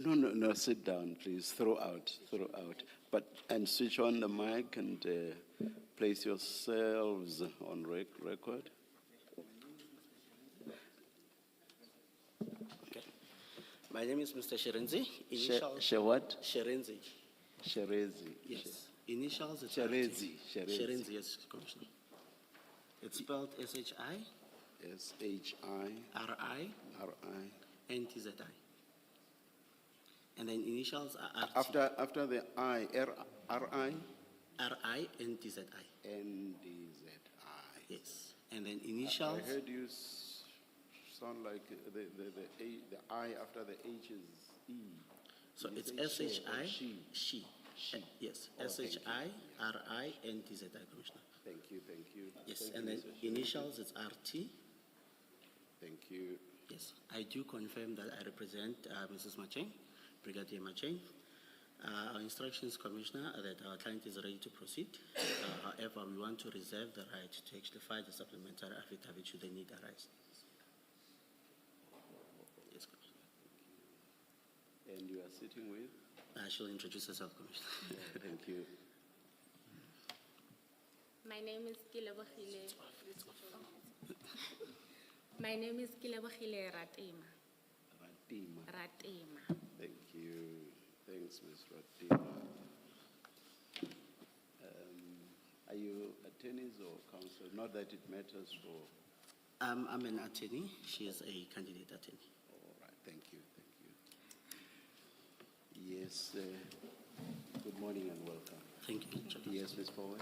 No, sit down, please. Throw out. And switch on the mic and place yourselves on record. Okay. My name is Mr. Sherenzi. What? Sherenzi. Sherezi. Yes. Initials. Sherezi. Sherenzi, yes, Commissioner. It's spelled S-H-I. S-H-I. R-I. N-T-Z-I. And then initials are RT. After the I, R-I? R-I, N-T-Z-I. N-D-Z-I. Yes. And then initials. I heard you sound like the I after the H is E. So it's S-H-I. She. Yes. S-H-I-R-I-N-T-Z-I, Commissioner. Thank you. Yes. Thank And you, then Mr. initials is R-T. Thank you. Yes. I do confirm that I represent Mrs. Matjeng, Brigadier Matjeng. Our instructions, Commissioner, are that our client is ready to proceed. However, we want to reserve the right to actually file the supplementary affidavit should the need arise. Yes, Commissioner. And you are sitting with? She'll introduce herself, Commissioner. Thank you. My name is Kilebohile. My name is Kilebohile Ratema. Ratema. Thank you. Thanks, Ms. Ratema. Are you attorneys or counsel? Not that it matters for... I'm an attorney. She is a candidate attorney. All right. Thank you. Yes. Good morning and welcome. Thank you. Yes, Ms. Powell.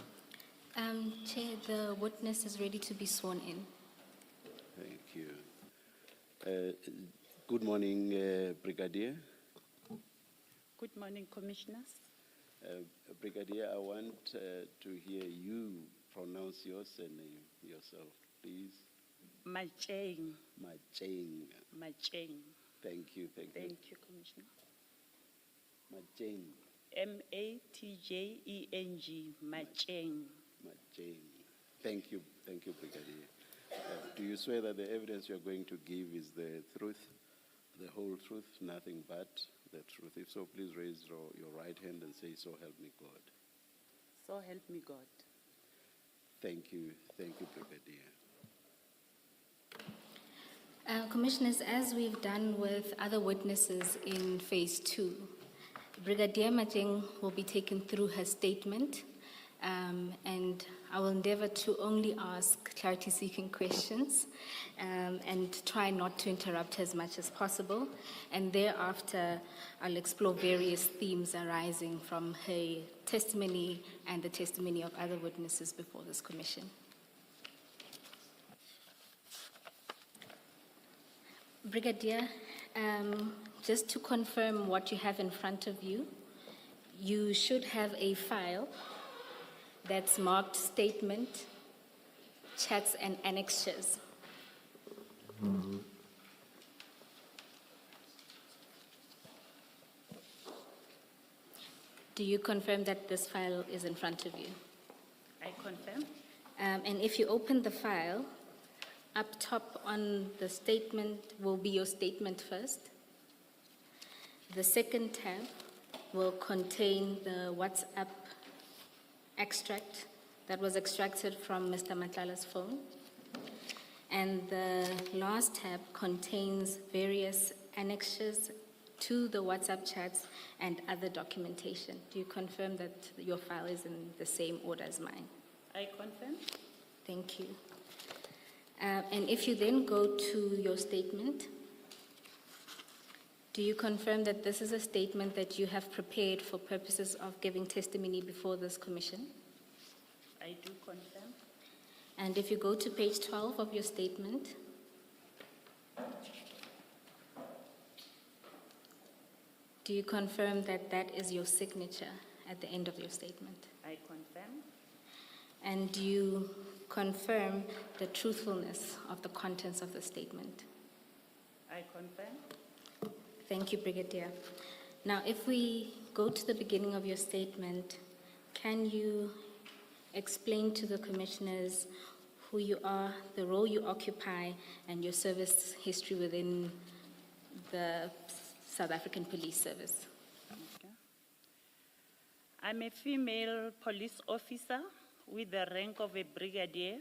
Chair, the witness is ready to be sworn in. Thank you. Good morning, Brigadier. Good morning, Commissioners. Brigadier, I want to hear you pronounce your surname yourself, please. Matjeng. Matjeng. Thank you. Thank you, Commissioner. Matjeng. M-A-T-J-E-N-G. Matjeng. Thank you, Brigadier. Do you swear that the evidence you are going to give is the truth, the whole truth, nothing but the truth? If so, please raise your right hand and say, "So help me God." So help me God. Thank you, Brigadier. Commissioners, as we've done with other witnesses in phase 2, Brigadier Matjeng will be taken through her statement, and I will endeavor to only ask clarity-seeking questions and try not to interrupt her as much as possible. And thereafter, I'll explore various themes arising from her testimony and the testimony of other witnesses before this commission. Brigadier, just to confirm what you have in front of you, you should have a file that's marked statement, chats, and annexures. Do you confirm that this file is in front of you? I confirm. And if you open the file, up top on the statement will be your statement first. The second tab will contain the WhatsApp extract that was extracted from Mr. Matlala's phone. And the last tab contains various annexures to the WhatsApp chats and other documentation. Do you confirm that your file is in the same order as mine? I confirm. Thank you. And if you then go to your statement, do you confirm that this is a statement that you have prepared for purposes of giving testimony before this commission? I do confirm. And if you go to page 12 of your statement, do you confirm that that is your signature at the end of your statement? I confirm. And do you confirm the truthfulness of the contents of the statement? I confirm. Thank you, Brigadier. Now, if we go to the beginning of your statement, can you explain to the commissioners who you are, the role you occupy, and your service history within the South African Police Service. Okay. I'm a female police officer with the rank of a brigadier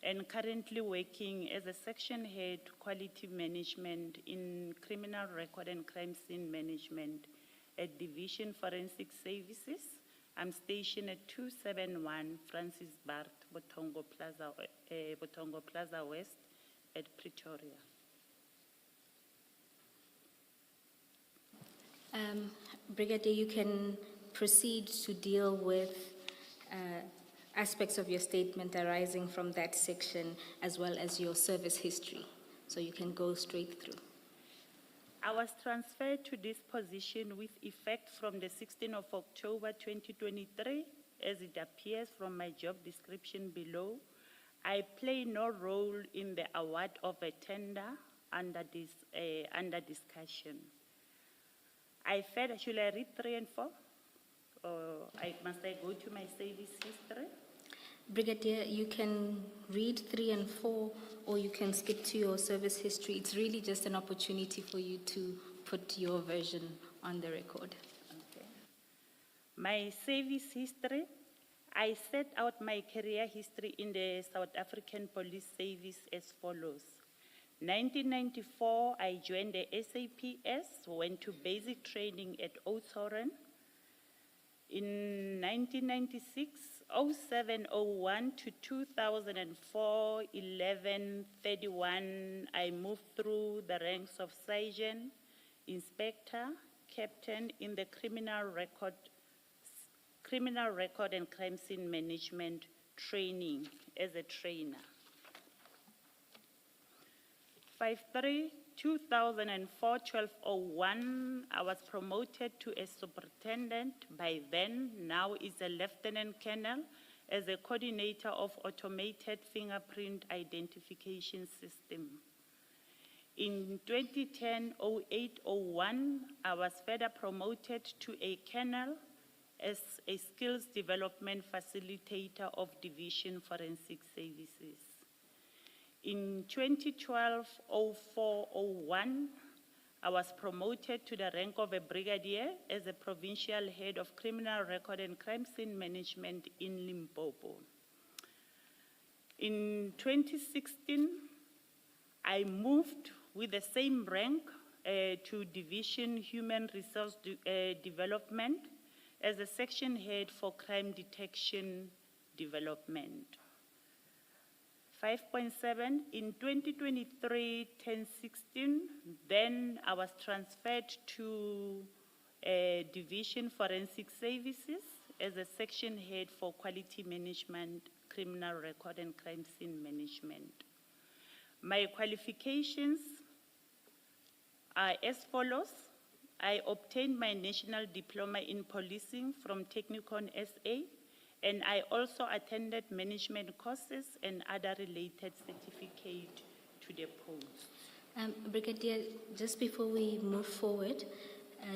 and currently working as a section head quality management in criminal record and crime scene management at Division Forensic Services. I'm stationed at 271 Francis Bart, Botongo Plaza West at Pretoria. Brigadier, you can proceed to deal with aspects of your statement arising from that section as well as your service history. So you can go straight through. I was transferred to this position with effect from the 16th of October 2023, as it appears from my job description below. I play no role in the award of a tender under discussion. Should I read 3 and 4? Or must I go to my service history? Brigadier, you can read 3 and 4, or you can skip to your service history. It's really just an opportunity for you to put your version on the record. Okay. My service history, I set out my career history in the South African Police Service as follows. 1994, I joined the SAPS, went to basic training at Oudtshoorn. In 1996, 0701 to 2004, 1131, I moved through the ranks of sergeant, inspector, captain in the criminal record and crime scene management training as a trainer. 53, 2004, 1201, I was promoted to a superintendent by then, now is a lieutenant colonel, as a coordinator of automated fingerprint identification system. In 2010, 0801, I was further promoted to a colonel as a skills development facilitator of Division Forensic Services. In 2012, 0401, I was promoted to the rank of a brigadier as a provincial head of criminal record and crime scene management in Limpopo. In 2016, I moved with the same rank to Division Human Resource Development as a section head for crime detection development. 5.7, in 2023-10-16, then I was transferred to Division Forensic Services as a section head for quality management, criminal record and crime scene management. My qualifications are as follows. I obtained my national diploma in policing from Technicon SA, and I also attended management courses and other related certificates to the post. Brigadier, just before we move forward,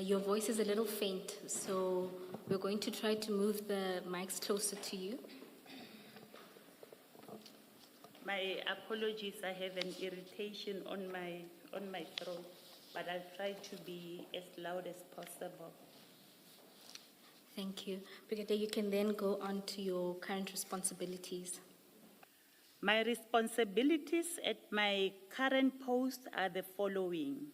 your voice is a little faint, so we're going to try to move the mics closer to you. My apologies, I have an irritation on my throat, but I'll try to be as loud as possible. Thank you. Brigadier, you can then go on to your current responsibilities. My responsibilities at my current post are the following.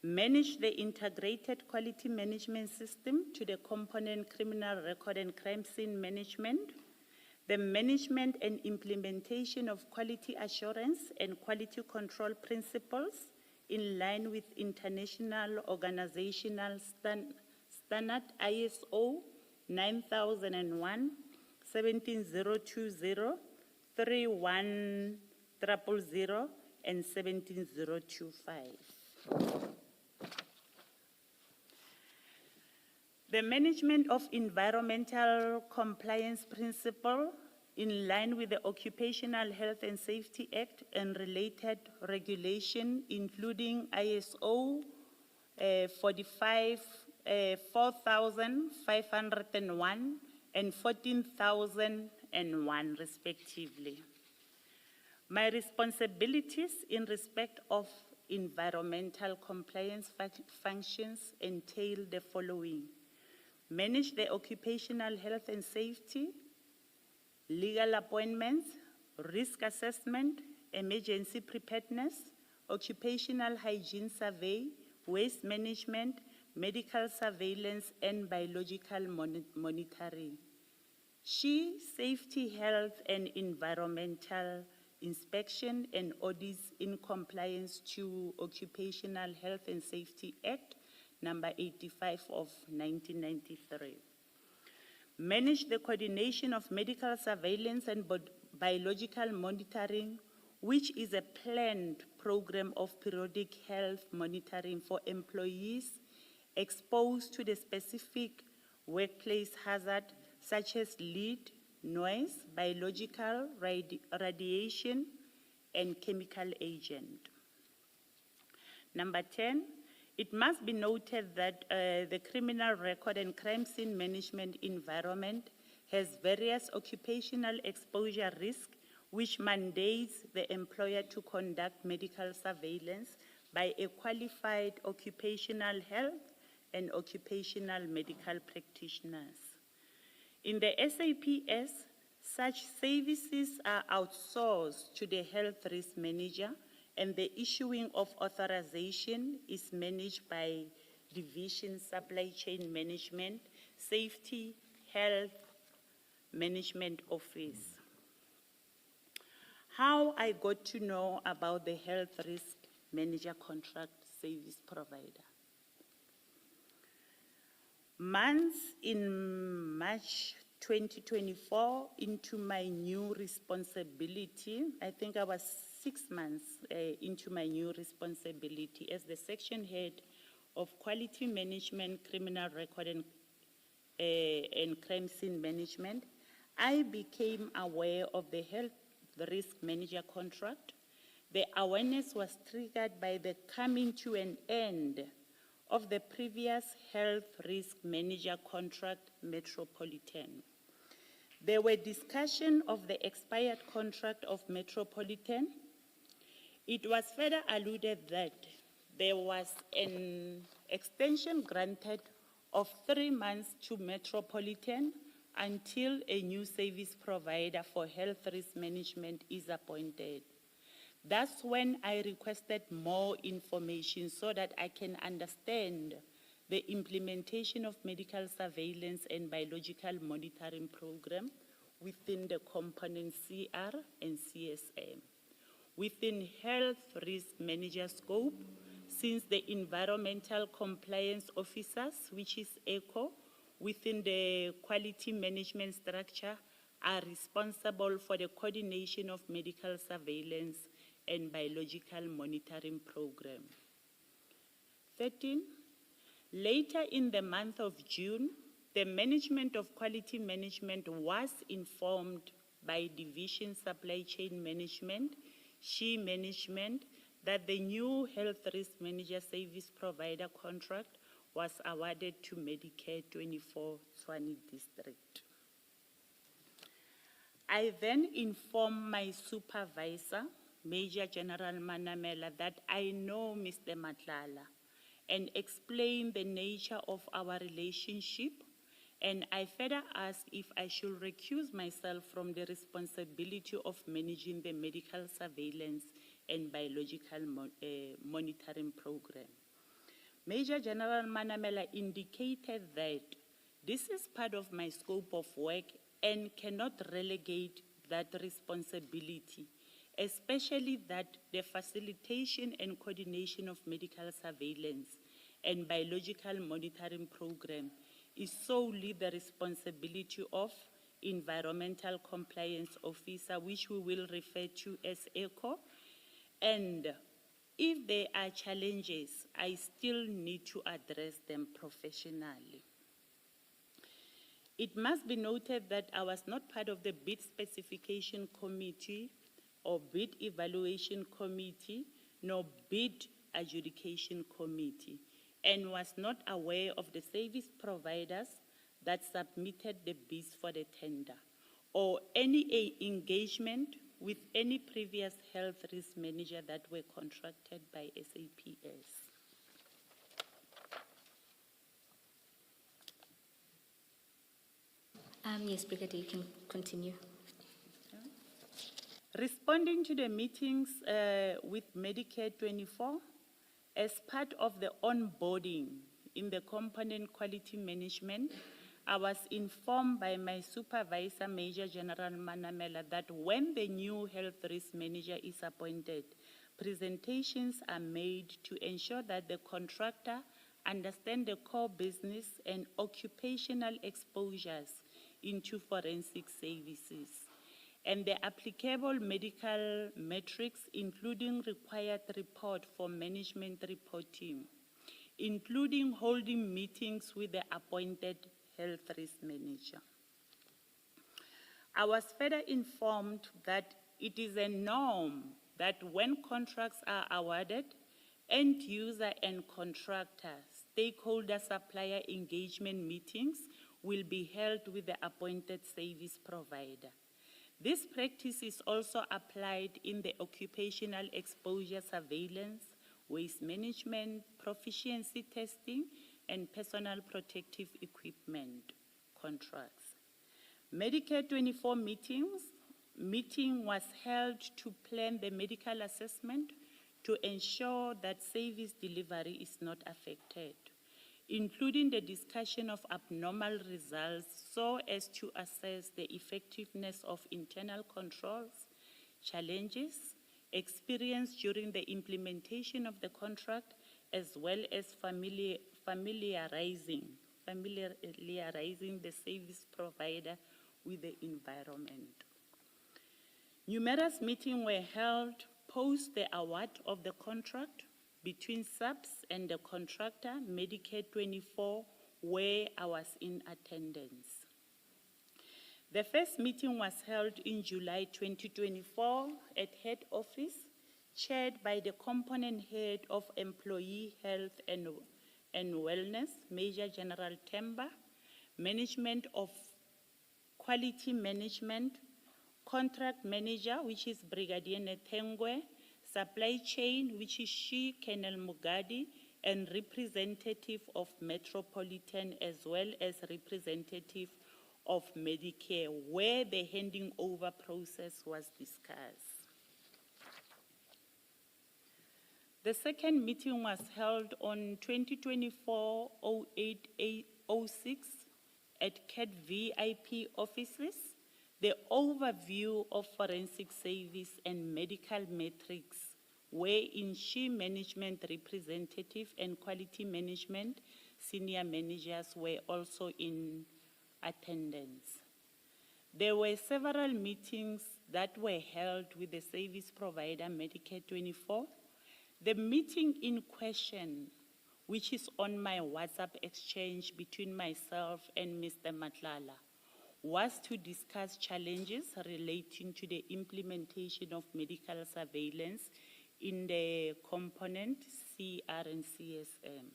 Manage the integrated quality management system to the component criminal record and crime scene management, the management and implementation of quality assurance and quality control principles in line with international organizational standard ISO 9001, 17020, 31000, and 17025. The management of environmental compliance principle in line with the Occupational Health and Safety Act and related regulation, including ISO 4501 and 14001 respectively. My responsibilities in respect of environmental compliance functions entail the following: manage the occupational health and safety, legal appointments, risk assessment, emergency preparedness, occupational hygiene survey, waste management, medical surveillance, and biological monitoring. Safety, health, and environmental inspection and audits in compliance to Occupational Health and Safety Act number 85 of 1993. Manage the coordination of medical surveillance and biological monitoring, which is a planned program of periodic health monitoring for employees exposed to the specific workplace hazard such as lead, noise, biological, radiation, and chemical agent. Number 10, it must be noted that the criminal record and crime scene management environment has various occupational exposure risks which mandates the employer to conduct medical surveillance by a qualified occupational health and occupational medical practitioners. In the SAPS, such services are outsourced to the health risk manager, and the issuing of authorization is managed by Division Supply Chain Management, Safety, Health Management Office. How I got to know about the health risk manager contract service provider. Months in March 2024 into my new responsibility, I think I was 6 months into my new responsibility as the section head of quality management, criminal record and crime scene management. I became aware of the health risk manager contract. The awareness was triggered by the coming to an end of the previous health risk manager contract, Metropolitan. There were discussion of the expired contract of Metropolitan. It was further alluded that there was an extension granted of 3 months to Metropolitan until a new service provider for health risk management is appointed. That's when I requested more information so that I can understand the implementation of medical surveillance and biological monitoring program within the component CR and CSM. Within health risk manager scope, since the environmental compliance officers, which is ECHO, within the quality management structure are responsible for the coordination of medical surveillance and biological monitoring program. 13, later in the month of June, the management of quality management was informed by Division Supply Chain Management, management, that the new health risk manager service provider contract was awarded to Medicare24 Tshwane District. I then informed my supervisor, Major General Manamela, that I know Mr. Matlala and explained the nature of our relationship, and I further asked if I should recuse myself from the responsibility of managing the medical surveillance and biological monitoring program. Major General Manamela indicated that this is part of my scope of work and cannot relegate that responsibility, especially that the facilitation and coordination of medical surveillance and biological monitoring program is solely the responsibility of Environmental Compliance Officer, which we will refer to as ECHO, and if there are challenges, I still need to address them professionally. It must be noted that I was not part of the bid specification committee or bid evaluation committee, nor bid adjudication committee, and was not aware of the service providers that submitted the bids for the tender, or any engagement with any previous health risk manager that were contracted by SAPS. Yes, Brigadier, you can continue. Responding to the meetings with Medicare24, as part of the onboarding in the component quality management, I was informed by my supervisor, Major General Manamela, that when the new health risk manager is appointed, presentations are made to ensure that the contractor understands the core business and occupational exposures into forensic services, and the applicable medical metrics, including required report for management reporting, including holding meetings with the appointed health risk manager. I was further informed that it is a norm that when contracts are awarded, end user and contractor, stakeholder supplier engagement meetings will be held with the appointed service provider. This practice is also applied in the occupational exposure surveillance, waste management, proficiency testing, and personal protective equipment contracts. Medicare24 meeting was held to plan the medical assessment to ensure that service delivery is not affected, including the discussion of abnormal results so as to assess the effectiveness of internal controls, challenges, experience during the implementation of the contract, as well as familiarizing the service provider with the environment. Numerous meetings were held post the award of the contract between SAPS and the contractor, Medicare24, where I was in attendance. The first meeting was held in July 2024 at head office, chaired by the component head of Employee Health and Wellness, Major General Temba, Management of Quality Management, Contract Manager, which is Brigadier Netengwe, Supply Chain, which is Colonel Mugadi, and representative of Metropolitan, as well as representative of Medicare, where the handing over process was discussed. The second meeting was held on 2024-08-06 at CAT VIP offices. The overview of forensic service and medical metrics, wherein SHE management representative and quality management senior managers were also in attendance. There were several meetings that were held with the service provider Medicare24. The meeting in question, which is on my WhatsApp exchange between myself and Mr. Matlala, was to discuss challenges relating to the implementation of medical surveillance in the component CR and CSM.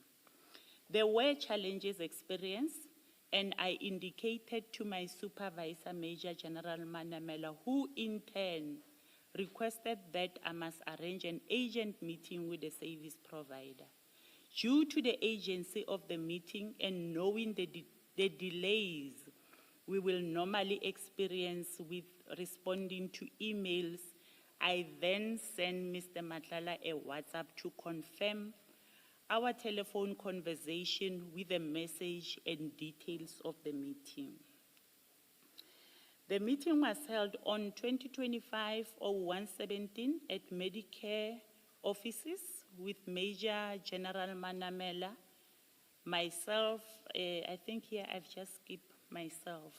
There were challenges experienced, and I indicated to my supervisor, Major General Manamela, who in turn requested that I must arrange an agent meeting with the service provider. Due to the agency of the meeting and knowing the delays we will normally experience with responding to emails, I then sent Mr. Matlala a WhatsApp to confirm our telephone conversation with a message and details of the meeting. The meeting was held on 2025-01-17 at Medicare offices with Major General Manamela, myself, I think here I've just skipped myself.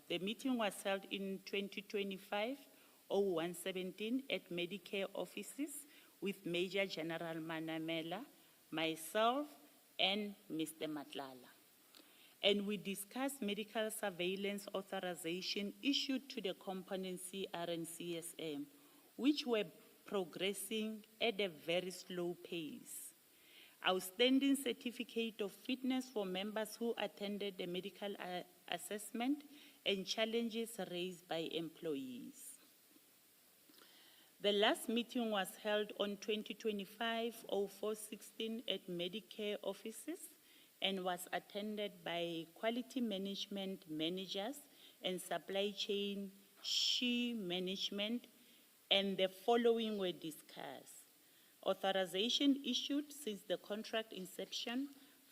The meeting was held in 2025-01-17 at Medicare offices with Major General Manamela, myself, and Mr. Matlala. And we discussed medical surveillance authorization issued to the component CR and CSM, which were progressing at a very slow pace. Outstanding certificate of fitness for members who attended the medical assessment, and challenges raised by employees. The last meeting was held on 2025-04-16 at Medicare offices and was attended by quality management managers and supply chain management, and the following were discussed. Authorization issued since the contract inception,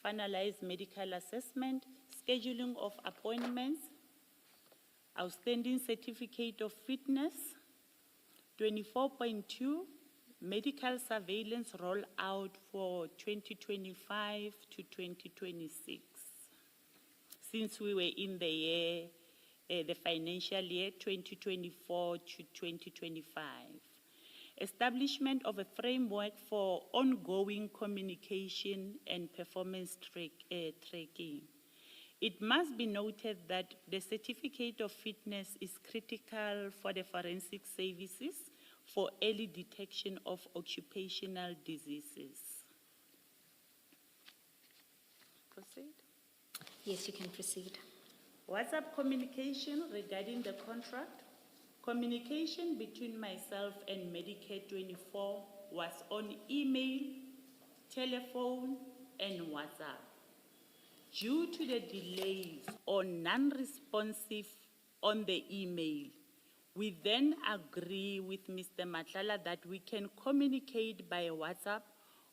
finalized medical assessment, scheduling of appointments, outstanding certificate of fitness. 24.2, medical surveillance rollout for 2025 to 2026. Since we were in the year, the financial year 2024 to 2025. Establishment of a framework for ongoing communication and performance tracking. It must be noted that the certificate of fitness is critical for the forensic services for early detection of occupational diseases. Proceed. Yes, you can proceed. WhatsApp communication regarding the contract. Communication between myself and Medicare24 was on email, telephone, and WhatsApp. Due to the delays or non-responsive on the email, we then agree with Mr. Matlala that we can communicate by WhatsApp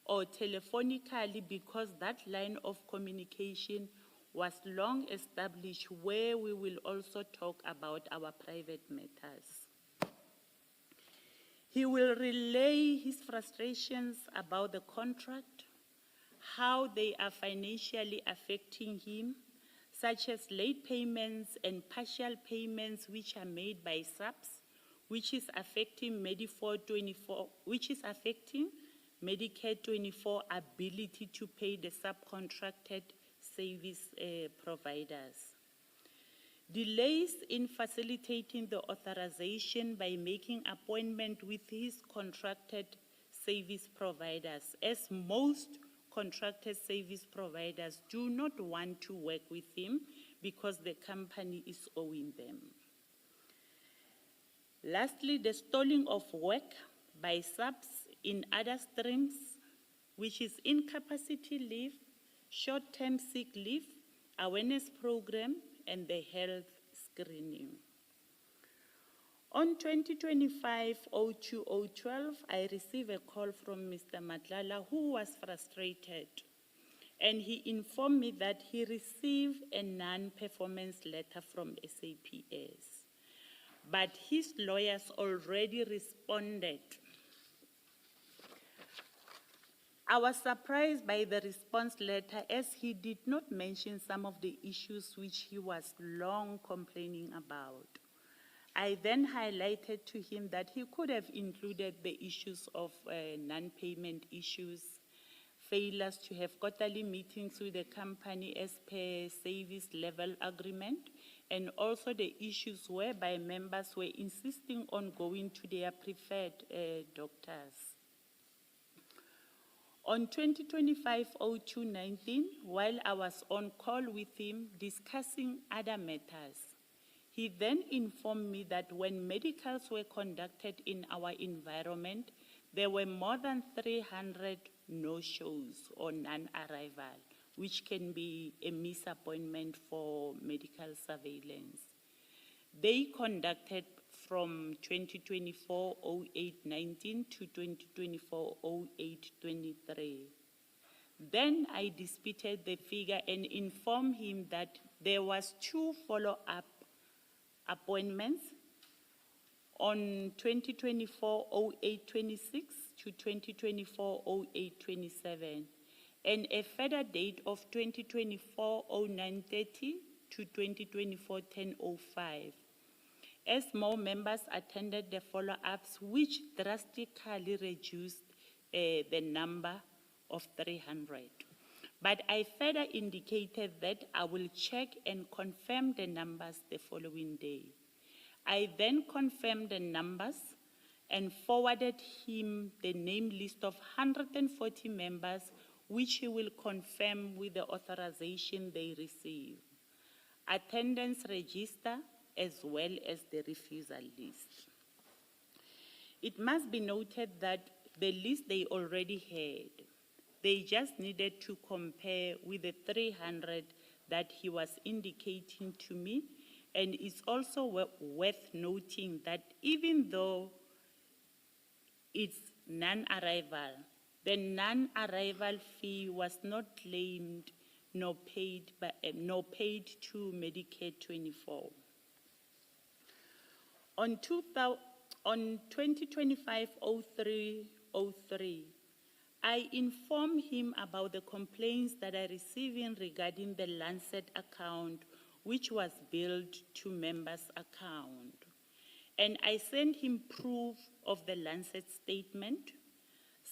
or telephonically because that line of communication was long established where we will also talk about our private matters. He will relay his frustrations about the contract, how they are financially affecting him, such as late payments and partial payments which are made by SAPS, which is affecting Medicare24 ability to pay the subcontracted service providers. Delays in facilitating the authorization by making appointment with his contracted service providers, as most contracted service providers do not want to work with him because the company is owing them. Lastly, the stalling of work by SAPS in other streams, which is incapacity leave, short-term sick leave, awareness program, and the health screening. On 2025-02-012, I received a call from Mr. Matlala, who was frustrated, and he informed me that he received a non-performance letter from SAPS, but his lawyers already responded. I was surprised by the response letter as he did not mention some of the issues which he was long complaining about. I then highlighted to him that he could have included the issues of non-payment issues, failures to have quarterly meetings with the company as per service level agreement, and also the issues whereby members were insisting on going to their preferred doctors. On 2025-02-19, while I was on call with him discussing other matters, he then informed me that when medicals were conducted in our environment, there were more than 300 no-shows or non-arrival, which can be a misappointment for medical surveillance. They conducted from 2024-08-19 to 2024-08-23. Then I disputed the figure and informed him that there was 2 follow-up appointments on 2024-08-26 to 2024-08-27, and a further date of 2024-09-30 to 2024-10-05. As more members attended the follow-ups, which drastically reduced the number of 300. But I further indicated that I will check and confirm the numbers the following day. I then confirmed the numbers and forwarded him the name list of 140 members, which he will confirm with the authorization they receive. Attendance register, as well as the refusal list. It must be noted that the list they already had, they just needed to compare with the 300 that he was indicating to me. And it's also worth noting that even though it's non-arrival, the non-arrival fee was not claimed nor paid to Medicare24. On 2025-03, I informed him about the complaints that I received regarding the Lancet account, which was billed to members' account. And I sent him proof of the Lancet statement.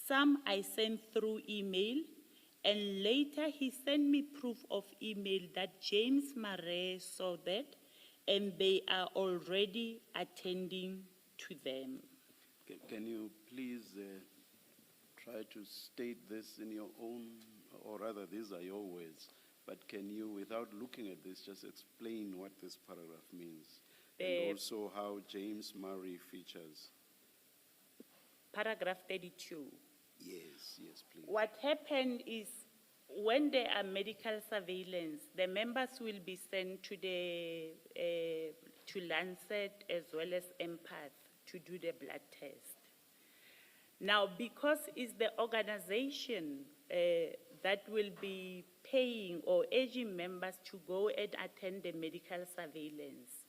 Some I sent through email, and later he sent me proof of email that James Murray saw that, and they are already attending to them. Can you please try to state this in your own, or rather these are your words, but can you, without looking at this, just explain what this paragraph means? And also how James Murray features. Paragraph 32. Yes, yes, please. What happened is when there are medical surveillance, the members will be sent to to Lancet as well as Empath to do the blood test. Now, because it's the organization that will be paying or urging members to go and attend the medical surveillance,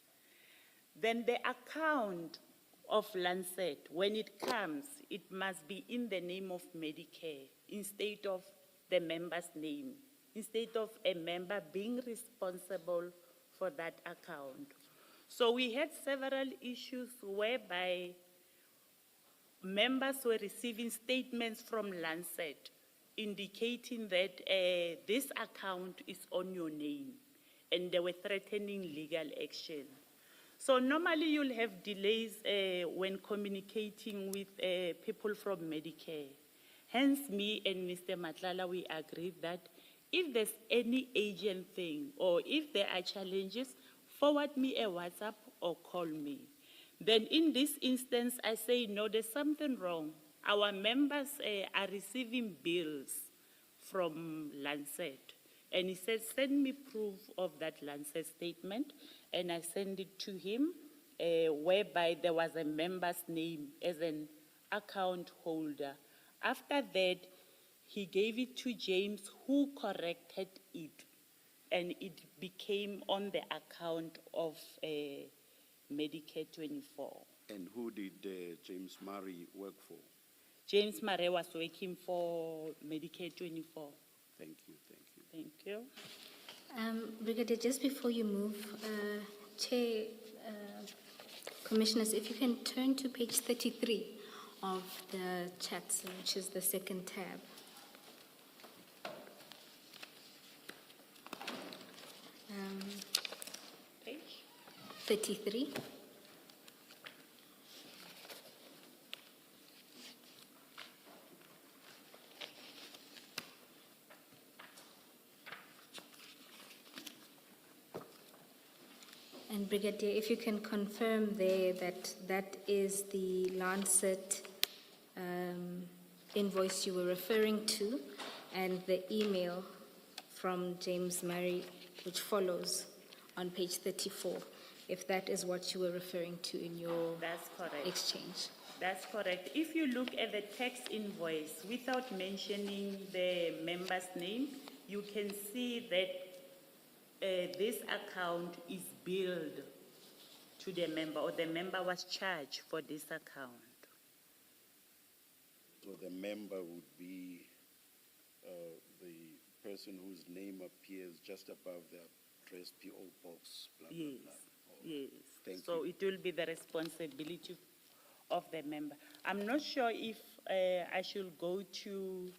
then the account of Lancet, when it comes, it must be in the name of Medicare instead of the member's name, instead of a member being responsible for that account. So we had several issues whereby members were receiving statements from Lancet indicating that this account is on your name, and they were threatening legal action. So normally you'll have delays when communicating with people from Medicare. Hence, me and Mr. Matlala, we agreed that if there's any agent thing or if there are challenges, forward me a WhatsApp or call me. Then in this instance, I say, no, there's something wrong. Our members are receiving bills from Lancet. And he said, send me proof of that Lancet statement. And I sent it to him, whereby there was a member's name as an account holder. After that, he gave it to James, who corrected it. And it became on the account of Medicare24. And who did James Murray work for? James Murray was working for Medicare24. Thank you, thank you. Thank you. Brigadier, just before you move, Chair, Commissioners, if you can turn to page 33 of the chats, which is the second tab. Page 33. And Brigadier, if you can confirm there that that is the Lancet invoice you were referring to, and the email from James Murray, which follows on page 34, if that is what you were referring to in your That's correct. exchange. That's correct. If you look at the text invoice without mentioning the member's name, you can see that this account is billed to the member, or the member was charged for this account. So the member would be the person whose name appears just above the address PO box. Blah, blah, Yes, blah. Oh, yes. Thank So you. it will be the responsibility of the member. I'm not sure if I should go to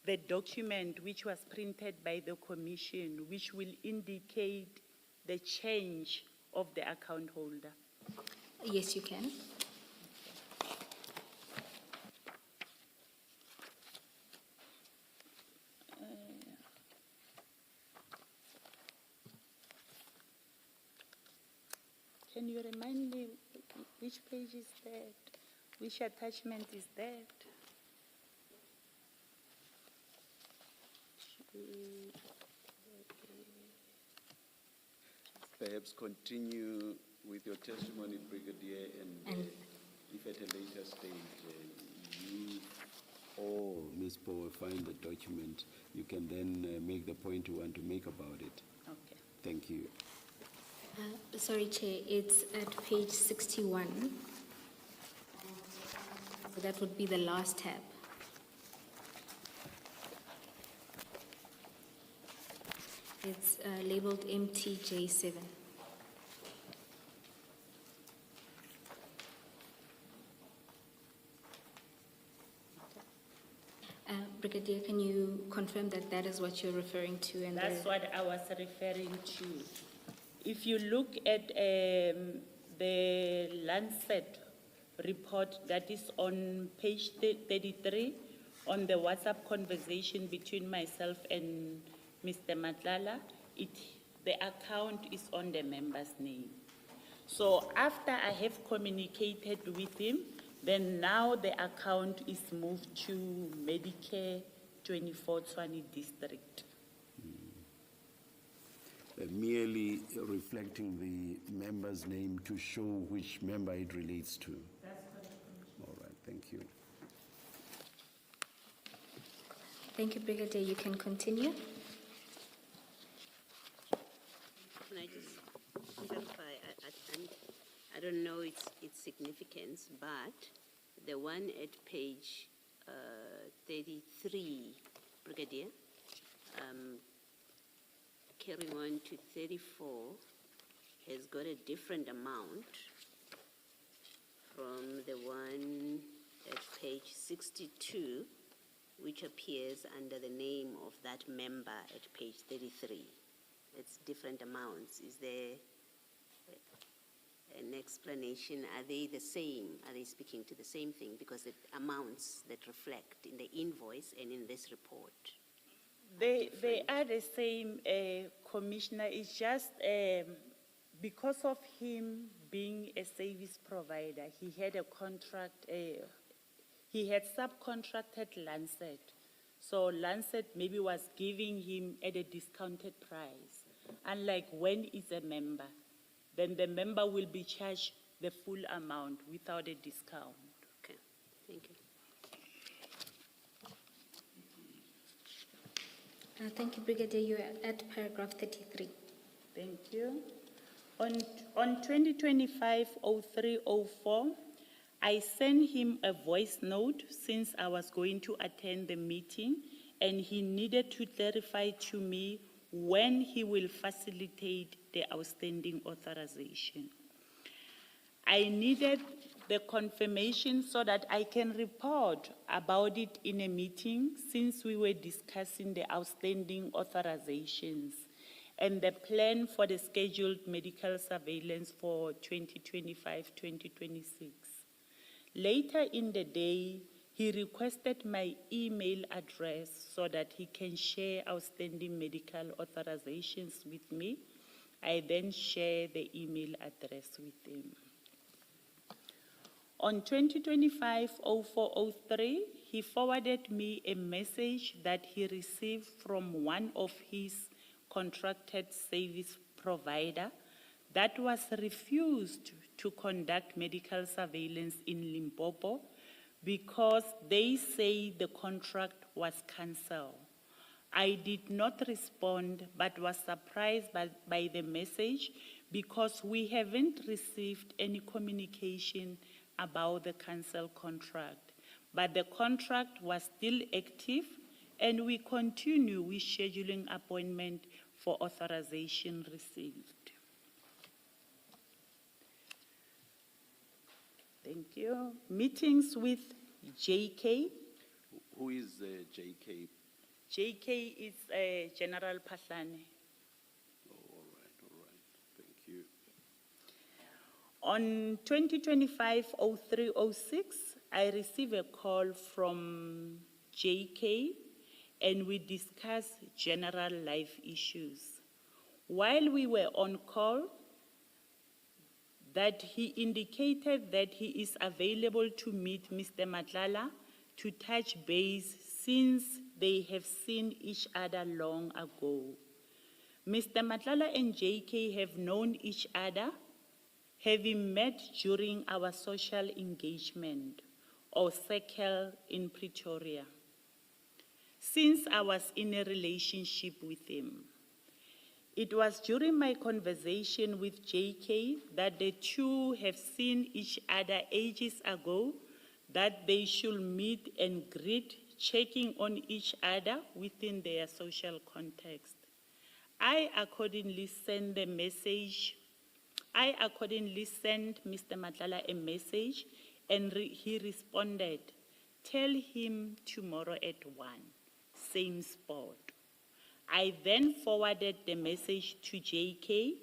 the document which was printed by the commission, which will indicate the change of the account holder. Yes, you can. Can you remind me which page is that? Which attachment is that? Perhaps continue with your testimony, Brigadier, and if at a later stage you or Ms. Power find the document, you can then make the point you want to make about it. Okay. Thank you. Sorry, Chair, it's at page 61. So that would be the last tab. It's labeled MTJ7. Brigadier, can you confirm that that is what you're referring to? And That's what I was referring to. If you look at the Lancet report that is on page 33, on the WhatsApp conversation between myself and Mr. Matlala, the account is on the member's name. So after I have communicated with him, then now the account is moved to Medicare24 Tshwane district. Merely reflecting the member's name to show which member it relates to. That's correct. All right, thank you. Thank you, Brigadier. You can continue. Can I just clarify? I don't know its significance, but the one at page 33, Brigadier, carrying on to 34, has got a different amount from the one at page 62, which appears under the name of that member at page 33. It's different amounts. Is there an explanation? Are they the same? Are they speaking to the same thing? Because the amounts that reflect in the invoice and in this report. They are the same, Commissioner. It's just because of him being a service provider, he had a contract, he had subcontracted Lancet. So Lancet maybe was giving him at a discounted price. Unlike when he's a member, then the member will be charged the full amount without a discount. Okay, thank you. Thank you, Brigadier. You're at paragraph 33. Thank you. On 2025-03-04, I sent him a voice note since I was going to attend the meeting, and he needed to clarify to me when he will facilitate the outstanding authorization. I needed the confirmation so that I can report about it in a meeting, since we were discussing the outstanding authorizations and the plan for the scheduled medical surveillance for 2025-2026. Later in the day, he requested my email address so that he can share outstanding medical authorizations with me. I then share the email address with him. On 2025-04-03, he forwarded me a message that he received from one of his contracted service provider that was refused to conduct medical surveillance in Limpopo because they say the contract was cancelled. I did not respond, but was surprised by the message because we haven't received any communication about the cancelled contract. But the contract was still active, and we continue with scheduling appointment for authorization received. Thank you. Meetings with JK. Who is JK? JK is General Pahlane. All right, thank you. On 2025-03-06, I received a call from JK, and we discussed general life issues. While we were on call, that he indicated that he is available to meet Mr. Matlala to touch base since they have seen each other long ago. Mr. Matlala and JK have known each other, having met during our social engagement or circle in Pretoria, since I was in a relationship with him. It was during my conversation with JK that the two have seen each other ages ago, that they should meet and greet, checking on each other within their social context. I accordingly sent Mr. Matlala a message, and he responded, "Tell him tomorrow at 1, same spot." I then forwarded the message to JK.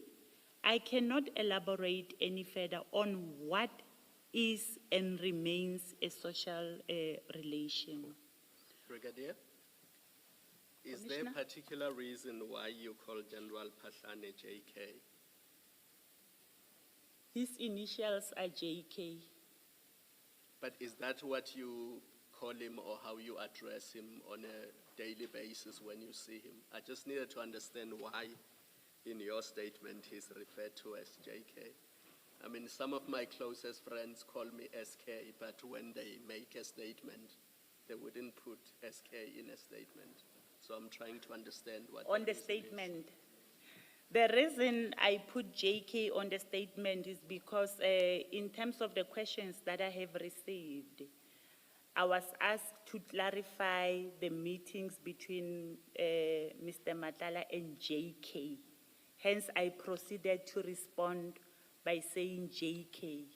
I cannot elaborate any further on what is and remains a social relation. Brigadier, is there a particular reason why you call General Pahlane JK? His initials are JK. But is that what you call him or how you address him on a daily basis when you see him? I just needed to understand why in your statement he's referred to as JK. I mean, some of my closest friends call me SK, but when they make a statement, they wouldn't put SK in a statement. So I'm trying to understand what On the statement, the reason I put JK on the statement is because in terms of the questions that I have received, I was asked to clarify the meetings between Mr. Matlala and JK. Hence, I proceeded to respond by saying JK.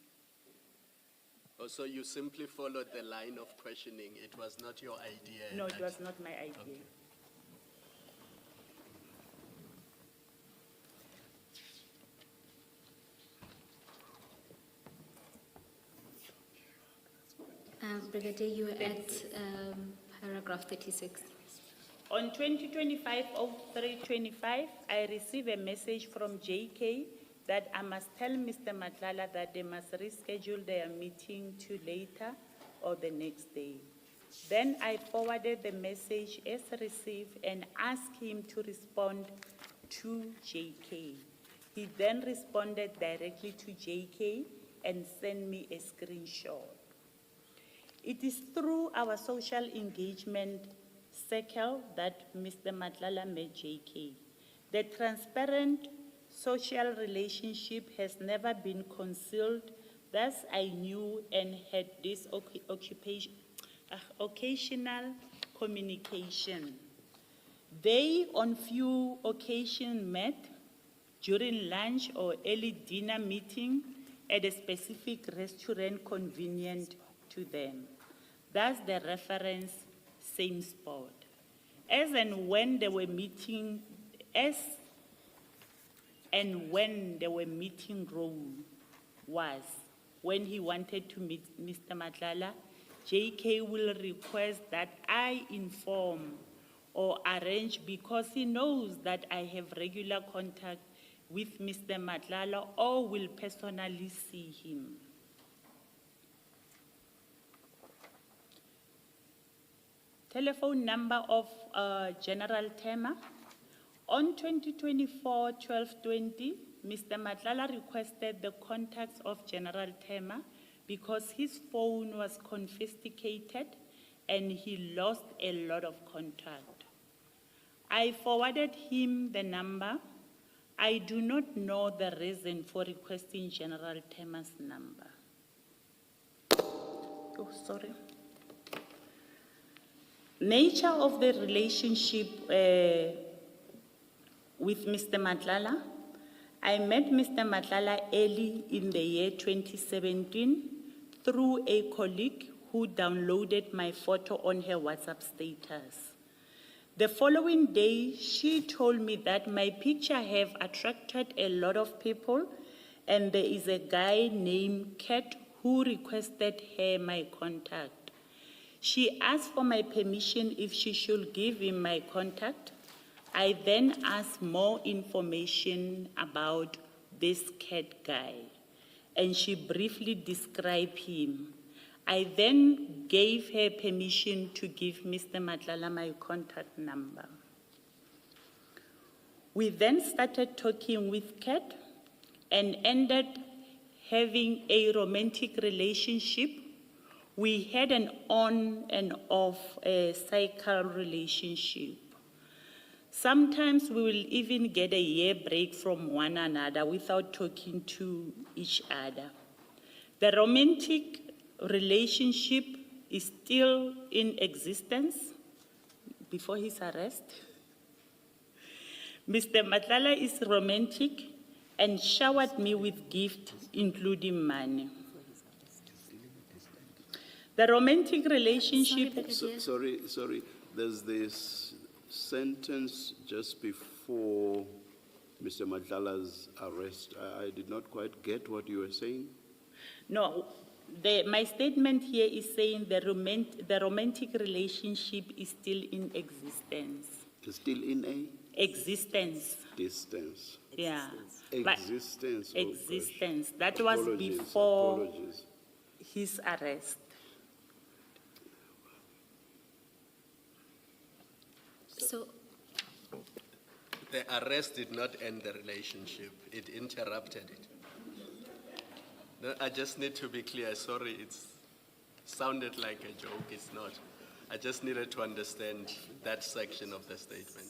Oh, so you simply followed the line of questioning. It was not your idea. No, it was not my idea. Okay. Brigadier, you were at paragraph 36. On 2025-03-25, I received a message from JK that I must tell Mr. Matlala that they must reschedule their meeting to later or the next day. Then I forwarded the message as received and asked him to respond to JK. He then responded directly to JK and sent me a screenshot. It is through our social engagement circle that Mr. Matlala met JK. The transparent social relationship has never been concealed, thus I knew and had this occasional communication. They on few occasions met during lunch or early dinner meeting at a specific restaurant convenient to them. Thus the reference, same spot. As and when they were meeting room was when he wanted to meet Mr. Matlala, JK will request that I inform or arrange because he knows that I have regular contact with Mr. Matlala or will personally see him. Telephone number of General Tema. On 2024-12-20, Mr. Matlala requested the contacts of General Tema because his phone was confiscated and he lost a lot of contact. I forwarded him the number. I do not know the reason for requesting General Tema's number. Oh, sorry. Nature of the relationship with Mr. Matlala. I met Mr. Matlala early in the year 2017 through a colleague who downloaded my photo on her WhatsApp status. The following day, she told me that my picture have attracted a lot of people and there is a guy named Kat who requested her my contact. She asked for my permission if she should give him my contact. I then asked more information about this Cat guy. and she briefly described him. I then gave her permission to give Mr. Matlala my contact number. We then started talking with Kat and ended having a romantic relationship. We had an on and off cycle relationship. Sometimes we will even get a year break from one another without talking to each other. The romantic relationship is still in existence before his arrest. Mr. Matlala is romantic and showered me with gifts, including money. The romantic relationship... Sorry, there's this sentence just before Mr. Matlala's arrest. I did not quite get what you were saying. No, my statement here is saying the romantic relationship is still in existence. It's still in a? Existence. Distance. Yeah. But Existence. Oh, existence. gosh. That was Apologies, before apologies. his arrest. So, The arrest did not end the relationship, it interrupted it. No, I just need to be clear, sorry, it sounded like a joke, it's not. I just needed to understand that section of the statement.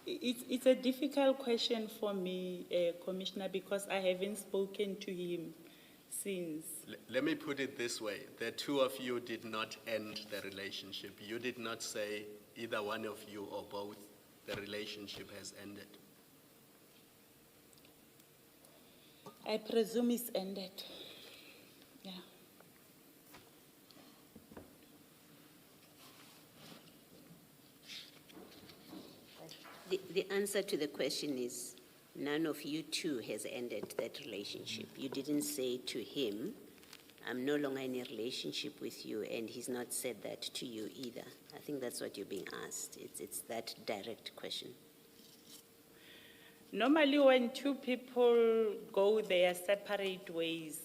It's a difficult question for me, Commissioner, because I haven't spoken to him since. Let me put it this way, the two of you did not end the relationship. You did not say, either one of you or both, the relationship has ended. I presume it's ended. Yeah. The answer to the question is none of you two has ended that relationship. You didn't say to him, I'm no longer in a relationship with you, and he's not said that to you either. I think that's what you're being asked. It's that direct question. Normally when two people go their separate ways,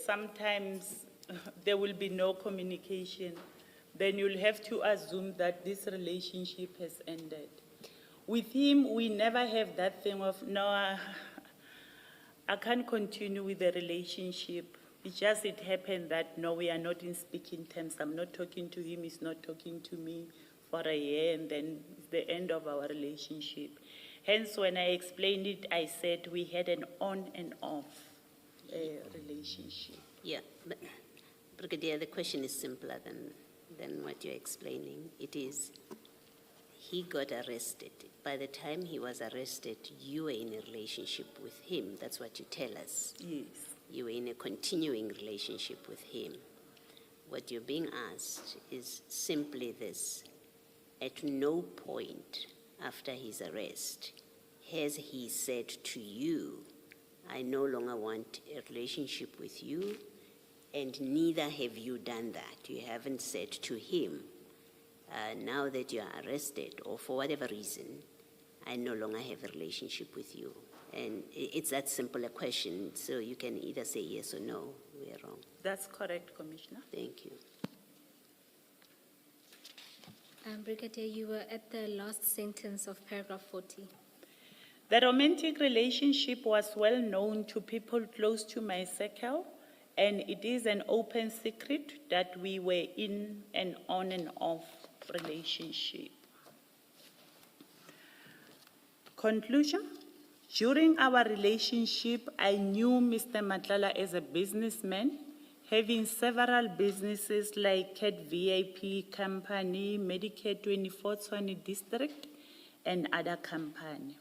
sometimes there will be no communication. Then you'll have to assume that this relationship has ended. With him, we never have that thing of, no, I can't continue with the relationship. It happened that, no, we are not in speaking terms. I'm not talking to him, he's not talking to me for a year, and then it's the end of our relationship. Hence, when I explained it, I said we had an on and off relationship. Yeah, but Brigadier, the question is simpler than what you're explaining. It is, he got arrested. By the time he was arrested, you were in a relationship with him. That's what you tell us. Yes. You were in a continuing relationship with him. What you're being asked is simply this. At no point after his arrest has he said to you, I no longer want a relationship with you, and neither have you done that. You haven't said to him, now that you are arrested, or for whatever reason, I no longer have a relationship with you. And it's that simple a question, so you can either say yes or no. We are wrong. That's correct, Commissioner. Thank you. Brigadier, you were at the last sentence of paragraph 40. The romantic relationship was well known to people close to my circle, and it is an open secret that we were in an on and off relationship. Conclusion. During our relationship, I knew Mr. Matlala as a businessman, having several businesses like Cat VIP Company, Medicare24 Tshwane District, and other companies.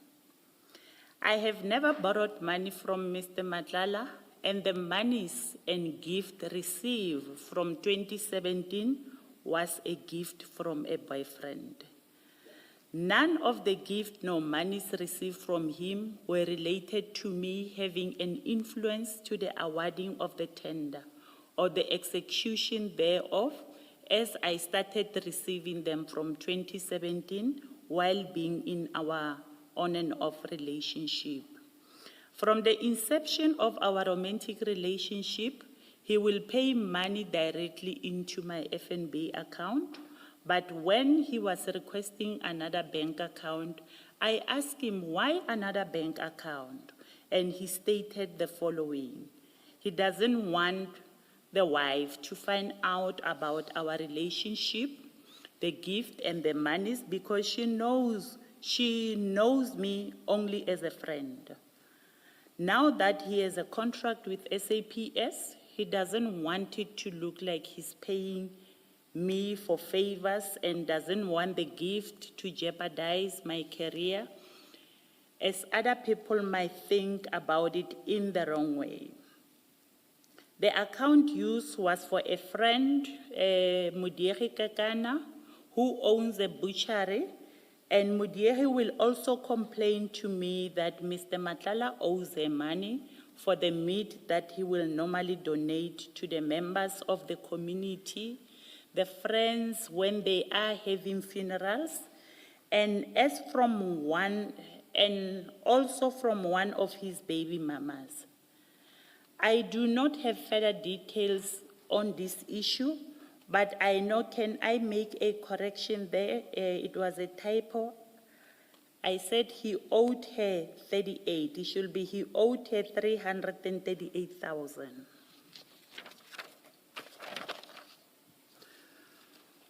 I have never borrowed money from Mr. Matlala, and the monies and gift received from 2017 was a gift from a boyfriend. None of the gift nor monies received from him were related to me having an influence to the awarding of the tender or the execution thereof, as I started receiving them from 2017 while being in our on and off relationship. From the inception of our romantic relationship, he will pay money directly into my FNB account. But when he was requesting another bank account, I asked him why another bank account, and he stated the following. He doesn't want the wife to find out about our relationship, the gift and the monies, because she knows me only as a friend. Now that he has a contract with SAPS, he doesn't want it to look like he's paying me for favors and doesn't want the gift to jeopardize my career, as other people might think about it in the wrong way. The account used was for a friend, Mudieri Kakana, who owns a butchery, and Mudieri will also complain to me that Mr. Matlala owes her money for the meat that he will normally donate to the members of the community, the friends when they are having funerals, and also from one of his baby mamas. I do not have further details on this issue, but I know, can I make a correction there? It was a typo. I said he owed her 38. It should be he owed her 338,000.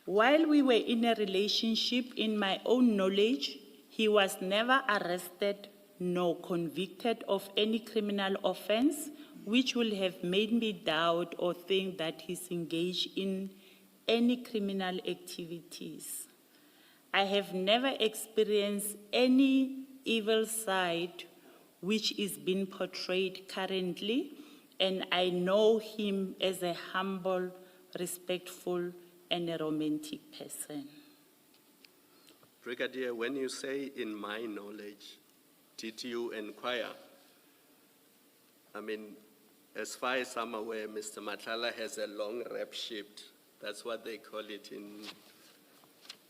While we were in a relationship, in my own knowledge, he was never arrested nor convicted of any criminal offense, which will have made me doubt or think that he's engaged in any criminal activities. I have never experienced any evil side which is being portrayed currently, and I know him as a humble, respectful, and a romantic person. Brigadier, when you say in my knowledge, did you inquire? I mean, as far as I'm aware, Mr. Matlala has a long rap sheet. That's what they call it in,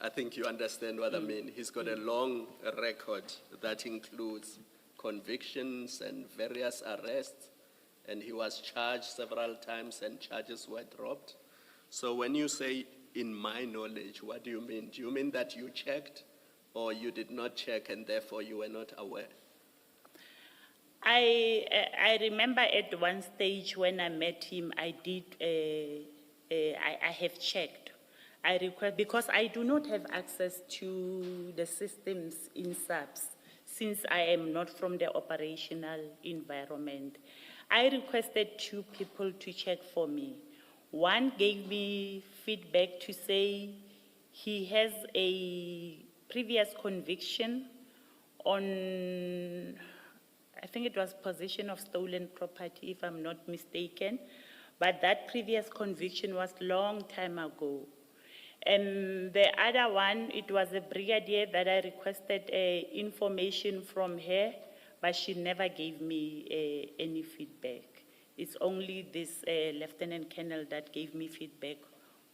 I think you understand what I mean. He's got a long record that includes convictions and various arrests, and he was charged several times and charges were dropped. So when you say in my knowledge, what do you mean? Do you mean that you checked or you did not check and therefore you were not aware? I remember at one stage when I met him, I have checked. I request, because I do not have access to the systems in SAPS, since I am not from the operational environment. I requested 2 people to check for me. One gave me feedback to say he has a previous conviction on, I think it was possession of stolen property, if I'm not mistaken, but that previous conviction was long time ago. And the other one, it was a brigadier that I requested information from her, but she never gave me any feedback. It's only this Lieutenant Colonel that gave me feedback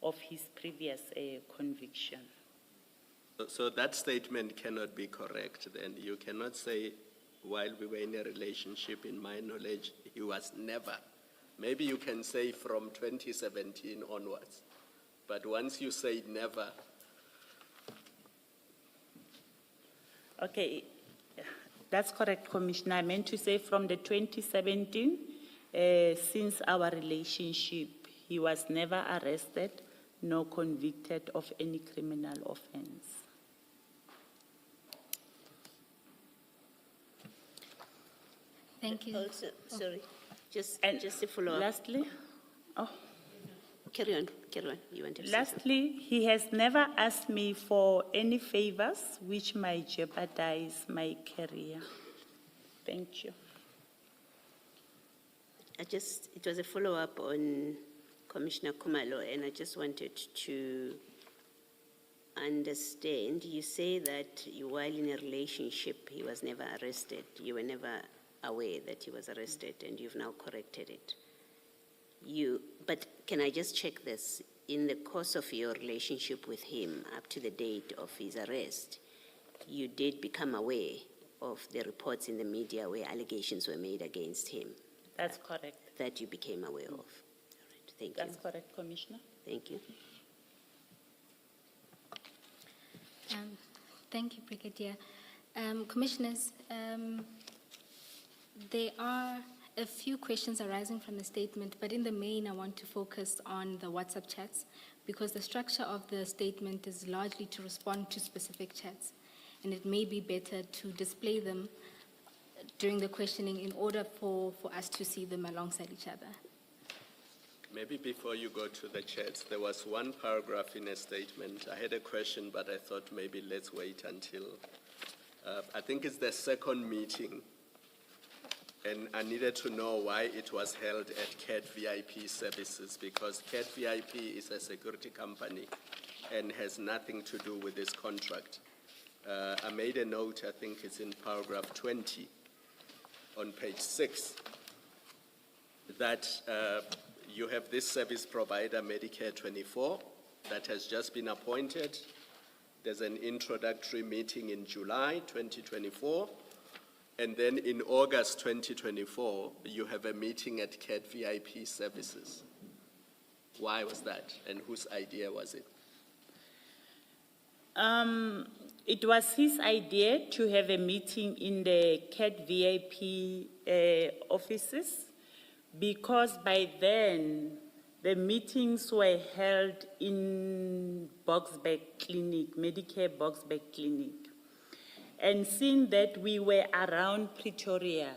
of his previous conviction. So that statement cannot be correct then. You cannot say, while we were in a relationship, in my knowledge, he was never. Maybe you can say from 2017 onwards. But once you say never. Okay, that's correct, Commissioner. I meant to say from the 2017, since our relationship, he was never arrested nor convicted of any criminal offense. Thank you. Also, sorry, just a follow-up. Lastly, Carry on, you want to say lastly, he has never asked me for any favors which might jeopardize my career. Thank you. it was a follow-up on Commissioner Khumalo, and I just wanted to understand. You say that while in a relationship, he was never arrested. You were never aware that he was arrested, and you've now corrected it. But can I just check this? In the course of your relationship with him, up to the date of his arrest, you did become aware of the reports in the media where allegations were made against him. That's correct. That you became aware of. All right, thank you. That's correct, Commissioner. Thank you. Thank you, Brigadier. Commissioners, there are a few questions arising from the statement, but in the main, I want to focus on the WhatsApp chats because the structure of the statement is largely to respond to specific chats, and it may be better to display them during the questioning in order for us to see them alongside each other. Maybe before you go to the chat, there was one paragraph in a statement. I had a question, but I thought maybe let's wait until, I think it's the second meeting. And I needed to know why it was held at CAT VIP Services, because CAT VIP is a security company and has nothing to do with this contract. I made a note, I think it's in paragraph 20 on page 6, that you have this service provider, Medicare24, that has just been appointed. There's an introductory meeting in July 2024. And then in August 2024, you have a meeting at CAT VIP Services. Why was that? And whose idea was it? It was his idea to have a meeting in the CAT VIP offices, because by then the meetings were held in Boxback Clinic, Medicare Boxback Clinic. And seeing that we were around Pretoria,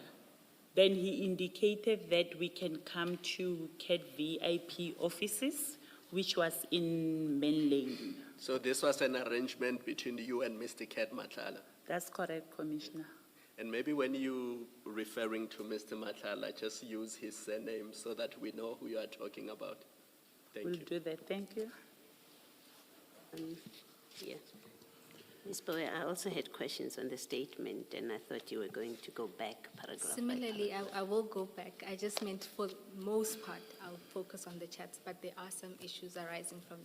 then he indicated that we can come to CAT VIP offices, which was in Main Lane. So this was an arrangement between you and Mr. Cat Matlala. That's correct, Commissioner. And maybe when you referring to Mr. Matlala, just use his surname so that we know who you are talking about. Thank We'll you. do that. Thank you. Yeah. Ms. Bowe, I also had questions on the statement, and I thought you were going to go back paragraph by Similarly, I will go back. I just meant for the most part, I'll focus on the chats, but there are some issues arising from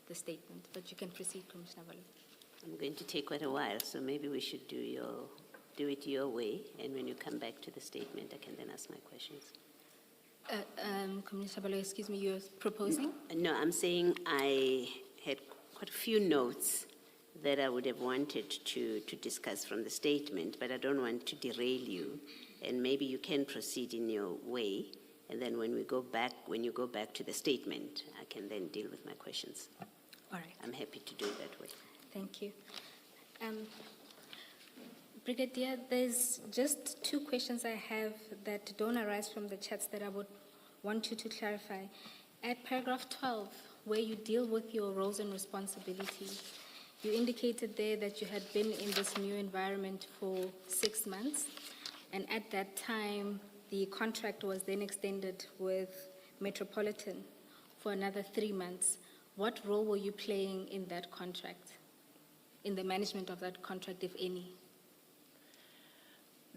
the statement. But you can proceed, Commissioner Valu. I'm going to take quite a while, so maybe we should do it your way, and when you come back to the statement, I can then ask my questions. Commissioner Valu, excuse me, you're proposing? No, I'm saying I had quite a few notes that I would have wanted to discuss from the statement, but I don't want to derail you, and maybe you can proceed in your way, and then when you go back to the statement, I can then deal with my questions. All right. I'm happy to do it that way. Thank you. Brigadier, there's just two questions I have that don't arise from the chats that I would want you to clarify. At paragraph 12, where you deal with your roles and responsibilities, you indicated there that you had been in this new environment for 6 months, and at that time, the contract was then extended with Metropolitan for another 3 months. What role were you playing in that contract, in the management of that contract, if any?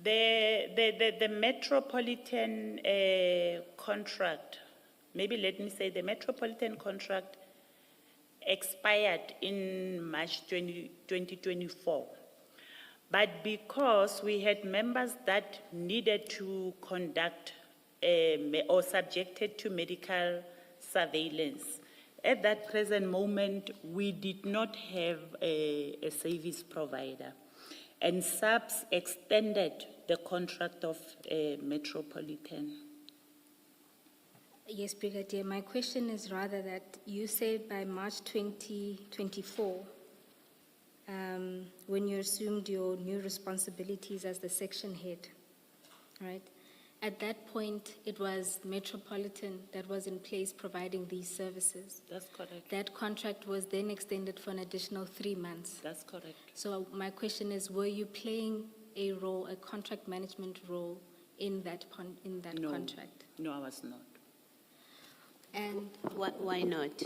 The Metropolitan contract, maybe let me say the Metropolitan contract expired in March 2024. But because we had members that needed to conduct or subjected to medical surveillance, at that present moment, we did not have a service provider. And SAPS extended the contract of Metropolitan. Yes, Brigadier. My question is rather that you said by March 2024, when you assumed your new responsibilities as the section head, right? At that point, it was Metropolitan that was in place providing these services. That's correct. That contract was then extended for an additional 3 months. That's correct. So my question is, were you playing a role, a contract management role in that No. contract? No, I was not. And Why not?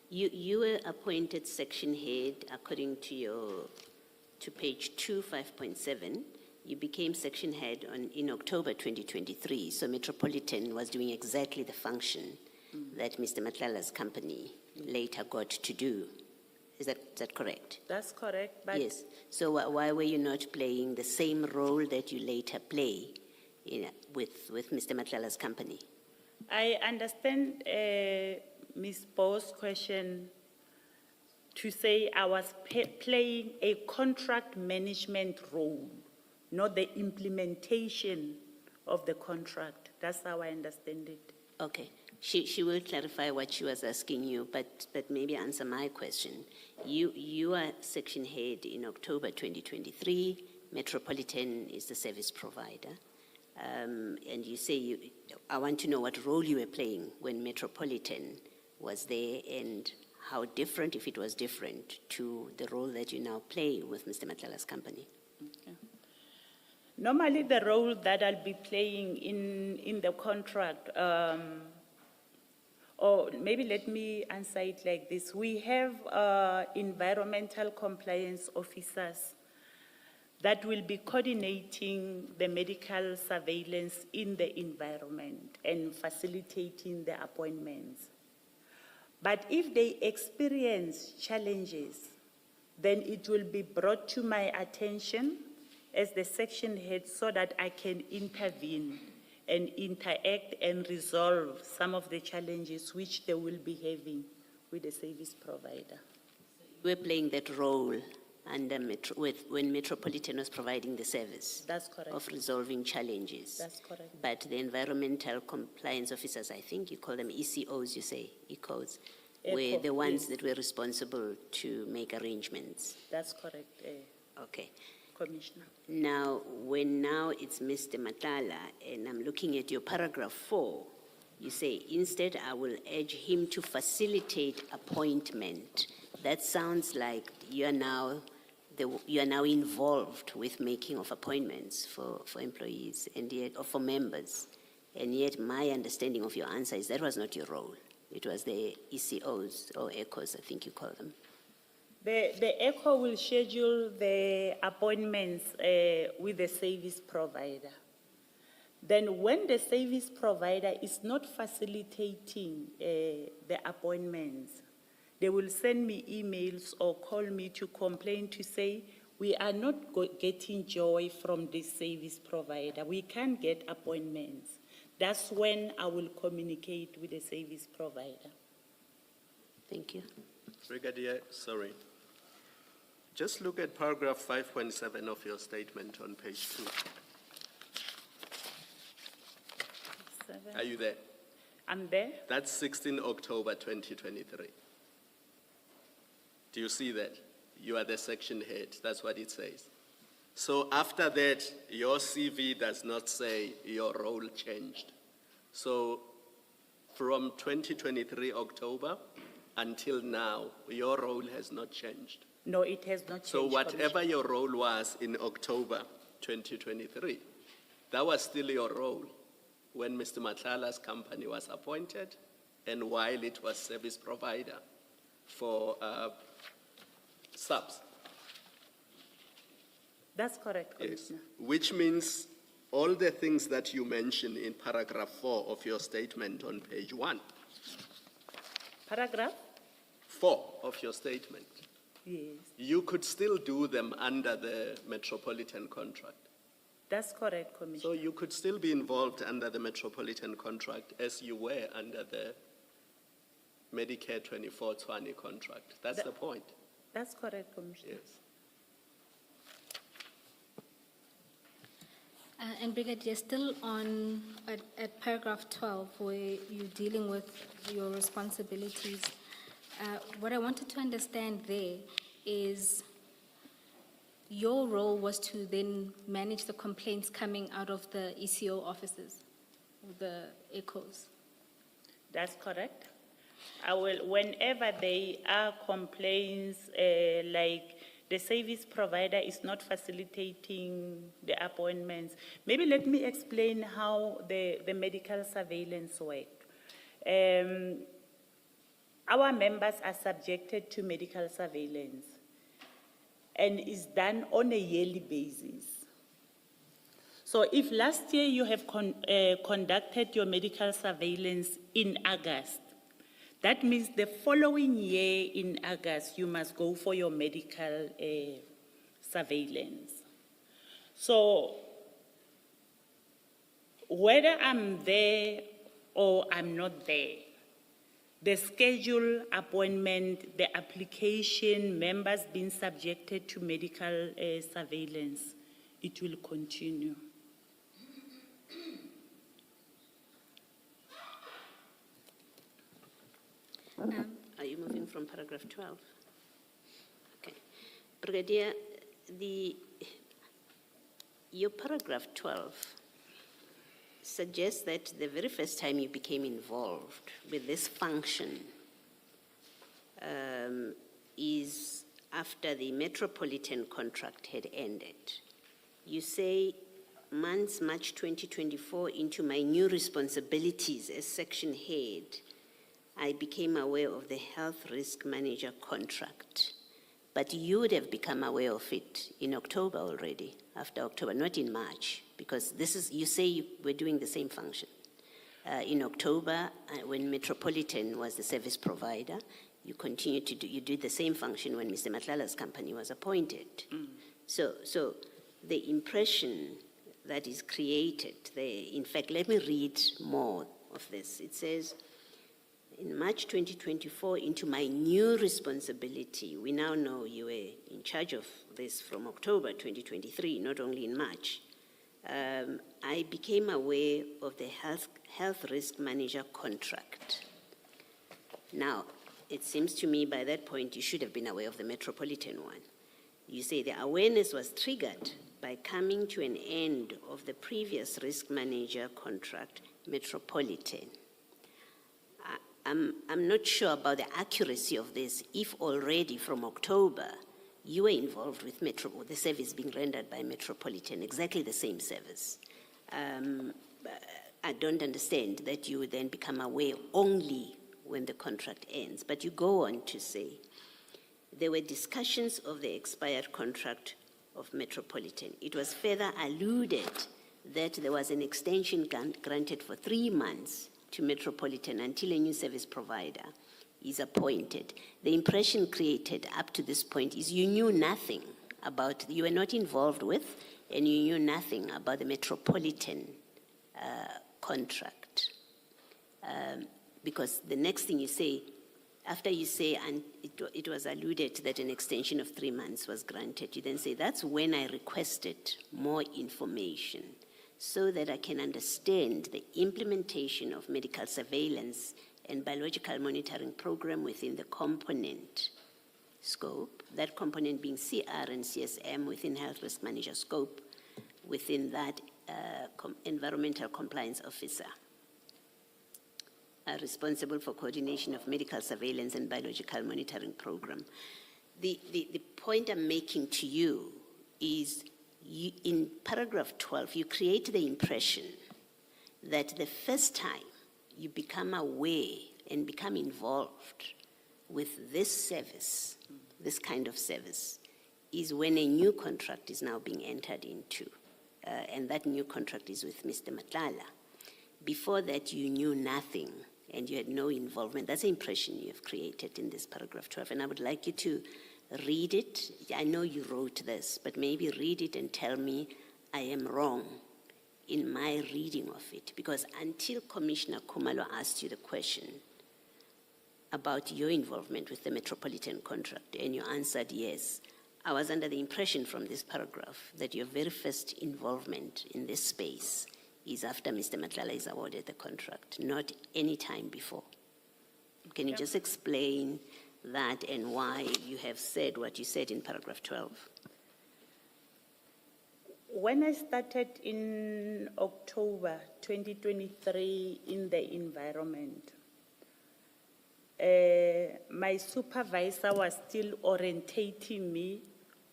You were appointed section head according to page 2, 5.7. You became section head in October 2023, so Metropolitan was doing exactly the function that Mr. Matlala's company later got to do. Is that correct? That's correct, but Yes. So why were you not playing the same role that you later play with Mr. Matlala's company? I understand Ms. Bo's question to say I was playing a contract management role, not the implementation of the contract. That's how I understand it. Okay. She will clarify what she was asking you, but maybe answer my question. You are section head in October 2023. Metropolitan is the service provider. And you say I want to know what role you were playing when Metropolitan was there and how different, if it was different, to the role that you now play with Mr. Matlala's company. Okay. Normally, the role that I'll be playing in the contract, or maybe let me answer it like this. We have environmental compliance officers that will be coordinating the medical surveillance in the environment and facilitating the appointments. But if they experience challenges, then it will be brought to my attention as the section head so that I can intervene and interact and resolve some of the challenges which they will be having with the service provider. You were playing that role under when Metropolitan was providing the service. That's correct. Of resolving challenges. That's correct. But the environmental compliance officers, I think you call them ECOs, you say, ECOs, were the ones yes. that were responsible to make arrangements. That's correct, Okay. Commissioner. Now it's Mr. Matlala, and I'm looking at your paragraph 4. You say, instead, I will urge him to facilitate appointment. That sounds like you are now involved with making of appointments for employees and yet, or for members. And yet my understanding of your answer is that was not your role. It was the ECOs or ECOs, I think you call them. The ECO will schedule the appointments with the service provider. Then when the service provider is not facilitating the appointments, they will send me emails or call me to complain to say, we are not getting joy from this service provider. We can't get appointments. That's when I will communicate with the service provider. Thank you. Brigadier, sorry. Just look at paragraph 5.7 of your statement on page 2. Are you there? I'm there. That's 16 October 2023. Do you see that? You are the section head. That's what it says. So after that, your CV does not say your role changed. So from 2023 October until now, your role has not changed. No, it has not changed. So whatever your role was in October 2023, that was still your role when Mr. Matlala's company was appointed and while it was service provider for SAPS. That's correct, Yes. Commissioner. Which means all the things that you mentioned in paragraph 4 of your statement on page 1. Paragraph? 4 of your statement. Yes. You could still do them under the Metropolitan contract. That's correct, So Commissioner. you could still be involved under the Metropolitan contract as you were under the Medicare24 Tshwane contract. That's the point. That's correct, Commissioner. Yes. And Brigadier, still at paragraph 12, where you're dealing with your responsibilities, what I wanted to understand there is your role was to then manage the complaints coming out of the ECO offices, the ECOs. That's correct. I will, whenever there are complaints, like the service provider is not facilitating the appointments. Maybe let me explain how the medical surveillance work. Our members are subjected to medical surveillance and is done on a yearly basis. So if last year you have conducted your medical surveillance in August, That means the following year in August, you must go for your medical surveillance. So whether I'm there or I'm not there, the schedule, appointment, the application, members being subjected to medical surveillance, it will continue. Are you moving from paragraph 12? Okay. Brigadier, your paragraph 12 suggests that the very first time you became involved with this function is after the metropolitan contract had ended. You say, months March 2024 into my new responsibilities as section head, I became aware of the health risk manager contract. But you would have become aware of it in October already, after October, not in March, because this is, you say you were doing the same function. In October, when Metropolitan was the service provider, you continued to do, you did the same function when Mr. Matlala's company was appointed. So the impression that is created there, in fact, let me read more of this. It says, in March 2024, into my new responsibility, we now know you were in charge of this from October 2023, not only in March. I became aware of the health risk manager contract. Now, it seems to me by that point you should have been aware of the metropolitan one. You say the awareness was triggered by coming to an end of the previous risk manager contract, Metropolitan. I'm not sure about the accuracy of this, if already from October you were involved with the service being rendered by Metropolitan, exactly the same service. I don't understand that you would then become aware only when the contract ends. But you go on to say, there were discussions of the expired contract of Metropolitan. It was further alluded that there was an extension granted for 3 months to Metropolitan until a new service provider is appointed. The impression created up to this point is you knew nothing about, you were not involved with, and you knew nothing about the Metropolitan contract. Because the next thing you say, after you say, and it was alluded that an extension of 3 months was granted, you then say, that's when I requested more information so that I can understand the implementation of medical surveillance and biological monitoring program within the component scope, that component being CR and CSM within health risk manager scope, within that environmental compliance officer responsible for coordination of medical surveillance and biological monitoring program. The point I'm making to you is in paragraph 12, you create the impression that the first time you become aware and become involved with this service, this kind of service, is when a new contract is now being entered into. And that new contract is with Mr. Matlala. Before that, you knew nothing and you had no involvement. That's the impression you have created in this paragraph 12. And I would like you to read it. I know you wrote this, but maybe read it and tell me I am wrong in my reading of it. Because until Commissioner Khumalo asked you the question about your involvement with the Metropolitan contract, and you answered yes, I was under the impression from this paragraph that your very first involvement in this space is after Mr. Matlala is awarded the contract, not any time before. Can you just explain that and why you have said what you said in paragraph 12? When I started in October 2023 in the environment, my supervisor was still orientating me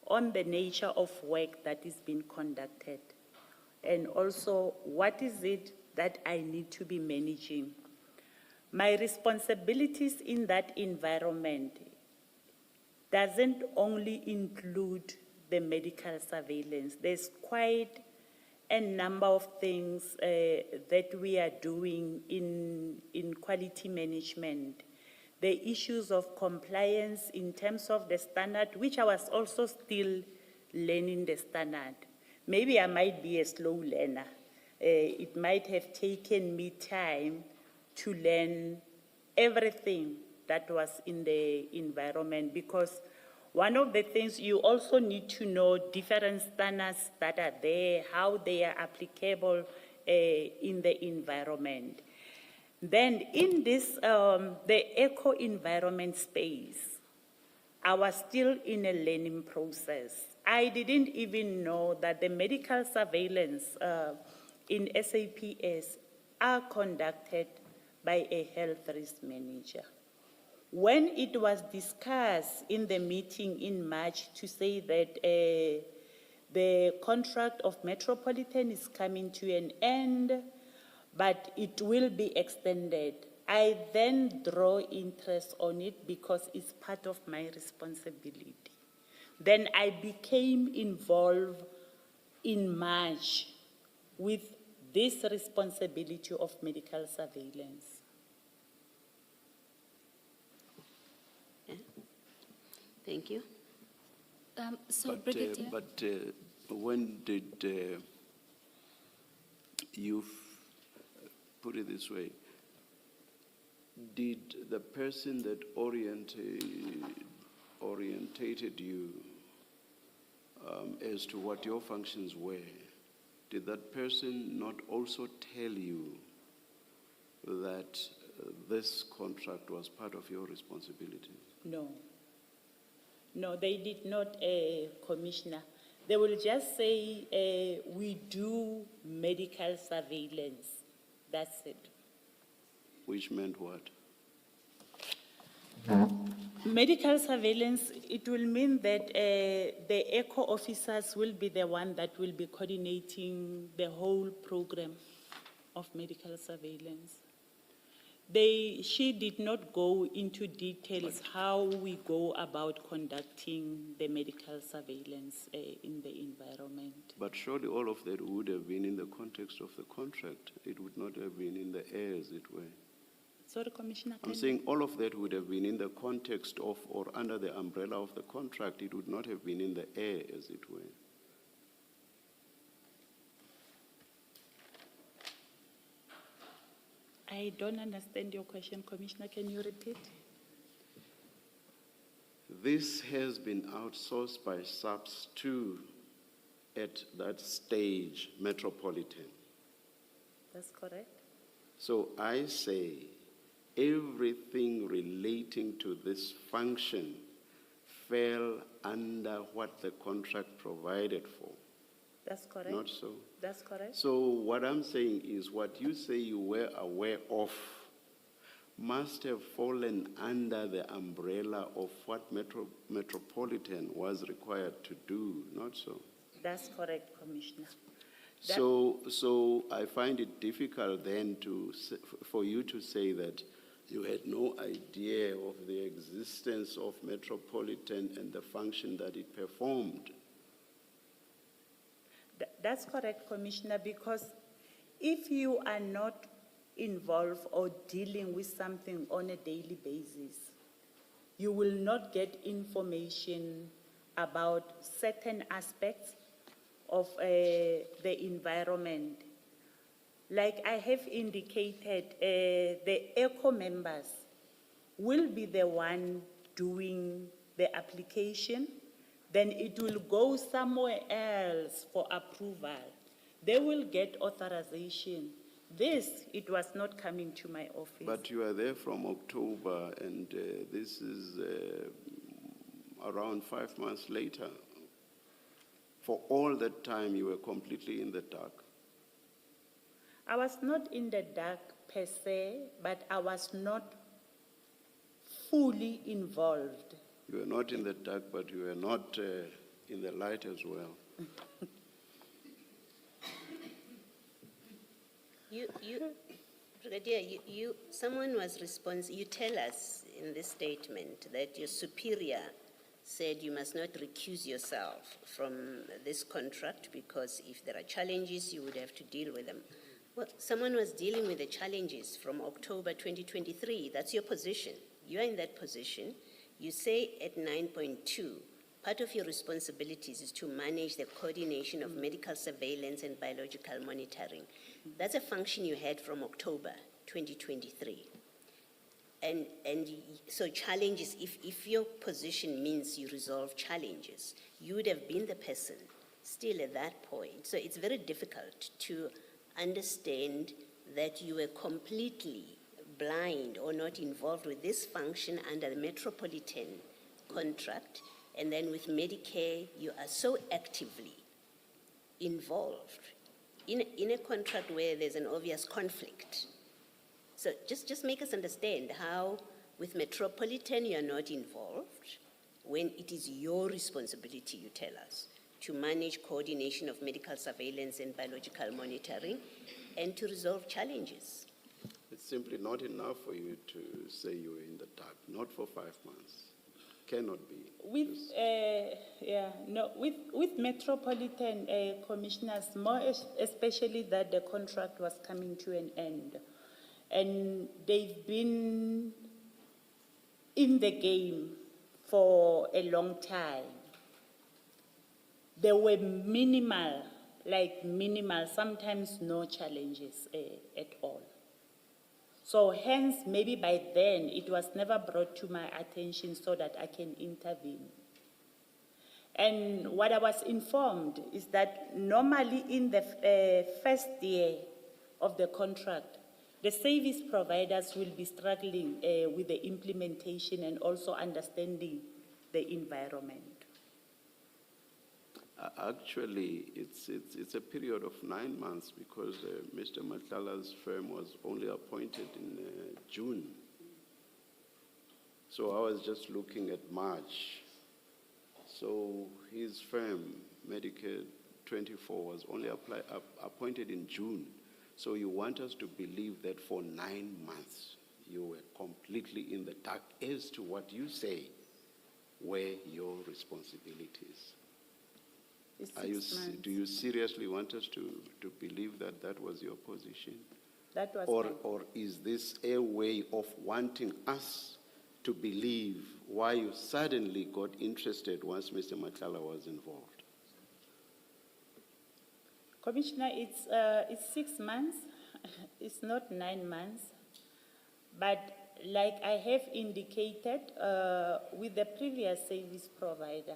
on the nature of work that is being conducted, and also what is it that I need to be managing. My responsibilities in that environment doesn't only include the medical surveillance. There's quite a number of things that we are doing in quality management. the issues of compliance in terms of the standard, which I was also still learning the standard. Maybe I might be a slow learner. It might have taken me time to learn everything that was in the environment, because one of the things you also need to know different standards that are there, how they are applicable in the environment. Then in this, the eco-environment space, I was still in a learning process. I didn't even know that the medical surveillance in SAPS are conducted by a health risk manager. When it was discussed in the meeting in March to say that the contract of Metropolitan is coming to an end, but it will be extended, I then draw interest on it because it's part of my responsibility. Then I became involved in March with this responsibility of medical surveillance. Thank you. So, Brigadier, But when did you, put it this way, did the person that orientated you as to what your functions were, did that person not also tell you that this contract was part of your responsibility? No. No, they did not, Commissioner. They will just say, we do medical surveillance. That's it. Which meant what? Medical surveillance, it will mean that the ECHO officers will be the one that will be coordinating the whole program of medical surveillance. She did not go into details how we go about conducting the medical surveillance in the environment. But surely all of that would have been in the context of the contract. It would not have been in the air, as it were. Sorry, Commissioner. I'm saying all of that would have been in the context of or under the umbrella of the contract. It would not have been in the air, as it were. I don't understand your question, Commissioner. Can you repeat? This has been outsourced by SAPS to, at that stage, Metropolitan. That's correct. So I say everything relating to this function fell under what the contract provided for. That's correct. Not so? That's correct. So what I'm saying is what you say you were aware of must have fallen under the umbrella of what Metropolitan was required to do, not so? That's correct, Commissioner. So I find it difficult then for you to say that you had no idea of the existence of Metropolitan and the function that it performed. That's correct, Commissioner, because if you are not involved or dealing with something on a daily basis, you will not get information about certain aspects of the environment. Like I have indicated, the ECHO members will be the one doing the application. Then it will go somewhere else for approval. They will get authorization. It was not coming to my office. But you are there from October, and this is around 5 months later. For all that time, you were completely in the dark. I was not in the dark per se, but I was not fully involved. You were not in the dark, but you were not in the light as well. Brigadier, someone was responsible. You tell us in this statement that your superior said you must not recuse yourself from this contract because if there are challenges, you would have to deal with them. Well, someone was dealing with the challenges from October 2023. That's your position. you are in that position. You say at 9.2, part of your responsibilities is to manage the coordination of medical surveillance and biological monitoring. That's a function you had from October 2023. And so challenges, if your position means you resolve challenges, you would have been the person still at that point. So it's very difficult to understand that you were completely blind or not involved with this function under the Metropolitan contract, and then with Medicare, you are so actively involved in a contract where there's an obvious conflict. So just make us understand how with Metropolitan you're not involved when it is your responsibility, you tell us, to manage coordination of medical surveillance and biological monitoring and to resolve challenges. It's simply not enough for you to say you were in the dark, not for 5 months. Cannot be. With Metropolitan commissioners, more especially that the contract was coming to an end. And they've been in the game for a long time. There were minimal, sometimes no challenges at all. So hence, maybe by then, it was never brought to my attention so that I can intervene. And what I was informed is that normally in the first year of the contract, the service providers will be struggling with the implementation and also understanding the environment. Actually, it's a period of 9 months because Mr. Matlala's firm was only appointed in June. So I was just looking at March. So his firm, Medicare24, was only appointed in June. So you want us to believe that for 9 months you were completely in the dark as to what you say were your responsibilities. Do you seriously want us to believe that that was your position? That was or is this a way of wanting us to believe why you suddenly got interested once Mr. Matlala was involved? Commissioner, it's 6 months. It's not 9 months. But like I have indicated, with the previous service provider,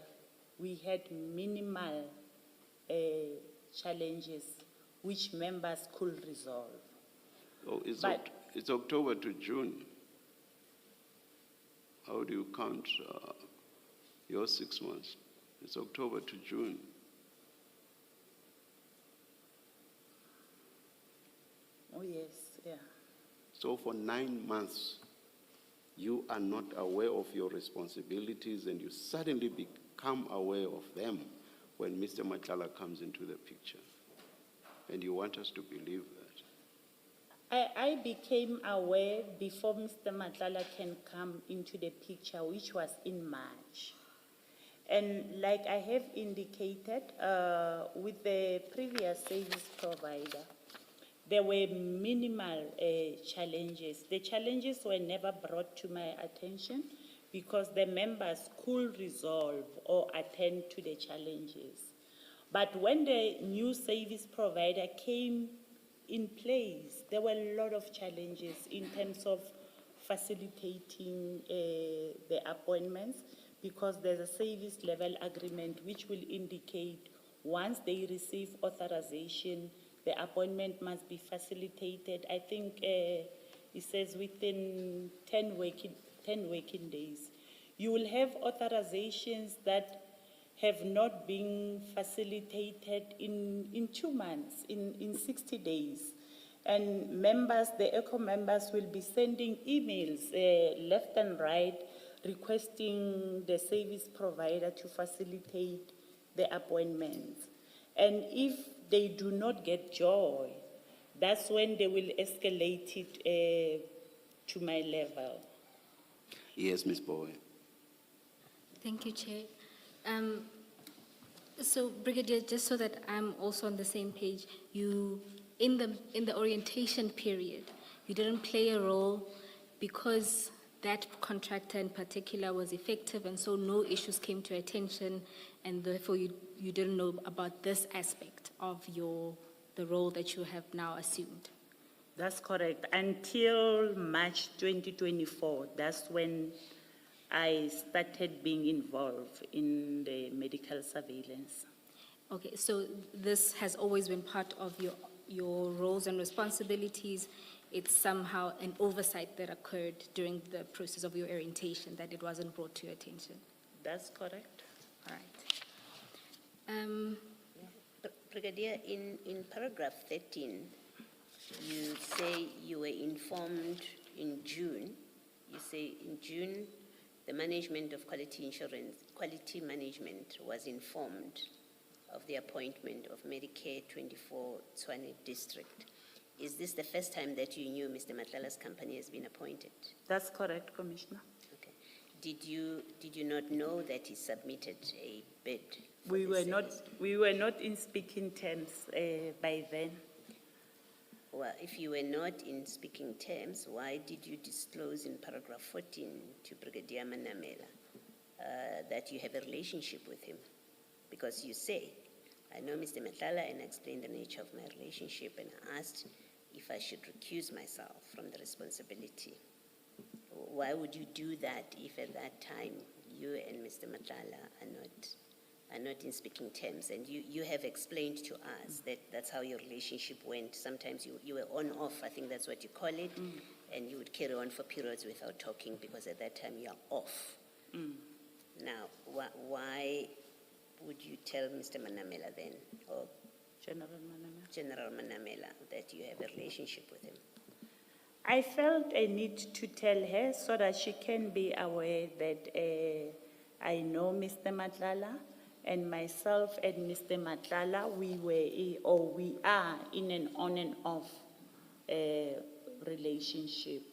we had minimal challenges which members could resolve. Oh, it's October to June. How do you count your 6 months? It's October to June. Oh, yes, yeah. So for 9 months, you are not aware of your responsibilities and you suddenly become aware of them when Mr. Matlala comes into the picture. And you want us to believe that. I became aware before Mr. Matlala can come into the picture, which was in March. And like I have indicated, with the previous service provider, there were minimal challenges. The challenges were never brought to my attention because the members could resolve or attend to the challenges. But when the new service provider came in place, there were a lot of challenges in terms of facilitating the appointments because there's a service level agreement which will indicate once they receive authorization, the appointment must be facilitated. I think it says within 10 working days. You will have authorizations that have not been facilitated in 2 months, in 60 days. And members, the ECHO members will be sending emails left and right requesting the service provider to facilitate the appointments. And if they do not get joy, that's when they will escalate it to my level. Yes, Ms. Bowen. Thank you, Chair. So, Brigadier, just so that I'm also on the same page, you, in the orientation period, you didn't play a role because that contractor in particular was effective and so no issues came to attention and therefore you didn't know about this aspect of the role that you have now assumed? That's correct. Until March 2024, that's when I started being involved in the medical surveillance. Okay, so this has always been part of your roles and responsibilities. It's somehow an oversight that occurred during the process of your orientation, that it wasn't brought to your attention. That's correct. All right. Brigadier, in paragraph 13, you say you were informed in June. You say in June, the management of quality management was informed of the appointment of Medicare24 Tshwane district. Is this the first time that you knew Mr. Matlala's company has been appointed? That's correct, Commissioner. Okay. Did you not know that he submitted a bid? for We this were not in speaking terms by then. Well, if you were not in speaking terms, why did you disclose in paragraph 14 to Brigadier Manamela that you have a relationship with him? Because you say, I know Mr. Matlala and I explained the nature of my relationship and asked if I should recuse myself from the responsibility. Why would you do that if at that time you and Mr. Matlala are not in speaking terms? And you have explained to us that that's how your relationship went. Sometimes you were on off, I think that's what you call it, and you would carry on for periods without talking because at that time you are off. Now, why would you tell Mr. Manamela then, or General Manamela, that you have a relationship with him? I felt a need to tell her so that she can be aware that I know Mr. Matlala, and myself and Mr. Matlala, we are in an on and off relationship.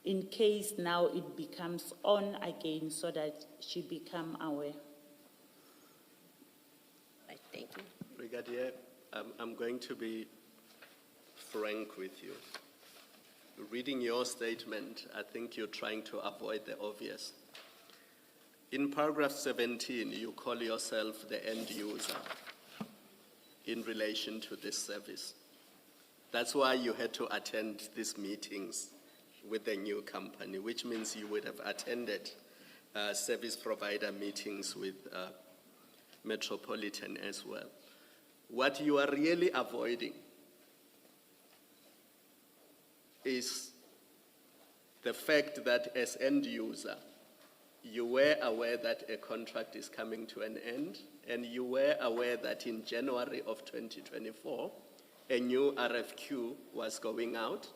In case now it becomes on again, so that she become aware. Right, thank you. Brigadier, I'm going to be frank with you. Reading your statement, I think you're trying to avoid the obvious. In paragraph 17, you call yourself the end user in relation to this service. That's why you had to attend these meetings with the new company, which means you would have attended service provider meetings with Metropolitan as well. What you are really avoiding is the fact that as end user, you were aware that a contract is coming to an end, and you were aware that in January of 2024, a new RFQ was going out,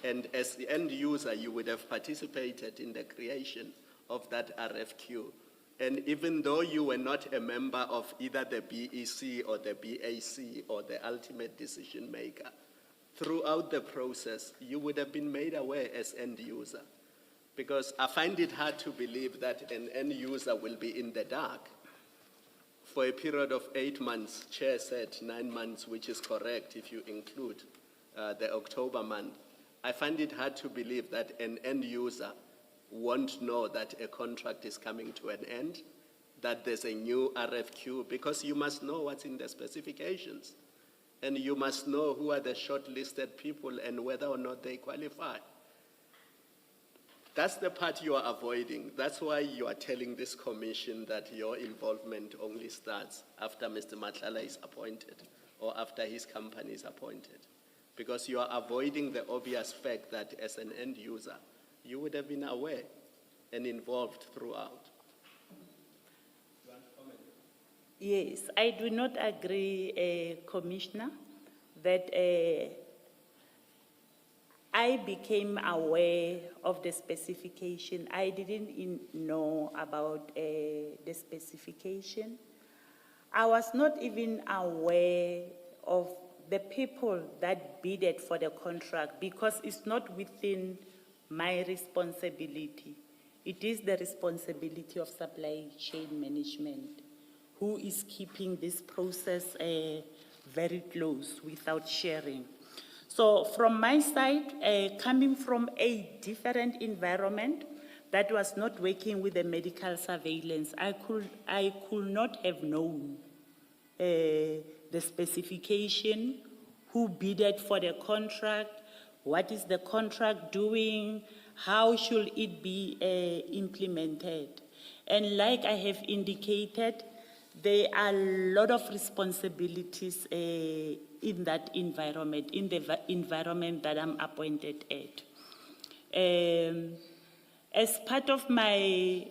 and as the end user, you would have participated in the creation of that RFQ. And even though you were not a member of either the BEC or the BAC or the ultimate decision maker, throughout the process, you would have been made aware as end user. Because I find it hard to believe that an end user will be in the dark for a period of 8 months. Chair said 9 months, which is correct if you include the October month. I find it hard to believe that an end user won't know that a contract is coming to an end, that there's a new RFQ, because you must know what's in the specifications. And you must know who are the shortlisted people and whether or not they qualify. That's the part you are avoiding. That's why you are telling this commission that your involvement only starts after Mr. Matlala is appointed or after his company is appointed. Because you are avoiding the obvious fact that as an end user, you would have been aware and involved throughout. Yes, I do not agree, Commissioner, that I became aware of the specification. I didn't know about the specification. I was not even aware of the people that bidded for the contract because it's not within my responsibility. It is the responsibility of supply chain management, who is keeping this process very close without sharing. So from my side, coming from a different environment, that was not working with the medical surveillance, I could not have known the specification, who bidded for the contract, what is the contract doing, how should it be implemented. And like I have indicated, there are a lot of responsibilities in that environment, in the environment that I'm appointed at. As part of my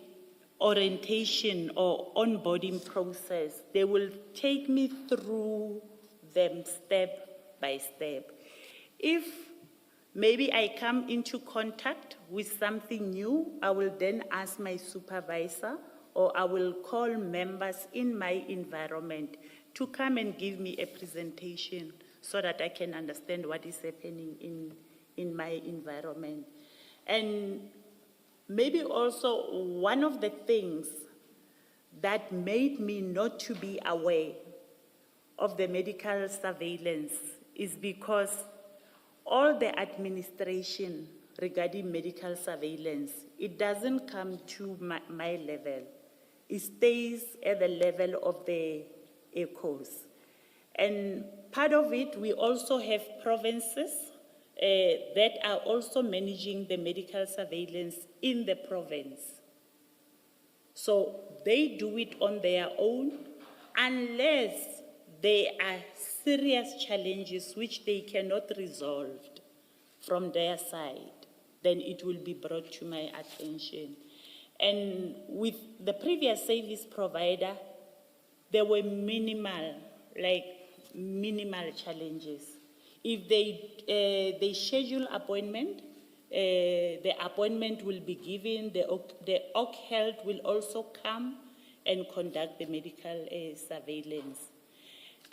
orientation or onboarding process, they will take me through them step by step. If maybe I come into contact with something new, I will then ask my supervisor, or I will call members in my environment to come and give me a presentation so that I can understand what is happening in my environment. And maybe also one of the things that made me not to be aware of the medical surveillance is because all the administration regarding medical surveillance, it doesn't come to my level. It stays at the level of the ECOs. And part of it, we also have provinces that are also managing the medical surveillance in the province. So they do it on their own unless there are serious challenges which they cannot resolve from their side, then it will be brought to my attention. And with the previous service provider, there were minimal challenges. If they schedule appointment, the appointment will be given, the OC Health will also come and conduct the medical surveillance.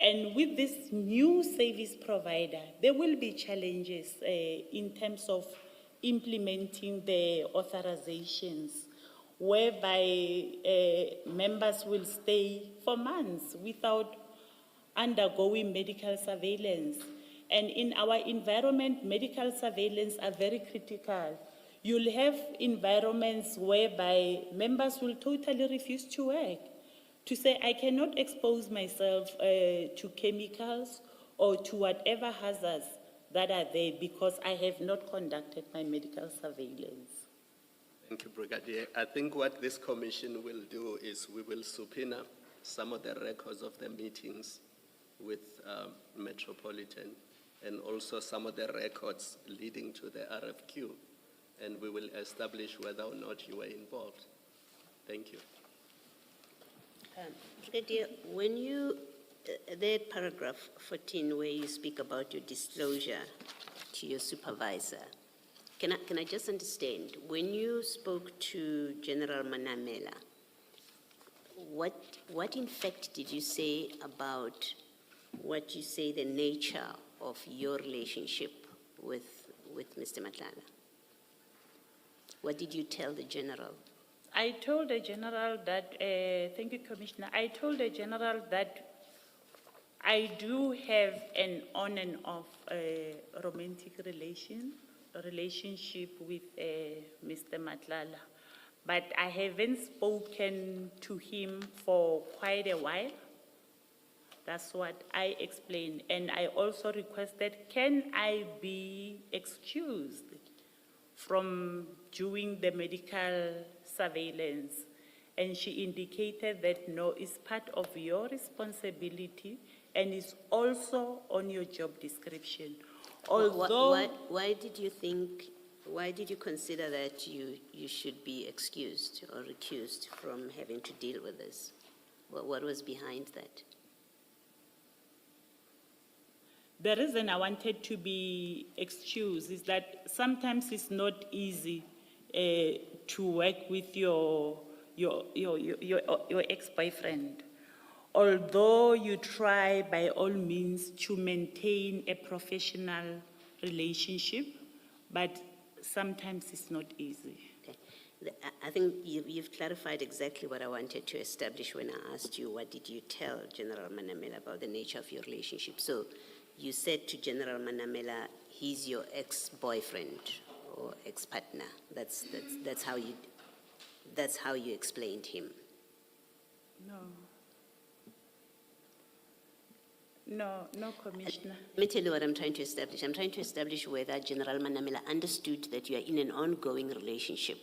And with this new service provider, there will be challenges in terms of implementing the authorizations, whereby members will stay for months without undergoing medical surveillance. And in our environment, medical surveillance are very critical. You'll have environments whereby members will totally refuse to work, to say, I cannot expose myself to chemicals or to whatever hazards that are there because I have not conducted my medical surveillance. Thank you, Brigadier. I think what this commission will do is we will subpoena some of the records of the meetings with Metropolitan and also some of the records leading to the RFQ, and we will establish whether or not you were involved. Thank you. Brigadier, when you, the paragraph 14 where you speak about your disclosure to your supervisor, can I just understand, when you spoke to General Manamela, what in fact did you say about what you say the nature of your relationship with Mr. Matlala? What did you tell the general? I told the general that, thank you, Commissioner. I told the general that I do have an on and off romantic relationship with Mr. Matlala, but I haven't spoken to him for quite a while. That's what I explained. And I also requested, can I be excused from doing the medical surveillance? And she indicated that no, it's part of your responsibility and it's also on your job description. Although, why did you consider that you should be excused or recused from having to deal with this? What was behind that? the reason I wanted to be excused is that sometimes it's not easy to work with your ex-boyfriend. Although you try by all means to maintain a professional relationship, but sometimes it's not easy. Okay. I think you've clarified exactly what I wanted to establish when I asked you, what did you tell General Manamela about the nature of your relationship? So you said to General Manamela, he's your ex-boyfriend or ex-partner. That's how you That's how you explained him. No, Commissioner. Let me tell you what I'm trying to establish. I'm trying to establish whether General Manamela understood that you are in an ongoing relationship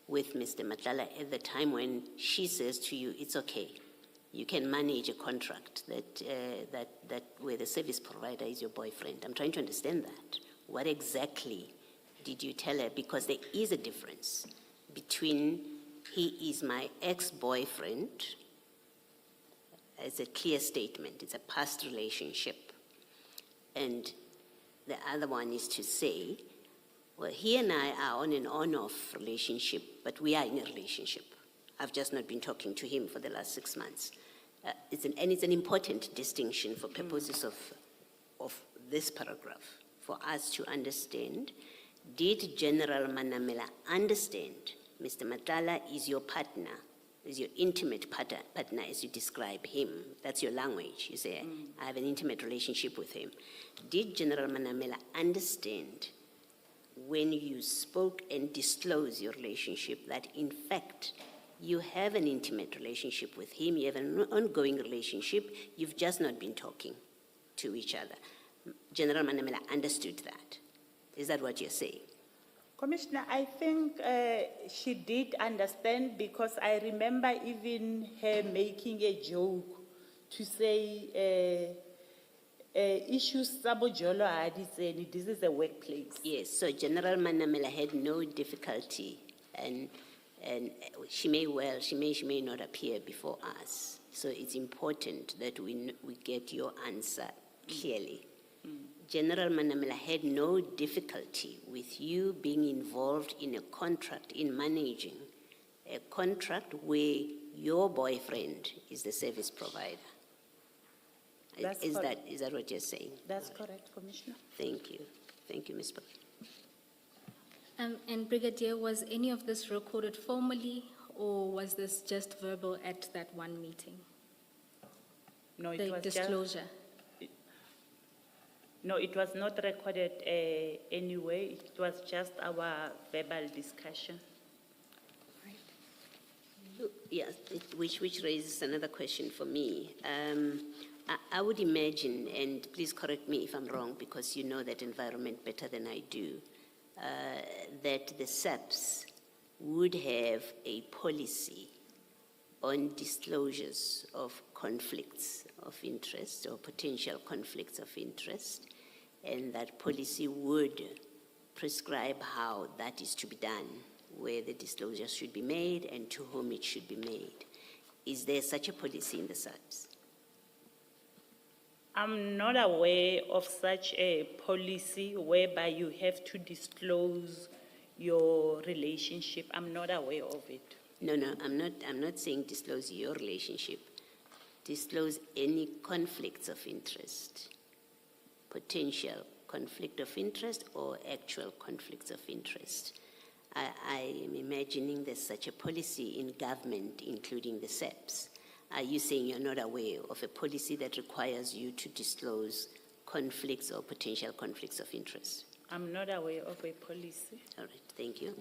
with Mr. Matlala at the time when she says to you, it's okay. You can manage a contract that where the service provider is your boyfriend. I'm trying to understand that. What exactly did you tell her? Because there is a difference between he is my ex-boyfriend. It's a clear statement. It's a past relationship. And the other one is to say, well, he and I are on an on-off relationship, but we are in a relationship. I've just not been talking to him for the last 6 months. It's an important distinction for purposes of this paragraph, for us to understand. Did General Manamela understand Mr. Matlala is your partner, is your intimate partner as you describe him? That's your language. You say, I have an intimate relationship with him. Did General Manamela understand when you spoke and disclosed your relationship that in fact you have an intimate relationship with him, you have an ongoing relationship, you've just not been talking to each other? General Manamela understood that. Is that what you're saying? Commissioner, I think she did understand, because I remember even her making a joke to say, issues sabojolo hadiseni, this is a workplace. Yes, so General Manamela had no difficulty, and she may not appear before us. So it's important that we get your answer clearly. General Manamela had no difficulty with you being involved in a contract, in managing a contract where your boyfriend is the service provider. Is that what you're saying? That's correct, Commissioner. Thank you. Thank you, Ms. Bak. And Brigadier, was any of this recorded formally, or was this just verbal at that one meeting? No, it The was disclosure. No, it was not recorded anyway. It was just our verbal discussion. Yes, which raises another question for me. I would imagine, and please correct me if I'm wrong, because you know that environment better than I do, that the SAPS would have a policy on disclosures of conflicts of interest or potential conflicts of interest, and that policy would prescribe how that is to be done, where the disclosure should be made and to whom it should be made. Is there such a policy in the SAPS? I'm not aware of such a policy whereby you have to disclose your relationship. I'm not aware of it. No, I'm not saying disclose your relationship. Disclose any conflicts of interest, potential conflict of interest or actual conflicts of interest. I am imagining there's such a policy in government, including the SAPS. Are you saying you're not aware of a policy that requires you to disclose conflicts or potential conflicts of interest? I'm not aware of a policy. All right, thank you.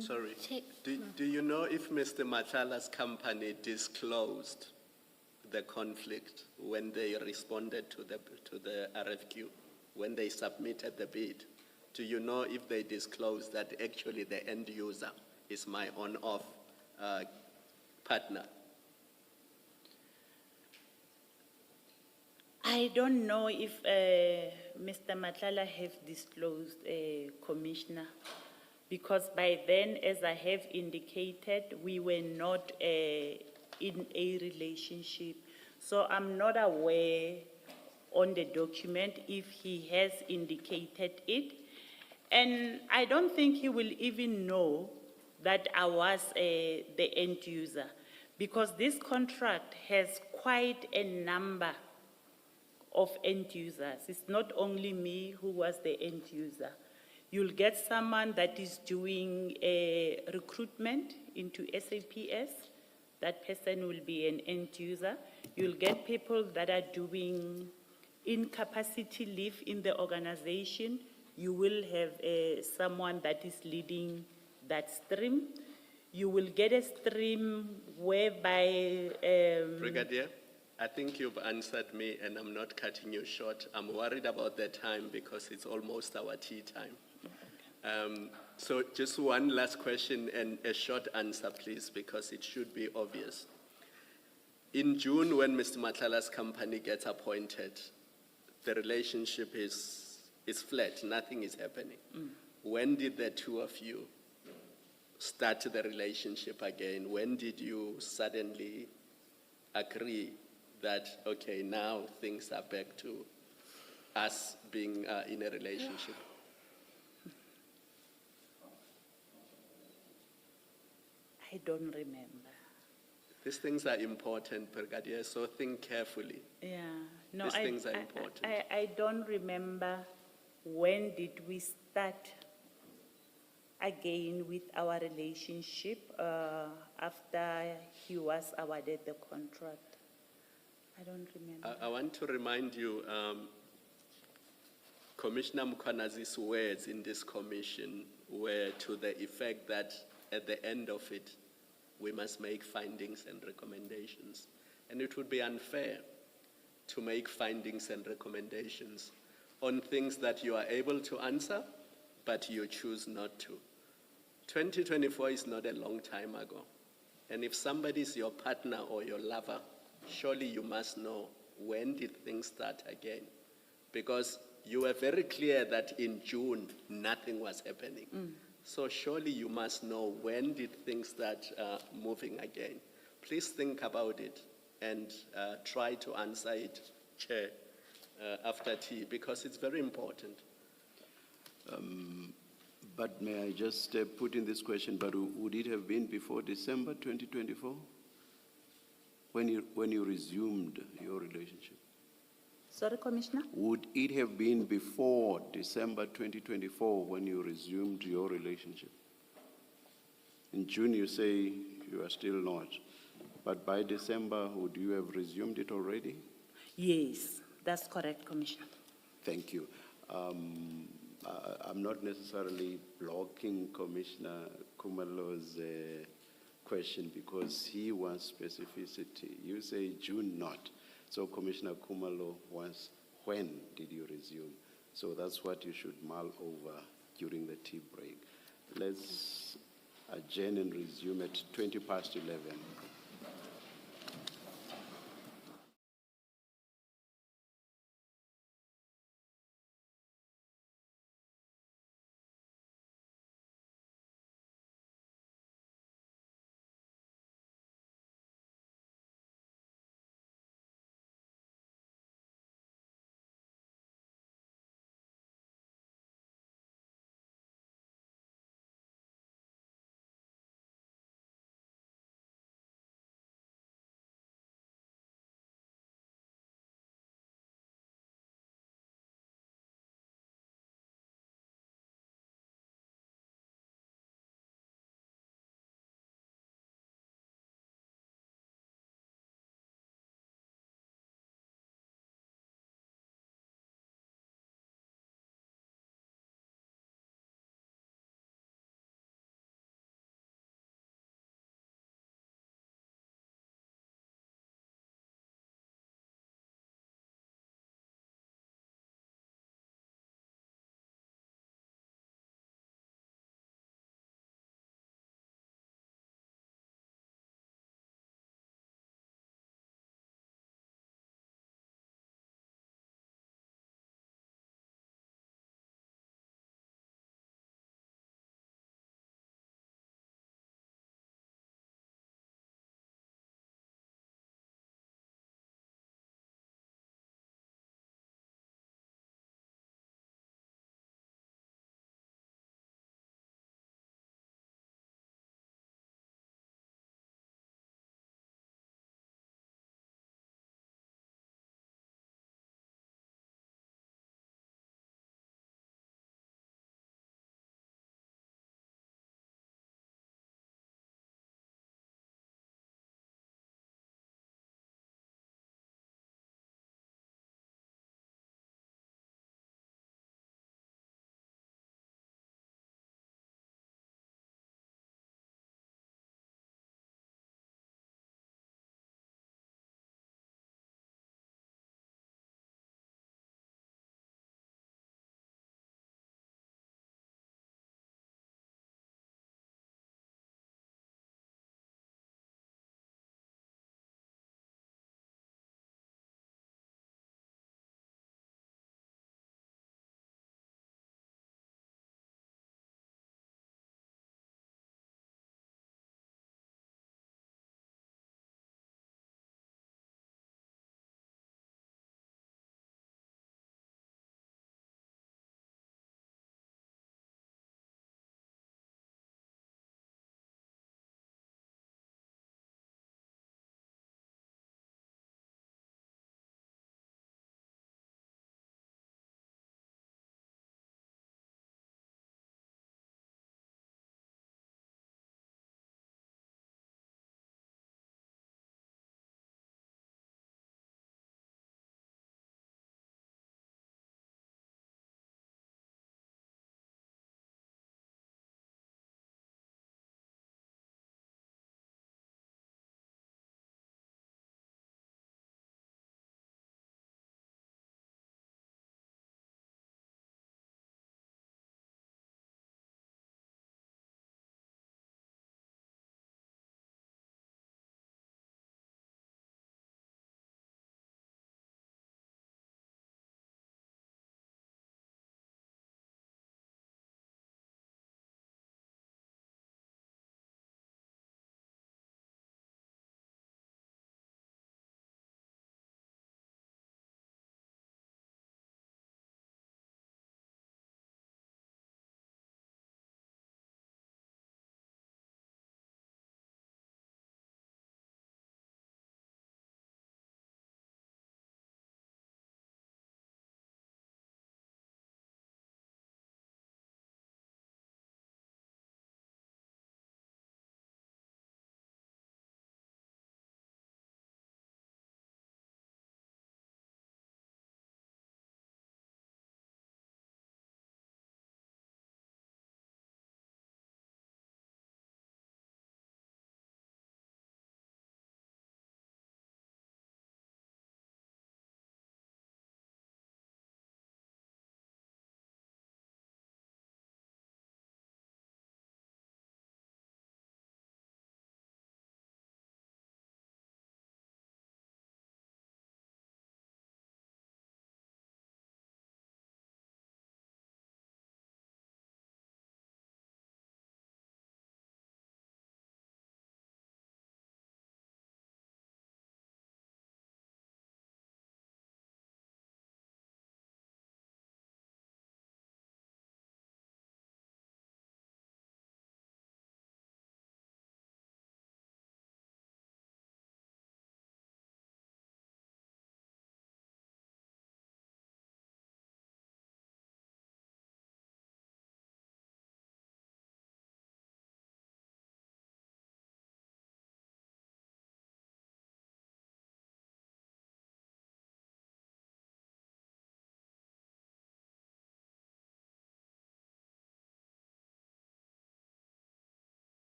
Sorry. Check. Do you know if Mr. Matlala's company disclosed the conflict when they responded to the RFQ, when they submitted the bid? Do you know if they disclosed that actually the end user is my on-off partner? I don't know if Mr. Matlala have disclosed, Commissioner, because by then, as I have indicated, we were not in a relationship. So I'm not aware on the document if he has indicated it. And I don't think he will even know that I was the end user, because this contract has quite a number of end users. It's not only me who was the end user. You'll get someone that is doing a recruitment into SAPS. That person will be an end user. You'll get people that are doing incapacity leave in the organization, you will have someone that is leading that stream. You will get a stream whereby Brigadier, I think you've answered me and I'm not cutting you short. I'm worried about the time because it's almost our tea time. So just one last question and a short answer, please, because it should be obvious. In June, when Mr. Matlala's company gets appointed, the relationship is flat, nothing is happening. When did the two of you start the relationship again? When did you suddenly agree that, okay, now things are back to us being in a relationship? I don't remember. These things are important, Brigadier, so think carefully. Yeah, no, These things are important. I don't remember when did we start again with our relationship after he was awarded the contract. I don't remember. I want to remind you, Commissioner Mkhwanazi's words in this commission were to the effect that at the end of it, we must make findings and recommendations. And it would be unfair to make findings and recommendations on things that you are able to answer, but you choose not to. 2024 is not a long time ago. And if somebody is your partner or your lover, surely you must know when did things start again. Because you were very clear that in June, nothing was happening. So surely you must know when did things start moving again. Please think about it and try to answer it, Chair, after tea, because it's very important. But may I just put in this question, but would it have been before December 2024? When you resumed your relationship? Sorry, Commissioner? Would it have been before December 2024 when you resumed your relationship? In June, you say you are still not. But by December, would you have resumed it already? Yes, that's correct, Commissioner. Thank you. I'm not necessarily blocking Commissioner Khumalo's question because he wants specificity. You say June not. So Commissioner Khumalo wants when did you resume? So that's what you should mull over during the tea break. Let's adjourn and resume at 11:20.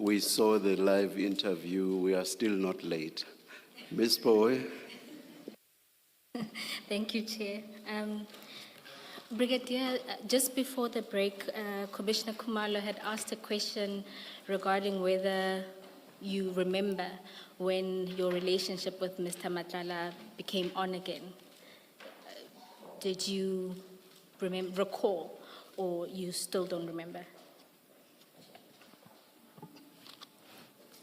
we saw the live interview. We are still not late. Ms. Poe. Thank you, Chair. Brigadier, just before the break, Commissioner Khumalo had asked a question regarding whether you remember when your relationship with Mr. Matlala became on again. Did you recall, or you still don't remember?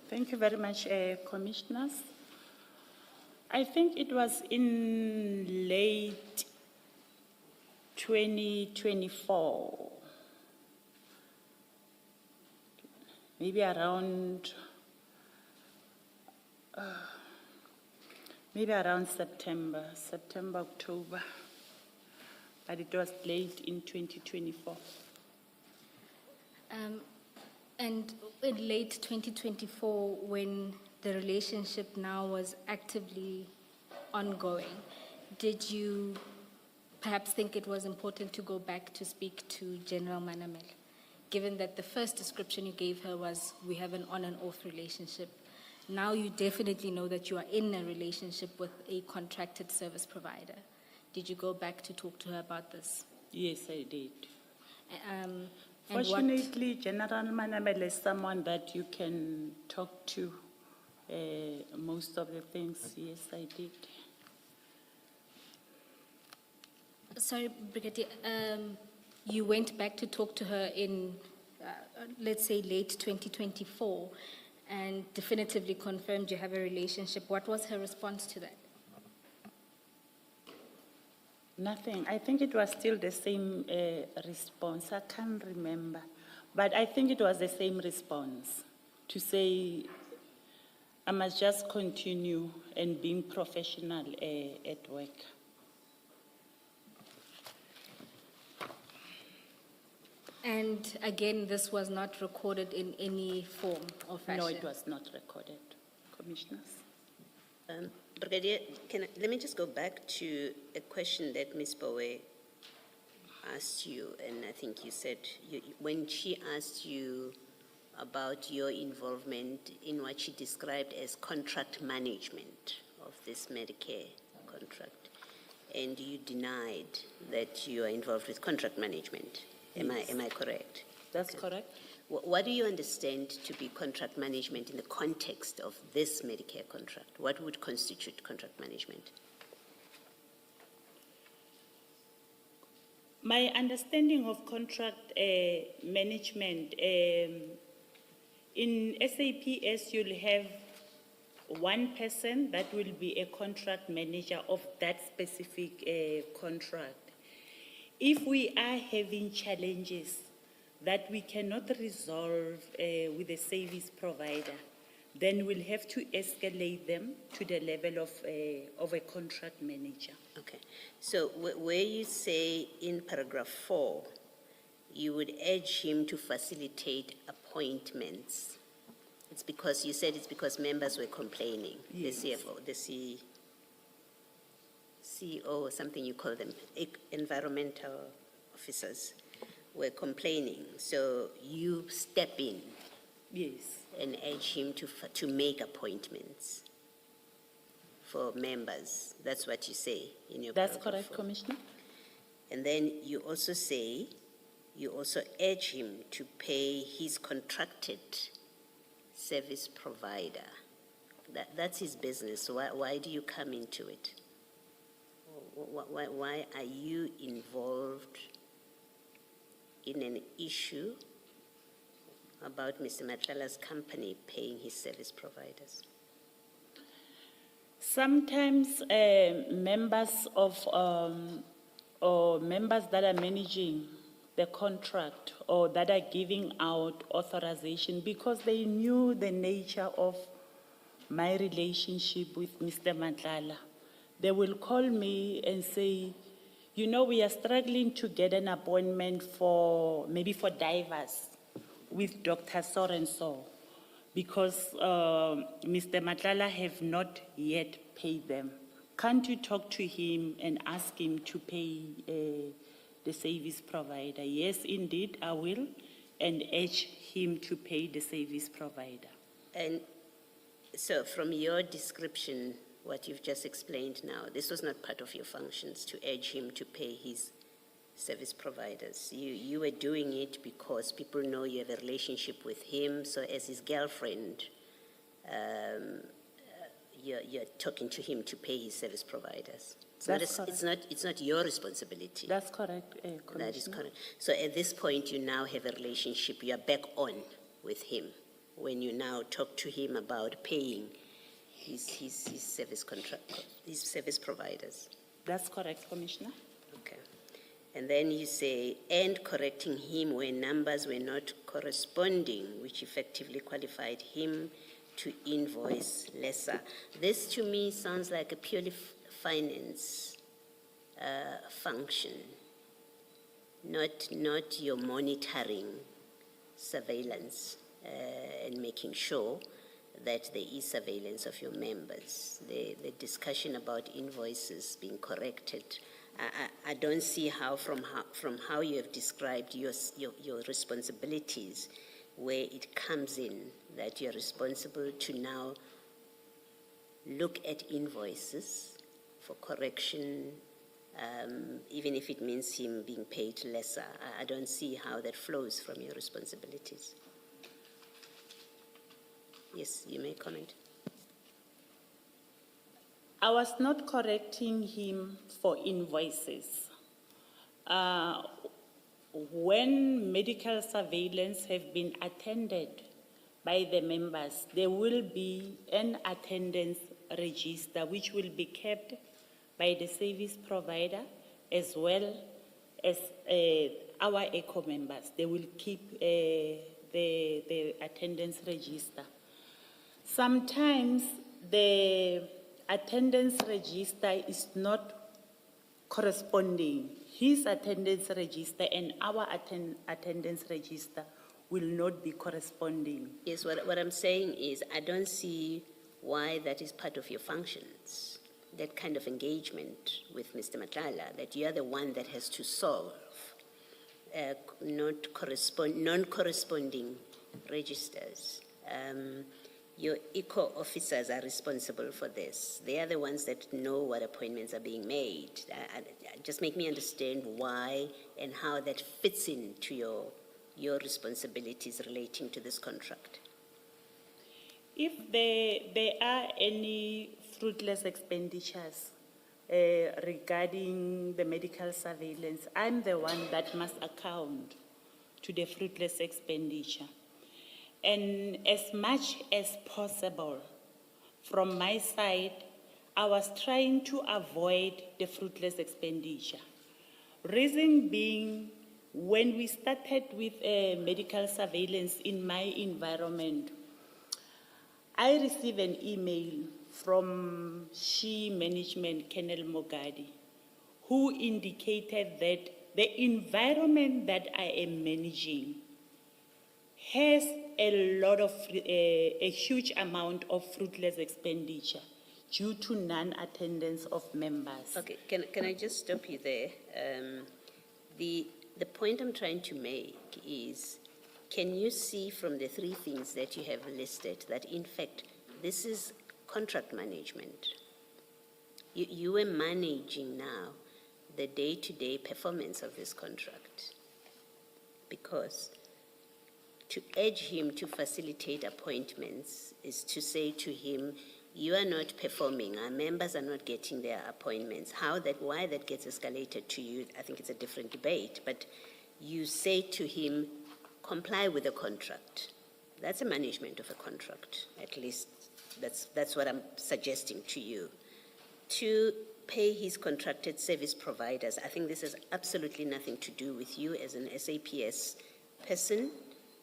Thank you very much, Commissioners. I think it was in late 2024, maybe around September, October, but it was late in 2024. And in late 2024, when the relationship now was actively ongoing, did you perhaps think it was important to go back to speak to General Manamela, given that the first description you gave her was, we have an on and off relationship? Now you definitely know that you are in a relationship with a contracted service provider. Did you go back to talk to her about this? Yes, I did. And Fortunately, General Manamela is someone that you can talk to most of the things. Yes, I did. Sorry, Brigadier, you went back to talk to her in, let's say, late 2024 and definitively confirmed you have a relationship. What was her response to that? Nothing. I think it was still the same response. I can't remember. But I think it was the same response to say, I must just continue and being professional at work. And again, this was not recorded in any form or fashion? No, it was not recorded, Commissioners. Brigadier, let me just go back to a question that Ms. Bowe asked you, and I think you said, when she asked you about your involvement in what she described as contract management of this Medicare contract, and you denied that you are involved with contract management. Am I correct? That's correct. What do you understand to be contract management in the context of this Medicare contract? What would constitute contract management? My understanding of contract management, in SAPS you'll have one person that will be a contract manager of that specific contract. If we are having challenges that we cannot resolve with the service provider, then we'll have to escalate them to the level of a contract manager. Okay. So where you say in paragraph 4, you would urge him to facilitate appointments, it's because you said it's because members were complaining. Yes. The CFO, the CEO or something you call them, environmental officers, were complaining. So you step in. Yes. And urge him to make appointments for members. That's what you say in your That's paragraph correct, 4. Commissioner. And then you also say, you also urge him to pay his contracted service provider. That's his business. So why do you come into it? Why are you involved in an issue about Mr. Matlala's company paying his service providers? Sometimes members of or members that are managing the contract or that are giving out authorization, because they knew the nature of my relationship with Mr. Matlala, they will call me and say, you know, we are struggling to get an appointment for, maybe for divers with Dr. So-and-so, because Mr. Matlala have not yet paid them. Can't you talk to him and ask him to pay the service provider? Yes, indeed, I will. and urge him to pay the service provider. And so from your description, what you've just explained now, this was not part of your functions to urge him to pay his service providers. You were doing it because people know you have a relationship with him, so as his girlfriend, you're talking to him to pay his service providers. It's not your responsibility. That's correct, That is Commissioner. correct. So at this point, you now have a relationship, you are back on with him when you now talk to him about paying his service contract, his service providers. That's correct, Commissioner. Okay. And then you say, and correcting him where numbers were not corresponding, which effectively qualified him to invoice lesser. This to me sounds like a purely finance function, not your monitoring surveillance and making sure that there is surveillance of your members. The discussion about invoices being corrected, I don't see how from how you have described your responsibilities, where it comes in that you're responsible to now look at invoices for correction, even if it means him being paid lesser. I don't see how that flows from your responsibilities. Yes, you may comment. I was not correcting him for invoices. When medical surveillance have been attended by the members, there will be an attendance register which will be kept by the service provider as well as our ECO members. They will keep the attendance register. Sometimes the attendance register is not corresponding. His attendance register and our attendance register will not be corresponding. Yes, what I'm saying is I don't see why that is part of your functions, that kind of engagement with Mr. Matlala, that you are the one that has to solve non-corresponding registers. Your ECO officers are responsible for this. They are the ones that know what appointments are being made. Just make me understand why and how that fits into your responsibilities relating to this contract. If there are any fruitless expenditures regarding the medical surveillance, I'm the one that must account to the fruitless expenditure. And as much as possible, from my side, I was trying to avoid the fruitless expenditure. Reason being, when we started with medical surveillance in my environment, I received an email from She Management, Colonel Mogadi, who indicated that the environment that I am managing has a huge amount of fruitless expenditure due to non-attendance of members. Okay, can I just stop you there? The point I'm trying to make is, can you see from the three things that you have listed that in fact this is contract management? You are managing now the day-to-day performance of this contract, because to urge him to facilitate appointments is to say to him, you are not performing, our members are not getting their appointments. Why that gets escalated to you, I think it's a different debate, but you say to him, comply with the contract. That's a management of a contract, at least that's what I'm suggesting to you. To pay his contracted service providers, I think this has absolutely nothing to do with you as an SAPS person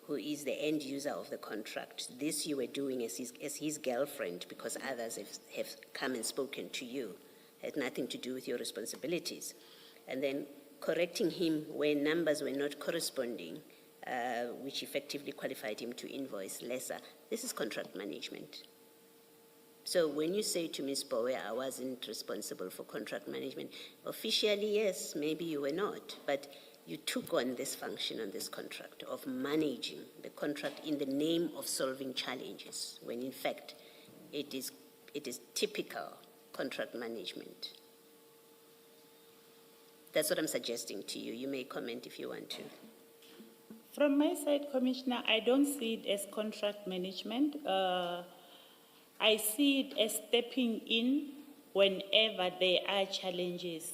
who is the end user of the contract. This you were doing as his girlfriend because others have come and spoken to you. It had nothing to do with your responsibilities. And then correcting him where numbers were not corresponding, which effectively qualified him to invoice lesser. This is contract management. So when you say to Ms. Bowe, I wasn't responsible for contract management, officially, yes, maybe you were not, but you took on this function on this contract of managing the contract in the name of solving challenges, when in fact it is typical contract management. That's what I'm suggesting to you. You may comment if you want to. From my side, Commissioner, I don't see it as contract management. I see it as stepping in whenever there are challenges.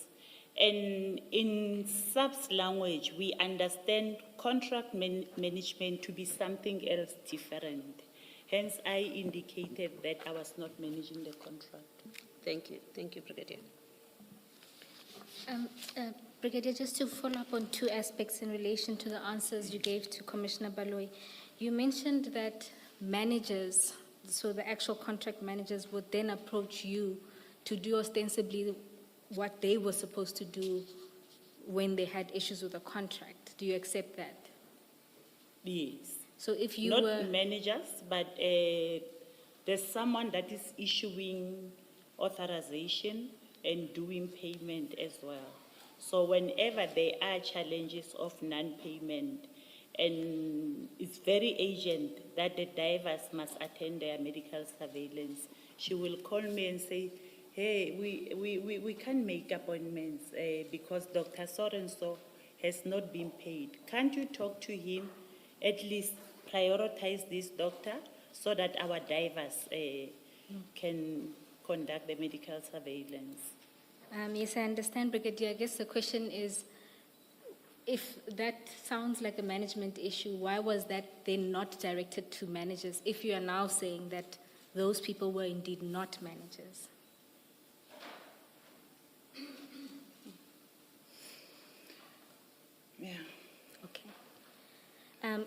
And in SAPS language, we understand contract management to be something else different. Hence, I indicated that I was not managing the contract. Thank you. Thank you, Brigadier. Brigadier, just to follow up on two aspects in relation to the answers you gave to Commissioner Baloyi. You mentioned that managers, so the actual contract managers, would then approach you to do ostensibly what they were supposed to do when they had issues with the contract. Do you accept that? Yes. So if you Not were... managers, but there's someone that is issuing authorization and doing payment as well. So whenever there are challenges of non-payment, and it's very urgent that the divers must attend their medical surveillance, she will call me and say, hey, we can't make appointments because Dr. So-and-so has not been paid. Can't you talk to him, at least prioritize this doctor so that our divers can conduct the medical surveillance? Yes, I understand, Brigadier. I guess the question is, if that sounds like a management issue, why was that then not directed to managers, if you are now saying that those people were indeed not managers? Yeah. Okay.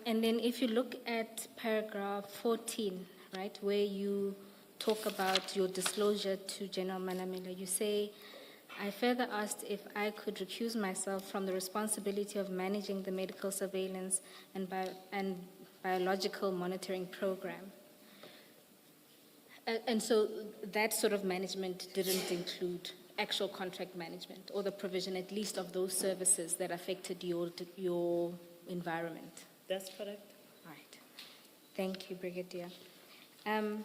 And then if you look at paragraph 14, right, where you talk about your disclosure to General Manamela, you say, I further asked if I could recuse myself from the responsibility of managing the medical surveillance and biological monitoring program. And so that sort of management didn't include actual contract management or the provision at least of those services that affected your environment. That's correct. Right. Thank you, Brigadier. And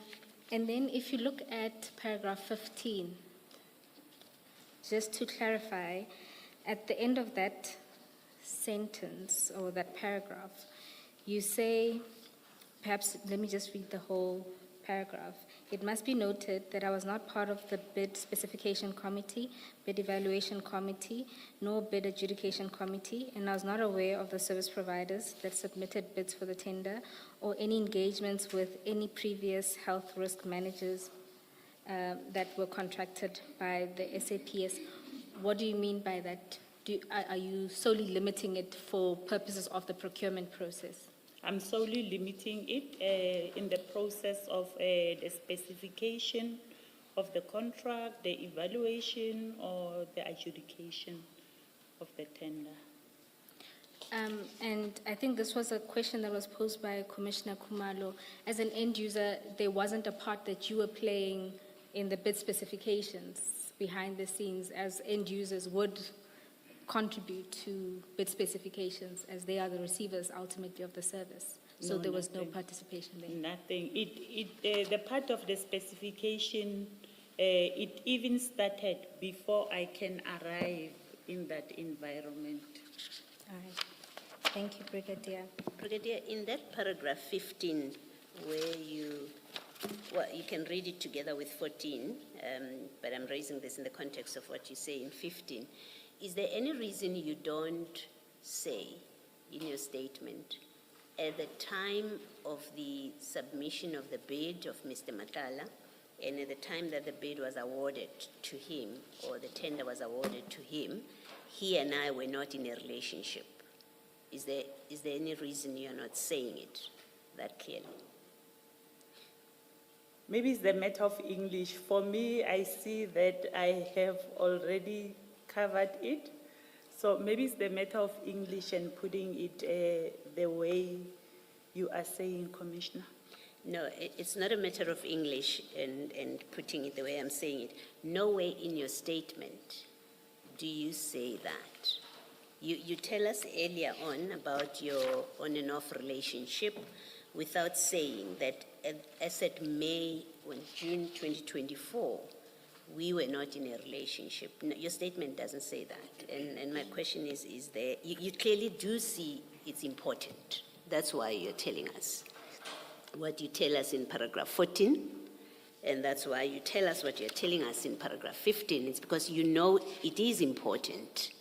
then if you look at paragraph 15, just to clarify, at the end of that sentence or that paragraph, you say, perhaps let me just read the whole paragraph. It must be noted that I was not part of the bid specification committee, bid evaluation committee, nor bid adjudication committee, and I was not aware of the service providers that submitted bids for the tender or any engagements with any previous health risk managers that were contracted by the SAPS. What do you mean by that? Are you solely limiting it for purposes of the procurement process? I'm solely limiting it in the process of the specification of the contract, the evaluation, or the adjudication of the tender. And I think this was a question that was posed by Commissioner Khumalo. As an end user, there wasn't a part that you were playing in the bid specifications behind the scenes, as end users would contribute to bid specifications as they are the receivers ultimately of the service. So No, there was no nothing. participation there. Nothing. The part of the specification, it even started before I can arrive in that environment. All right. Thank you, Brigadier. Brigadier, in that paragraph 15, where you can read it together with 14, but I'm raising this in the context of what you say in 15. Is there any reason you don't say in your statement, at the time of the submission of the bid of Mr. Matlala, and at the time that the bid was awarded to him, or the tender was awarded to him, he and I were not in a relationship? Is there any reason you're not saying it that clearly? Maybe it's the matter of English. For me, I see that I have already covered it. So maybe it's the matter of English and putting it the way you are saying, Commissioner. No, it's not a matter of English and putting it the way I'm saying it. Nowhere in your statement do you say that. You tell us earlier on about your on and off relationship without saying that as at June 2024, we were not in a relationship. No, your statement doesn't say that. And my question is there, you clearly do see it's important. That's why you're telling us what you tell us in paragraph 14, and that's why you tell us what you're telling us in paragraph 15. It's because you know it is important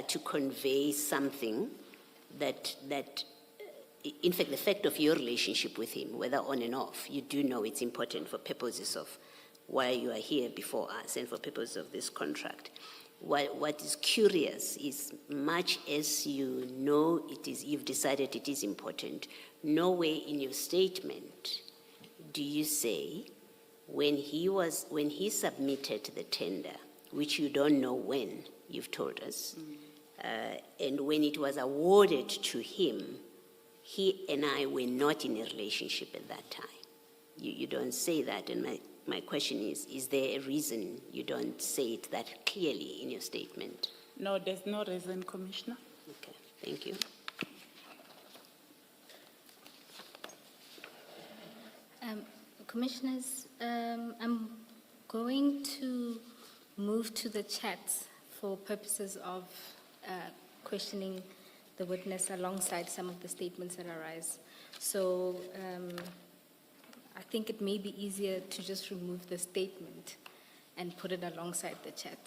to convey something that in fact, the fact of your relationship with him, whether on and off, you do know it's important for purposes of why you are here before us and for purposes of this contract. What is curious is, much as you know it is, you've decided it is important, nowhere in your statement do you say when he submitted the tender, which you don't know when, you've told us, and when it was awarded to him, he and I were not in a relationship at that time. You don't say that, and my question is there a reason you don't say it that clearly in your statement? No, there's no reason, Commissioner. Okay, thank you. Commissioners, I'm going to move to the chat for purposes of questioning the witness alongside some of the statements that arise. So I think it may be easier to just remove the statement and put it alongside the chat.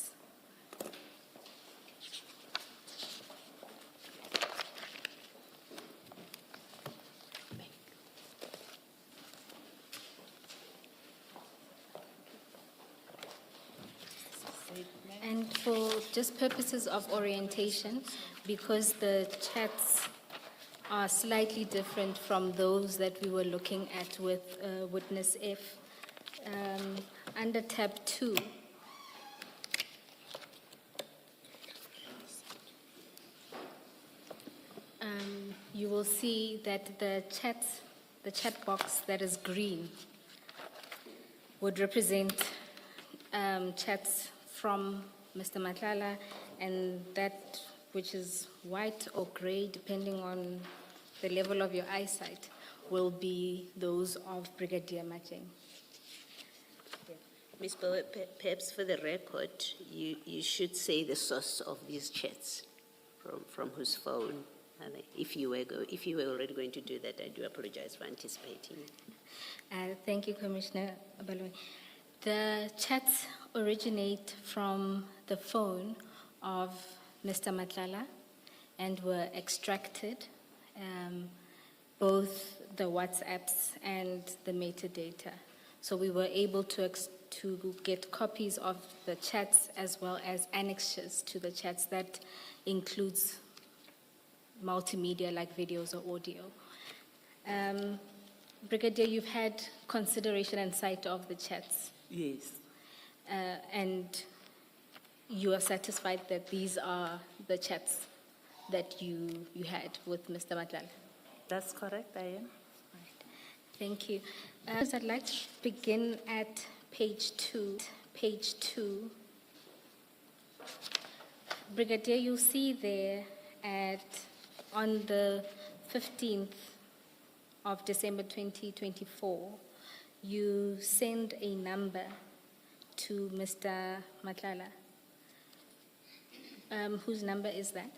And for just purposes of orientation, because the chats are slightly different from those that we were looking at with witness F, under tab 2, you will see that the chat box that is green would represent chats from Mr. Matlala, and that which is white or gray, depending on the level of your eyesight, will be those of Brigadier Matjeng. Ms. Bowe, perhaps for the record, you should say the source of these chats, from whose phone. And if you were already going to do that, I do apologize for anticipating. Thank you, Commissioner Abaloi. The chats originate from the phone of Mr. Matlala and were extracted, both the WhatsApps and the metadata. So we were able to get copies of the chats as well as annexes to the chats that includes multimedia like videos or audio. Brigadier, you've had consideration and sight of the chats. Yes. And you are satisfied that these are the chats that you had with Mr. Matlala? That's correct, I am. Right. Thank you. I'd like to begin at page 2. Page 2. Brigadier, you'll see there on the 15th of December 2024, you send a number to Mr. Matlala. Whose number is that?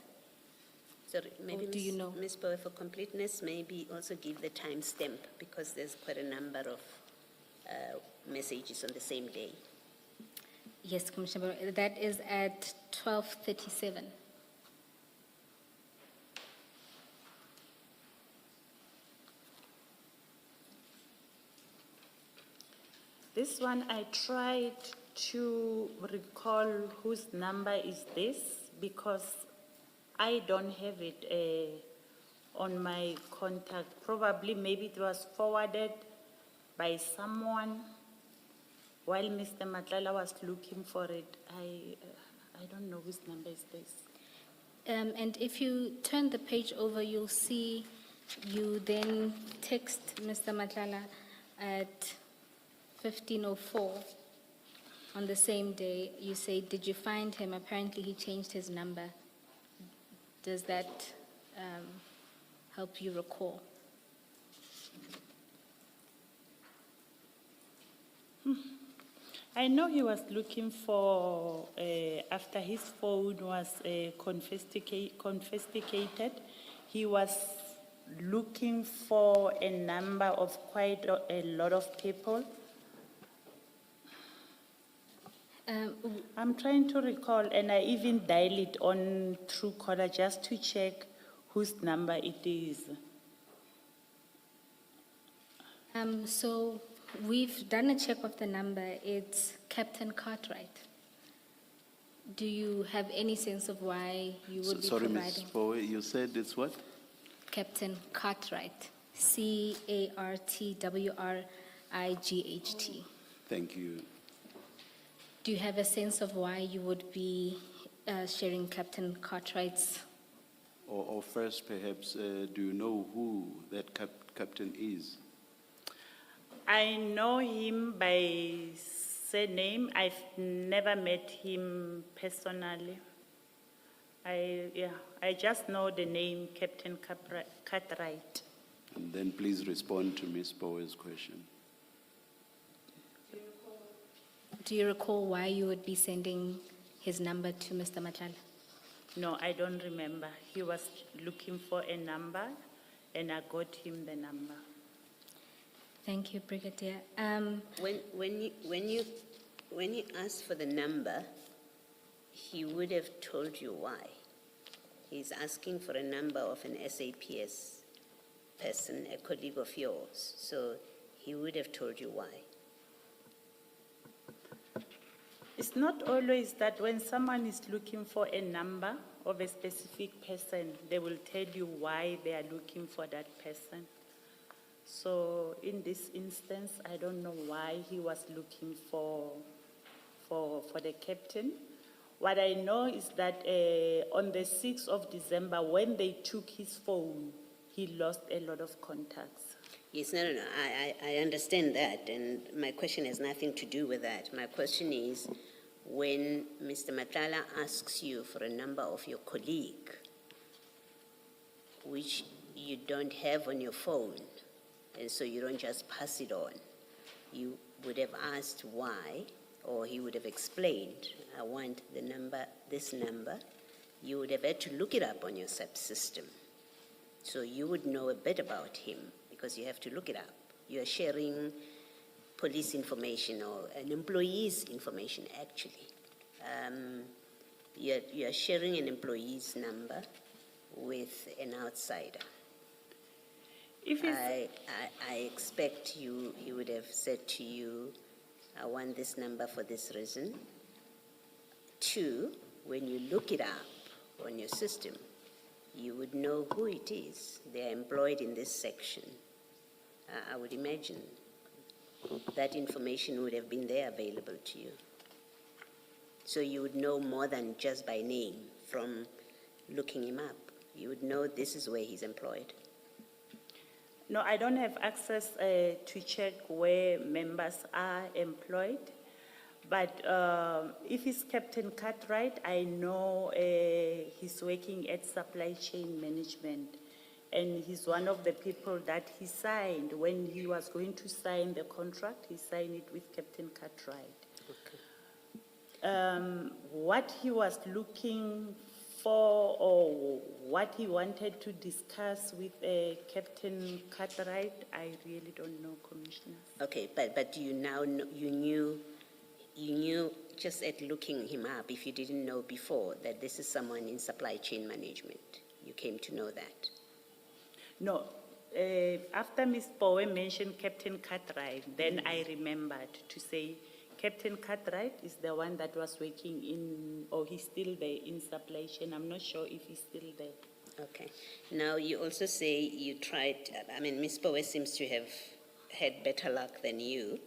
Sorry, maybe do you know? Ms. Bowe, for completeness, maybe also give the timestamp, because there's quite a number of messages on the same day. Yes, Commissioner, that is at 12:37. This one, I tried to recall whose number is this, because I don't have it on my contact. Probably, maybe it was forwarded by someone while Mr. Matlala was looking for it. I don't know whose number is this. And if you turn the page over, you'll see you then text Mr. Matlala at 15:04 on the same day. You say, did you find him? Apparently he changed his number Does that help you recall? I know he was looking for, after his phone was confiscated, he was looking for a number of quite a lot of people. I'm trying to recall, and I even dial it on Truecaller just to check whose number it is. So we've done a check of the number. It's Captain Cartwright. Do you have any sense of why you would be Sorry, Ms. providing? Poe, you said it's what? Captain Cartwright, Cartwright. Thank you. Do you have a sense of why you would be sharing Captain Cartwright's? Or first, perhaps, do you know who that captain is? I know him by surname. I've never met him personally. I just know the name Captain Cartwright. And then please respond to Ms. Poe's question. Do you recall why you would be sending his number to Mr. Matlala? No, I don't remember. He was looking for a number, and I got him the number. Thank you, Brigadier. When you asked for the number, he would have told you why. He's asking for a number of an SAPS person, a colleague of yours. So he would have told you why. It's not always that when someone is looking for a number of a specific person, they will tell you why they are looking for that person. So in this instance, I don't know why he was looking for the captain. What I know is that on the 6th of December, when they took his phone, he lost a lot of contacts. Yes, no. I understand that, and my question has nothing to do with that. My question is, when Mr. Matlala asks you for a number of your colleague, which you don't have on your phone, and so you don't just pass it on, you would have asked why, or he would have explained, I want the number, this number. You would have had to look it up on your SAPS system. So you would know a bit about him, because you have to look it up. You are sharing police information or an employee's information, actually. You are sharing an employee's number with an outsider. If it's I expect he would have said to you, I want this number for this reason. 2, when you look it up on your system, you would know who it is. They are employed in this section. I would imagine that information would have been there available to you. So you would know more than just by name from looking him up. You would know this is where he's employed. No, I don't have access to check where members are employed. But if it's Captain Cartwright, I know he's working at supply chain management. And he's one of the people that he signed. When he was going to sign the contract, he signed it with Captain Cartwright. Okay. What he was looking for, or what he wanted to discuss with Captain Cartwright, I really don't know, Commissioner. Okay, but you now know, you knew just at looking him up, if you didn't know before, that this is someone in supply chain management. You came to know that. No, after Ms. Poe mentioned Captain Cartwright, then I remembered to say Captain Cartwright is the one that was working in, or he's still there in supply chain. I'm not sure if he's still there. Okay. Now, you also say you tried, I mean, Ms. Poe seems to have had better luck than you,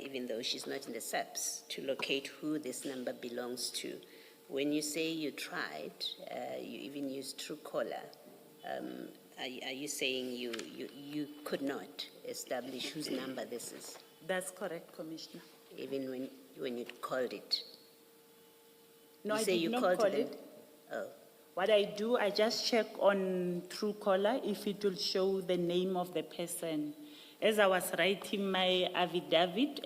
even though she's not in the SAPS, to locate who this number belongs to. When you say you tried, you even used Truecaller, are you saying you could not establish whose number this is? That's correct, Commissioner. Even when you called it? No, You I say did you not called call them? it. Oh, What I do, I just check on Truecaller if it will show the name of the person. As I was writing my affidavit,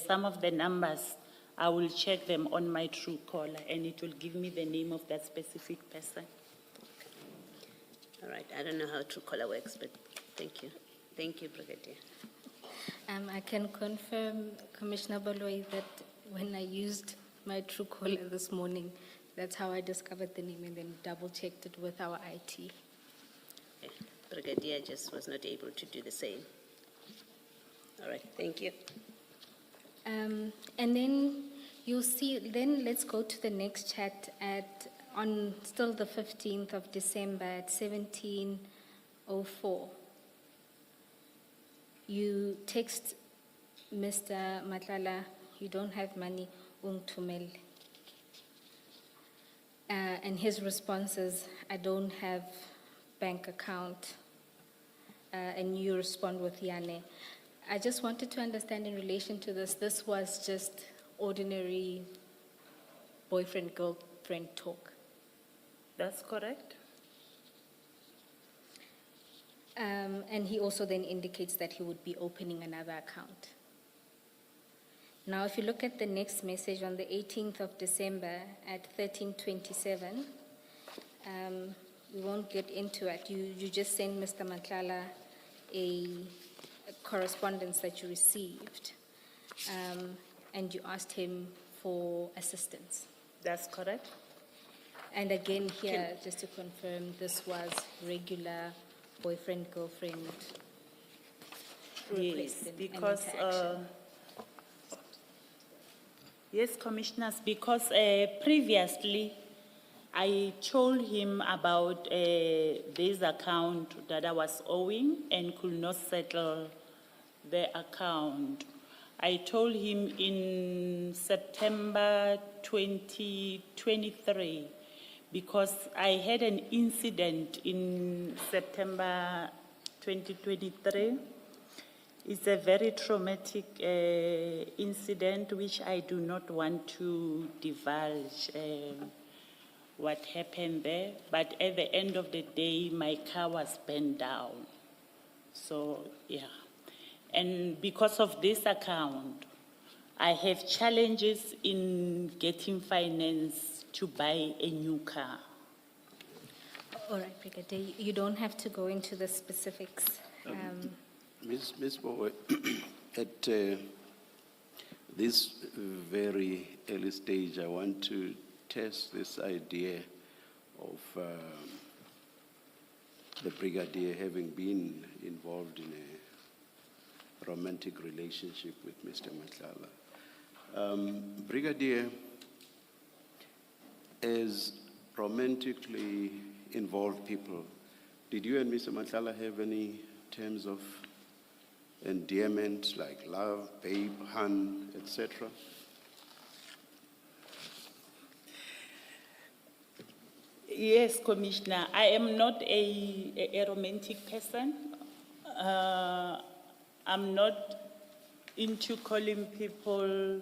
some of the numbers, I will check them on my Truecaller and it will give me the name of that specific person. All right, I don't know how Truecaller works, but thank you. Thank you, Brigadier. I can confirm, Commissioner Baloyi, that when I used my Truecaller this morning, that's how I discovered the name and then double-checked it with our IT. Okay. Brigadier just was not able to do the same. All right, thank you. And then you'll see, then let's go to the next chat on still the 15th of December at 17:04. You text Mr. Matlala, you don't have money, ungithumele. And his response is, I don't have bank account. And you respond with Yane. I just wanted to understand in relation to this was just ordinary boyfriend-girlfriend talk. That's correct. And he also then indicates that he would be opening another account. Now, if you look at the next message on the 18th of December at 13:27, we won't get into it. You just sent Mr. Matlala a correspondence that you received, and you asked him for assistance. That's correct. And again here, just to confirm, this was regular boyfriend-girlfriend Yes, request and because, interaction. yes, Commissioners, because previously I told him about this account that I was owing and could not settle the account. I told him in September 2023 because I had an incident in September 2023. It's a very traumatic incident which I do not want to divulge what happened there. But at the end of the day, my car was burned down. So, yeah. And because of this account, I have challenges in getting finance to buy a new car. All right, Brigadier, you don't have to go into the specifics. Ms. Bowe, at this very early stage, I want to test this idea of the Brigadier having been involved in a romantic relationship with Mr. Matlala. Brigadier, as romantically involved people, did you and Mr. Matlala have any terms of endearment like love, babe, hun, etc.? Yes, Commissioner, I am not a romantic person. I'm not into calling people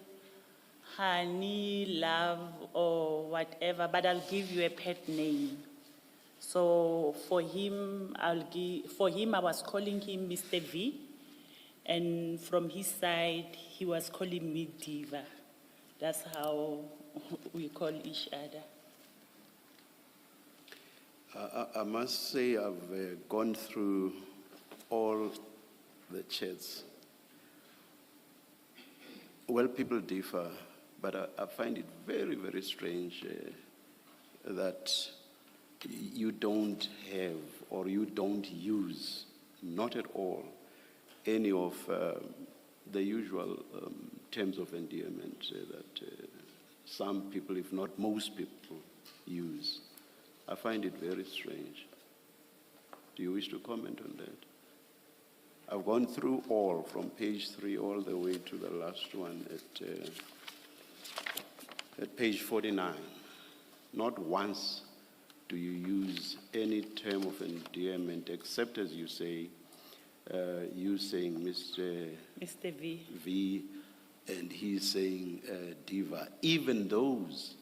honey, love, or whatever, but I'll give you a pet name. So for him, I was calling him Mr. V, and from his side, he was calling me Diva. That's how we call each other. I must say I've gone through all the chats. Well, people differ, but I find it very, very strange that you don't have or you don't use, not at all, any of the usual terms of endearment that some people, if not most people, use. I find it very strange. Do you wish to comment on that? I've gone through all, from page 3 all the way to the last one at page 49. Not once do you use any term of endearment, except, as you say, you saying Mr. V, and he's saying Diva. Even those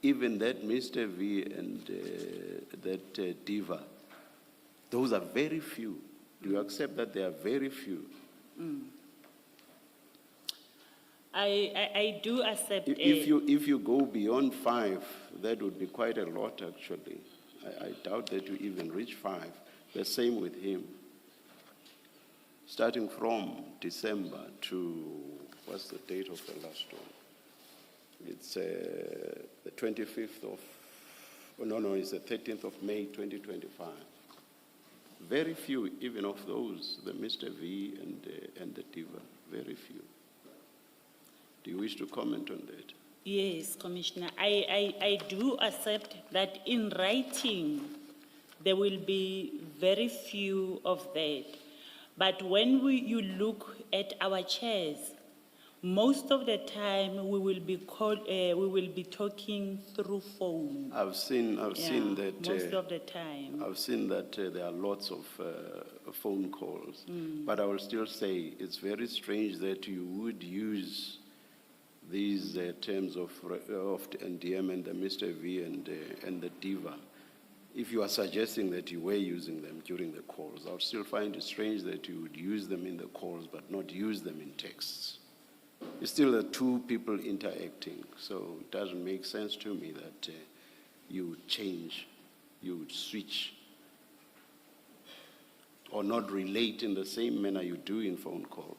even that Mr. V and that diva, those are very few. Do you accept that they are very few? I do accept. If you go beyond 5, that would be quite a lot, actually. I doubt that you even reach 5. The same with him. Starting from December to, what's the date of the last one? It's the 25th of, oh, no, it's the 13th of May, 2025. Very few, even of those, the Mr. V and the diva, very few. Do you wish to comment on that? Yes, Commissioner. I do accept that in writing, there will be very few of that. But when you look at our chairs, most of the time we will be talking through phone. I've seen that. Most of the time. I've seen that there are lots of phone calls, but I will still say it's very strange that you would use these terms of endearment, the Mr. V and the diva. If you are suggesting that you were using them during the calls, I would still find it strange that you would use them in the calls but not use them in texts. It's still the two people interacting, so it doesn't make sense to me that you would change, you would switch, or not relate in the same manner you do in phone calls.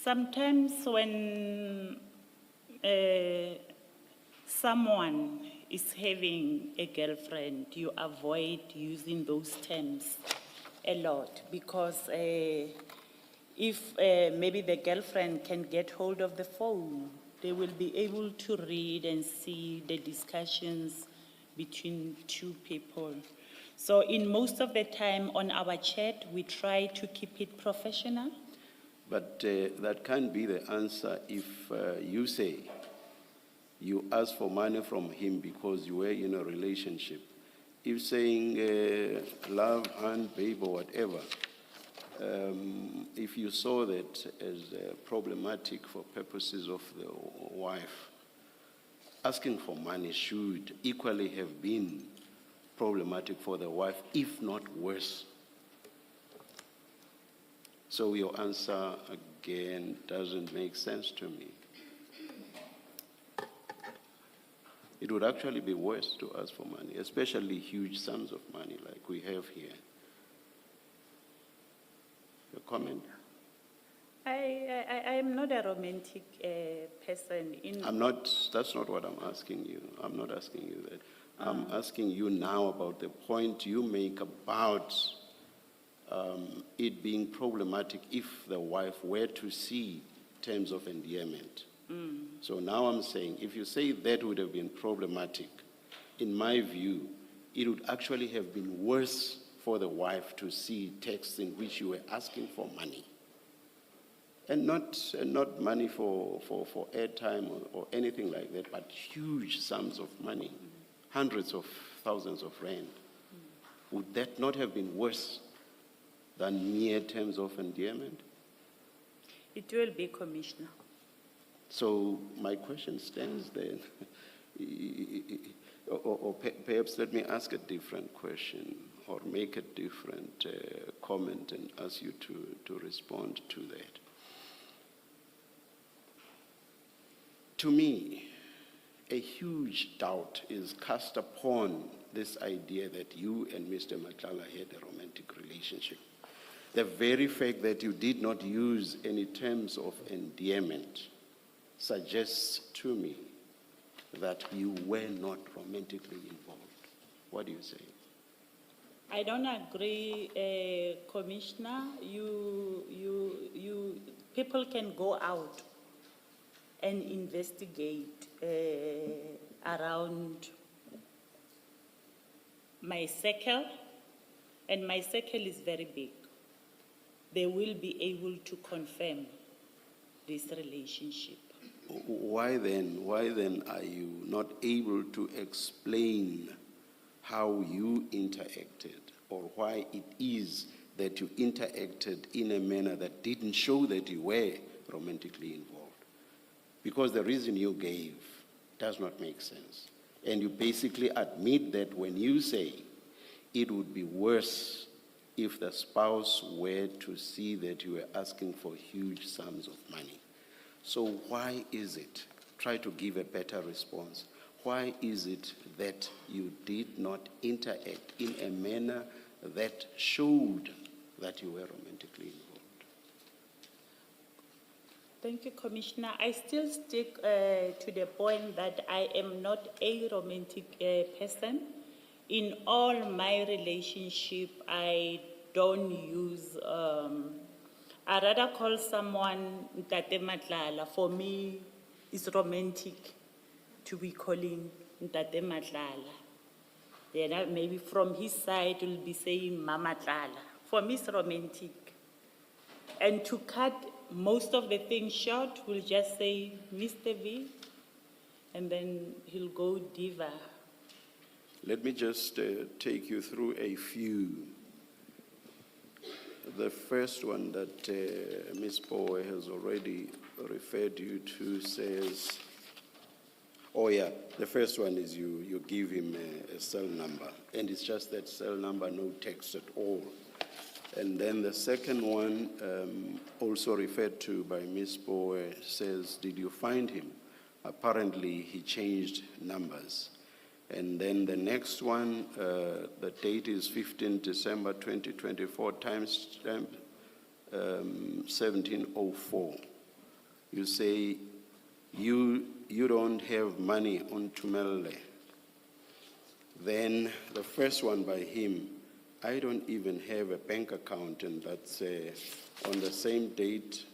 Sometimes when someone is having a girlfriend, you avoid using those terms a lot because if maybe the girlfriend can get hold of the phone, they will be able to read and see the discussions between two people. So in most of the time on our chat, we try to keep it professional. But that can't be the answer if you say you ask for money from him because you were in a relationship. If saying love, hand, babe, or whatever, if you saw that as problematic for purposes of the wife, asking for money should equally have been problematic for the wife, if not worse. So your answer, again, doesn't make sense to me. It would actually be worse to ask for money, especially huge sums of money like we have here. Your comment? I am not a romantic person. That's not what I'm asking you. I'm not asking you that. I'm asking you now about the point you make about it being problematic if the wife were to see terms of endearment. So now I'm saying, if you say that would have been problematic, in my view, it would actually have been worse for the wife to see texts in which you were asking for money. And not money for airtime or anything like that, but huge sums of money, hundreds of thousands of rand. Would that not have been worse than mere terms of endearment? It will be, Commissioner. So my question stands then. Or perhaps let me ask a different question or make a different comment and ask you to respond to that. To me, a huge doubt is cast upon this idea that you and Mr. Matlala had a romantic relationship. The very fact that you did not use any terms of endearment suggests to me that you were not romantically involved. What do you say? I don't agree, Commissioner. People can go out and investigate around my circle, and my circle is very big. They will be able to confirm this relationship. Why then are you not able to explain how you interacted, or why it is that you interacted in a manner that didn't show that you were romantically involved? because the reason you gave does not make sense. And you basically admit that when you say it would be worse if the spouse were to see that you were asking for huge sums of money. So why is it, try to give a better response, why is it that you did not interact in a manner that showed that you were romantically involved? Thank you, Commissioner. I still stick to the point that I am not a romantic person. In all my relationship, I don't use, I rather call someone Ntate Matlala. For me, it's romantic to be calling Ntate Matlala. Then maybe from his side, will be saying Mama Tlala. For me, it's romantic. And to cut most of the things short, we'll just say Mr. V, and then he'll go diva. Let me just take you through a few. The first one that Ms. Powe has already referred you to says, oh yeah, the first one is you give him a cell number, and it's just that cell number, no text at all. And then the second one, also referred to by Ms. Powe, says, did you find him? Apparently, he changed numbers. And then the next one, the date is 15 December 2024, timestamp 1704. You say, you don't have money on Tumelle. Then the first one by him, I don't even have a bank account, and that's on the same date,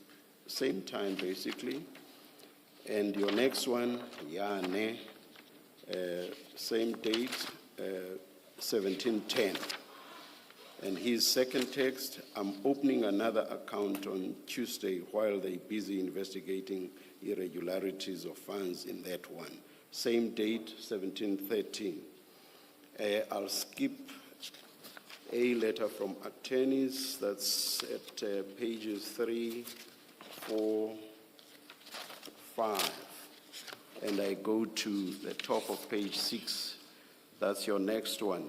same time basically. And your next one, Yane, same date, 1710. And his second text, I'm opening another account on Tuesday while they're busy investigating irregularities of funds in that one. Same date, 1713. I'll skip a letter from attorneys, that's at pages 3, 4, 5. And I go to the top of page 6. That's your next one.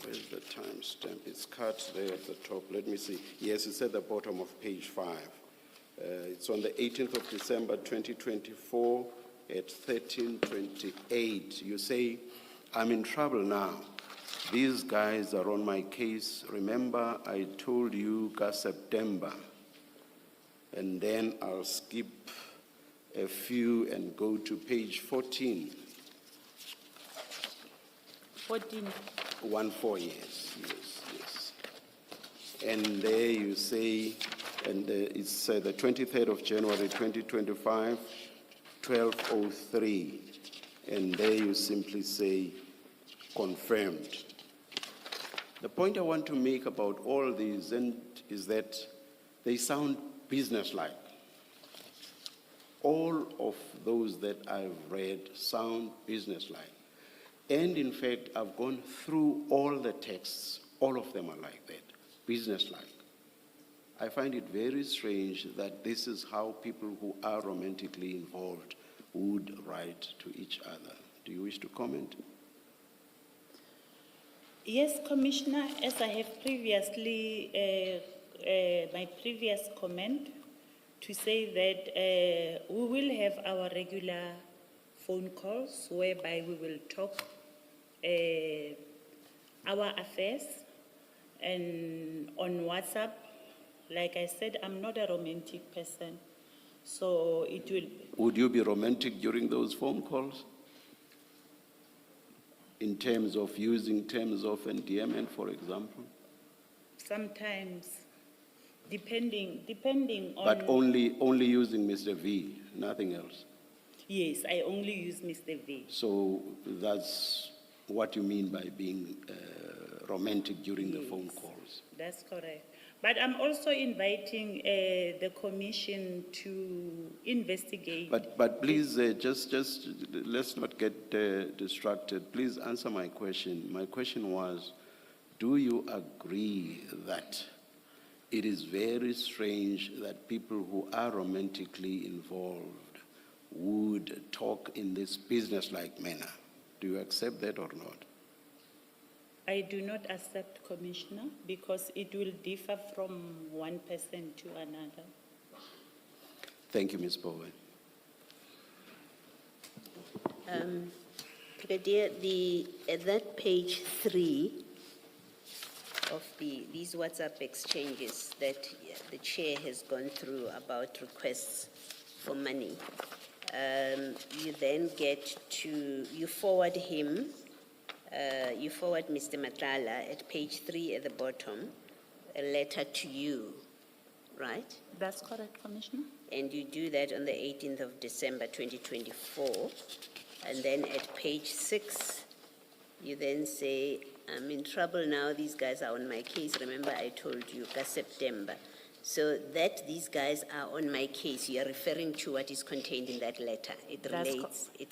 Where's the timestamp? It's cut there at the top. Let me see. Yes, it's at the bottom of page 5. It's on the 18th of December 2024 at 13:28. You say, I'm in trouble now. These guys are on my case. Remember, I told you September. And then I'll skip a few and go to page 14. 14. 14, yes. And there you say, and it's the 23rd of January 2025, 12:03. And there you simply say, confirmed. The point I want to make about all these is that they sound businesslike. All of those that I've read sound businesslike. And in fact, I've gone through all the texts. All of them are like that, businesslike. I find it very strange that this is how people who are romantically involved would write to each other. Do you wish to comment? Yes, Commissioner, as I have previously, my previous comment, to say that we will have our regular phone calls whereby we will talk our affairs, and on WhatsApp, like I said, I'm not a romantic person, so it will... Would you be romantic during those phone calls? In terms of using terms of endearment, for example? Sometimes, depending on... But only using Mr. V, nothing else? Yes, I only use Mr. V. So that's what you mean by being romantic during the phone calls? That's correct. But I'm also inviting the commission to investigate. But please, just let's not get distracted. Please answer my question. My question was, do you agree that it is very strange that people who are romantically involved would talk in this business-like manner. Do you accept that or not? I do not accept, Commissioner, because it will differ from one person to another. Thank you, Ms. Bowen. Brigadier, at that page 3 of these WhatsApp exchanges that the chair has gone through about requests for money, you then get to, you forward him, you forward Mr. Matlala at page 3 at the bottom, a letter to you, right? That's correct, Commissioner. And you do that on the 18th of December 2024. And then at page 6, you then say, I'm in trouble now, these guys are on my case. Remember I told you, September. So that these guys are on my case, you are referring to what is contained in that letter. It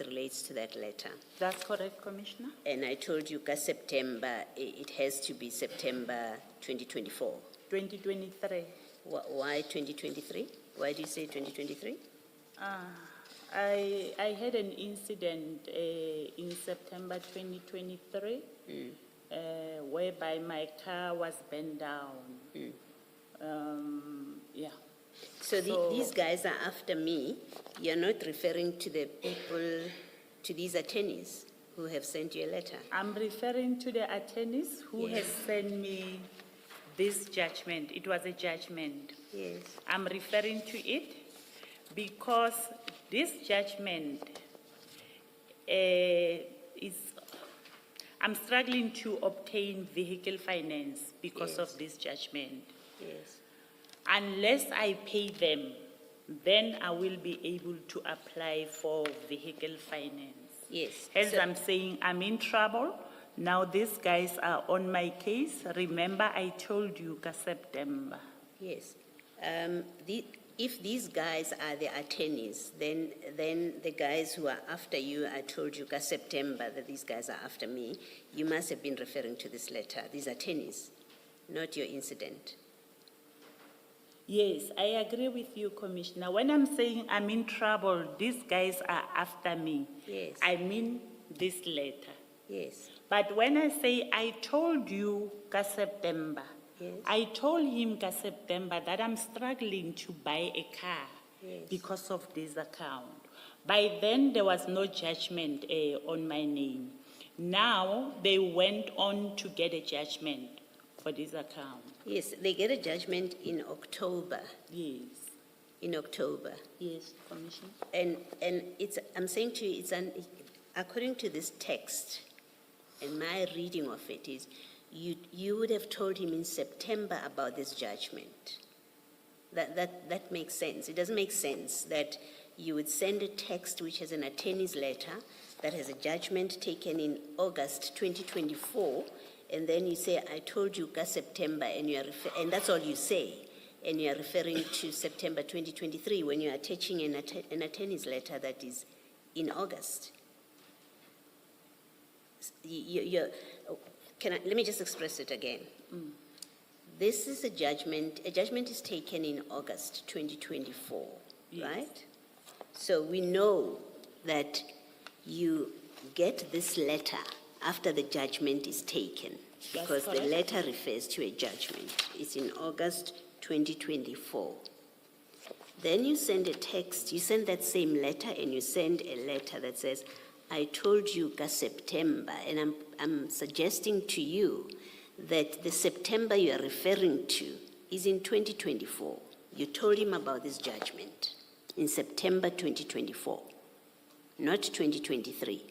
relates to that letter. That's correct, Commissioner. And I told you, September, it has to be September 2024. 2023. Why 2023? Why do you say 2023? I had an incident in September 2023 whereby my car was burned down. Yeah. So these guys are after me. You're not referring to the people, to these attorneys who have sent you a letter? I'm referring to the attorneys who has sent me this judgment. It was a judgment. Yes. I'm referring to it because this judgment is, I'm struggling to obtain vehicle finance because of this judgment. Yes. Unless I pay them, then I will be able to apply for vehicle finance. Yes. As I'm saying, I'm in trouble. Now these guys are on my case. Remember, I told you, September. Yes. If these guys are the attorneys, then the guys who are after you, I told you, September, that these guys are after me, you must have been referring to this letter, these attorneys, not your incident. Yes, I agree with you, Commissioner. When I'm saying I'm in trouble, these guys are after me. Yes. I mean this letter. Yes. But when I say I told you, September, Yes. I told him, September, that I'm struggling to buy a car Yes. because of this account. By then, there was no judgment on my name. Now, they went on to get a judgment for this account. Yes, they get a judgment in October. Yes. In October. Yes, Commissioner. And it's, I'm saying to you, according to this text, and my reading of it is, you would have told him in September about this judgment. That makes sense. It doesn't make sense that you would send a text which has an attorney's letter that has a judgment taken in August 2024, and then you say, I told you September, and that's all you say, and you are referring to September 2023 when you are attaching an attorney's letter that is in August. Let me just express it again. This is a judgment is taken in August 2024, Yes. right? So we know that you get this letter after the judgment is taken, That's because the correct. letter refers to a judgment. It's in August 2024. Then you send a text, you send that same letter, and you send a letter that says, I told you September, and I'm suggesting to you that the September you are referring to is in 2024. You told him about this judgment in September 2024, not 2023.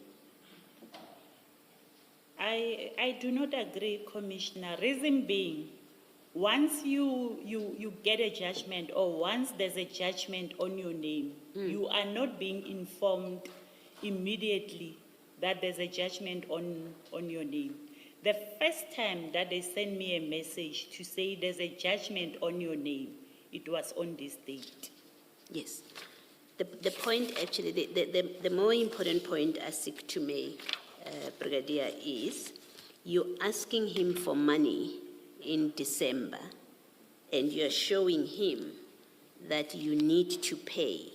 I do not agree, Commissioner. Reason being, once you get a judgment, or once there's a judgment on your name, you are not being informed immediately that there's a judgment on your name. The first time that they sent me a message to say there's a judgment on your name, it was on this date. Yes. The point, actually, the more important point I seek to make, Brigadier, is you asking him for money in December and you're showing him that you need to pay.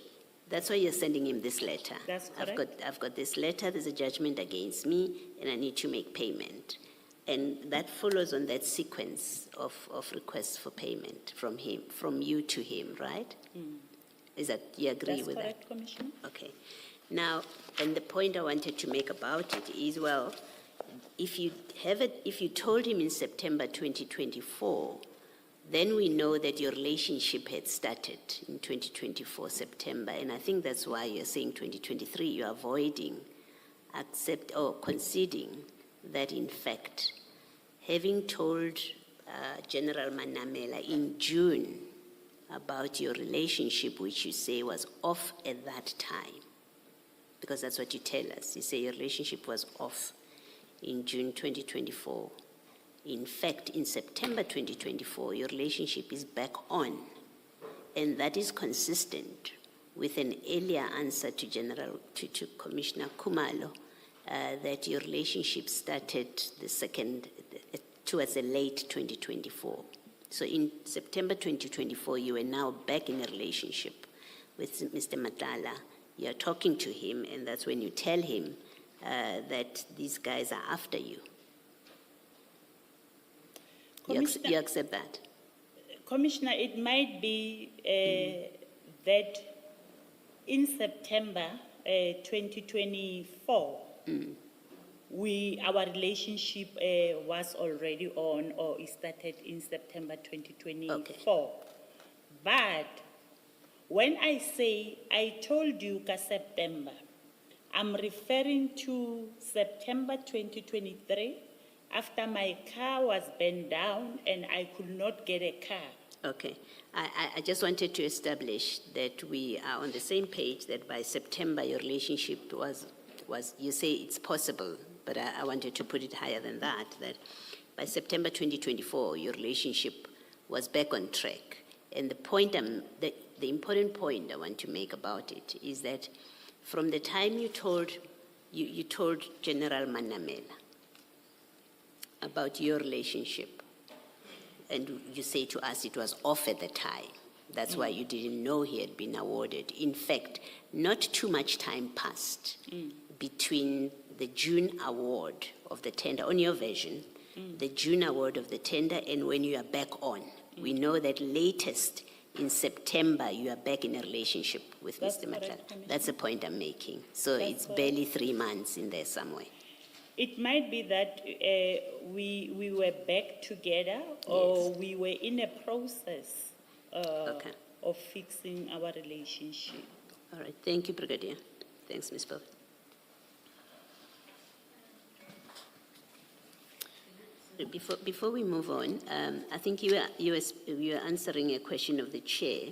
That's why you're sending him this letter. That's correct. I've got this letter, there's a judgment against me, and I need to make payment. And that follows on that sequence of requests for payment from him, from you to him, right? Is that, you agree That's with that? correct, Commissioner. Okay. Now, and the point I wanted to make about it is, well, if you told him in September 2024, then we know that your relationship had started in 2024 September, and I think that's why you're saying 2023. You're avoiding, conceding that in fact, having told General Manamela in June about your relationship, which you say was off at that time, because that's what you tell us. You say your relationship was off in June 2024. In fact, in September 2024, your relationship is back on, and that is consistent with an earlier answer to Commissioner Khumalo that your relationship started towards the late 2024. So in September 2024, you are now back in a relationship with Mr. Matlala. You are talking to him, and that's when you tell him that these guys are after you. You accept that? Commissioner, it might be that in September 2024, our relationship was already on, or it started in September 2024. Okay. But when I say I told you September, I'm referring to September 2023, after my car was burned down and I could not get a car. Okay. I just wanted to establish that we are on the same page, that by September your relationship was you say it's possible, but I wanted to put it higher than that by September 2024 your relationship was back on track. And the important point I want to make about it is that from the time you told General Manamela about your relationship, and you say to us it was off at the time. That's why you didn't know he had been awarded. In fact, not too much time passed between the June award of the tender, on your version, the June award of the tender, and when you are back on. We know that latest in September you are back in a relationship with Mr. Matlala. That's the point I'm making. So it's barely 3 months in there somewhere. It might be that we were back together, or we were in a process of fixing our relationship. All right. Thank you, Brigadier. Thanks, Ms. Bove. Before we move on, I think you were answering a question of the chair,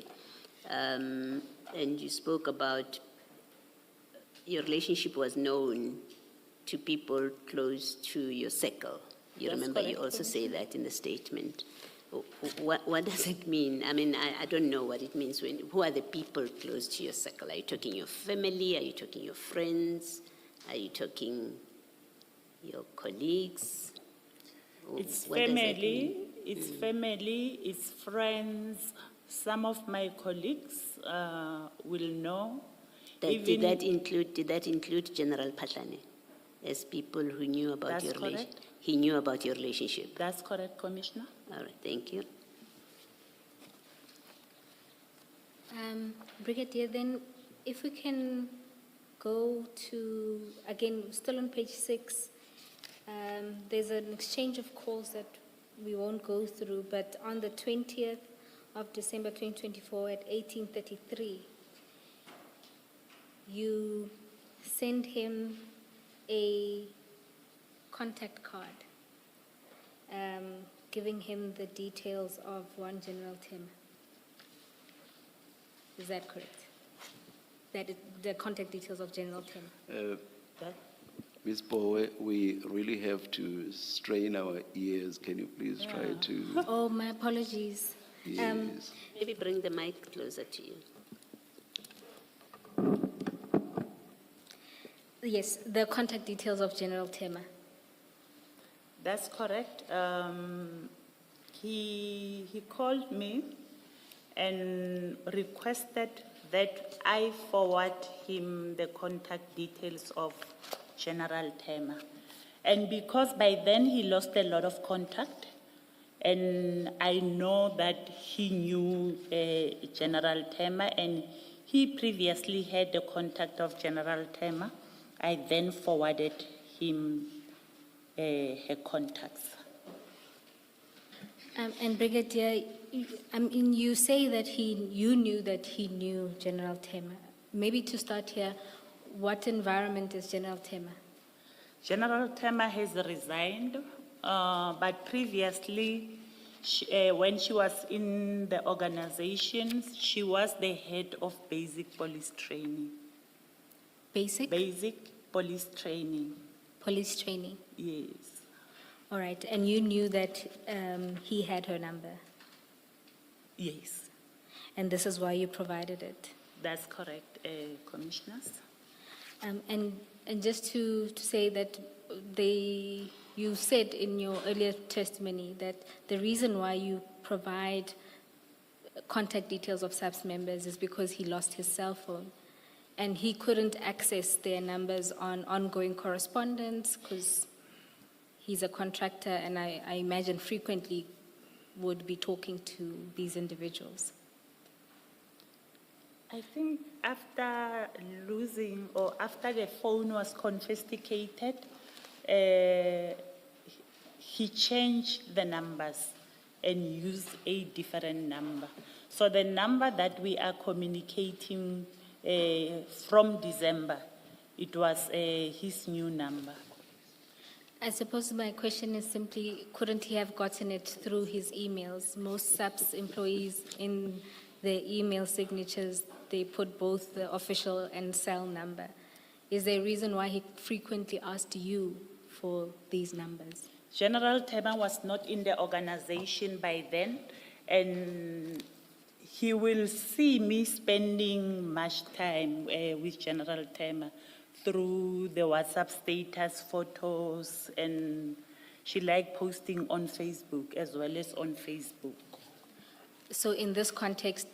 and you spoke about your relationship was known to people close to your circle. You That's remember you correct, also say that in the statement. What does it mean? I mean, I don't know what it means. Who are the people close to your circle? Are you talking your family? Are you talking your friends? Are you talking your colleagues? It's What does that family, mean? it's family, it's friends. Some of my colleagues will know. Did that include General Patlane as people who knew about That's your relationship? correct. He knew about your relationship. That's correct, Commissioner. All right, thank you. Brigadier, then if we can go to, again, still on page 6, there's an exchange of calls that we won't go through, but on the 20th of December 2024 at 18:33, you send him a contact card giving him the details of one General Tim. Is that correct? That is the contact details of General Tim. Ms. Bowe, we really have to strain our ears. Can you please try to? Oh, my apologies. Yes. Maybe bring the mic closer to you. Yes, the contact details of General Tema. That's correct. he called me and requested that I forward him the contact details of General Tema. And because by then he lost a lot of contact, and I know that he knew General Tema, and he previously had the contact of General Tema, I then forwarded him her contacts. And Brigadier, you say that you knew that he knew General Tema. Maybe to start here, what environment is General Tema? General Tema has resigned, but previously, when she was in the organization, she was the head of basic police training. Basic? Basic police training, Police training. yes. All right, and you knew that he had her number, Yes, and this is why you provided it. that's correct, commissioners. And just to say that you said in your earlier testimony that the reason why you provide contact details of SAPS members is because he lost his cell phone and he couldn't access their numbers on ongoing correspondence because he's a contractor and I imagine frequently would be talking to these individuals. I think after losing or after the phone was confiscated, he changed the numbers and used a different number. So the number that we are communicating from December, it was his new number. I suppose my question is simply, couldn't he have gotten it through his emails? Most SAPS employees in their email signatures, they put both the official and cell number. Is there a reason why he frequently asked you for these numbers? General Tema was not in the organization by then, and he will see me spending much time with General Tema through the WhatsApp status, photos, and she liked posting on Facebook as well as on Facebook. So in this context,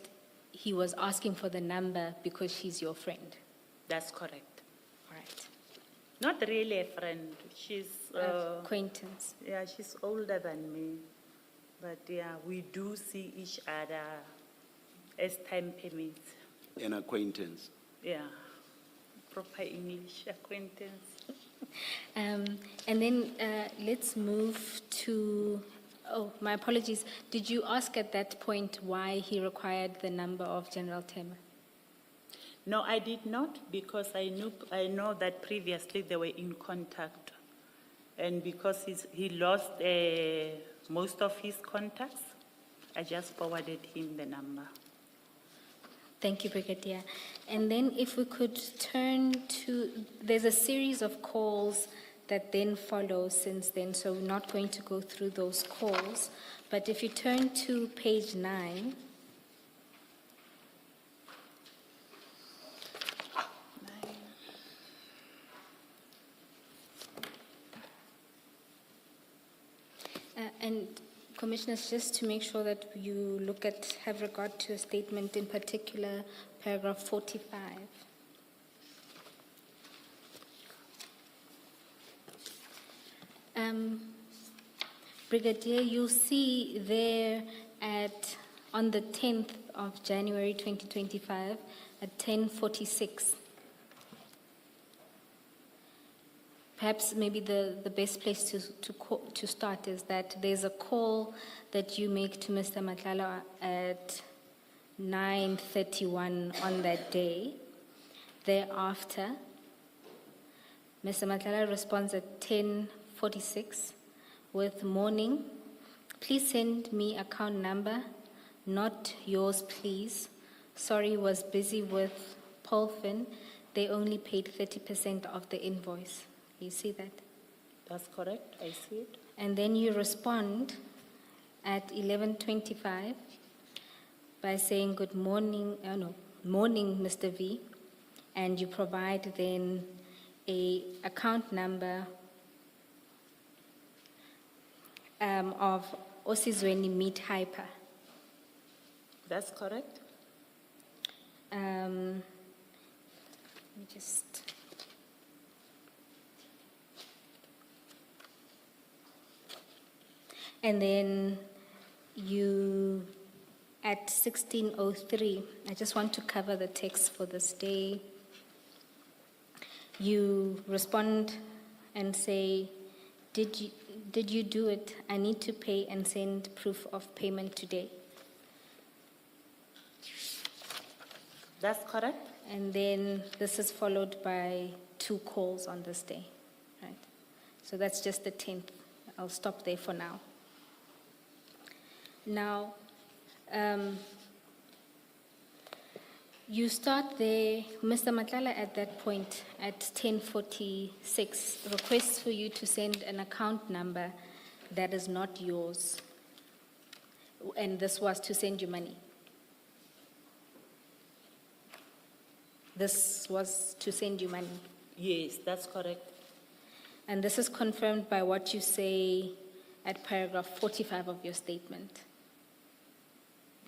he was asking for the number because she's your friend. That's correct. All right. Not really a friend. She's Acquaintance. yeah, she's older than me, but yeah, we do see each other as time permits. An acquaintance. Yeah, proper English acquaintance. And then let's move to, oh, my apologies. Did you ask at that point why he required the number of General Tema? No, I did not, because I know that previously they were in contact, and because he lost most of his contacts, I just forwarded him the number. Thank you, Brigadier. And then if we could turn to, there's a series of calls that then follow since then, so we're not going to go through those calls. But if you turn to page 9, and Commissioners, just to make sure that you have regard to a statement in particular, paragraph 45. Brigadier, you'll see there on the 10th of January 2025 at 10:46. Perhaps maybe the best place to start is that there's a call that you make to Mr. Matlala at 9:31 on that day. Thereafter, Mr. Matlala responds at 10:46 with morning. Please send me account number, not yours please. Sorry, was busy with Polfin. They only paid 30% of the invoice. You see that? That's correct, I see it. And then you respond at 11:25 by saying good morning, morning, Mr. V, and you provide then a account number of Osizweni Meat Hyper. That's correct? Let me just. And then you, at 16:03, I just want to cover the text for this day. You respond and say, did you do it? I need to pay and send proof of payment today. That's correct? And then this is followed by 2 calls on this day, right? So that's just the 10th. I'll stop there for now. Now, you start there, Mr. Matlala, at that point, at 10:46, requests for you to send an account number that is not yours. And this was to send you money. This was to send you money. Yes, that's correct. And this is confirmed by what you say at paragraph 45 of your statement.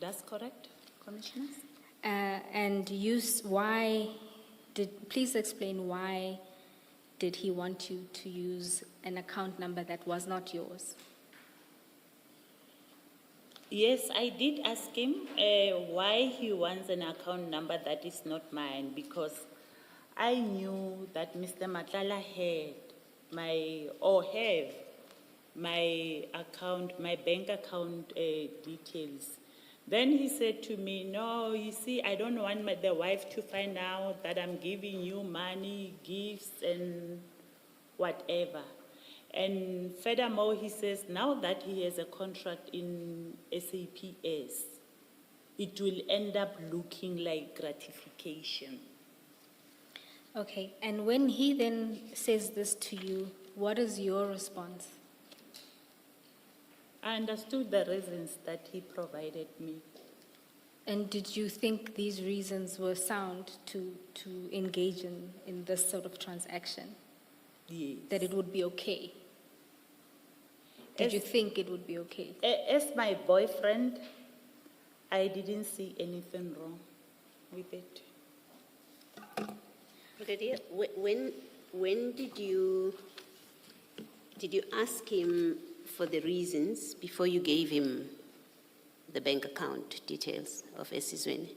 That's correct, Commissioners? And please explain why did he want you to use an account number that was not yours? Yes, I did ask him why he wants an account number that is not mine, because I knew that Mr. Matlala have my bank account details. Then he said to me, no, you see, I don't want the wife to find out that I'm giving you money, gifts, and whatever. And furthermore, he says now that he has a contract in SAPS, it will end up looking like gratification. Okay, and when he then says this to you, what is your response? I understood the reasons that he provided me. And did you think these reasons were sound to engage in this sort of transaction? Yes. That it would be okay? Did you think it would be okay? As my boyfriend, I didn't see anything wrong with it. Brigadier, when did you ask him for the reasons before you gave him the bank account details of Esizweni?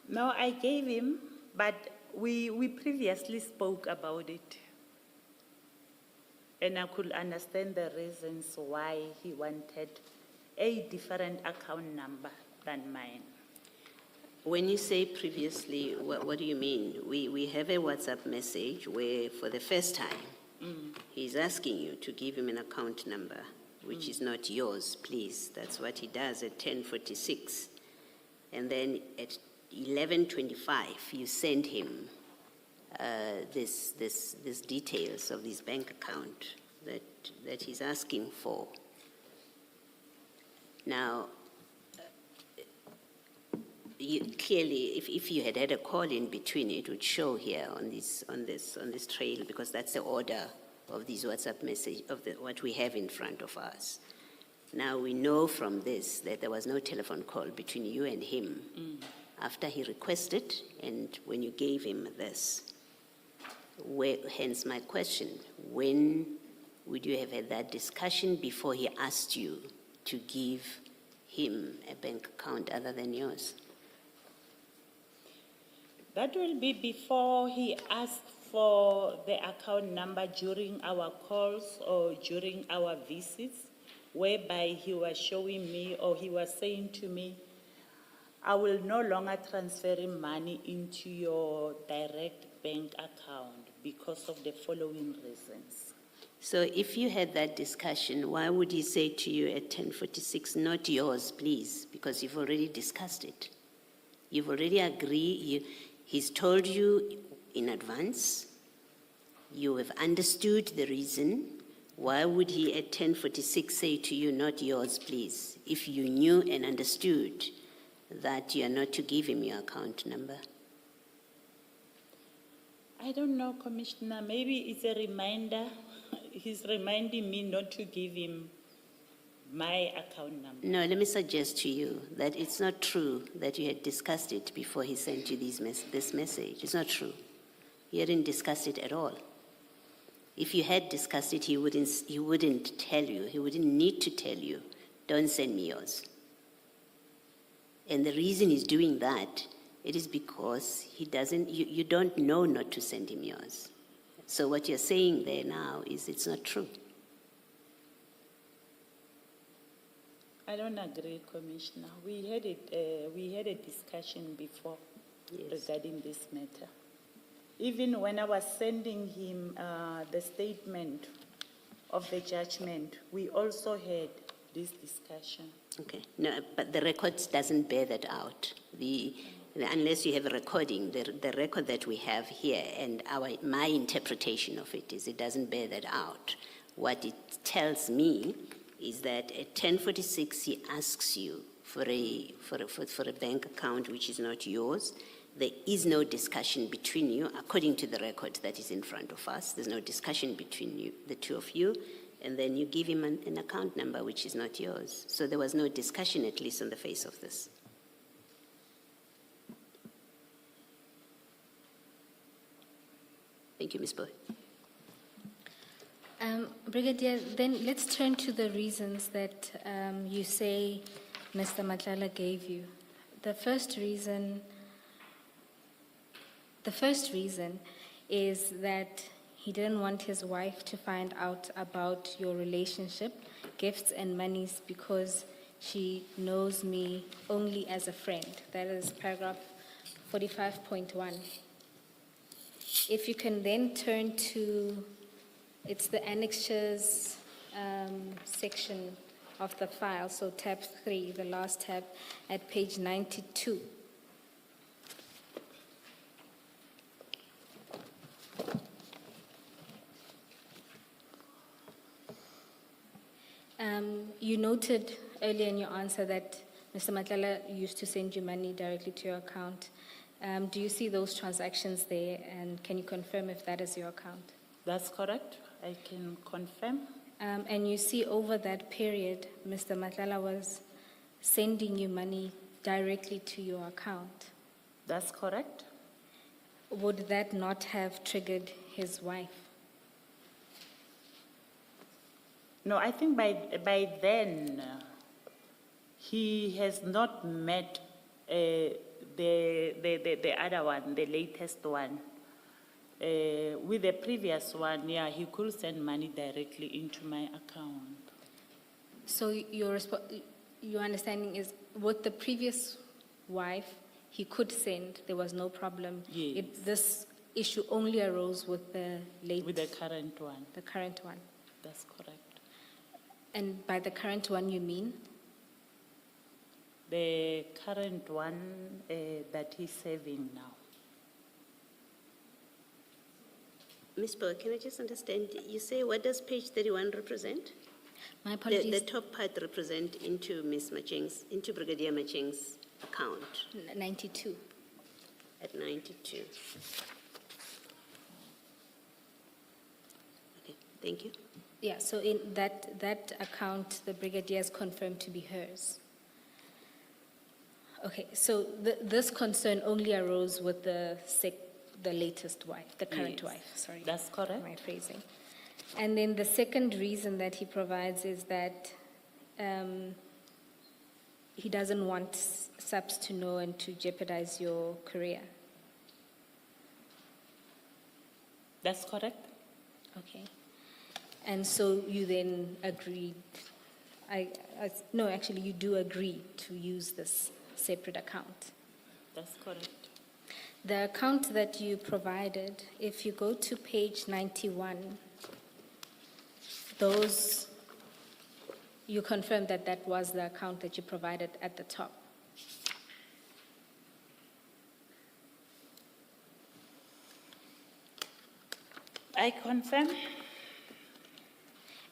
No, I gave him, but we previously spoke about it. And I could understand the reasons why he wanted a different account number than mine. When you say previously, what do you mean? We have a WhatsApp message where for the first time, he's asking you to give him an account number, which is not yours, please. That's what he does at 10:46. And then at 11:25, you send him this details of this bank account that he's asking for. Now, clearly, if you had a call in between, it would show here on this trail, because that's the order of these WhatsApp message of what we have in front of us. Now we know from this that there was no telephone call between you and him after he requested and when you gave him this. Hence my question: when would you have had that discussion before he asked you to give him a bank account other than yours? That will be before he asked for the account number during our calls or during our visits, whereby he was showing me or he was saying to me, I will no longer transfer money into your direct bank account because of the following reasons. So if you had that discussion, why would he say to you at 10:46, not yours, please? Because you've already discussed it. You've already agreed. He's told you in advance. You have understood the reason. Why would he at 10:46 say to you, not yours, please, if you knew and understood that you are not to give him your account number? I don't know, Commissioner, maybe it's a reminder. He's reminding me not to give him my account number. No, let me suggest to you that it's not true that you had discussed it before he sent you this message. It's not true. You hadn't discussed it at all. If you had discussed it, he wouldn't tell you. He wouldn't need to tell you, don't send me yours. And the reason he's doing that, it is because you don't know not to send him yours. So what you're saying there now is it's not true. I don't agree, Commissioner. We had a discussion before regarding this matter. Even when I was sending him the statement of the judgment, we also had this discussion. Okay, no, but the record doesn't bear that out. Unless you have a recording, the record that we have here and my interpretation of it is it doesn't bear that out. What it tells me is that at 10:46 he asks you for a bank account which is not yours. There is no discussion between you, according to the record that is in front of us. There's no discussion between you, the two of you, and then you give him an account number which is not yours. So there was no discussion, at least on the face of this. Thank you, Ms. Boy. Brigadier, then let's turn to the reasons that you say Mr. Matlala gave you. The first reason is that he didn't want his wife to find out about your relationship, gifts and monies, because she knows me only as a friend. That is paragraph 45.1. If you can then turn to, it's the annexures section of the file, so tab 3, the last tab at page 92. You noted earlier in your answer that Mr. Matlala used to send you money directly to your account. Do you see those transactions there, and can you confirm if that is your account? That's correct. I can confirm. And you see over that period, Mr. Matlala was sending you money directly to your account. That's correct. Would that not have triggered his wife? No, I think by then he has not met the other one, the latest one. With the previous one, yeah, he could send money directly into my account. So your understanding is with the previous wife, he could send, there was no problem. Yes. This issue only arose with the With the current one. The current one. That's correct. And by the current one, you mean? The current one that he's serving now. Ms. Boy, can I just understand, you say what does page 31 represent? My apologies. The top part represent into Brigadier Matjeng's account 92. at 92. Okay, thank you. Yeah, so in that account, the brigadier is confirmed to be hers. Okay, so this concern only arose with the latest wife, the current Yes, wife, sorry. that's correct. My phrasing. And then the second reason that he provides is that he doesn't want SAPS to know and to jeopardize your career. That's correct. Okay. And so you then agreed, no, actually you do agree to use this separate account. That's correct. The account that you provided, if you go to page 91, you confirm that that was the account that you provided at the top. I confirm.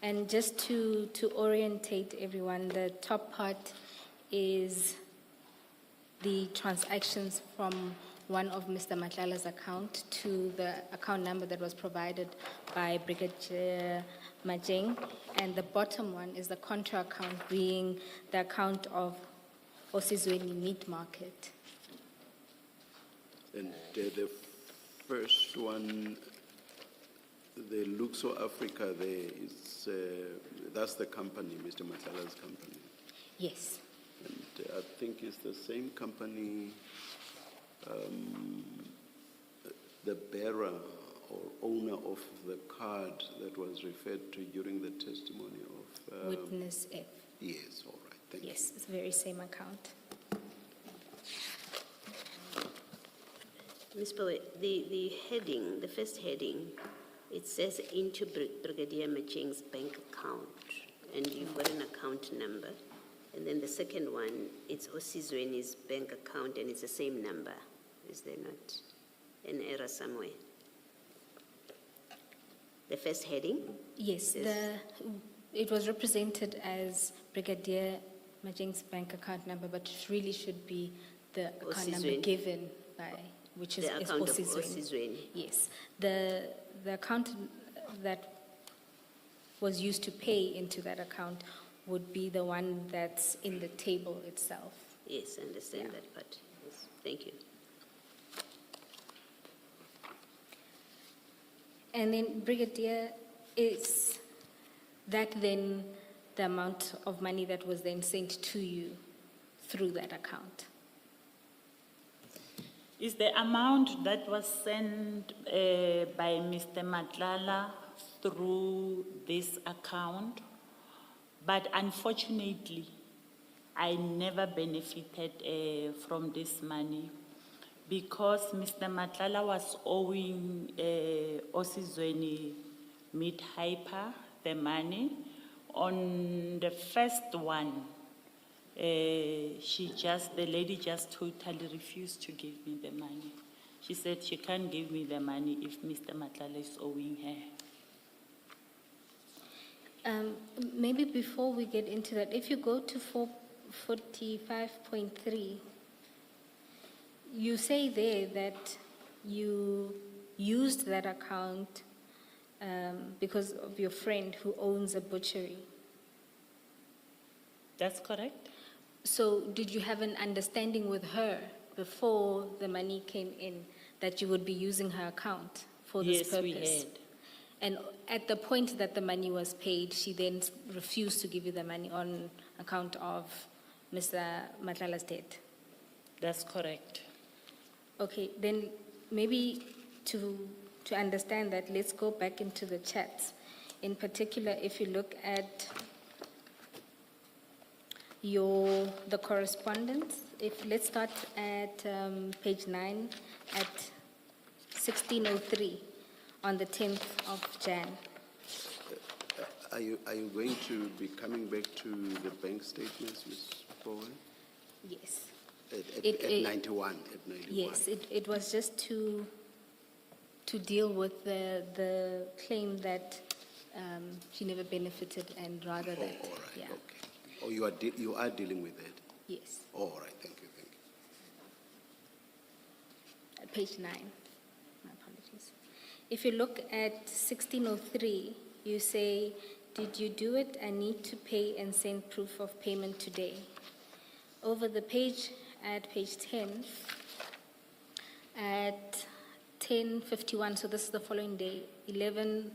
And just to orientate everyone, the top part is the transactions from one of Mr. Matlala's account to the account number that was provided by Brigadier Matjeng. And the bottom one is the contra account, being the account of Osizweni Meat Market. And the first one, the Luxo Africa, there is, that's the company, Mr. Matlala's company. Yes. And I think it's the same company, the bearer or owner of the card that was referred to during the testimony of... Witness F. Yes, all right, thank you. Yes, it's the very same account. Ms. Bowe, the heading, the first heading, it says into Brigadier Matjeng's bank account, and you've got an account number. And then the second one, it's Osizweni's bank account, and it's the same number. Is there not an error somewhere? The first heading? Yes, Yes. it was represented as Brigadier Matjeng's bank account number, but it really should be the account number Osizweni. given by, which is The account of Osizweni. Osizweni. Yes, the account that was used to pay into that account would be the one that's in the table itself. Yes, I understand Yeah. that part. Yes, thank you. And then Brigadier, is that then the amount of money that was then sent to you through that account? Is the amount that was sent by Mr. Matlala through this account, but unfortunately, I never benefited from this money because Mr. Matlala was owing Osizweni Meat Hyper the money. On the first one, the lady just totally refused to give me the money. She said she can't give me the money if Mr. Matlala is owing her. Maybe before we get into that, if you go to 445.3, you say there that you used that account because of your friend who owns a butchery. That's correct? So did you have an understanding with her before the money came in that you would be using her account for this purpose? Yes, we had. And at the point that the money was paid, she then refused to give you the money on account of Mr. Matlala's death? That's correct. Okay, then maybe to understand that, let's go back into the chats. In particular, if you look at the correspondence, let's start at page 9 at 1603 on the 10th of Jan. Are you going to be coming back to the bank statements, Ms. Bowen? Yes. At 91, at 91. Yes, it was just to deal with the claim that she never benefited, and rather that, all right, yeah. okay. Oh, you are dealing with that? Yes, Oh, all right, thank you, thank you. at page 9. My apologies. If you look at 1603, you say, did you do it? I need to pay and send proof of payment today. Over the page, at page 10, at 10:51, so this is the following day, 11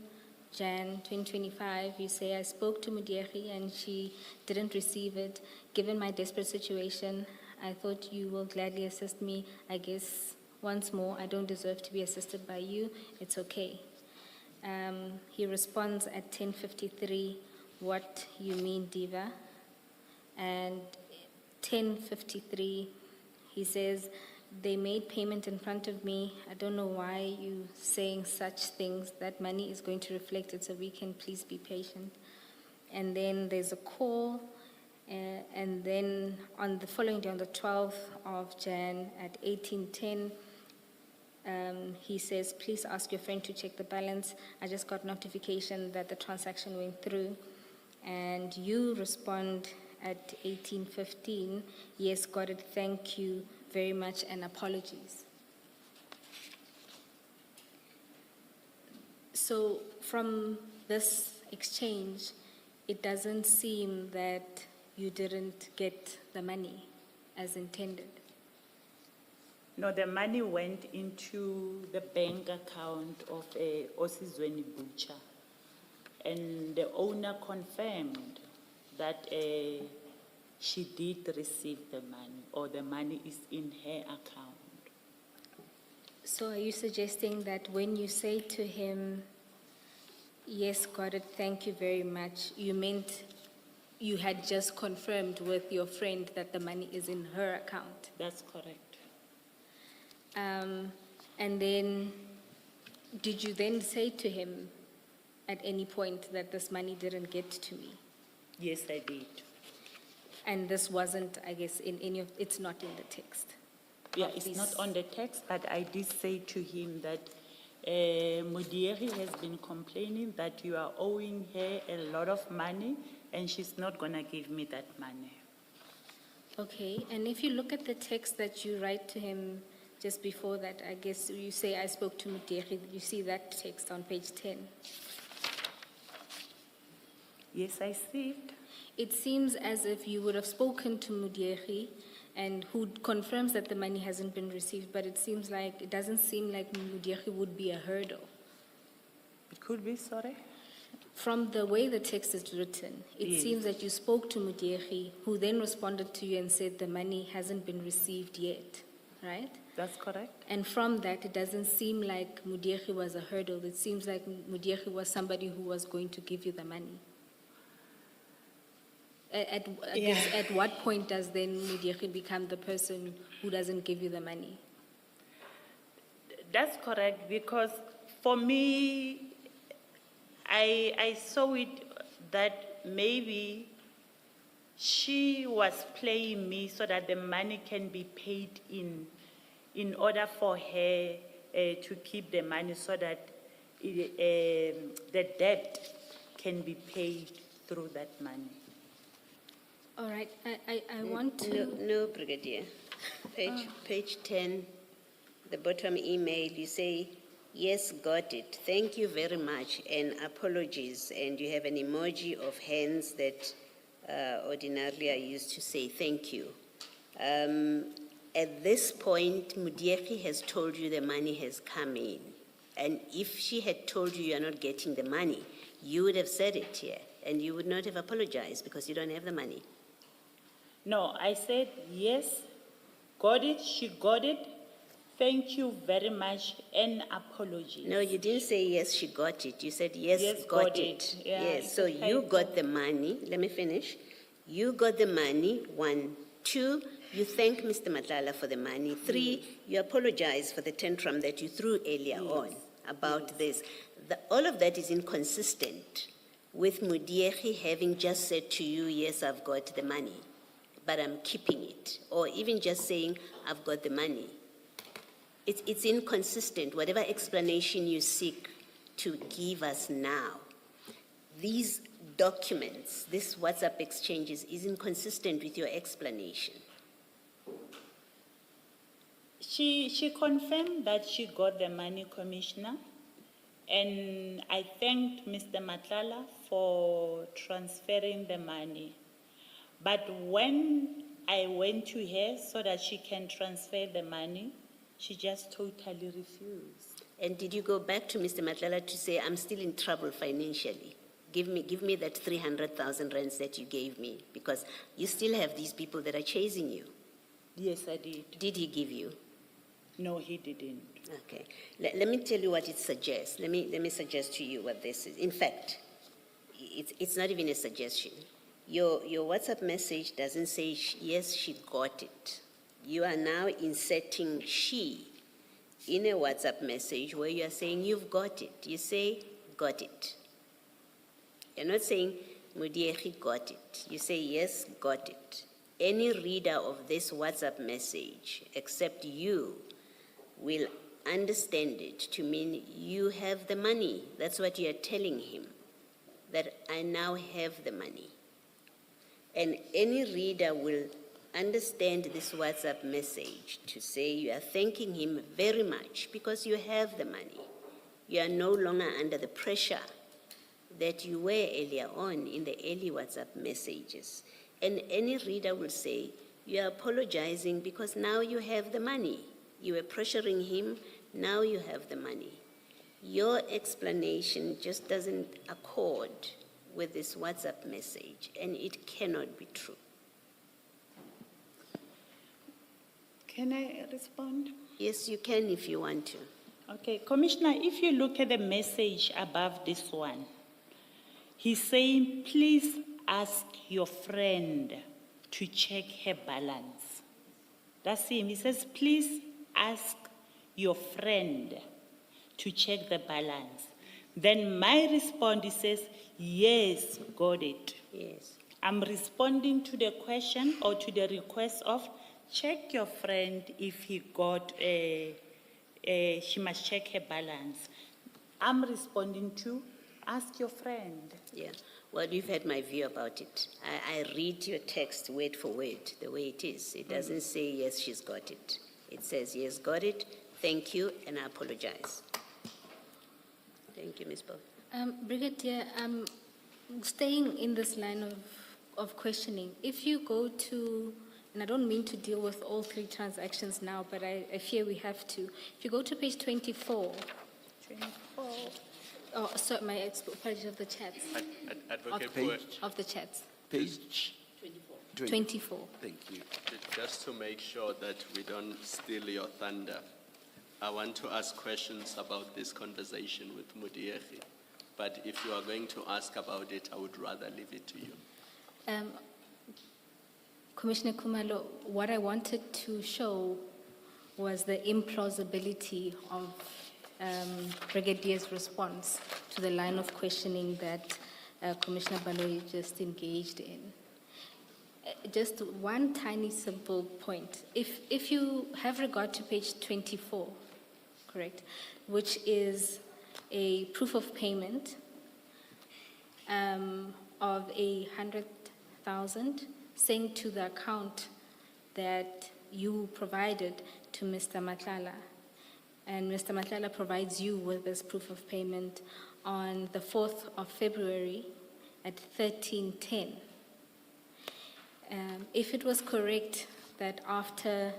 Jan 2025, you say, I spoke to Mudiegi and she didn't receive it. Given my desperate situation, I thought you will gladly assist me. I guess once more, I don't deserve to be assisted by you. It's okay. He responds at 10:53, what you mean, Diva? And 10:53, he says, they made payment in front of me. I don't know why you saying such things. That money is going to reflect it, so we can please be patient. And then there's a call, and then on the following day, on the 12th of Jan at 18:10, he says, please ask your friend to check the balance. I just got notification that the transaction went through. And you respond at 18:15, yes, got it, thank you very much, and apologies. So from this exchange, it doesn't seem that you didn't get the money as intended. No, the money went into the bank account of Osizweni Butcher. And the owner confirmed that she did receive the money, or the money is in her account. So are you suggesting that when you say to him, yes, got it, thank you very much, you meant you had just confirmed with your friend that the money is in her account? That's correct. And then, did you then say to him at any point that this money didn't get to me? Yes, I did. And this wasn't, I guess, in any of, it's not in the text? Yeah, of it's this- not on the text, but I did say to him that Mudieri has been complaining that you are owing her a lot of money and she's not gonna give me that money. Okay, and if you look at the text that you write to him just before that, I guess you say, I spoke to Muderi, you see that text on page 10. Yes, I see it. It seems as if you would have spoken to Muderi and who confirms that the money hasn't been received, but it doesn't seem like Muderi would be a hurdle. It could be, sorry. From the way the text is written, it Yes. seems that you spoke to Muderi, who then responded to you and said the money hasn't been received yet, right? That's correct. And from that, it doesn't seem like Muderi was a hurdle. It seems like Muderi was somebody who was going to give you the money. I guess, at what point does then Muderi become the person who doesn't give you the money? That's correct, because for me, I saw it that maybe she was playing me so that the money can be paid in order for her to keep the money so that the debt can be paid through that money. All right, I want to... No, Brigadier. Page 10, the bottom email, you say, yes, got it. Thank you very much, and apologies. And you have an emoji of hands that ordinarily I used to say thank you. At this point, Muderi has told you the money has come in. And if she had told you are not getting the money, you would have said it here, and you would not have apologized because you don't have the money. No, I said, yes, got it, she got it. Thank you very much, and apologies. No, you didn't say yes, she got it. You said yes, Yes, got got it. it. Yeah, Yes, it's so okay. you got the money. Let me finish. You got the money, 1. 2, you thank Mr. Matlala for the money. 3, you apologize for the tantrum that you threw earlier on about this. All of that is inconsistent with Muderi having just said to you, yes, I've got the money, but I'm keeping it. Or even just saying, I've got the money. It's inconsistent, whatever explanation you seek to give us now. These documents, this WhatsApp exchanges, is inconsistent with your explanation. She confirmed that she got the money, Commissioner, and I thanked Mr. Matlala for transferring the money. But when I went to her so that she can transfer the money, she just totally refused. And did you go back to Mr. Matlala to say, I'm still in trouble financially? Give me that 300,000 rands that you gave me, because you still have these people that are chasing you. Yes, I did. Did he give you? No, he didn't. Okay. Let me tell you what it suggests. Let me suggest to you what this is. In fact, it's not even a suggestion. Your WhatsApp message doesn't say, yes, she got it. You are now inserting she in a WhatsApp message where you are saying you've got it. You say, got it. You're not saying, Muderi got it. You say, yes, got it. Any reader of this WhatsApp message, except you, will understand it to mean you have the money. That's what you are telling him, that I now have the money. And any reader will understand this WhatsApp message to say you are thanking him very much because you have the money. You are no longer under the pressure that you were earlier on in the early WhatsApp messages. And any reader will say, you are apologizing because now you have the money. You were pressuring him, now you have the money. Your explanation just doesn't accord with this WhatsApp message, and it cannot be true. Can I respond? Yes, you can if you want to. Okay, Commissioner, if you look at the message above this one, he's saying, please ask your friend to check her balance. That's him. He says, please ask your friend to check the balance. Then my response, he says, yes, got it. Yes. I'm responding to the question or to the request of check your friend if he got, she must check her balance. I'm responding to ask your friend. Yeah. Well, you've had my view about it. I read your text word for word, the way it is. It doesn't say, yes, she's got it. It says, yes, got it, thank you, and I apologize. Thank you, Ms. Bo. Brigadier, staying in this line of questioning, if you go to, and I don't mean to deal with all three transactions now, but I fear we have to. If you go to page 24. 24. Oh, sorry, my apologies of the chats. Advocate, Of the chats. Page 24. Thank you. just to make sure that we don't steal your thunder, I want to ask questions about this conversation with Mudiegi. But if you are going to ask about it, I would rather leave it to you. Commissioner Kumalo, what I wanted to show was the implausibility of Brigadier's response to the line of questioning that Commissioner Baloyi just engaged in. Just one tiny simple point. If you have regard to page 24, correct, which is a proof of payment of 100,000 sent to the account that you provided to Mr. Matlala. And Mr. Matlala provides you with this proof of payment on the 4th of February at 13:10. If it was correct that after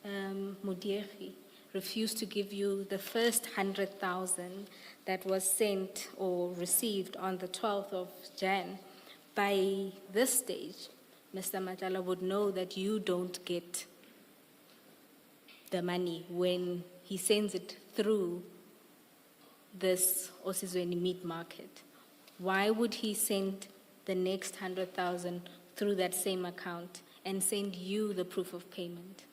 Mudiegi refused to give you the first 100,000 that was sent or received on the 12th of Jan, by this stage, Mr. Matlala would know that you don't get the money when he sends it through this Osizweni meat market. Why would he send the next 100,000 through that same account and send you the proof of payment?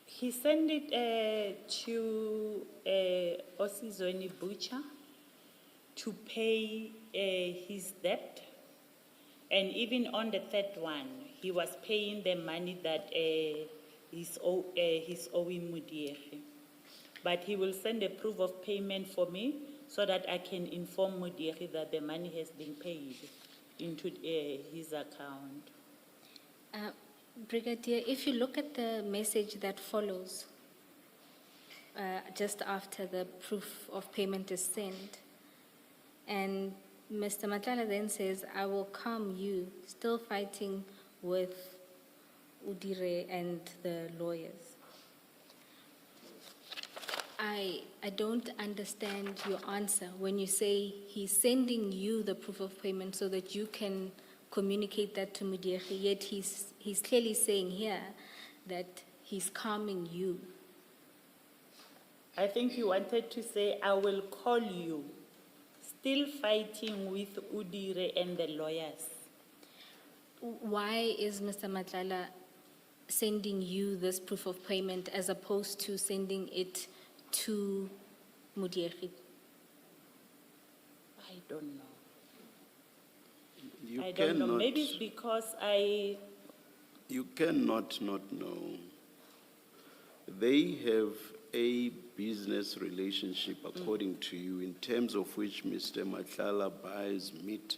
He sent it to Osizweni Butcher to pay his debt. And even on the third one, he was paying the money that he's owing Mudiegi. But he will send a proof of payment for me so that I can inform Mudiegi that the money has been paid into his account. Brigadier, if you look at the message that follows just after the proof of payment is sent, and Mr. Matlala then says, I will calm you, still fighting with Udire and the lawyers. I don't understand your answer when you say he's sending you the proof of payment so that you can communicate that to Mudiegi, yet he's clearly saying here that he's calming you. I think he wanted to say, I will call you, still fighting with Udire and the lawyers. Why is Mr. Matlala sending you this proof of payment as opposed to sending it to Mudiegi? I don't know. You I don't know. cannot- Maybe it's because You cannot not know. They have a business relationship, according to you, in terms of which Mr. Matlala buys meat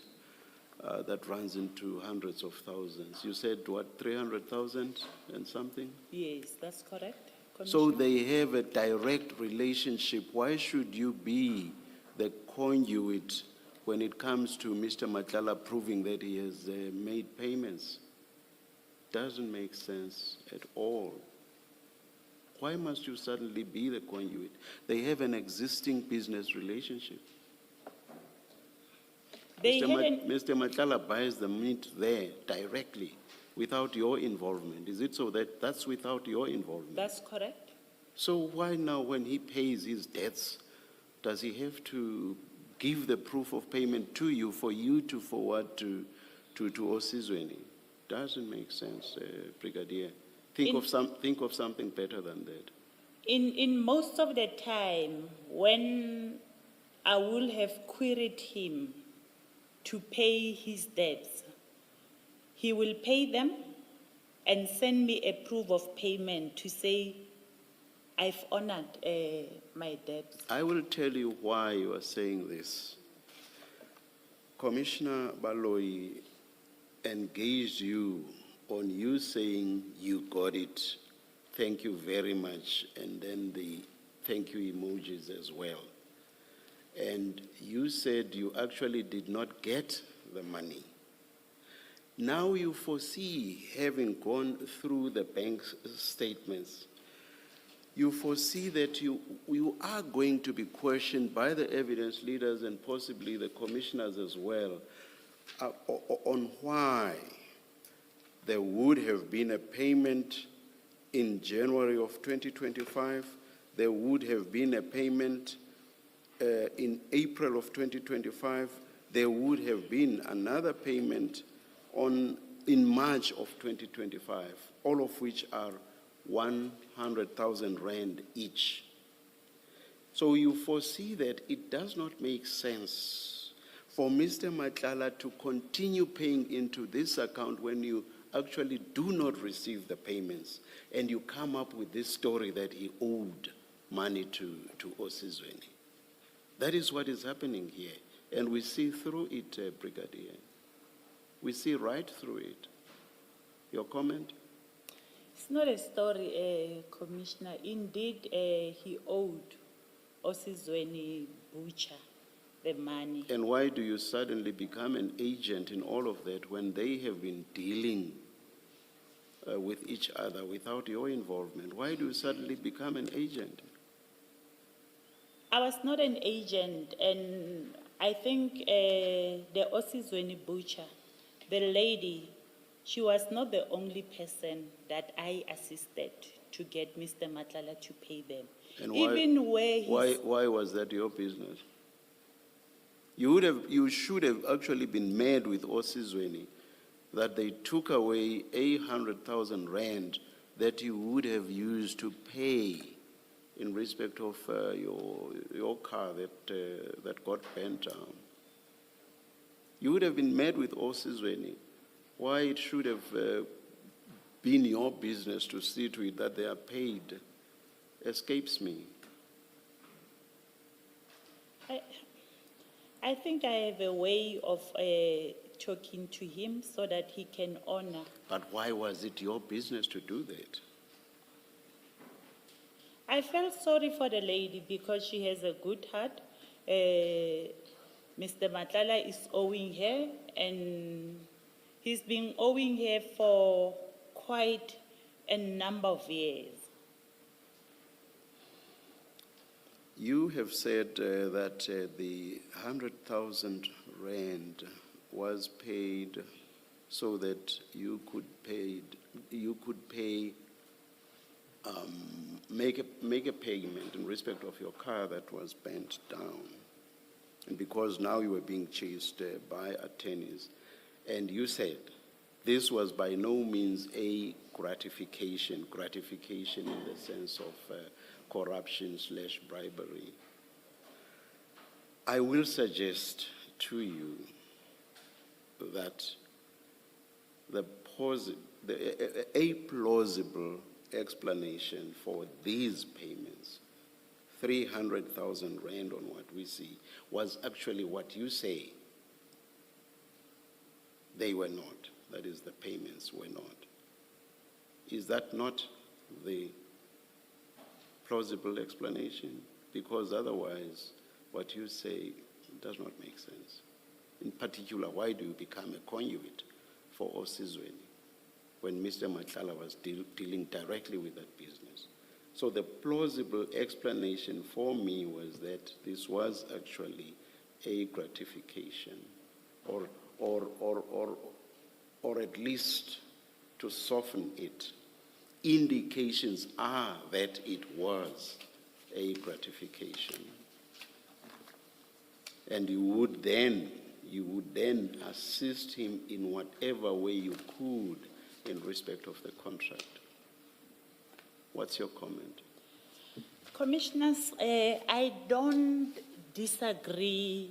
that runs into hundreds of thousands. You said, what, 300,000 and something? Yes, that's correct. So Commissioner? they have a direct relationship. Why should you be the conduit when it comes to Mr. Matlala proving that he has made payments? Doesn't make sense at all. Why must you suddenly be the conduit? They have an existing business relationship. They had an, Mr. Matlala buys the meat there directly without your involvement. Is it so that that's without your involvement? that's correct. So why now, when he pays his debts, does he have to give the proof of payment to you for you to forward to Osizweni? Doesn't make sense, Brigadier. Think of something better than that. In most of the time, when I will have queried him to pay his debts, he will pay them and send me a proof of payment to say, I've honored my debts. I will tell you why you are saying this. Commissioner Baloyi engaged you on you saying you got it, thank you very much, and then the thank you emojis as well. And you said you actually did not get the money. Now you foresee, having gone through the bank statements, you foresee that you are going to be questioned by the evidence leaders and possibly the commissioners as well on why there would have been a payment in January of 2025, there would have been a payment in April of 2025, there would have been another payment in March of 2025, all of which are 100,000 rand each. So you foresee that it does not make sense for Mr. Matlala to continue paying into this account when you actually do not receive the payments, and you come up with this story that he owed money to Osizweni. That is what is happening here, and we see through it, Brigadier. We see right through it. Your comment? It's not a story, Commissioner. Indeed, he owed Osizweni Butcher the money. And why do you suddenly become an agent in all of that when they have been dealing with each other without your involvement? Why do you suddenly become an agent? I was not an agent, and I think the Osizweni Butcher, the lady, she was not the only person that I assisted to get Mr. Matlala to pay them. And Even where he's... why was that your business? You should have actually been mad with Osizweni that they took away 800,000 rand that you would have used to pay in respect of your car that got burnt down. You would have been mad with Osizweni. Why it should have been your business to see to it that they are paid escapes me. I think I have a way of talking to him so that he can honor. But why was it your business to do that? I felt sorry for the lady because she has a good heart. Mr. Matlala is owing her, and he's been owing her for quite a number of years. You have said that the 100,000 rand was paid so that you could make a payment in respect of your car that was bent down, and because now you were being chased by attorneys, and you said this was by no means a gratification in the sense of corruption/bribery. I will suggest to you that a plausible explanation for these payments, 300,000 rand on what we see, was actually what you say they were not. That is, the payments were not. Is that not the plausible explanation? Because otherwise, what you say does not make sense. In particular, why do you become a conduit for Osizweni when Mr. Matlala was dealing directly with that business? So the plausible explanation for me was that this was actually a gratification, or at least to soften it. Indications are that it was a gratification. And you would then assist him in whatever way you could in respect of the contract. What's your comment? Commissioners, I don't disagree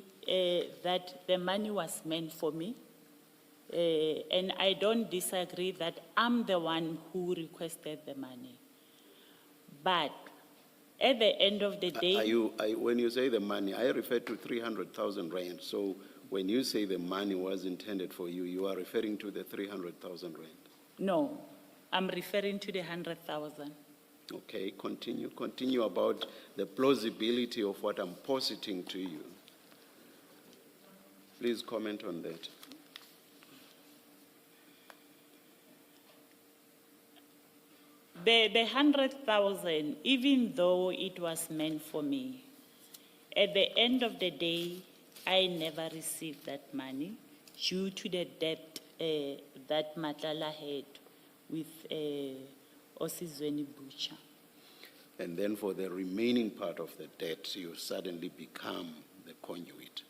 that the money was meant for me. And I don't disagree that I'm the one who requested the money. But at the end of the day... When you say the money, I refer to 300,000 rand. So when you say the money was intended for you, you are referring to the 300,000 rand? No, I'm referring to the 100,000. Okay, continue about the plausibility of what I'm positing to you. Please comment on that. The 100,000, even though it was meant for me, at the end of the day, I never received that money due to the debt that Matlala had with Osizweni Butcher. And then for the remaining part of the debt, you suddenly become the conduit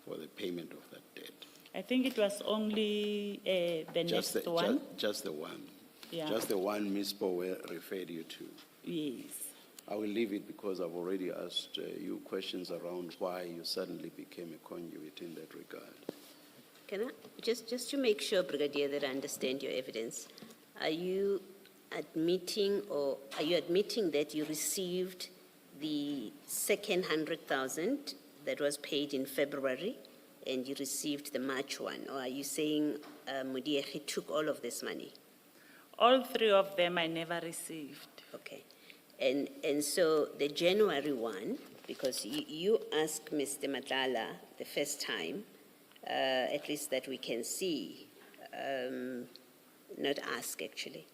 for the payment of that debt. I think it was only the next one. Just the one. Yeah. Just the one Ms. Power referred you to. Yes. I will leave it because I've already asked you questions around why you suddenly became a conduit in that regard. Can I, just to make sure, Brigadier, that I understand your evidence, are you admitting that you received the second 100,000 that was paid in February and you received the March one? Or are you saying Mudiekhe took all of this money? All three of them I never received. Okay. And so the January one, because you asked Mr. Matlala the first time, at least that we can see, not ask actually.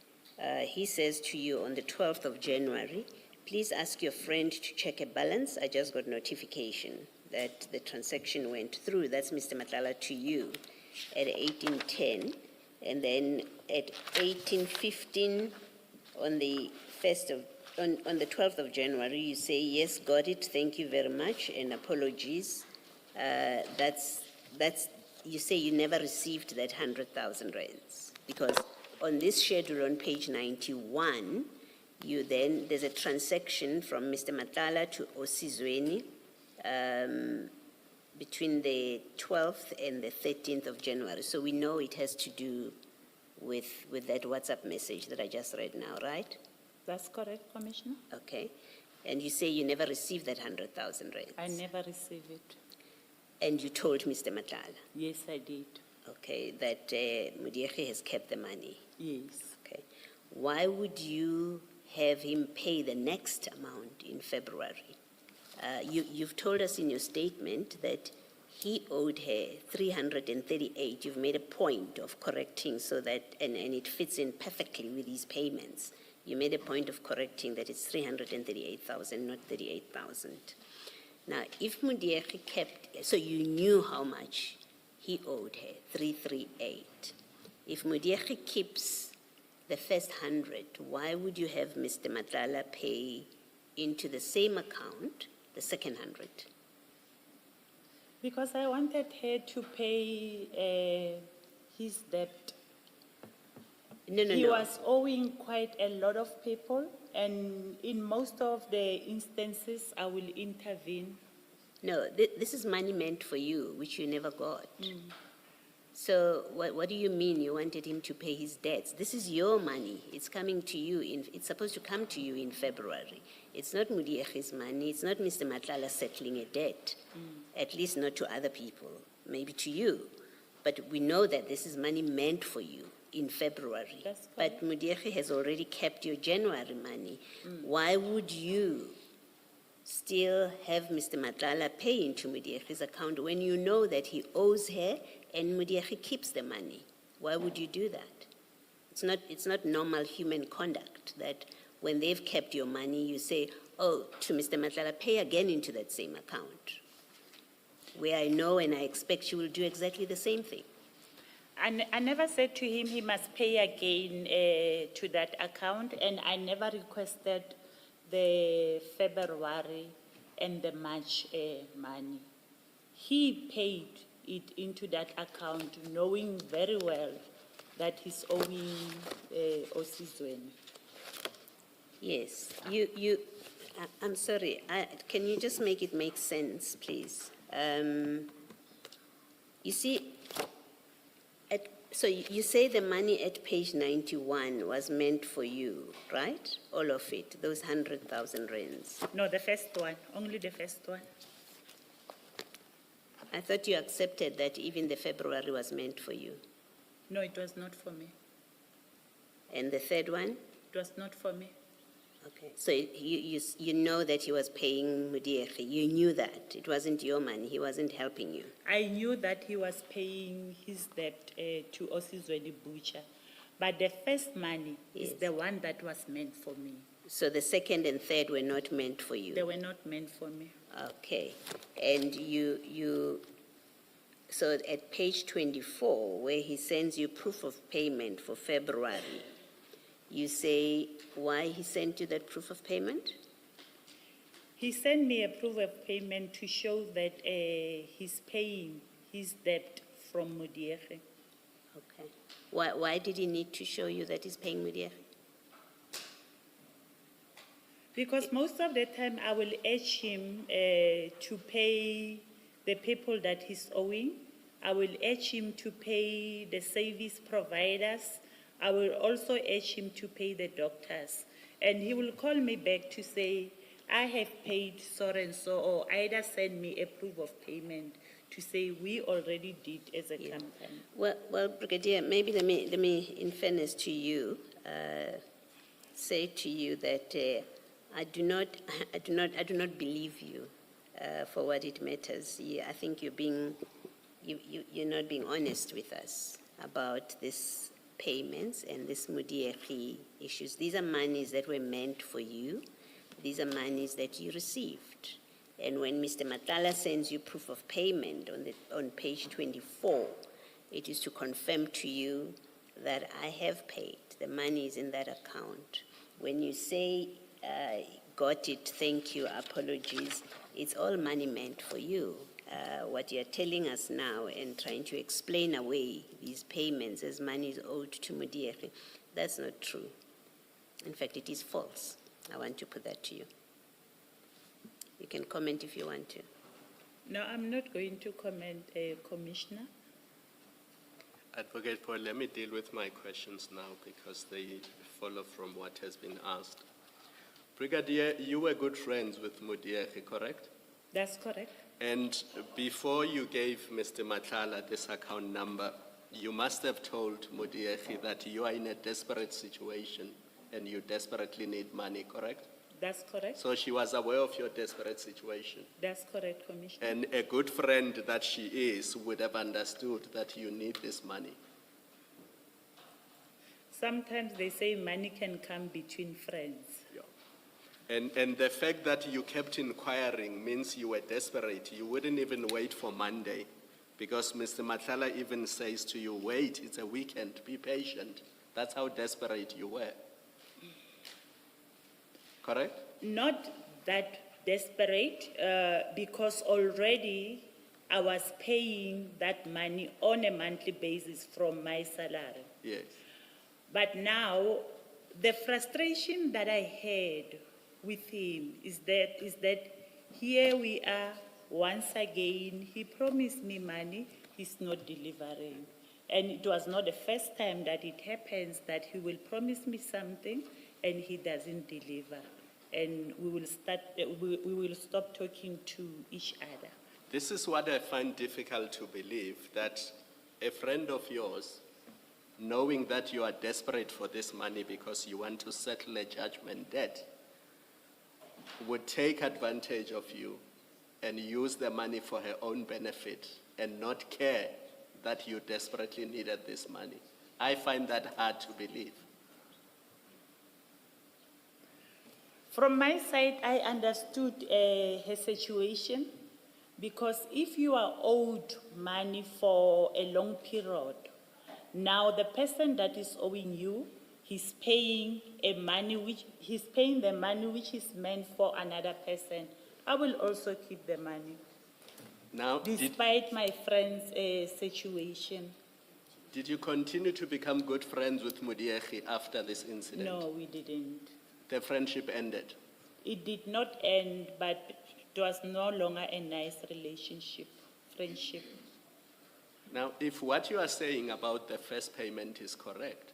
He says to you on the 12th of January, please ask your friend to check a balance. I just got notification that the transaction went through. That's Mr. Matlala to you at 1810. And then at 1815 on the 12th of January, you say, yes, got it, thank you very much, and apologies. You say you never received that 100,000 rands. Because on this schedule on page 91, there's a transaction from Mr. Matlala to Osizweni between the 12th and the 13th of January. So we know it has to do with that WhatsApp message that I just read now, right? That's correct, Commissioner. Okay. And you say you never received that 100,000 rands? I never received it. And you told Mr. Matlala? Yes, I did. Okay, that Mudiekhe has kept the money? Yes. Okay. Why would you have him pay the next amount in February? You've told us in your statement that he owed her 338. You've made a point of correcting so that, and it fits in perfectly with these payments. You made a point of correcting that it's 338,000, not 38,000. Now, if Mudiekhe kept, so you knew how much he owed her, 338. If Mudiekhe keeps the first 100, why would you have Mr. Matlala pay into the same account the second 100? Because I wanted her to pay his debt. He was owing quite a lot of people, and in most of the instances, I will intervene. No, this is money meant for you, which you never got. So what do you mean you wanted him to pay his debts? This is your money. It's coming to you. It's supposed to come to you in February. It's not Mudiekhe's money. It's not Mr. Matlala settling a debt, at least not to other people, maybe to you. But we know that this is money meant for you. in February. That's But Mudiekhe has already kept your January money. Why would you still have Mr. Matlala pay into Mudiekhe's account when you know that he owes her and Mudiekhe keeps the money? Why would you do that? It's not normal human conduct that when they've kept your money, you say, oh, to Mr. Matlala, pay again into that same account. Where I know and I expect you will do exactly the same thing. I never said to him he must pay again to that account, and I never requested the February and the March money. He paid it into that account knowing very well that he's owing Osizweni. Yes, I'm sorry, can you just make it make sense, please? You see, so you say the money at page 91 was meant for you, right? All of it, those 100,000 rands. No, the first one, only the first one. I thought you accepted that even the February was meant for you. No, it was not for me. And the third one? It was not for me. Okay, so you know that he was paying Mudiekhe. You knew that. It wasn't your money. He wasn't helping you. I knew that he was paying his debt to Osizweni Butcher, but the first money is Yes. the one that was meant for me. So the second and third were not meant for you? They were not meant for me. Okay, and so at page 24, where he sends you proof of payment for February, you say why he sent you that proof of payment? He sent me a proof of payment to show that he's paying his debt from Mudiekhe. Okay. Why did he need to show you that he's paying Mudiekhe? Because most of the time I will urge him to pay the people that he's owing. I will urge him to pay the service providers. I will also urge him to pay the doctors. And he will call me back to say, I have paid so and so, or either send me a proof of payment to say we already did as a company. Well, Brigadier, maybe let me, in fairness to you, say to you that I do not believe you for what it matters. I think you're not being honest with us about this payments and this Mudiekhe issues. These are monies that were meant for you. These are monies that you received. And when Mr. Matlala sends you proof of payment on page 24, it is to confirm to you that I have paid. The money is in that account. When you say, got it, thank you, apologies, it's all money meant for you. What you're telling us now and trying to explain away these payments as money is owed to Mudiekhe, that's not true. In fact, it is false. I want to put that to you. You can comment if you want to. No, I'm not going to comment, Commissioner. Advocate Paul, let me deal with my questions now because they follow from what has been asked. Brigadier, you were good friends with Mudiekhe, correct? That's correct. And before you gave Mr. Matlala this account number, you must have told Mudiekhe that you are in a desperate situation and you desperately need money, correct? That's correct. So she was aware of your desperate situation. That's correct, Commissioner. And a good friend that she is would have understood that you need this money. Sometimes they say money can come between friends. Yeah. And the fact that you kept inquiring means you were desperate. You wouldn't even wait for Monday because Mr. Matlala even says to you, wait, it's a weekend, be patient. That's how desperate you were. Correct? Not that desperate, because already I was paying that money on a monthly basis from my salary. Yes. But now, the frustration that I had with him is that here we are once again. He promised me money, he's not delivering. And it was not the first time that it happens that he will promise me something and he doesn't deliver. And we will stop talking to each other. This is what I find difficult to believe, that a friend of yours knowing that you are desperate for this money because you want to settle a judgment debt, would take advantage of you and use the money for her own benefit and not care that you desperately needed this money. I find that hard to believe. From my side, I understood her situation, because if you are owed money for a long period, now the person that is owing you, he's paying the money which is meant for another person. I will also keep the money, Now, despite my friend's situation. did you continue to become good friends with Mudiekhi after this incident? No, we didn't. The friendship ended. It did not end, but it was no longer a nice relationship, friendship. Now, if what you are saying about the first payment is correct,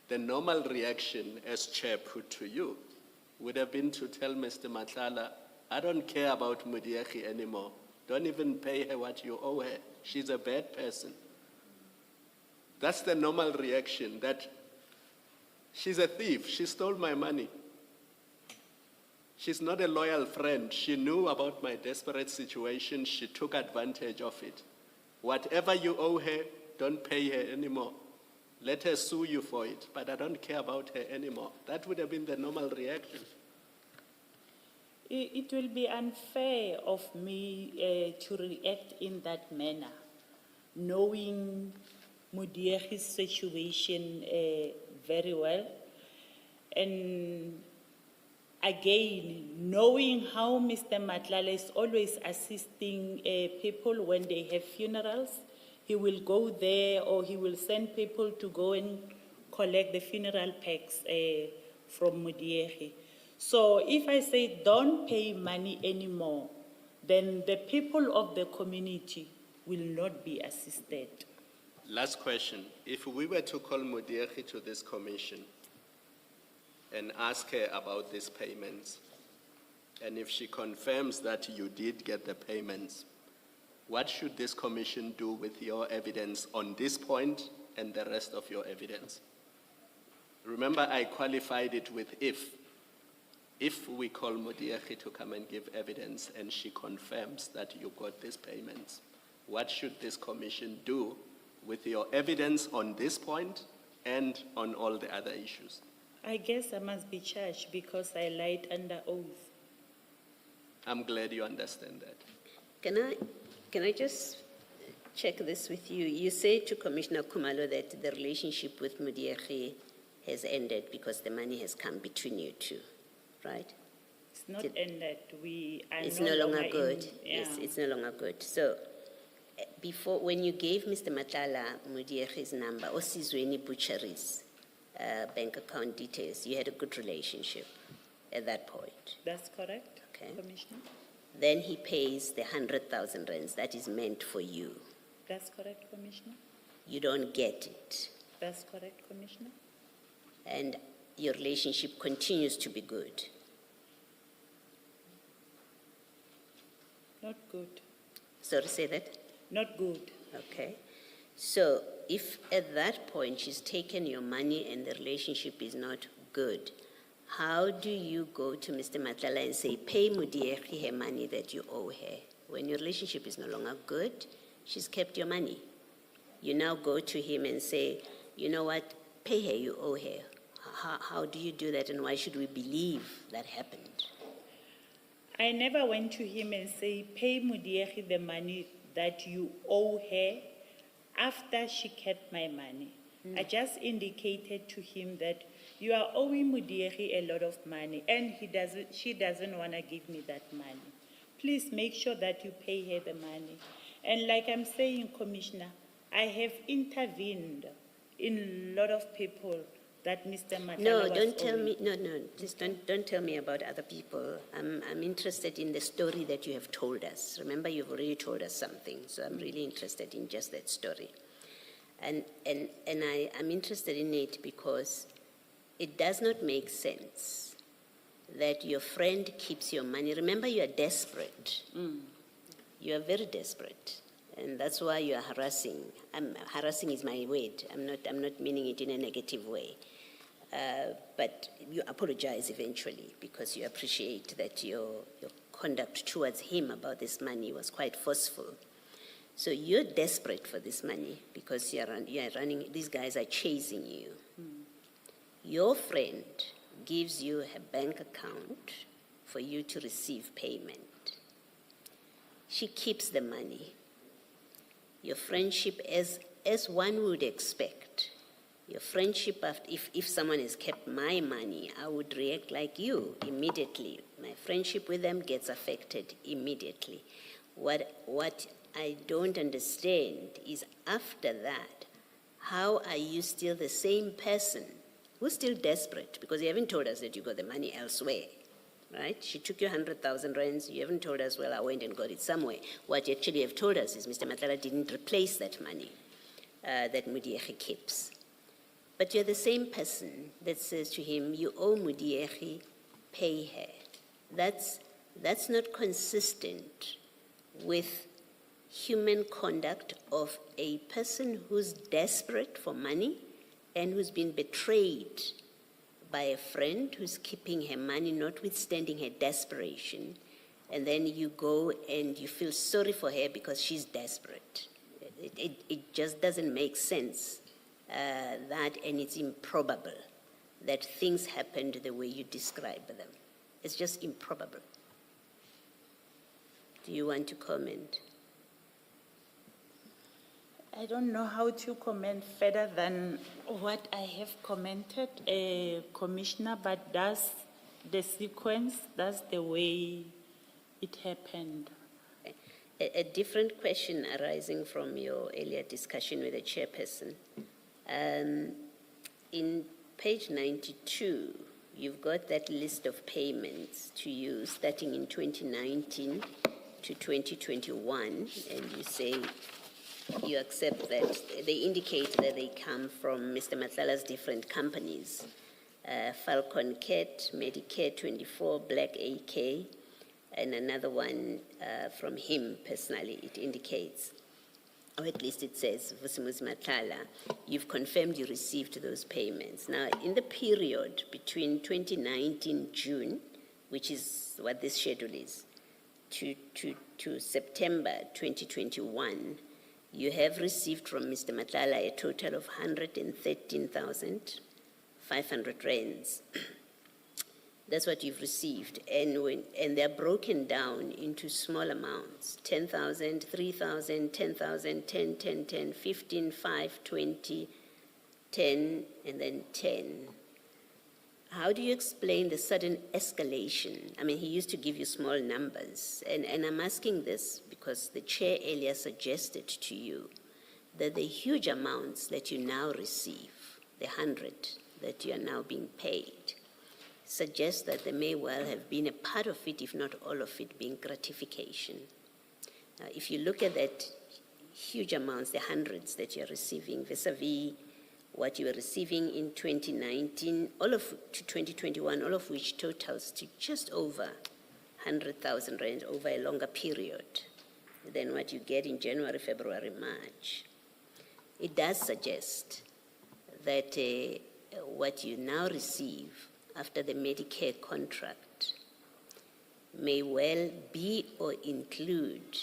the normal reaction as chair put to you would have been to tell Mr. Matlala, I don't care about Mudiekhi anymore. Don't even pay her what you owe her. She's a bad person. That's the normal reaction, that she's a thief. She stole my money. She's not a loyal friend. She knew about my desperate situation. She took advantage of it. Whatever you owe her, don't pay her anymore. Let her sue you for it, but I don't care about her anymore. That would have been the normal reaction. It will be unfair of me to react in that manner, knowing Mudiekhi's situation very well. And again, knowing how Mr. Matlala is always assisting people when they have funerals, he will go there or he will send people to go and collect the funeral packs from Mudiekhi. So if I say don't pay money anymore, then the people of the community will not be assisted. Last question. If we were to call Mudiekhi to this commission and ask her about these payments, and if she confirms that you did get the payments, what should this commission do with your evidence on this point and the rest of your evidence? Remember, I qualified it with if. If we call Mudiekhi to come and give evidence and she confirms that you got these payments, what should this commission do with your evidence on this point and on all the other issues? I guess I must be charged because I lied under oath. I'm glad you understand that. Can I just check this with you? You say to Commissioner Khumalo that the relationship with Mudiekhi has ended because the money has come between you two, right? It's not ended. We are It's no no longer in- good. yeah. Yes, it's no longer good. So, before, when you gave Mr. Matlala Mudiekhi's number, or Sizweni Butchery's bank account details, you had a good relationship at that point. That's correct, Okay. Commissioner? Then he pays the 100,000 rands that is meant for you. That's correct, Commissioner? You don't get it. That's correct, Commissioner? And your relationship continues to be good. Not good. Sorry, say that? Not good. Okay. So if at that point she's taken your money and the relationship is not good, how do you go to Mr. Matlala and say, pay Mudiekhi her money that you owe her? When your relationship is no longer good, she's kept your money. You now go to him and say, you know what, pay her, you owe her. How do you do that, and why should we believe that happened? I never went to him and say, pay Mudiekhi the money that you owe her after she kept my money. I just indicated to him that you are owing Mudiekhi a lot of money and she doesn't want to give me that money. Please make sure that you pay her the money. And like I'm saying, Commissioner, I have intervened in a lot of people that Mr. Matlala No, was don't tell owing. me, no, just don't tell me about other people. I'm interested in the story that you have told us. Remember, you've already told us something, so I'm really interested in just that story. And I'm interested in it because it does not make sense that your friend keeps your money. Remember, you are desperate. You are very desperate. And that's why you are harassing. Harassing is my word. I'm not meaning it in a negative way. But you apologize eventually because you appreciate that your conduct towards him about this money was quite forceful. So you're desperate for this money because you're running, these guys are chasing you. Your friend gives you a bank account for you to receive payment. She keeps the money. Your friendship, as one would expect, your friendship, if someone has kept my money, I would react like you immediately. My friendship with them gets affected immediately. What I don't understand is after that, how are you still the same person who's still desperate? Because you haven't told us that you got the money elsewhere, right? She took you 100,000 rands. You haven't told us, well, I went and got it somewhere. What you actually have told us is Mr. Matlala didn't replace that money that Mudiekhe keeps. But you're the same person that says to him, you owe Mudiekhe, pay her. That's not consistent with human conduct of a person who's desperate for money and who's been betrayed by a friend who's keeping her money, notwithstanding her desperation, and then you go and you feel sorry for her because she's desperate. It just doesn't make sense, that, and it's improbable that things happened the way you describe them. It's just improbable. Do you want to comment? I don't know how to comment further than what I have commented, Commissioner, but that's the sequence, that's the way it happened. A different question arising from your earlier discussion with the chairperson. In page 92, you've got that list of payments to you starting in 2019 to 2021, and you say you accept that. They indicate that they come from Mr. Matlala's different companies, Falcon Cat, Medicare24, Black AK, and another one from him personally, it indicates, or at least it says, Vusimuzi Matlala, you've confirmed you received those payments. Now, in the period between 2019 June, which is what this schedule is, to September 2021, you have received from Mr. Matlala a total of 113,500 rands. That's what you've received. And they're broken down into small amounts, 10,000, 3,000, 10,000, 10, 10, 10, 15, 5, 20, 10, and then 10. How do you explain the sudden escalation? I mean, he used to give you small numbers. And I'm asking this because the chair earlier suggested to you that the huge amounts that you now receive, the 100 that you are now being paid, suggests that there may well have been a part of it, if not all of it, being gratification. Now, if you look at that huge amounts, the hundreds that you're receiving vis-a-vis what you were receiving in 2019, all of to 2021, all of which totals to just over 100,000 rand over a longer period than what you get in January, February, March. It does suggest that what you now receive after the Medicare contract may well be or include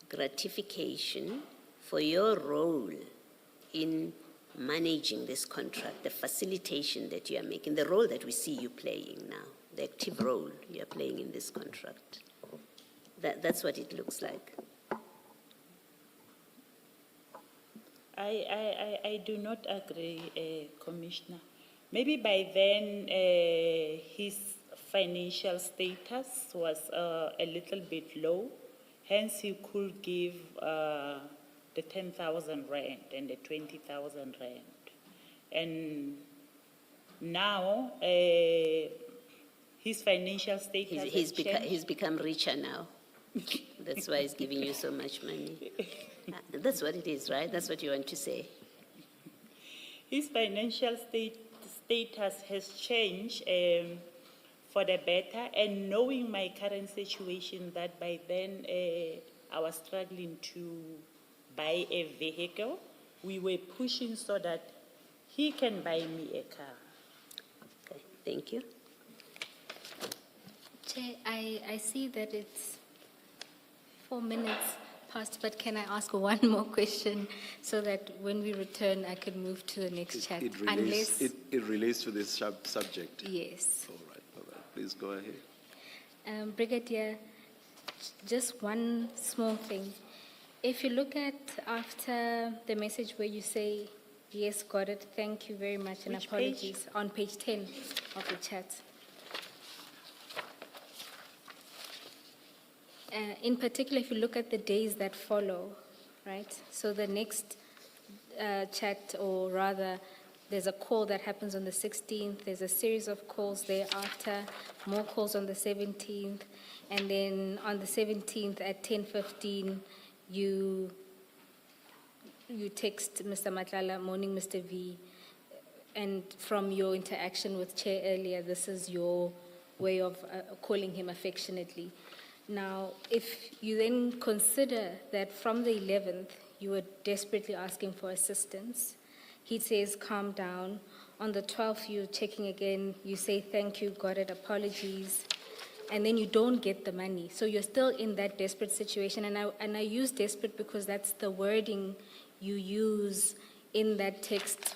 gratification for your role in managing this contract, the facilitation that you are making, the role that we see you playing now, the active role you are playing in this contract. That's what it looks like. I do not agree, Commissioner. Maybe by then his financial status was a little bit low, hence he could give the 10,000 rand and the 20,000 rand. And now his financial status he's become richer now. That's why he's giving you so much money. That's what it is, right? That's what you want to say. His financial status has changed for the better, and knowing my current situation that by then I was struggling to buy a vehicle. We were pushing so that he can buy me a car. Okay, thank you. Chair, I see that it's 4 minutes past, but can I ask one more question so that when we return, I can move to the next chat? It relates to this subject. Yes. All right, please go ahead. Brigadier, just one small thing. If you look at after the message where you say, yes, got it, thank you very much, and Which apologies, on page 10 of the chat. In particular, if you look at the days that follow, right? So the next chat, or rather, there's a call that happens on the 16th, there's a series of calls thereafter, more calls on the 17th, and then on the 17th at 10:15, you text Mr. Matlala, morning Mr. V, and from your interaction with Chair earlier, this is your way of calling him affectionately. Now, if you then consider that from the 11th, you were desperately asking for assistance, he says, calm down. On the 12th, you're checking again, you say, thank you, got it, apologies, and then you don't get the money. So you're still in that desperate situation, and I use desperate because that's the wording you use in that text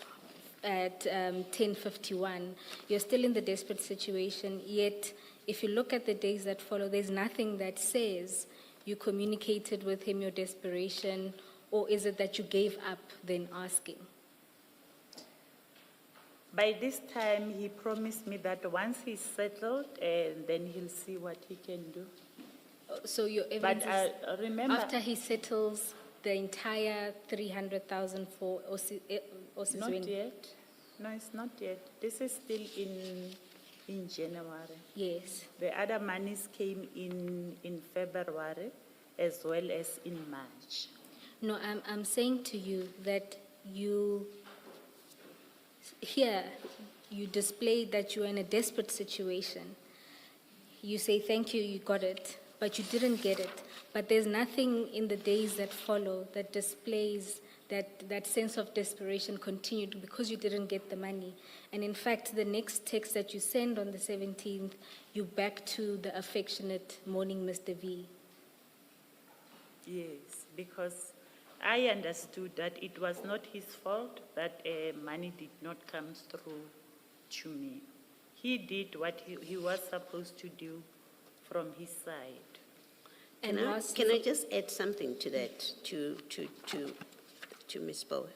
at 10:51. You're still in the desperate situation, yet if you look at the days that follow, there's nothing that says you communicated with him your desperation, or is it that you gave up then asking? By this time, he promised me that once he's settled, then he'll see what he can do. So your But evidence is remember, after he settles the entire 300,000 for Osizweni? not yet. No, it's not yet. This is still in January. Yes. The other monies came in February as well as in March. No, I'm saying to you that here you display that you're in a desperate situation. You say, thank you, you got it, but you didn't get it. But there's nothing in the days that follow that displays that sense of desperation continued because you didn't get the money. And in fact, the next text that you send on the 17th, you back to the affectionate morning, Mr. V. Yes, because I understood that it was not his fault that money did not come through to me. He did what he was supposed to do from his side. And Can I just add something to that, to Ms. Bowe?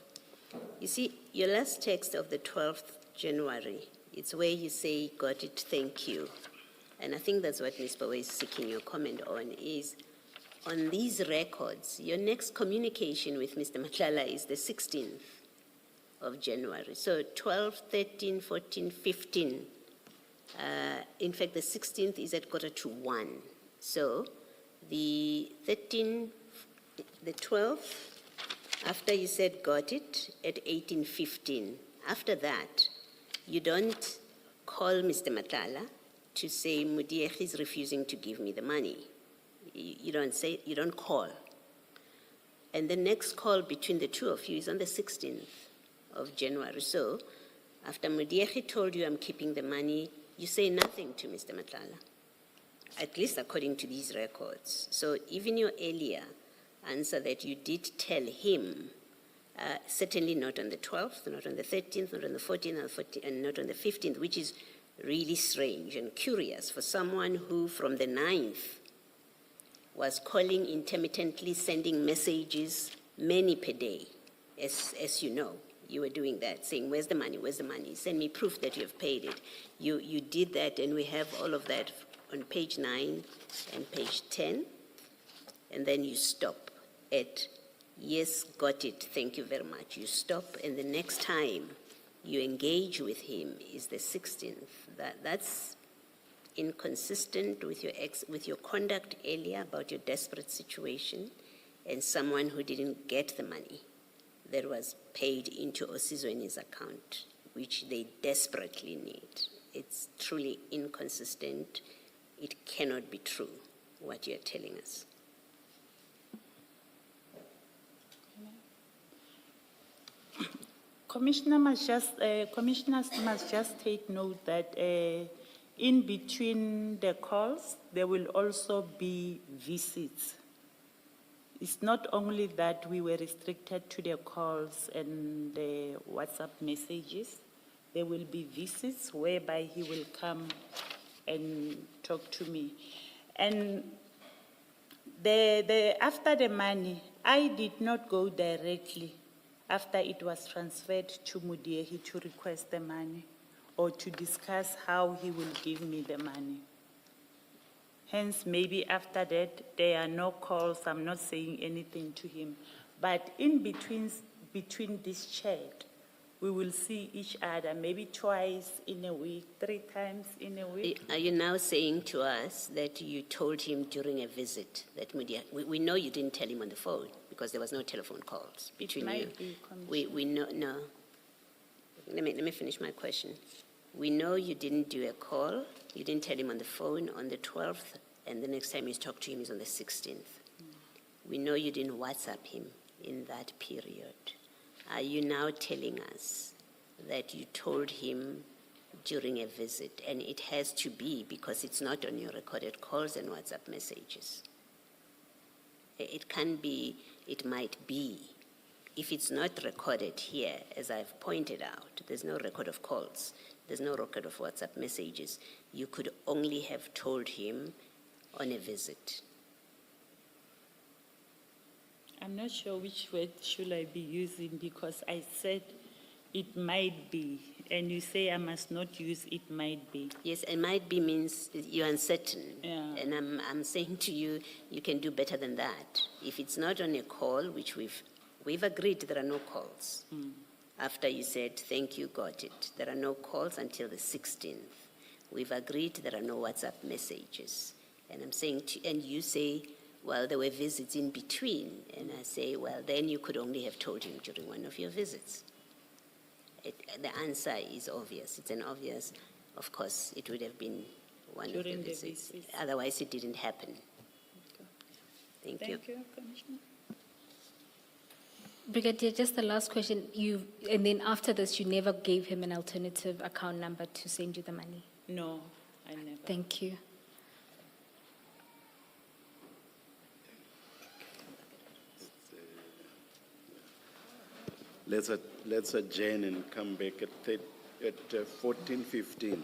You see, your last text of the 12th January, it's where you say, got it, thank you. And I think that's what Ms. Bowe is seeking your comment on, is on these records, your next communication with Mr. Matlala is the 16th of January. So 12, 13, 14, 15. In fact, the 16th is at 1:45. So the 12th, after you said got it, at 18:15. After that, you don't call Mr. Matlala to say Mudiekhi is refusing to give me the money. You don't call. And the next call between the two of you is on the 16th of January. So after Mudiekhi told you I'm keeping the money, you say nothing to Mr. Matlala, at least according to these records. So even your earlier answer that you did tell him, certainly not on the 12th, not on the 13th, not on the 14th, and not on the 15th, which is really strange and curious for someone who from the 9th was calling intermittently, sending messages, many per day, as you know. You were doing that, saying, where's the money, where's the money? Send me proof that you have paid it. You did that, and we have all of that on page 9 and page 10. And then you stop at, yes, got it, thank you very much. You stop, and the next time you engage with him is the 16th. That's inconsistent with your conduct earlier about your desperate situation and someone who didn't get the money that was paid into Osizweni's account, which they desperately need. It's truly inconsistent. It cannot be true, what you're telling us. Commissioners must just take note that in between the calls, there will also be visits. It's not only that we were restricted to the calls and the WhatsApp messages. There will be visits whereby he will come and talk to me. And after the money, I did not go directly after it was transferred to Mudiehi to request the money or to discuss how he will give me the money. Hence, maybe after that, there are no calls, I'm not saying anything to him. But in between this chat, we will see each other maybe twice in a week, 3 times in a week. Are you now saying to us that you told him during a visit that we know you didn't tell him on the phone because there was no telephone calls between you. Might be, Commissioner. We know, no. Let me finish my question. We know you didn't do a call, you didn't tell him on the phone on the 12th, and the next time you talked to him is on the 16th. We know you didn't WhatsApp him in that period. Are you now telling us that you told him during a visit, and it has to be because it's not on your recorded calls and WhatsApp messages? It can be, it might be. If it's not recorded here, as I've pointed out, there's no record of calls, there's no record of WhatsApp messages. You could only have told him on a visit. I'm not sure which word should I be using because I said it might be, and you say I must not use it might be. Yes, and might be means you're uncertain. Yeah. And I'm saying to you, you can do better than that. If it's not on a call, which we've agreed there are no calls. After you said, thank you, got it. There are no calls until the 16th. We've agreed there are no WhatsApp messages. And I'm saying, and you say, well, there were visits in between. And I say, well, then you could only have told him during one of your visits. The answer is obvious. It's an obvious, of course, it would have been one During of the the visits. visits. Otherwise, it didn't happen. Thank you. Thank you, Commissioner. Brigadier, just the last question. And then after this, you never gave him an alternative account number to send you the money? No, I never. Thank you. Let's adjourn and come back at 14:15.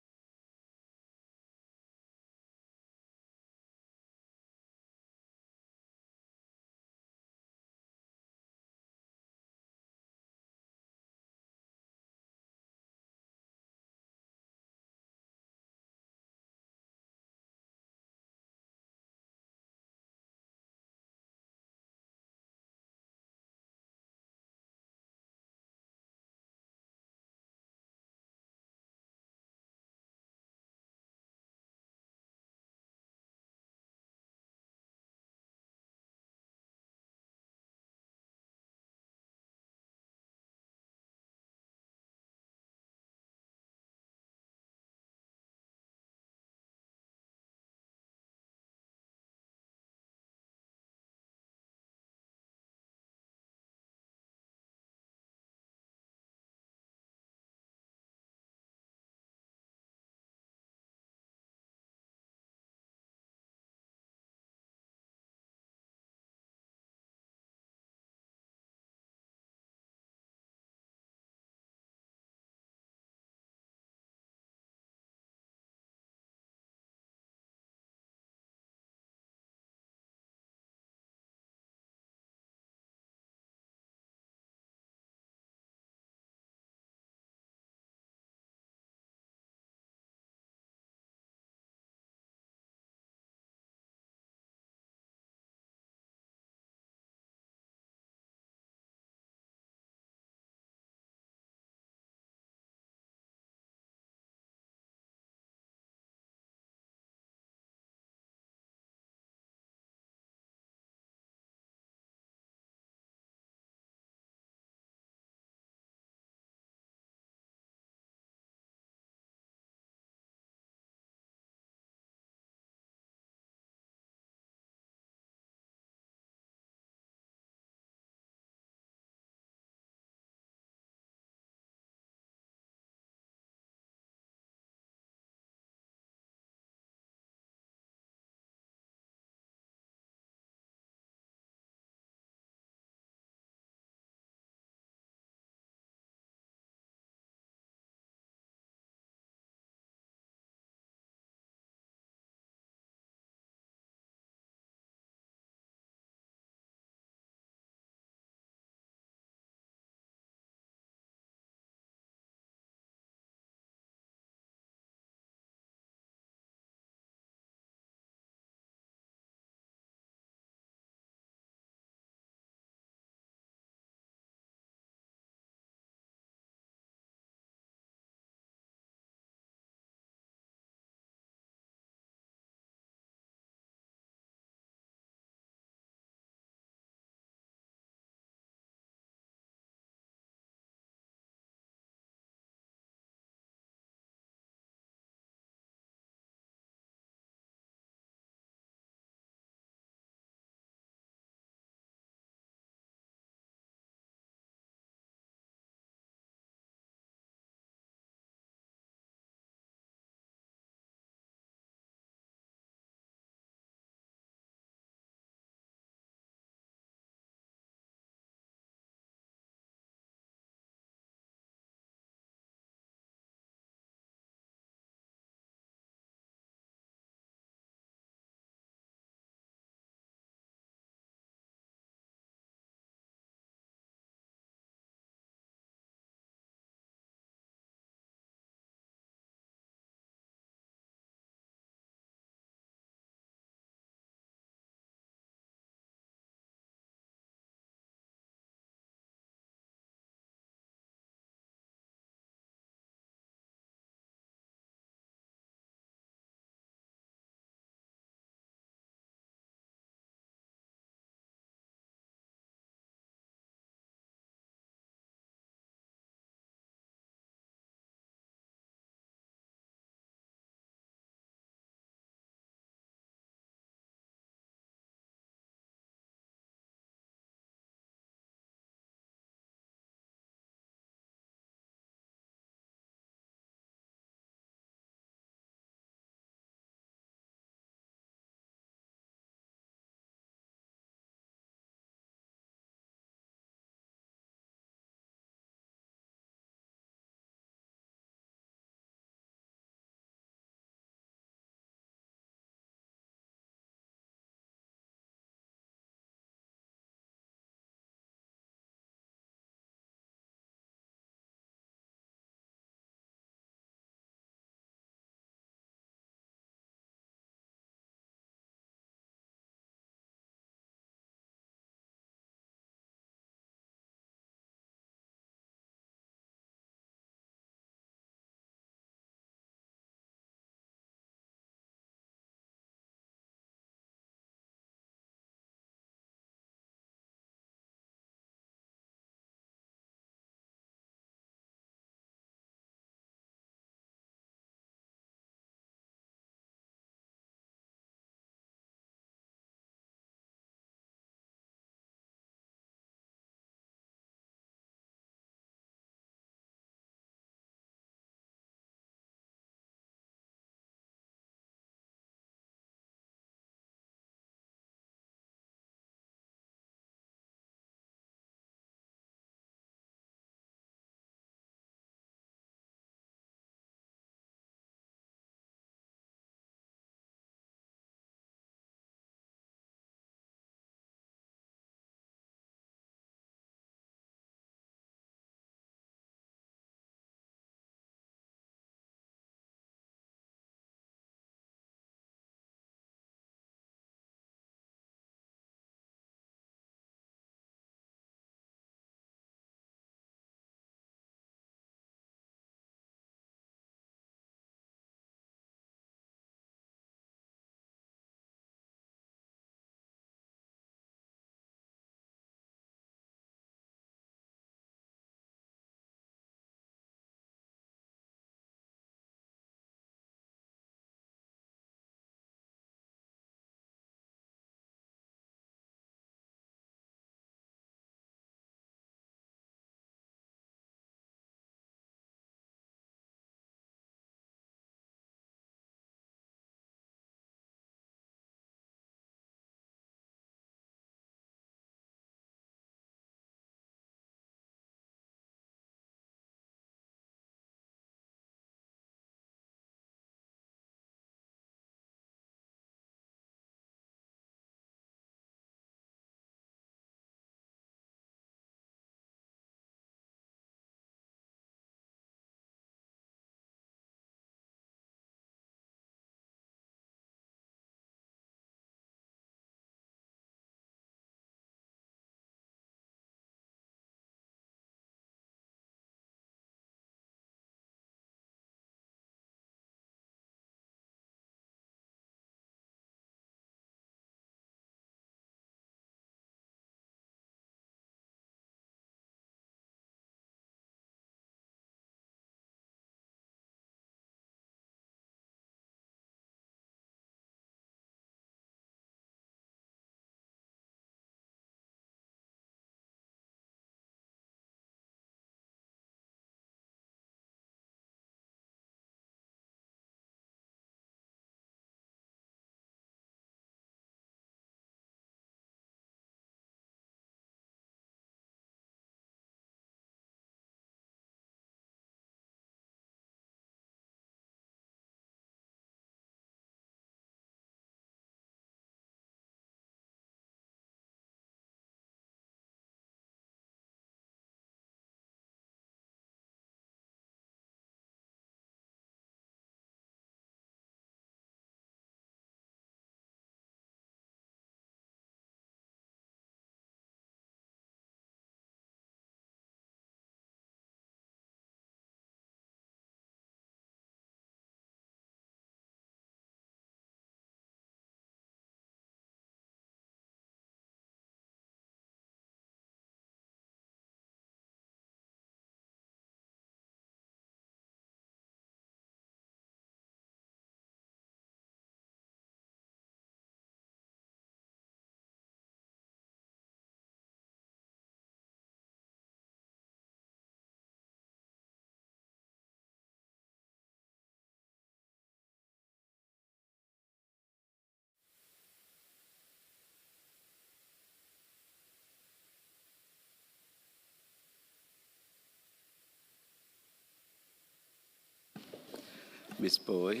Ms. Boy.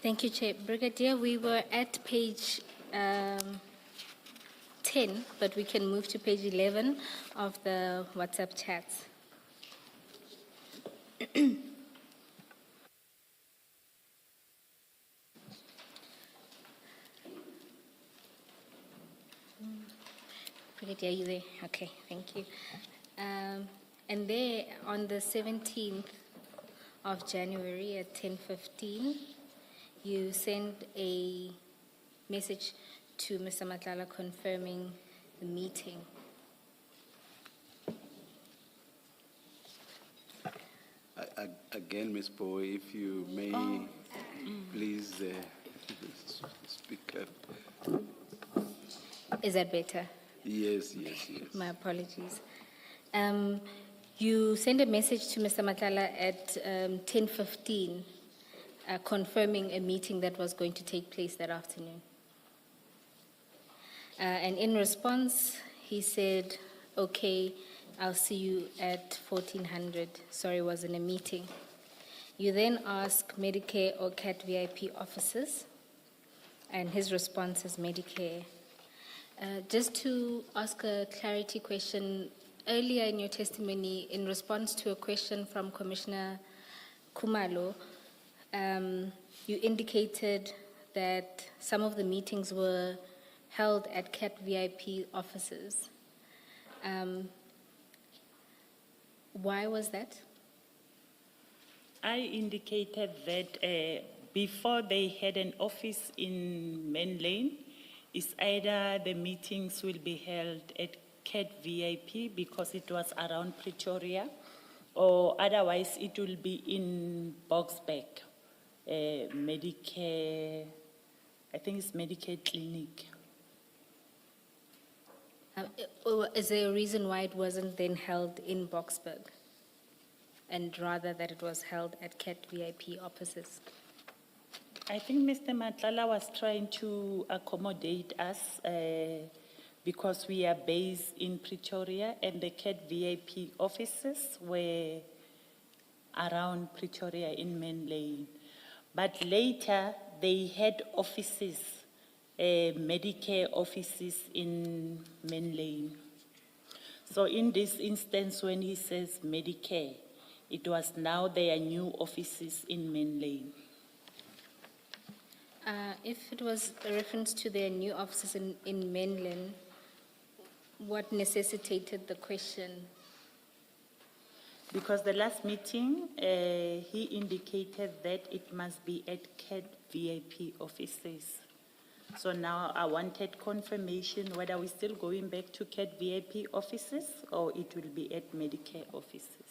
Thank you, Chair. Brigadier, we were at page 10, but we can move to page 11 of the WhatsApp chats. Brigadier, are you there? Okay, thank you. And there, on the 17th of January at 10:15, you sent a message to Mr. Matlala confirming the meeting. Again, Ms. Boy, if you may, please speak up. Is that better? Yes, yes, yes. My apologies. You sent a message to Mr. Matlala at 10:15, confirming a meeting that was going to take place that afternoon. And in response, he said, okay, I'll see you at 1400. Sorry, I was in a meeting. You then asked Medicare or CAT VIP officers, and his response is Medicare. Just to ask a clarity question, earlier in your testimony, in response to a question from Commissioner Khumalo, you indicated that some of the meetings were held at CAT VIP offices. Why was that? I indicated that before they had an office in Main Lane, it's either the meetings will be held at CAT VIP because it was around Pretoria, or otherwise it will be in Boxback, Medicare, I think it's Medicare Clinic. Is there a reason why it wasn't then held in Boxburg, and rather that it was held at CAT VIP offices? I think Mr. Matlala was trying to accommodate us because we are based in Pretoria and the CAT VIP offices were around Pretoria in Main Lane. But later they had offices, Medicare offices in Main Lane. So in this instance, when he says Medicare, it was now their new offices in Main Lane. If it was a reference to their new offices in mainland, what necessitated the question? Because the last meeting, he indicated that it must be at CAT VIP offices. So now I wanted confirmation whether we're still going back to CAT VIP offices or it will be at Medicare offices.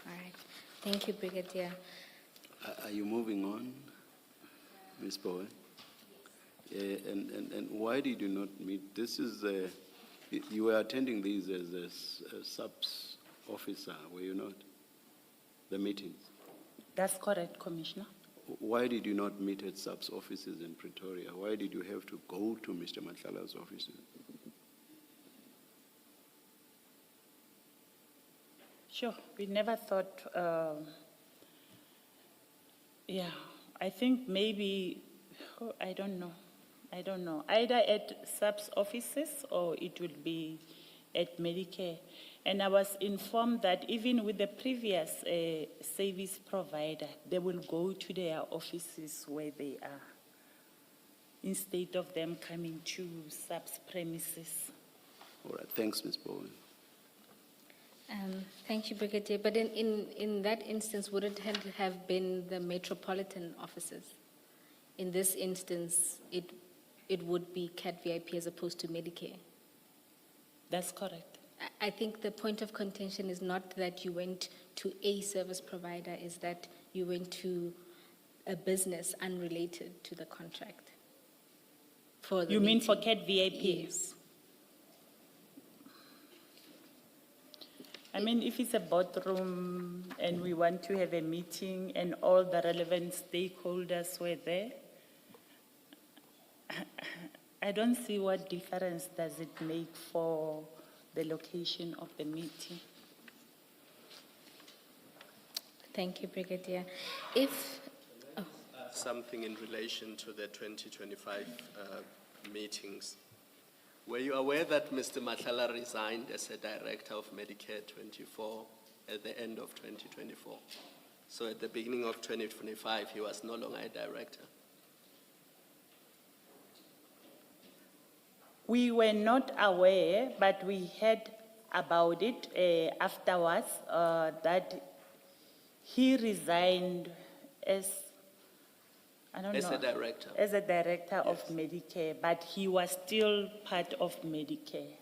All right. Thank you, Brigadier. Are you moving on, Ms. Boy? And why did you not meet? This is, you were attending these as a SAPS officer, were you not? The meetings? That's correct, Commissioner. Why did you not meet at SAPS offices in Pretoria? Why did you have to go to Mr. Matlala's offices? Sure, we never thought, I think maybe, I don't know, either at SAPS offices or it will be at Medicare. And I was informed that even with the previous service provider, they will go to their offices where they are, instead of them coming to SAPS premises. All right, thanks, Ms. Bowen. Thank you, Brigadier. But in that instance, would it have been the metropolitan offices? In this instance, it would be CAT VIP as opposed to Medicare. That's correct. I think the point of contention is not that you went to a service provider, is that you went to a business unrelated to the contract. For the You mean for meeting. CAT VIP? Yes. I mean, if it's a boardroom and we want to have a meeting and all the relevant stakeholders were there, I don't see what difference does it make for the location of the meeting. Thank you, Brigadier. If something in relation to the 2025 meetings. Were you aware that Mr. Matlala resigned as a director of Medicare24 at the end of 2024? So at the beginning of 2025, he was no longer a director. We were not aware, but we heard about it afterwards, that he resigned as, I don't know. As a director. As a director of Yes. Medicare, but he was still part of Medicare.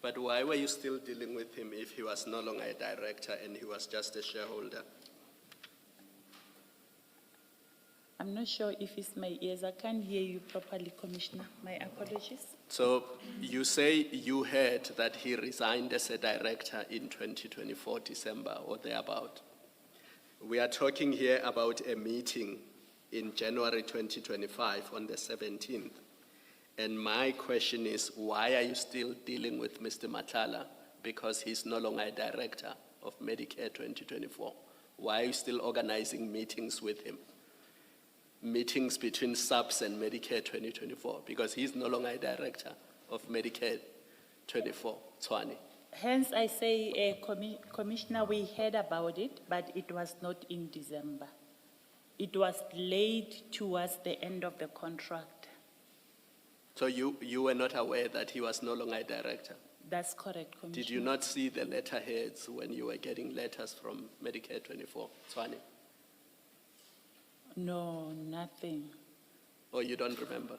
But why were you still dealing with him if he was no longer a director and he was just a shareholder? I'm not sure if it's my ears. I can't hear you properly, Commissioner. My apologies. So you say you heard that he resigned as a director in 2024, December or thereabout. We are talking here about a meeting in January 2025 on the 17th. And my question is, why are you still dealing with Mr. Matlala? Because he's no longer a director of Medicare 2024. Why are you still organizing meetings with him? Meetings between SAPS and Medicare 2024, because he's no longer a director of Medicare 24, Tshwane. Hence, I say, Commissioner, we heard about it, but it was not in December. It was late towards the end of the contract. So you were not aware that he was no longer a director? That's correct, Commissioner. Did you not see the letterheads when you were getting letters from Medicare 24, Tshwane? No, nothing. Or you don't remember?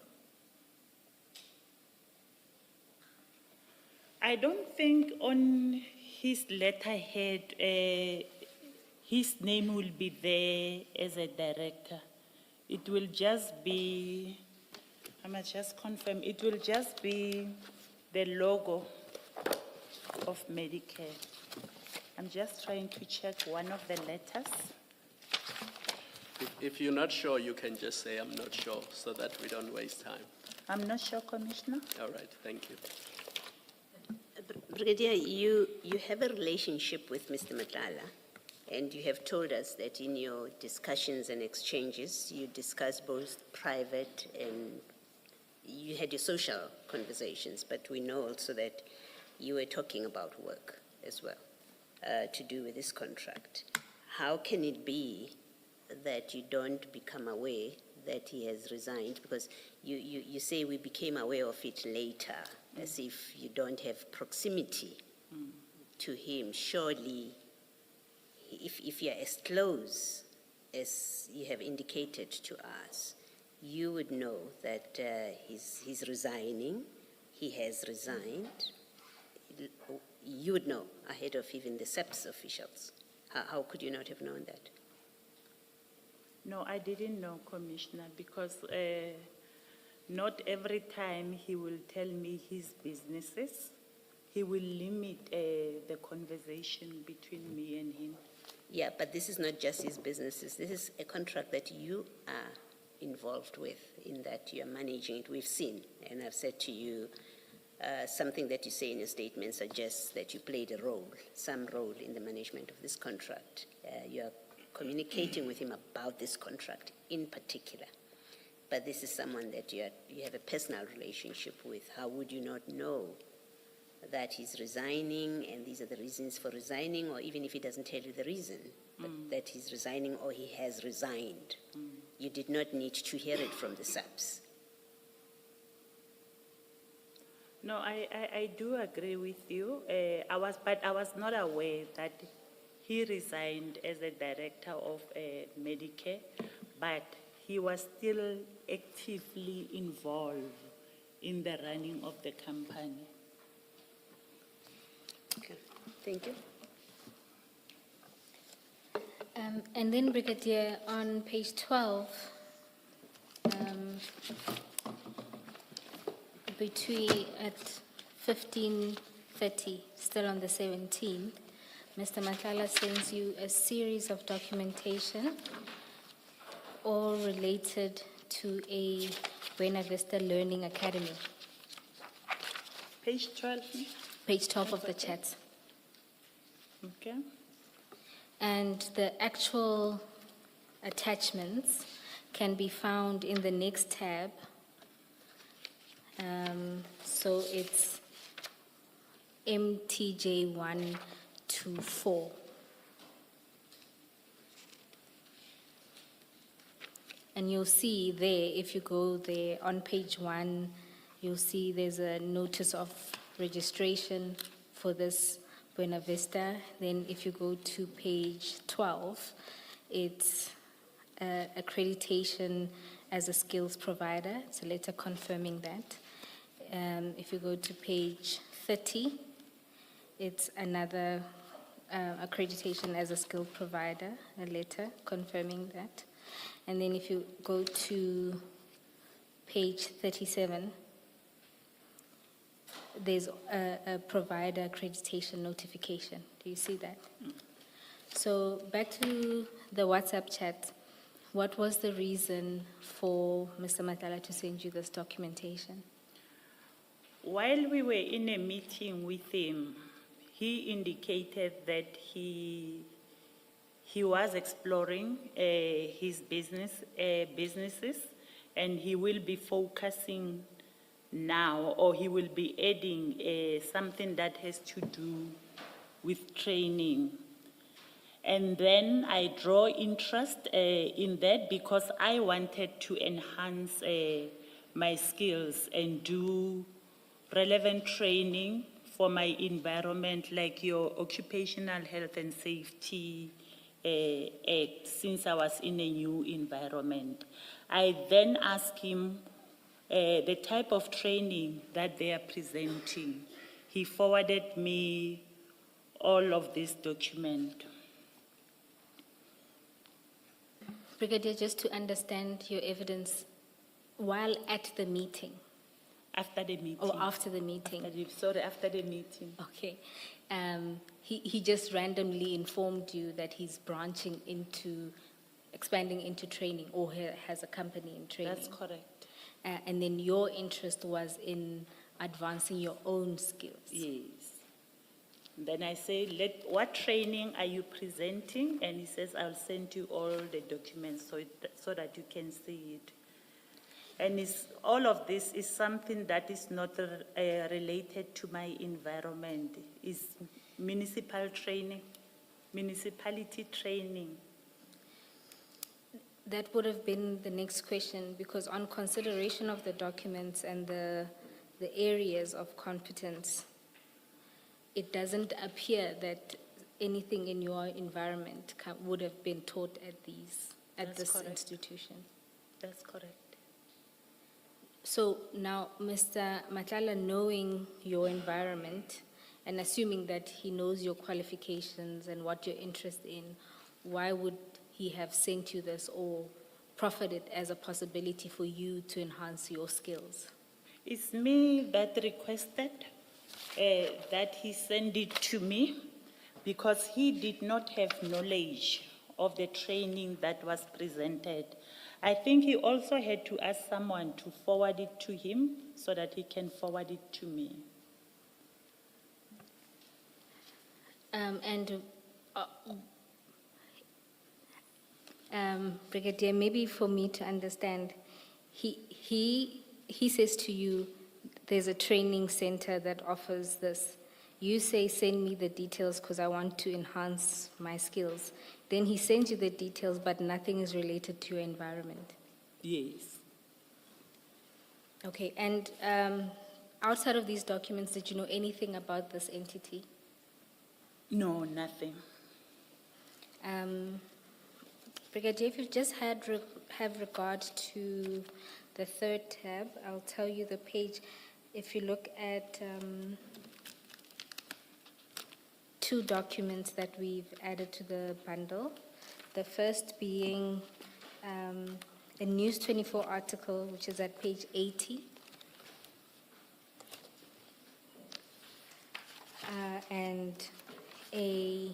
I don't think on his letterhead, his name will be there as a director. It will just be, I must just confirm, it will just be the logo of Medicare. I'm just trying to check one of the letters. If you're not sure, you can just say, I'm not sure, so that we don't waste time. I'm not sure, Commissioner. All right, thank you. Brigadier, you have a relationship with Mr. Matlala, and you have told us that in your discussions and exchanges, you discussed both private and you had your social conversations, but we know also that you were talking about work as well, to do with this contract. How can it be that you don't become aware that he has resigned? Because you say we became aware of it later, as if you don't have proximity to him. Surely, if you're as close as you have indicated to us, you would know that he's resigning, he has resigned. You would know ahead of even the SAPS officials. How could you not have known that? No, I didn't know, Commissioner, because not every time he will tell me his businesses. He will limit the conversation between me and him. Yeah, but this is not just his businesses. This is a contract that you are involved with, in that you are managing it. We've seen, and I've said to you, something that you say in your statement suggests that you played a role, some role in the management of this contract. You are communicating with him about this contract in particular. But this is someone that you have a personal relationship with. How would you not know that he's resigning and these are the reasons for resigning, or even if he doesn't tell you the reason, but that he's resigning or he has resigned? You did not need to hear it from the SAPS. No, I do agree with you. But I was not aware that he resigned as a director of Medicare, but he was still actively involved in the running of the company. Okay, thank you. And then, Brigadier, on page 12, between at 15:30, still on the 17th, Mr. Matlala sends you a series of documentation, all related to a Buena Vista Learning Academy. Page 12. Page 12 of the chat. Okay. And the actual attachments can be found in the next tab. So it's MTJ 1 to 4. And you'll see there, if you go there on page 1, you'll see there's a notice of registration for this Buena Vista. Then if you go to page 12, it's accreditation as a skills provider. It's a letter confirming that. If you go to page 30, it's another accreditation as a skill provider, a letter confirming that. And then if you go to page 37, there's a provider accreditation notification. Do you see that? So back to the WhatsApp chat. What was the reason for Mr. Matlala to send you this documentation? While we were in a meeting with him, he indicated that he was exploring his businesses, and he will be focusing now, or he will be adding something that has to do with training. And then I draw interest in that because I wanted to enhance my skills and do relevant training for my environment, like your Occupational Health and Safety Act, since I was in a new environment. I then asked him the type of training that they are presenting. He forwarded me all of this document. Brigadier, just to understand your evidence, while at the meeting? After the meeting. Or after the meeting? After the meeting. Okay. He just randomly informed you that he's branching into, expanding into training, or has a company in training. That's correct. And then your interest was in advancing your own skills. Yes. Then I say, what training are you presenting? And he says, I'll send you all the documents so that you can see it. And all of this is something that is not related to my environment. It's municipal training, municipality training. That would have been the next question, because on consideration of the documents and the areas of competence, it doesn't appear that anything in your environment would have been taught at this institution. That's correct. So now, Mr. Matlala, knowing your environment and assuming that he knows your qualifications and what you're interested in, why would he have sent you this or proffered it as a possibility for you to enhance your skills? It's me that requested that he send it to me because he did not have knowledge of the training that was presented. I think he also had to ask someone to forward it to him so that he can forward it to me. Brigadier, maybe for me to understand, he says to you, there's a training center that offers this. You say, send me the details because I want to enhance my skills. Then he sends you the details, but nothing is related to your environment. Yes. Okay, and outside of these documents, did you know anything about this entity? No, nothing. Brigadier, if you just have regard to the third tab, I'll tell you the page. If you look at two documents that we've added to the bundle, the first being a News 24 article, which is at page 80, and a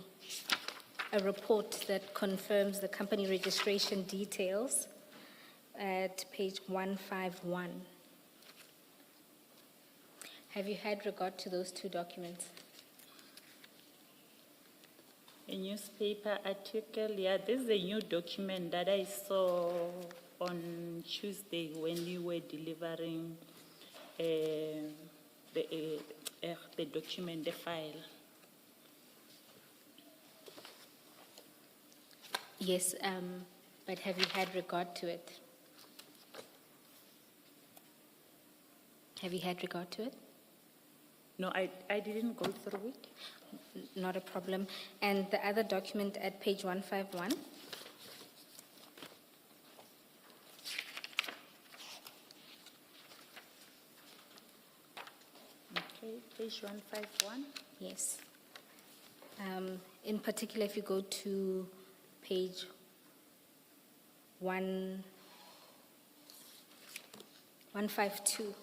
report that confirms the company registration details at page 151. Have you had regard to those two documents? A newspaper article, yeah, this is a new document that I saw on Tuesday when you were delivering the document, the file. Yes, but have you had regard to it? Have you had regard to it? No, I didn't go through it. Not a problem. And the other document at page 151? Okay, page 151. Yes. In particular, if you go to page 152.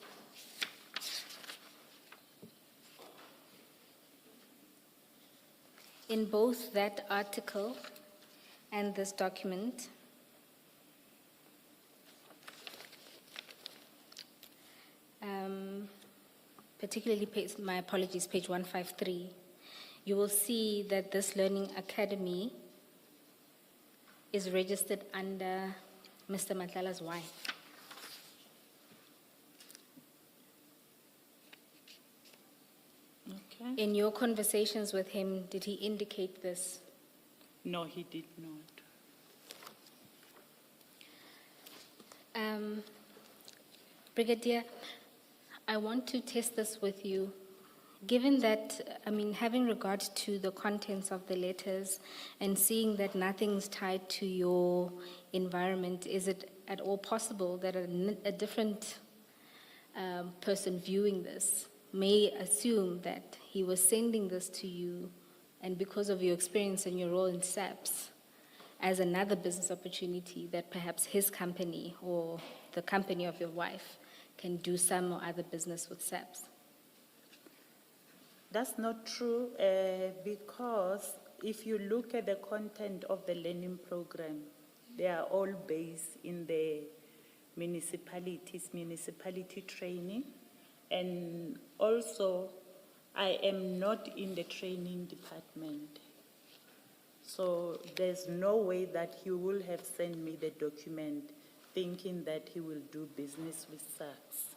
In both that article and this document, particularly my apologies, page 153, you will see that this learning academy is registered under Mr. Matlala's wife. Okay. In your conversations with him, did he indicate this? No, he did not. Brigadier, I want to test this with you. Given that, having regard to the contents of the letters and seeing that nothing's tied to your environment, is it at all possible that a different person viewing this may assume that he was sending this to you, and because of your experience and your role in SAPS, as another business opportunity that perhaps his company or the company of your wife can do some or other business with SAPS? That's not true because if you look at the content of the learning program, they are all based in the municipality training. And also, I am not in the training department. So there's no way that he will have sent me the document thinking that he will do business with SAPS.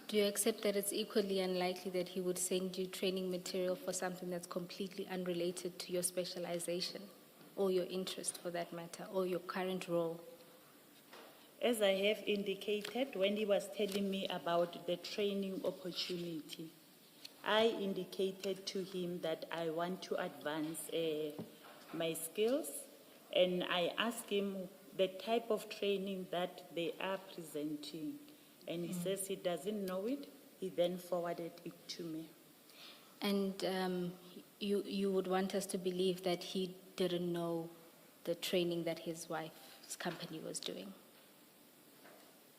Do you accept that it's equally unlikely that he would send you training material for something that's completely unrelated to your specialization or your interest for that matter, or your current role? As I have indicated, when he was telling me about the training opportunity, I indicated to him that I want to advance my skills, and I asked him the type of training that they are presenting. And he says he doesn't know it. He then forwarded it to me. And you would want us to believe that he didn't know the training that his wife's company was doing?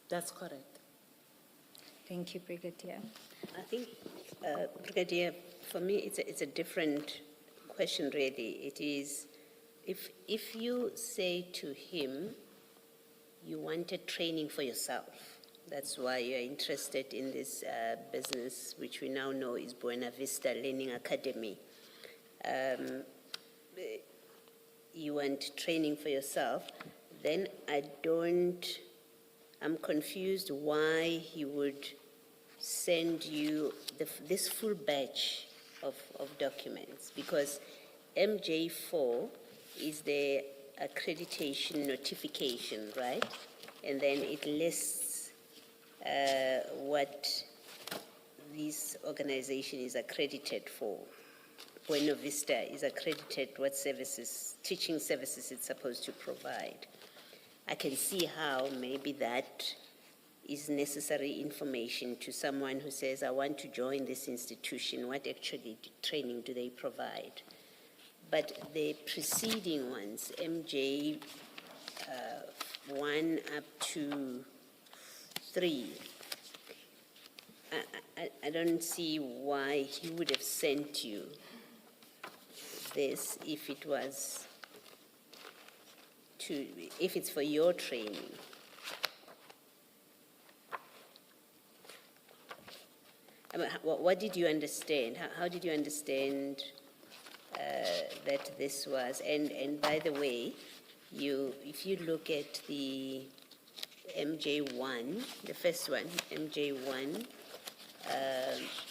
That's correct. Thank you, Brigadier. I think, Brigadier, for me, it's a different question, really. It is, if you say to him, you wanted training for yourself, that's why you're interested in this business, which we now know is Buena Vista Learning Academy. You want training for yourself, then I'm confused why he would send you this full batch of documents, because MJ4 is the accreditation notification, right? And then it lists what this organization is accredited for. Buena Vista is accredited what services, teaching services it's supposed to provide. I can see how maybe that is necessary information to someone who says, I want to join this institution. What actually training do they provide? But the preceding ones, MJ 1 up to 3, I don't see why he would have sent you this if it was if it's for your training. I mean, what did you understand? How did you understand that this was, and by the way, if you look at the MJ1, the first one, MJ1,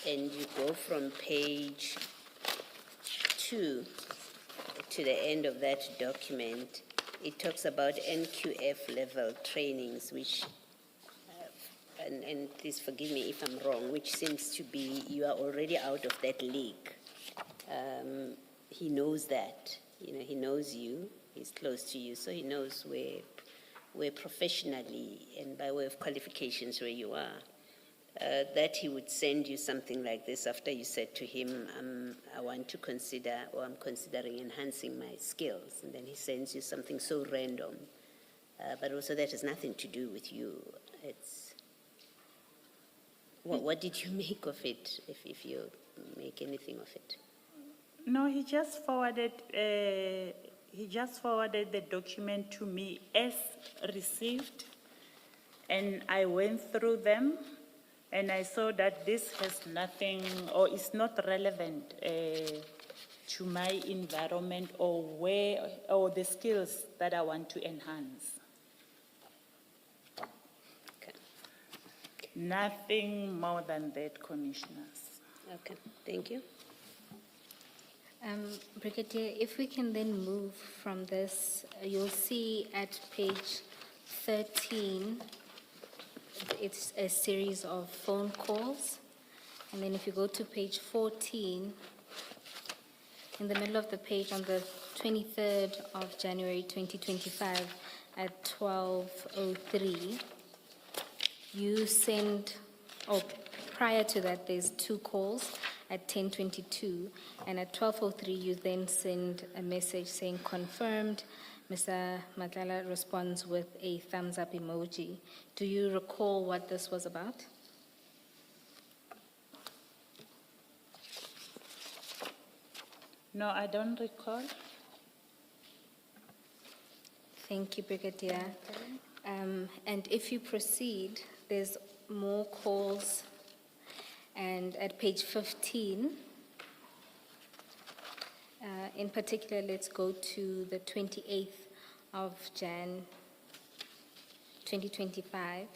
and you go from page 2 to the end of that document, it talks about NQF level trainings, which, and please forgive me if I'm wrong, which seems to be you are already out of that league. He knows that, he knows you, he's close to you, so he knows where professionally and by way of qualifications where you are. That he would send you something like this after you said to him, I want to consider, or I'm considering enhancing my skills, and then he sends you something so random. But also that has nothing to do with you. It's, what did you make of it, if you make anything of it? No, he just forwarded the document to me as received, and I went through them, and I saw that this has nothing, or is not relevant to my environment or the skills that I want to enhance. Okay. Nothing more than that, Commissioners. Okay, thank you. Brigadier, if we can then move from this, you'll see at page 13, it's a series of phone calls. And then if you go to page 14, in the middle of the page on the 23rd of January 2025 at 12:03, you send, prior to that, there's 2 calls at 10:22, and at 12:03 you then send a message saying confirmed. Mr. Matlala responds with a thumbs up emoji. Do you recall what this was about? No, I don't recall. Thank you, Brigadier. And if you proceed, there's more calls. And at page 15, in particular, let's go to the 28th of Jan 2025.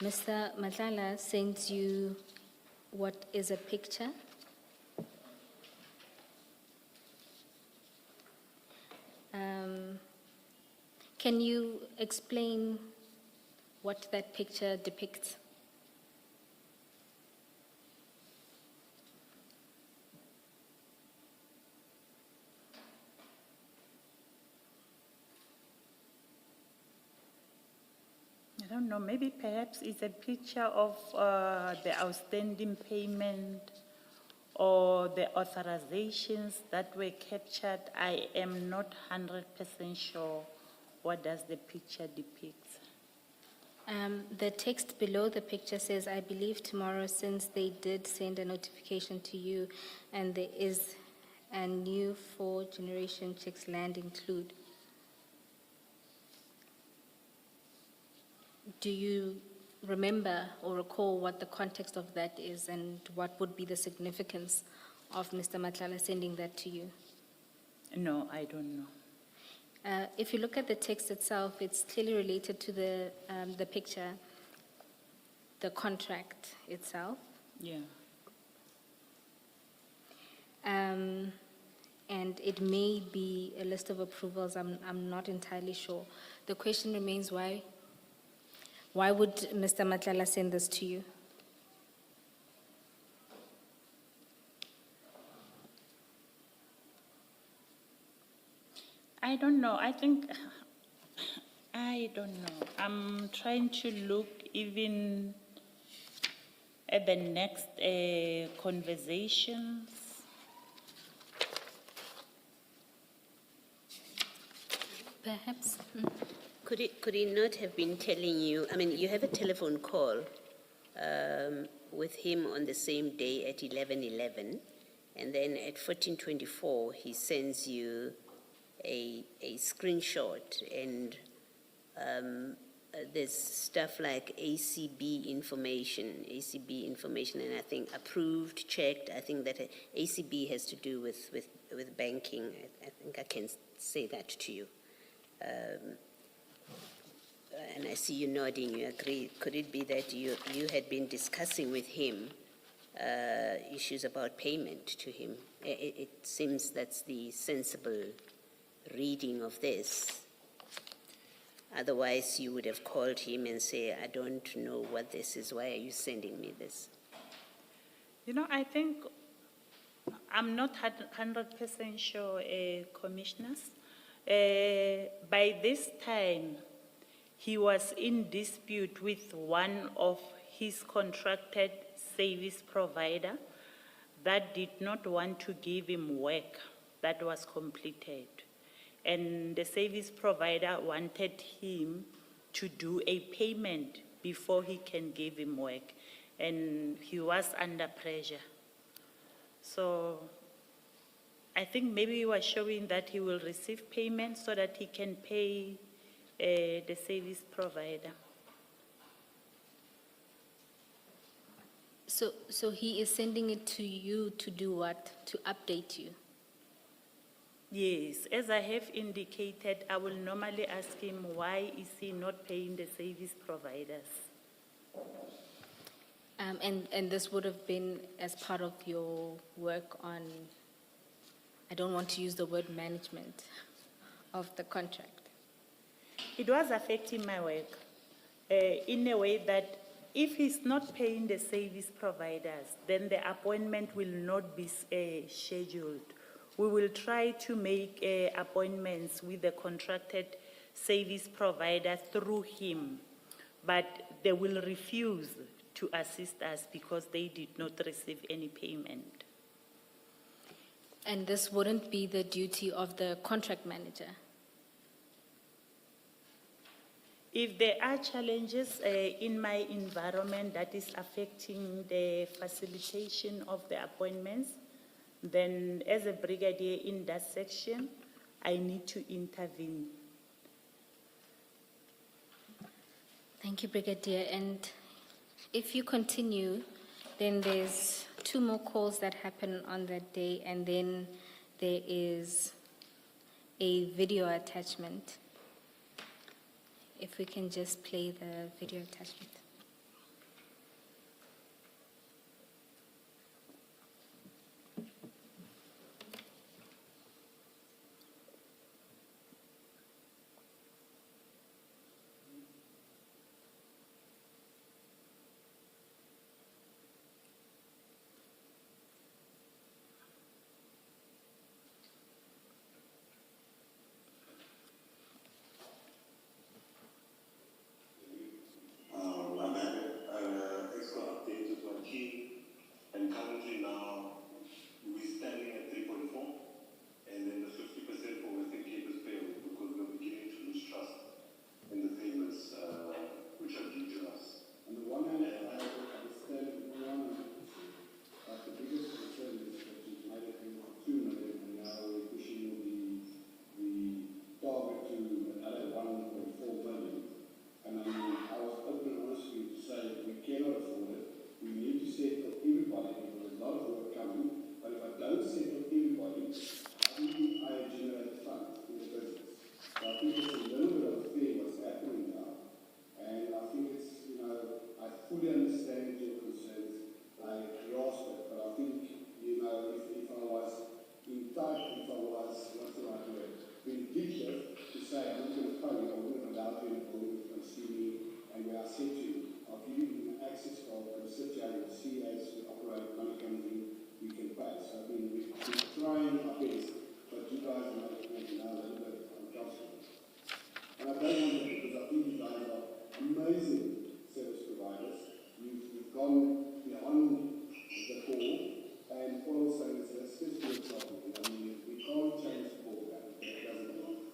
Mr. Matlala sends you what is a picture. Can you explain what that picture depicts? I don't know, maybe perhaps it's a picture of the outstanding payment or the authorizations that were captured. I am not 100% sure what does the picture depict. The text below the picture says, I believe tomorrow, since they did send a notification to you and there is a new 4-generation chicks land include. Do you remember or recall what the context of that is and what would be the significance of Mr. Matlala sending that to you? No, I don't know. If you look at the text itself, it's clearly related to the picture, the contract itself. Yeah. And it may be a list of approvals. I'm not entirely sure. The question remains why? Why would Mr. Matlala send this to you? I don't know. I don't know. I'm trying to look even at the next conversations. Perhaps. Could he not have been telling you, I mean, you have a telephone call with him on the same day at 11:11, and then at 14:24, he sends you a screenshot and there's stuff like ACB information, and I think approved, checked. I think that ACB has to do with banking. I think I can say that to you. And I see you nodding, you agree. Could it be that you had been discussing with him issues about payment to him? It seems that's the sensible reading of this. Otherwise, you would have called him and say, I don't know what this is. Why are you sending me this? You know, I think I'm not 100% sure, commissioners. By this time, he was in dispute with one of his contracted service provider that did not want to give him work that was completed. And the service provider wanted him to do a payment before he can give him work. And he was under pressure. So I think maybe he was showing that he will receive payment so that he can pay the service provider. So he is sending it to you to do what? To update you? Yes, as I have indicated, I will normally ask him why is he not paying the service providers. And this would have been as part of your work on, I don't want to use the word management of the contract. It was affecting my work in a way that if he's not paying the service providers, then the appointment will not be scheduled. We will try to make appointments with the contracted service provider through him, but they will refuse to assist us because they did not receive any payment. And this wouldn't be the duty of the contract manager? If there are challenges in my environment that is affecting the facilitation of the appointments, then as a brigadier in that section, I need to intervene. Thank you, Brigadier. And if you continue, then there's 2 more calls that happen on that day, and then there is a video attachment. If we can just play the video attachment. And currently now, we're standing at 3.4, and then the 50% for Western Cape is payable because we're beginning to lose trust in the payments which are due to us. On the one hand, I understand 100%, but the biggest concern is that we've made it in consumer, and now we're pushing the target to another 1.4 million. And I was open and honest with you to say we cannot afford it. We need to settle everybody because there's a lot of work coming. But if I don't settle everybody, how do I generate funds in the business? So I think it's a little bit of fear what's happening now. And I think it's, I fully understand your concerns. I grasp it. But I think, if I was in touch, if I was, what's the right word, vindictive to say I'm not going to pay you, I wouldn't have allowed you in the building to come see me. And when I said to you, I'll give you access card, we'll sit here and see as we operate, money comes in, we can pay. So we're trying our best, but you guys are making now a little bit uncomfortable. And I don't want that because I think you guys are amazing service providers. You've gone beyond the call, and all of a sudden it's just your problem. I mean, we can't change the ball game. It doesn't work.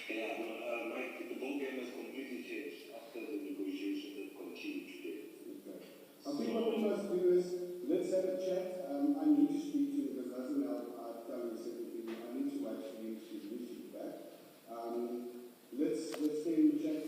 Yeah, Mike, the ball game has completely changed after the negotiations that continue today. Okay. I think what we must do is, let's have a chat. I need to speak to you because doesn't help tell me certain things. I need to wait for you to give me feedback. Let's stay in chat.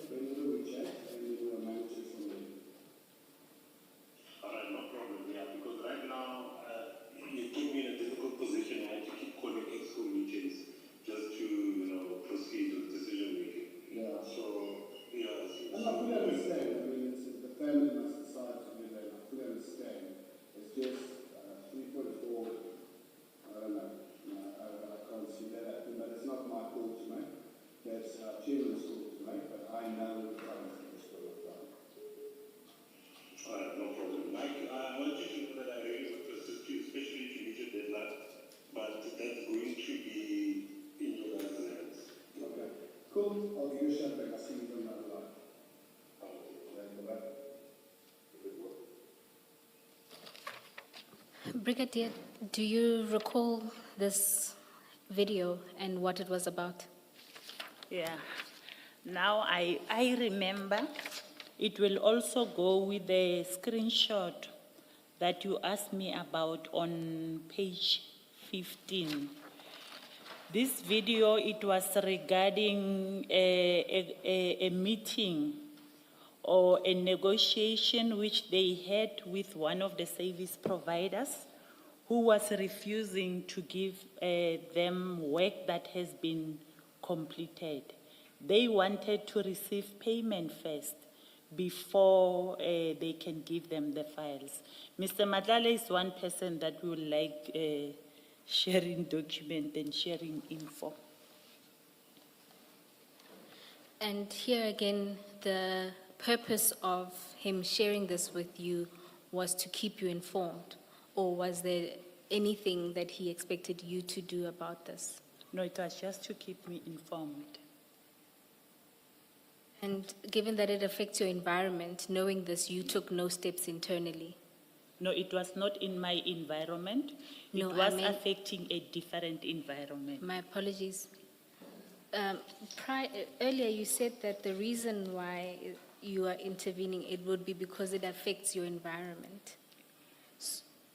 chairman still tonight, but I know the time is still done. No problem. Mike, I want you to know that I really want to assist you, especially to meet your deadline, but that's going to be in your guys' hands. Okay. Cool. I'll give you a shout back. I'll see you on that line. Brigadier, do you recall this video and what it was about? Yeah. Now I remember. It will also go with the screenshot that you asked me about on page 15. This video, it was regarding a meeting or a negotiation which they had with one of the service providers who was refusing to give them work that has been completed. They wanted to receive payment first before they can give them the files. Mr. Matlala is one person that will like sharing document and sharing info. And here again, the purpose of him sharing this with you was to keep you informed, or was there anything that he expected you to do about this? No, it was just to keep me informed. And given that it affects your environment, knowing this, you took no steps internally? No, it was not in my environment. No, It I was mean- affecting a different environment. My apologies. Earlier you said that the reason why you are intervening, it would be because it affects your environment.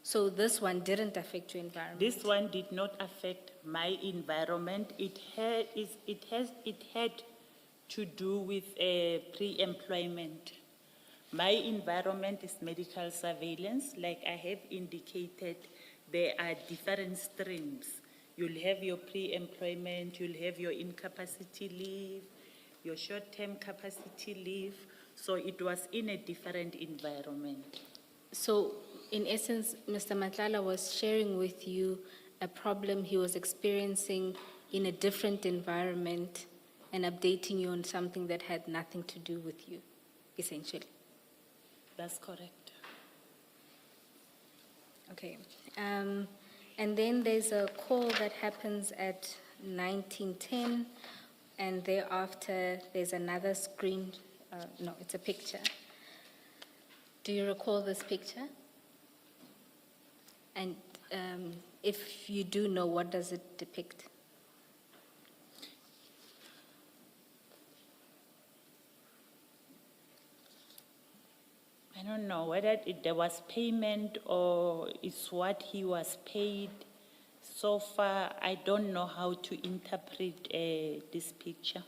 So this one didn't affect your environment? This one did not affect my environment. It had to do with pre-employment. My environment is medical surveillance. Like I have indicated, there are different streams. You'll have your pre-employment, you'll have your incapacity leave, your short-term capacity leave. So it was in a different environment. So in essence, Mr. Matlala was sharing with you a problem he was experiencing in a different environment and updating you on something that had nothing to do with you, essentially. That's correct. Okay. And then there's a call that happens at 19:10, and thereafter there's another screen, no, it's a picture. Do you recall this picture? And if you do know, what does it depict? I don't know whether there was payment or it's what he was paid. So far, I don't know how to interpret this picture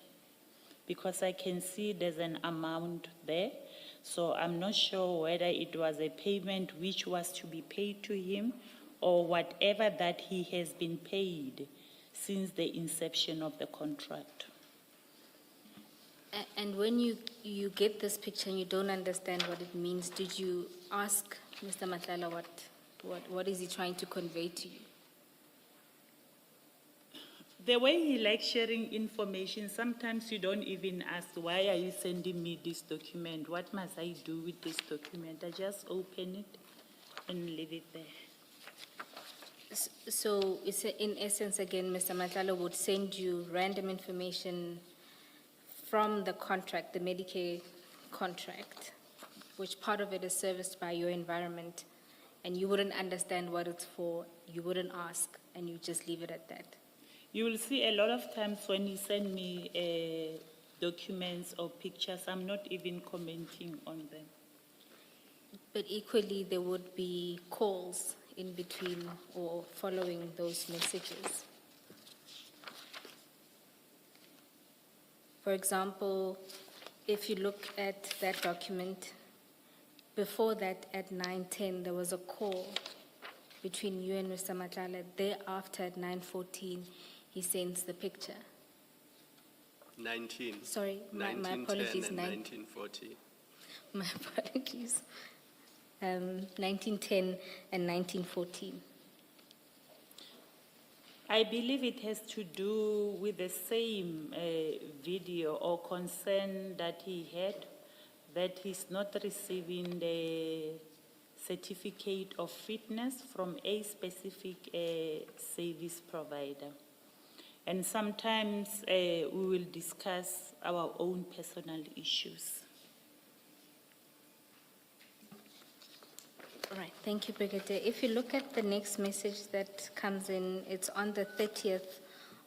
because I can see there's an amount there. So I'm not sure whether it was a payment which was to be paid to him or whatever that he has been paid since the inception of the contract. And when you get this picture and you don't understand what it means, did you ask Mr. Matlala what is he trying to convey to you? The way he likes sharing information, sometimes you don't even ask, why are you sending me this document? What must I do with this document? I just open it and leave it there. So it's in essence, again, Mr. Matlala would send you random information from the contract, the Medicare contract, which part of it is serviced by your environment, and you wouldn't understand what it's for, you wouldn't ask, and you just leave it at that. You will see a lot of times when you send me documents or pictures, I'm not even commenting on them. But equally, there would be calls in between or following those messages. For example, if you look at that document, before that at 9:10, there was a call between you and Mr. Matlala. Thereafter at 9:14, he sends the picture. 19. Sorry, my 1910 apologies. and 1940. My apologies. 1910 and 1914. I believe it has to do with the same video or concern that he had, that he's not receiving the certificate of fitness from a specific service provider. And sometimes we will discuss our own personal issues. All right, thank you, Brigadier. If you look at the next message that comes in, it's on the 30th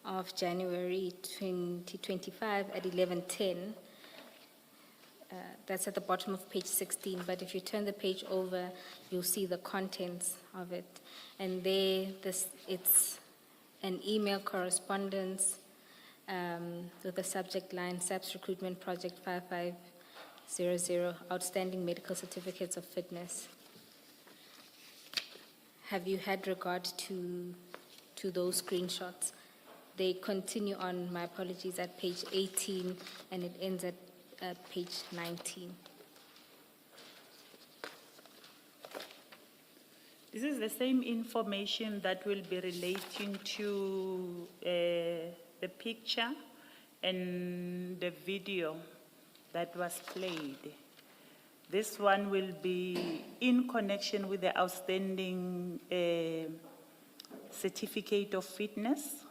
of January 2025 at 11:10. That's at the bottom of page 16, but if you turn the page over, you'll see the contents of it. And there, it's an email correspondence with the subject line, SAPS Recruitment Project 5500, Outstanding Medical Certificates of Fitness. Have you had regard to those screenshots? They continue on, my apologies, at page 18, and it ends at page 19. This is the same information that will be relating to the picture and the video that was played. This one will be in connection with the outstanding certificate of fitness,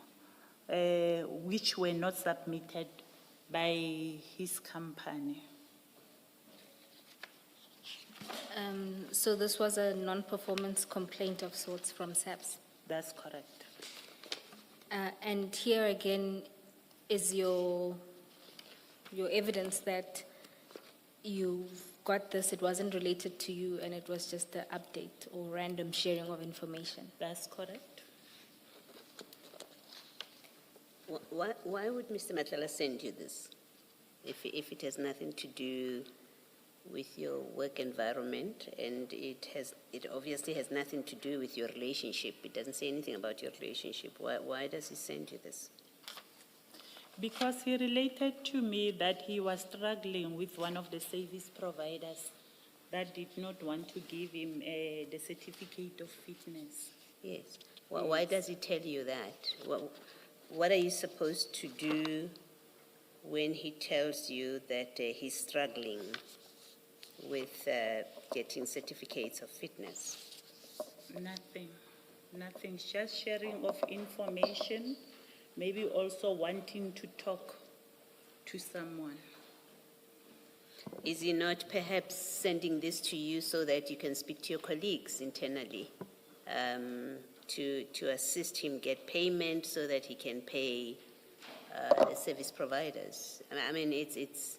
which were not submitted by his company. So this was a non-performance complaint of sorts from SAPS. That's correct. And here again is your evidence that you've got this, it wasn't related to you, and it was just an update or random sharing of information. That's correct. Why would Mr. Matlala send you this if it has nothing to do with your work environment, and it obviously has nothing to do with your relationship? It doesn't say anything about your relationship. Why does he send you this? Because he related to me that he was struggling with one of the service providers that did not want to give him the certificate of fitness. Yes. Well, why does he tell you that? What are you supposed to do when he tells you that he's struggling with getting certificates of fitness? Nothing, just sharing of information, maybe also wanting to talk to someone. Is he not perhaps sending this to you so that you can speak to your colleagues internally to assist him get payment so that he can pay the service providers? I mean, it's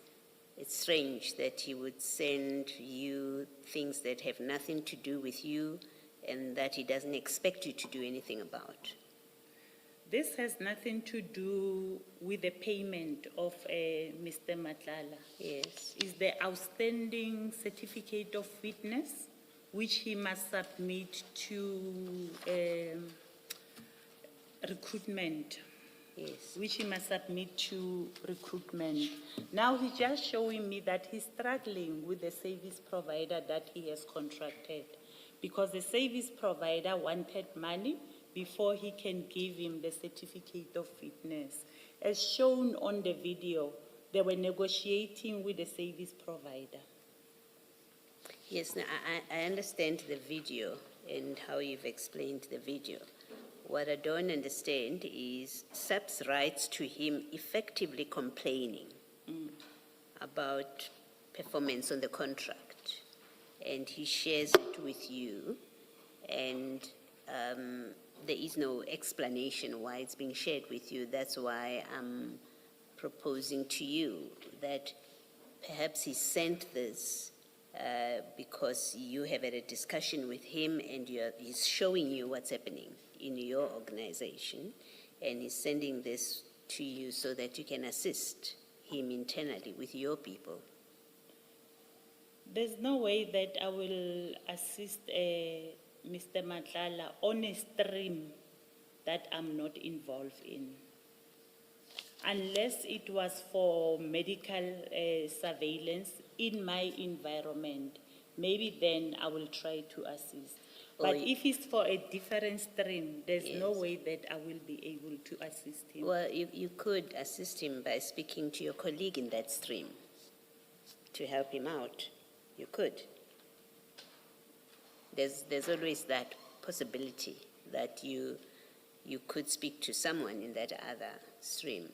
strange that he would send you things that have nothing to do with you and that he doesn't expect you to do anything about. This has nothing to do with the payment of Mr. Matlala. Yes. It's the outstanding certificate of fitness, which he must submit to recruitment. Yes. Which he must submit to recruitment. Now he's just showing me that he's struggling with the service provider that he has contracted, because the service provider wanted money before he can give him the certificate of fitness. As shown on the video, they were negotiating with the service provider. Yes, now I understand the video and how you've explained the video. What I don't understand is SAPS writes to him effectively complaining about performance on the contract, and he shares it with you, and there is no explanation why it's being shared with you. That's why I'm proposing to you that perhaps he sent this because you have had a discussion with him and he's showing you what's happening in your organization, and he's sending this to you so that you can assist him internally with your people. There's no way that I will assist Mr. Matlala on a stream that I'm not involved in. Unless it was for medical surveillance in my environment, maybe then I will try to assist. But Or- if it's for a different stream, there's no Yes. way that I will be able to assist him. Well, you could assist him by speaking to your colleague in that stream to help him out. You could. There's always that possibility that you could speak to someone in that other stream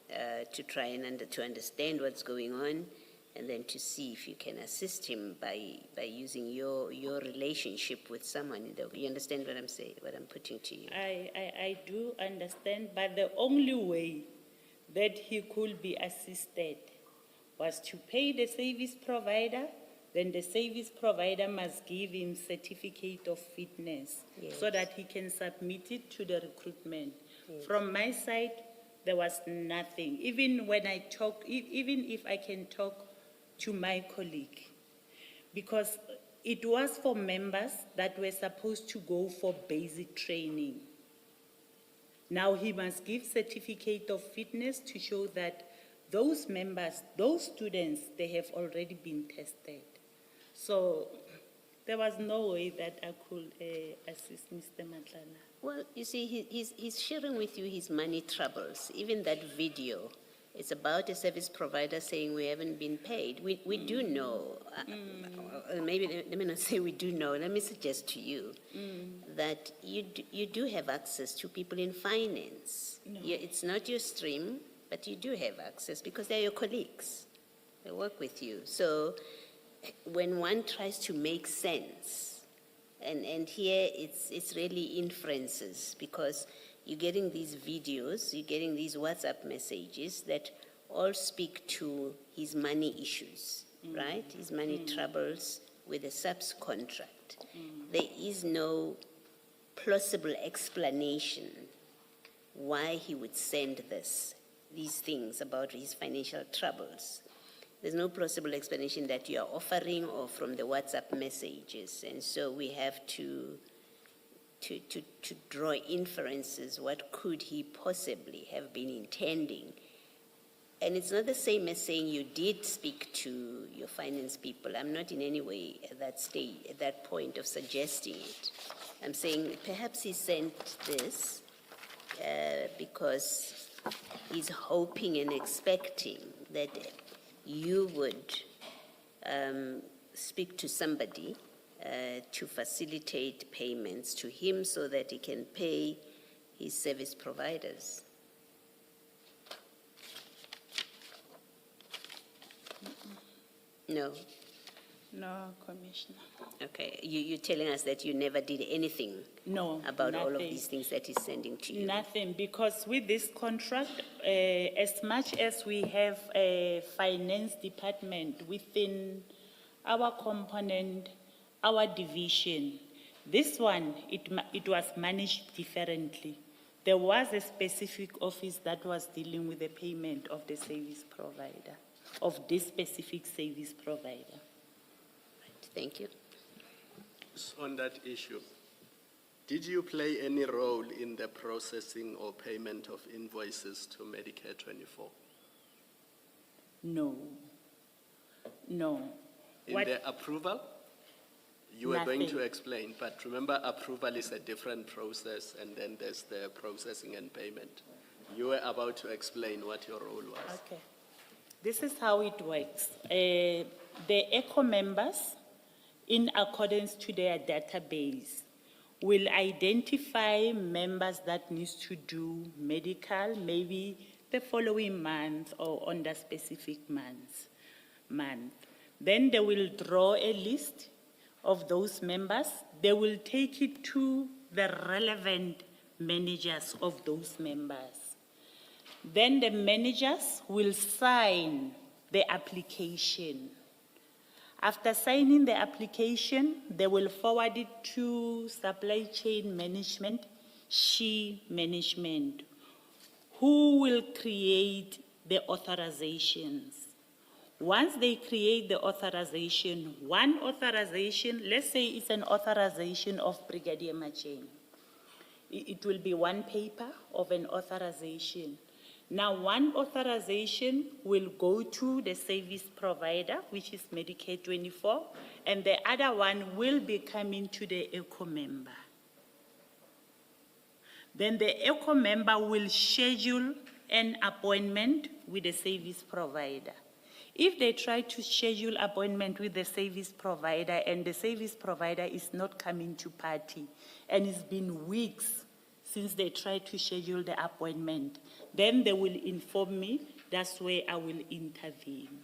to try and to understand what's going on, and then to see if you can assist him by using your relationship with someone. You understand what I'm saying, what I'm putting to you? I do understand, but the only way that he could be assisted was to pay the service provider, then the service provider must give him certificate of fitness so Yes. that he can submit it to the recruitment. From my side, there was nothing. Even when I talk, even if I can talk to my colleague, because it was for members that were supposed to go for basic training. Now he must give certificate of fitness to show that those members, those students, they have already been tested. So there was no way that I could assist Mr. Matlala. Well, you see, he's sharing with you his money troubles. Even that video, it's about a service provider saying we haven't been paid. We do know, maybe let me not say we do know, let me suggest to you that you do have access to people in finance. No. It's not your stream, but you do have access because they're your colleagues. They work with you. So when one tries to make sense, and here it's really inferences, because you're getting these videos, you're getting these WhatsApp messages that all speak to his money issues, right? His money troubles with the SAPS contract. There is no plausible explanation why he would send these things about his financial troubles. There's no plausible explanation that you are offering or from the WhatsApp messages. And so we have to draw inferences. What could he possibly have been intending? And it's not the same as saying you did speak to your finance people. I'm not in any way at that stage, at that point of suggesting it. I'm saying perhaps he sent this because he's hoping and expecting that you would speak to somebody to facilitate payments to him so that he can pay his service providers. No. No, Commissioner. Okay. You're telling us that you never did anything No, about all of nothing. these things that he's sending to you? Nothing, because with this contract, as much as we have a finance department within our component, our division, this one, it was managed differently. There was a specific office that was dealing with the payment of the service provider, of this specific service provider. Thank you. So on that issue, did you play any role in the processing or payment of invoices to Medicare24? No. No. In What- the approval? You were going to Nothing. explain, but remember, approval is a different process, and then there's the processing and payment. You were about to explain what your role was. Okay. This is how it works. The ECHO members, in accordance to their database, will identify members that needs to do medical, maybe the following month or on the specific month. Then they will draw a list of those members. They will take it to the relevant managers of those members. Then the managers will sign the application. After signing the application, they will forward it to supply chain management, SHE management, who will create the authorizations. Once they create the authorization, one authorization, let's say it's an authorization of Brigadier Matjeng. It will be one paper of an authorization. Now, one authorization will go to the service provider, which is Medicare24, and the other one will be coming to the ECO member. Then the ECO member will schedule an appointment with the service provider. If they try to schedule appointment with the service provider and the service provider is not coming to party, and it's been weeks since they tried to schedule the appointment, then they will inform me. That's where I will intervene.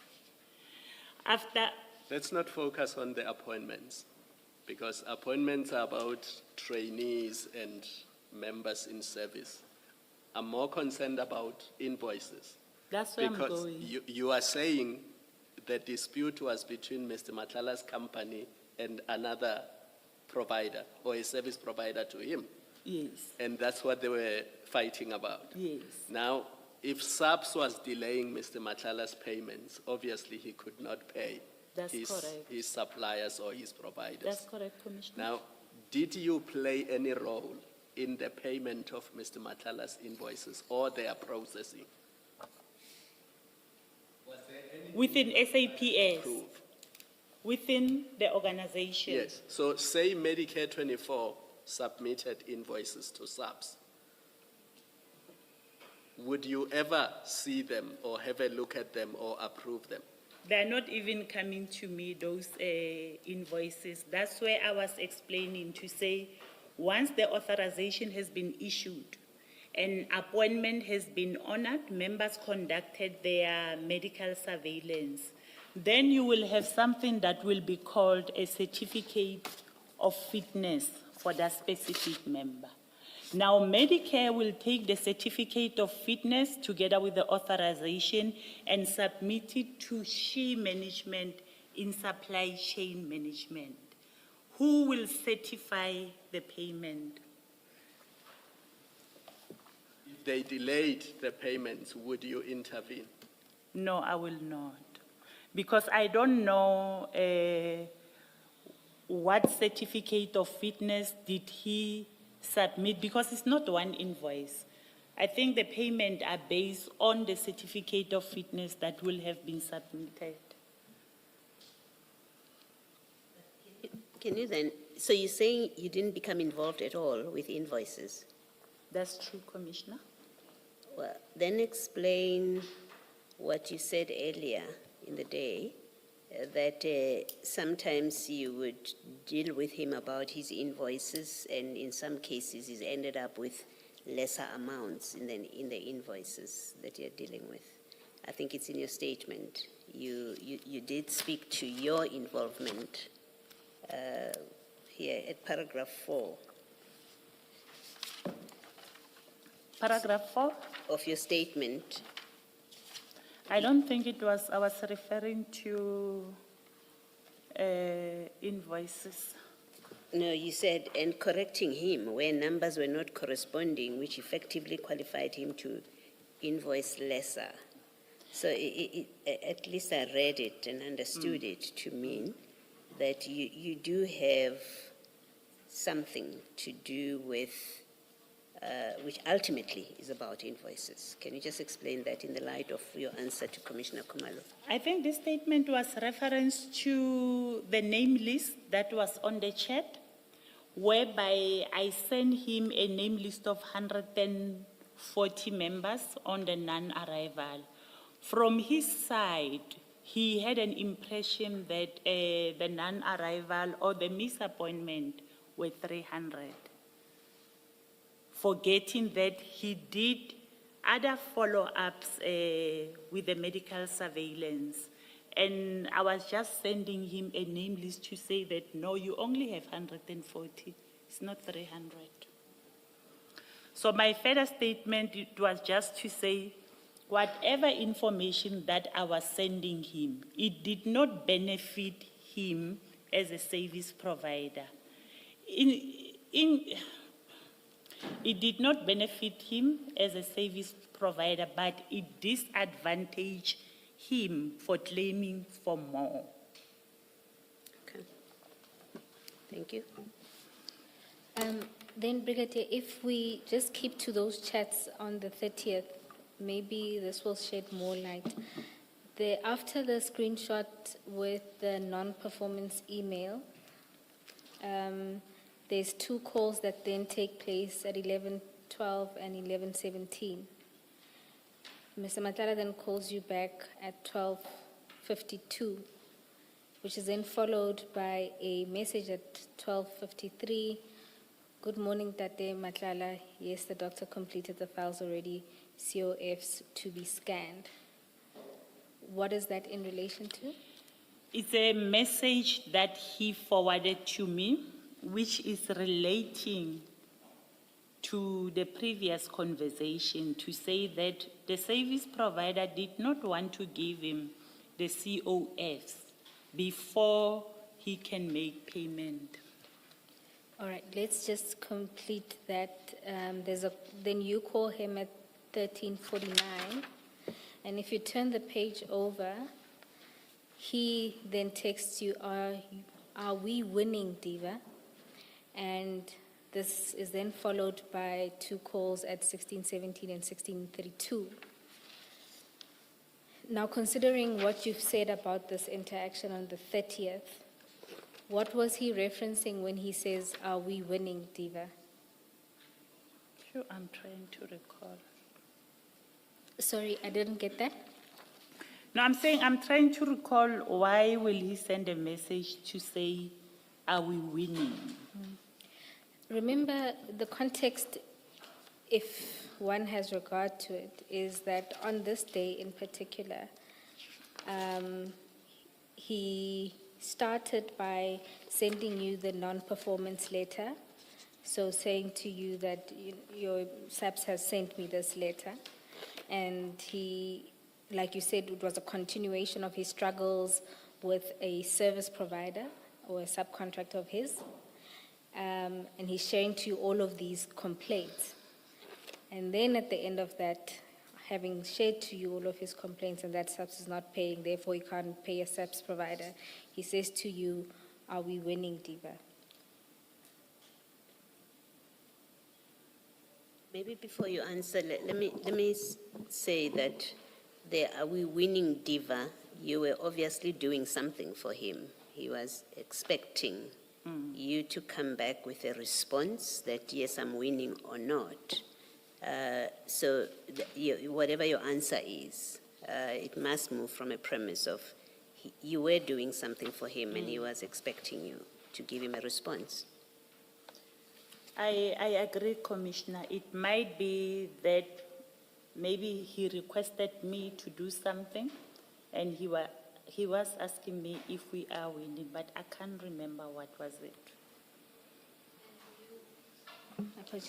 After, Let's not focus on the appointments, because appointments are about trainees and members in service. I'm more concerned about invoices. that's where I'm Because going. you are saying the dispute was between Mr. Matlala's company and another provider, or a service provider to him. Yes, And that's what they were fighting about. yes. Now, if SAPS was delaying Mr. Matlala's payments, obviously he could not pay That's correct. his suppliers or his providers. That's correct, Commissioner. Now, did you play any role in the payment of Mr. Matlala's invoices or their processing? Within SAPS, Proof. within the organization. Yes. So say Medicare24 submitted invoices to SAPS. Would you ever see them or have a look at them or approve them? They're not even coming to me, those invoices. That's where I was explaining to say, once the authorization has been issued, an appointment has been honored, members conducted their medical surveillance, then you will have something that will be called a certificate of fitness for that specific member. Now, Medicare will take the certificate of fitness together with the authorization and submit it to SHE management in supply chain management, who will certify the payment. If they delayed the payments, would you intervene? No, I will not. Because I don't know what certificate of fitness did he submit, because it's not one invoice. I think the payment are based on the certificate of fitness that will have been submitted. Can you then, so you're saying you didn't become involved at all with invoices? That's true, Commissioner. Well, then explain what you said earlier in the day, that sometimes you would deal with him about his invoices, and in some cases he's ended up with lesser amounts in the invoices that you're dealing with. I think it's in your statement. You did speak to your involvement here at paragraph 4 Paragraph 4? of your statement. I don't think it was, I was referring to invoices. No, you said, and correcting him where numbers were not corresponding, which effectively qualified him to invoice lesser. So at least I read it and understood it to mean that you do have something to do with, which ultimately is about invoices. Can you just explain that in the light of your answer to Commissioner Khumalo? I think this statement was reference to the name list that was on the chat, whereby I sent him a name list of 140 members on the non-arrival. From his side, he had an impression that the non-arrival or the misappointment were 300. Forgetting that he did other follow-ups with the medical surveillance. And I was just sending him a name list to say that, no, you only have 140. It's not 300. So my further statement, it was just to say, whatever information that I was sending him, it did not benefit him as a service provider. It did not benefit him as a service provider, but it disadvantaged him for claiming for more. Okay. Thank you. Then, Brigadier, if we just keep to those chats on the 30th maybe this will shed more light. After the screenshot with the non-performance email, there's 2 calls that then take place at 11:12 and 11:17. Mr. Matlala then calls you back at 12:52, which is then followed by a message at 12:53. Good morning, Tate Matlala. Yes, the doctor completed the files already. COFs to be scanned. What is that in relation to? It's a message that he forwarded to me, which is relating to the previous conversation to say that the service provider did not want to give him the COFs before he can make payment. All right, let's just complete that. Then you call him at 13:49, and if you turn the page over, he then texts you, are we winning, Diva? And this is then followed by 2 calls at 16:17 and 16:32. Now, considering what you've said about this interaction on the 30th, what was he referencing when he says, are we winning, Diva? Sure, I'm trying to recall. Sorry, I didn't get that. No, I'm saying I'm trying to recall why will he send a message to say, are we winning? Remember, the context, if one has regard to it, is that on this day in particular, he started by sending you the non-performance letter, so saying to you that your SAPS has sent me this letter, and he, like you said, it was a continuation of his struggles with a service provider or a subcontractor of his, and he's sharing to you all of these complaints. And then at the end of that, having shared to you all of his complaints and that SAPS is not paying, therefore he can't pay a SAPS provider, he says to you, are we winning, Diva? Maybe before you answer, let me say that there, are we winning, Diva? You were obviously doing something for him. He was expecting you to come back with a response that yes, I'm winning or not. So whatever your answer is, it must move from a premise of you were doing something for him and he was expecting you to give him a response. I agree, Commissioner. It might be that maybe he requested me to do something and he was asking me if we are winning, but I can't remember what was it.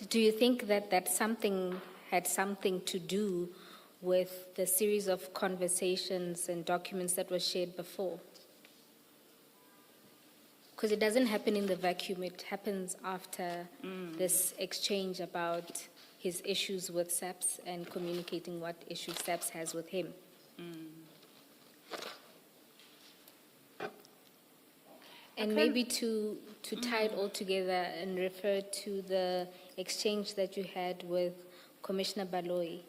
Do you think that that something had something to do with the series of conversations and documents that were shared before? Because it doesn't happen in the vacuum, it happens after this exchange about his issues with SAPS and communicating what issues SAPS has with him. And maybe to tie it all together and refer to the exchange that you had with Commissioner Baloyi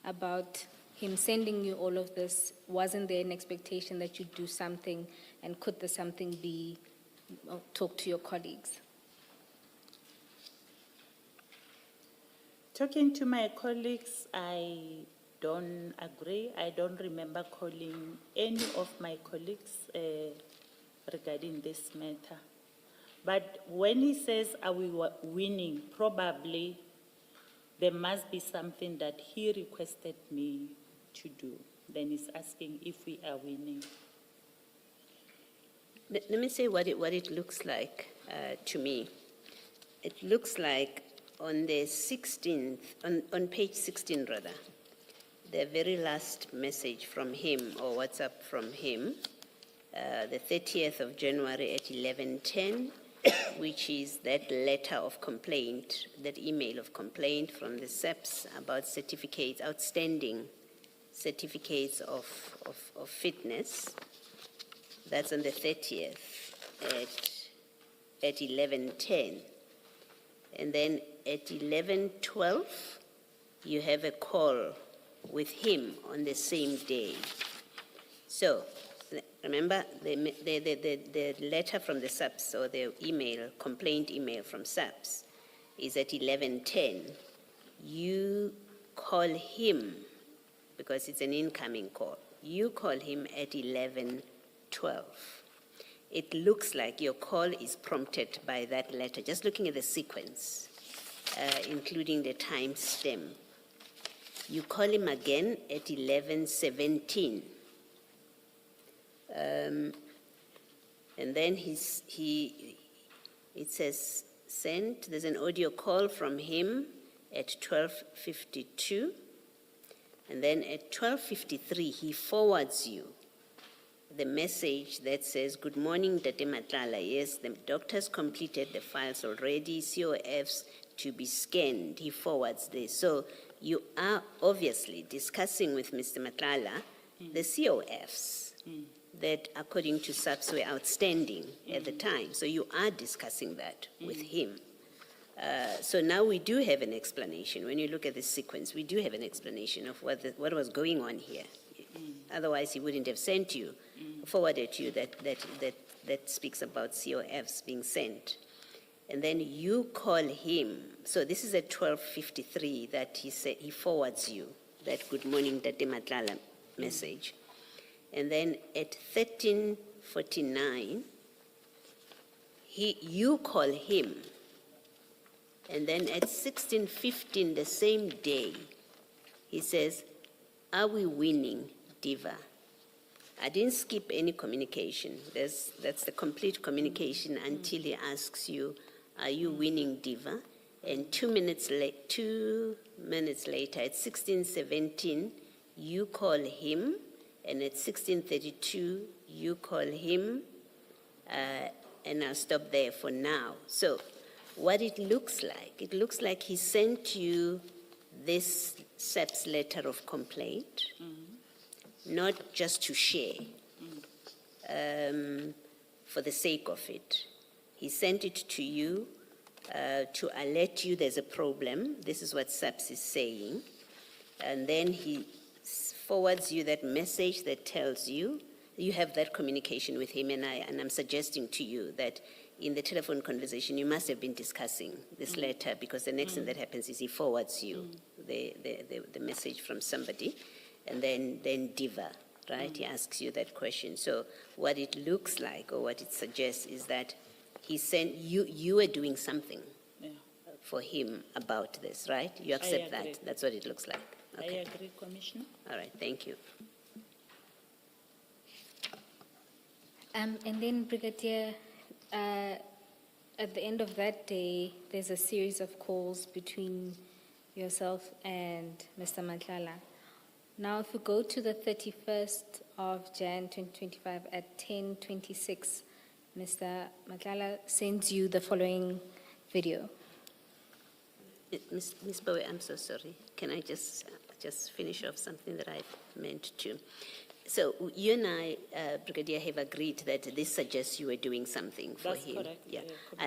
about him sending you all of this. Wasn't there an expectation that you'd do something, and could the something be talk to your colleagues? Talking to my colleagues, I don't agree. I don't remember calling any of my colleagues regarding this matter. But when he says, are we winning, probably there must be something that he requested me to do. Then he's asking if we are winning. Let me say what it looks like to me. It looks like on the 16th, on page 16 rather, the very last message from him, or WhatsApp from him, the 30th of January at 11:10, which is that letter of complaint, that email of complaint from the SAPS about certificates, outstanding certificates of fitness. That's on the 30th at 11:10. And then at 11:12, you have a call with him on the same day. So, remember, the letter from the SAPS, or the email, complaint email from SAPS, is at 11:10. You call him, because it's an incoming call, you call him at 11:12. It looks like your call is prompted by that letter, just looking at the sequence, including the time stamp. You call him again at 11:17. And then it says sent, there's an audio call from him at 12:52. And then at 12:53, he forwards you the message that says, "Good morning, Tate Matlala. Yes, the doctors completed the files already, COFs to be scanned." He forwards this. So you are obviously discussing with Mr. Matlala the COFs that, according to SAPS, were outstanding at the time. So you are discussing that with him. So now we do have an explanation. When you look at the sequence, we do have an explanation of what was going on here. Otherwise, he wouldn't have sent you, forwarded you that speaks about COFs being sent. And then you call him. So this is at 12:53 that he forwards you that "Good morning, Tate Matlala" message. And then at 13:49, you call him. And then at 16:15, the same day, he says, "Are we winning, Diva?" I didn't skip any communication. That's the complete communication until he asks you, "Are you winning, Diva?" And 2 minutes later, at 16:17, you call him. And at 16:32, you call him. And I'll stop there for now. So what it looks like he sent you this SAPS letter of complaint, not just to share for the sake of it. He sent it to you to alert you there's a problem. This is what SAPS is saying. And then he forwards you that message that tells you, you have that communication with him, and I'm suggesting to you that in the telephone conversation, you must have been discussing this letter, because the next thing that happens is he forwards you the message from somebody, and then Diva, right? He asks you that question. So what it looks like, or what it suggests, is that he sent you were doing something for him about this, right? You accept that? That's what it looks like. Okay. I agree, Commissioner. All right, thank you. And then, Brigadier, at the end of that day, there's a series of calls between yourself and Mr. Matlala. Now, if we go to the 31st of Jan 2025 at 10:26, Mr. Matlala sends you the following video. Ms. Bowie, I'm so sorry. Can I just finish off something that I meant to? So you and I, Brigadier, have agreed that this suggests you were doing something for him. That's correct. Yeah.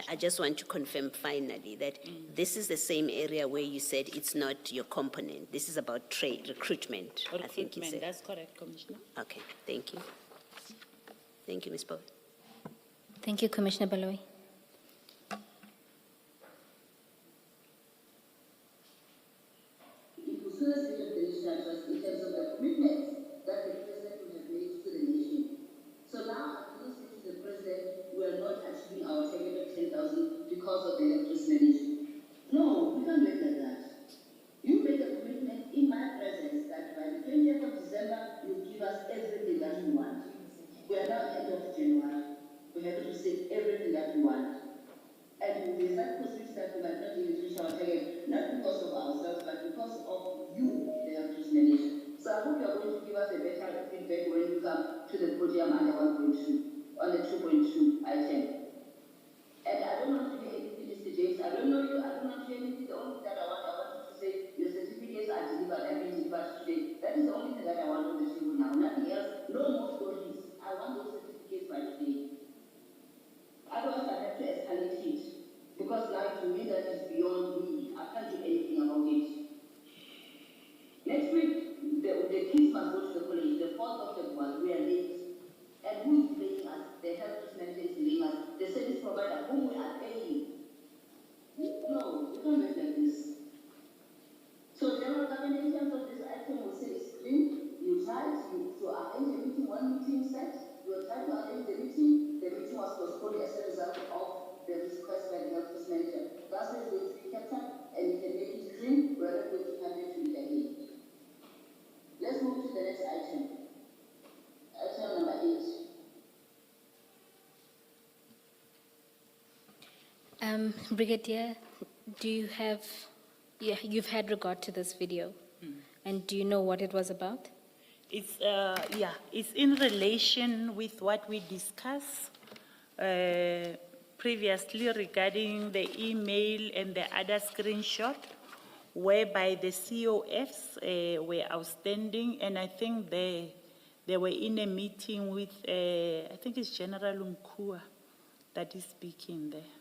I just want to confirm finally that this is the same area where you said it's not your component. This is about recruitment, I think you said. That's correct, Commissioner. Okay, thank you. Thank you, Ms. Bowie. Thank you, Commissioner Baloyi. In terms of the commitments that the President would have made to the nation. So now I will say to the President, we are not achieving our target of 10,000 because of the electricity management. No, we can't do it like that. You made a commitment in my presence that by the 20th of December, you give us everything that we want. We are now end of January. We have to say everything that we want. And there's that possibility that we might not even reach our target, not because of ourselves, but because of you, the electricity manager. So I hope you are going to give us a better feedback when you come to the podium under 1.2, on the 2.2 item. And I don't want to hear anything, Mr. James. I don't know you. I don't want to hear anything. The only thing that I want you to say, your certificates are delivered, have been delivered today. That is the only thing that I want on the table now. Nothing else. No more stories. I want those certificates by today. Otherwise, I have to escalate it. Because now to me, that is beyond me. I can't do anything about it. Next week, tried to arrange the meeting was postponed as a result of the request by the health force manager. That's why it's going to be kept up, and you can make it clean. We're not going to have it to it again. Let's move to the next item. Item number 8. Brigadier, do you have, you've had regard to this video, and do you know what it was about? It's, it's in relation with what we discussed previously regarding the email and the other screenshot, whereby the COFs were outstanding, and I think they were in a meeting with, I think it's General Mkhwanazi that is speaking there.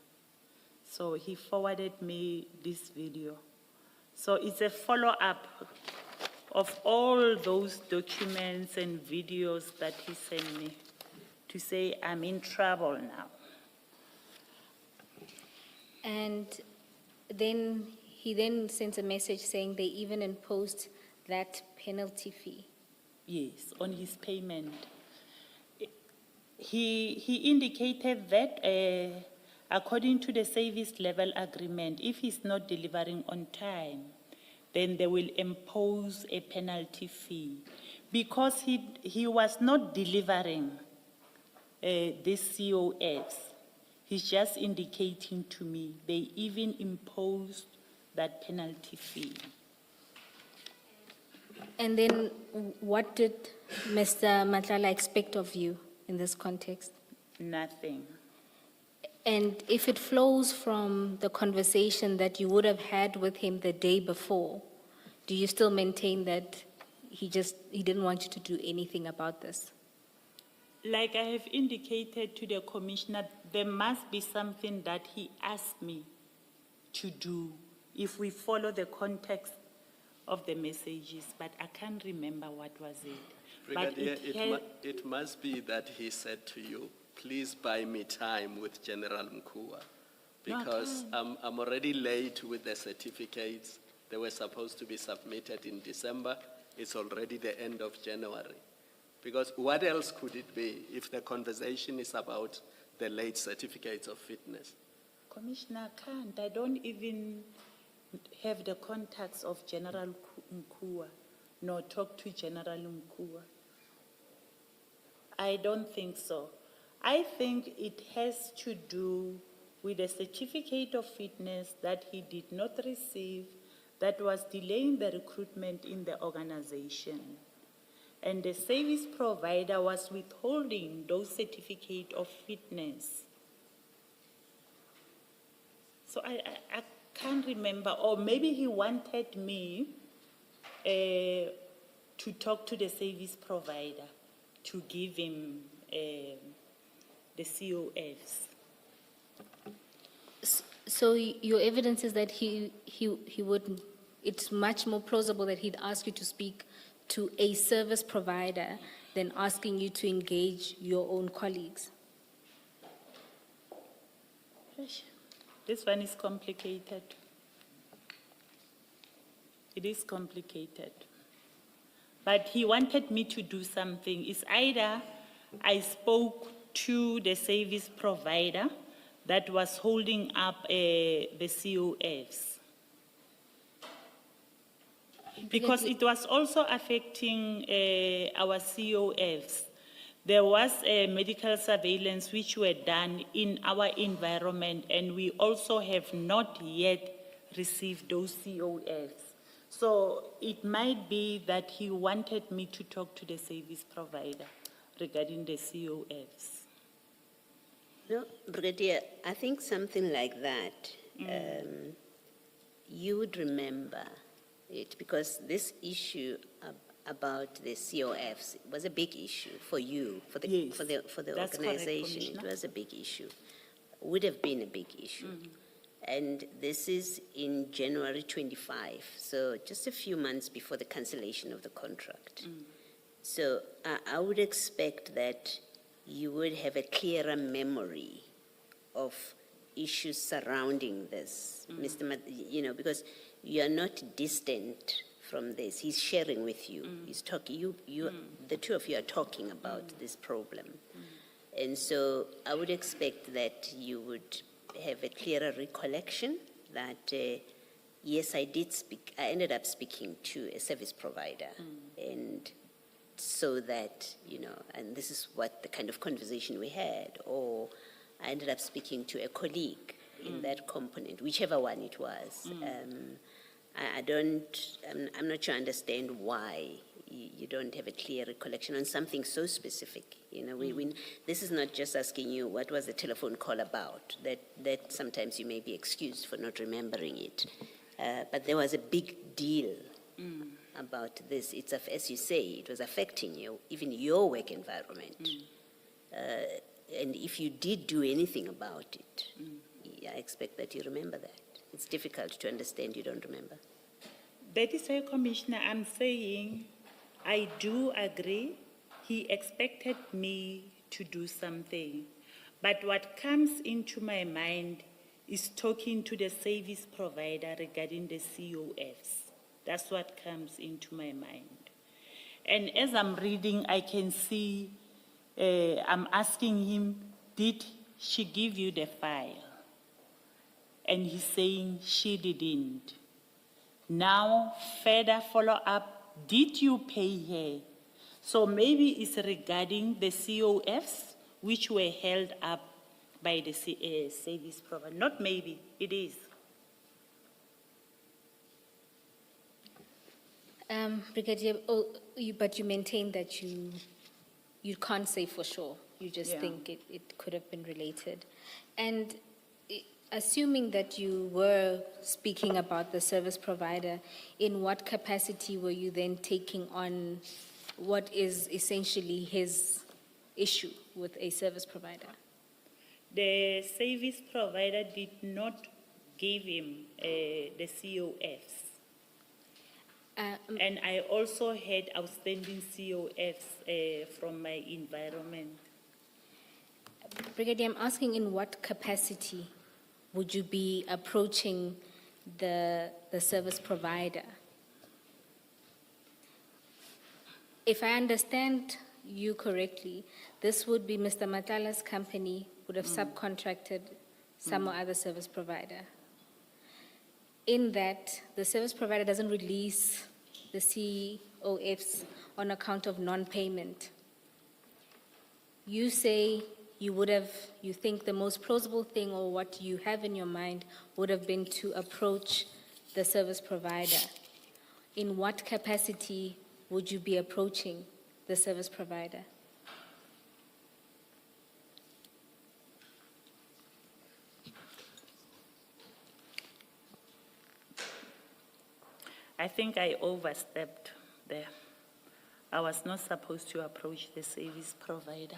So he forwarded me this video. So it's a follow-up of all those documents and videos that he sent me to say I'm in trouble now. And then he then sent a message saying they even imposed that penalty fee. Yes, on his payment. He indicated that according to the service level agreement, if he's not delivering on time, then they will impose a penalty fee. Because he was not delivering these COFs, he's just indicating to me they even imposed that penalty fee. And then what did Mr. Matlala expect of you in this context? Nothing. And if it flows from the conversation that you would have had with him the day before, do you still maintain that he didn't want you to do anything about this? Like I have indicated to the commissioner, there must be something that he asked me to do if we follow the context of the messages, but I can't remember what was it. Brigadier, it must be that he said to you, please buy me time with General Mkhwanazi, because I'm already late with the certificates. They were supposed to be submitted in December. It's already the end of January. Because what else could it be if the conversation is about the late certificates of fitness? Commissioner, I can't. I don't even have the contacts of General Mkhwanazi, nor talk to General Mkhwanazi. I don't think so. I think it has to do with a certificate of fitness that he did not receive that was delaying the recruitment in the organization. And the service provider was withholding those certificates of fitness. So I can't remember, or maybe he wanted me to talk to the service provider to give him the COFs. So your evidence is that he wouldn't, it's much more plausible that he'd ask you to speak to a service provider than asking you to engage your own colleagues. This one is complicated. It is complicated. But he wanted me to do something. It's either I spoke to the service provider that was holding up the COFs. Because it was also affecting our COFs. There was a medical surveillance which were done in our environment, and we also have not yet received those COFs. So it might be that he wanted me to talk to the service provider regarding the COFs. No, Brigadier, I think something like that, you would remember it, because this issue about the COFs was a big issue for you, for the, Yes, for the that's organization. correct, It was a big issue, would have been a big issue. And this is in January 25, so just a few months before the cancellation of the contract. So I would expect that you would have a clearer memory of issues surrounding this, Mr. You know, because you are not distant from this. He's sharing with you. He's talking, the two of you are talking about this problem. And so I would expect that you would have a clearer recollection that, yes, I ended up speaking to a service provider. And so that, and this is what the kind of conversation we had, or I ended up speaking to a colleague in that component, whichever one it was. I'm not sure I understand why you don't have a clear recollection on something so specific. This is not just asking you what was the telephone call about, that sometimes you may be excused for not remembering it. But there was a big deal about this. It's, as you say, it was affecting you, even your work environment. And if you did do anything about it, I expect that you remember that. It's difficult to understand you don't remember. That is why, Commissioner, I'm saying I do agree. He expected me to do something. But what comes into my mind is talking to the service provider regarding the COFs. That's what comes into my mind. And as I'm reading, I can see, I'm asking him, did she give you the file? And he's saying she didn't. Now, further follow-up, did you pay her? So maybe it's regarding the COFs, which were held up by the service provider. Not maybe, it is. Brigadier, but you maintain that you can't say for sure. You just think it could have been related. And assuming that you were speaking about the service provider, in what capacity were you then taking on what is essentially his issue with a service provider? The service provider did not give him the COFs. And I also had outstanding COFs from my environment. Brigadier, I'm asking in what capacity would you be approaching the service provider? If I understand you correctly, this would be Mr. Matlala's company would have subcontracted some other service provider. In that, the service provider doesn't release the COFs on account of non-payment. You say you think the most plausible thing, or what you have in your mind, would have been to approach the service provider. In what capacity would you be approaching the service provider? I think I overstepped there. I was not supposed to approach the service provider.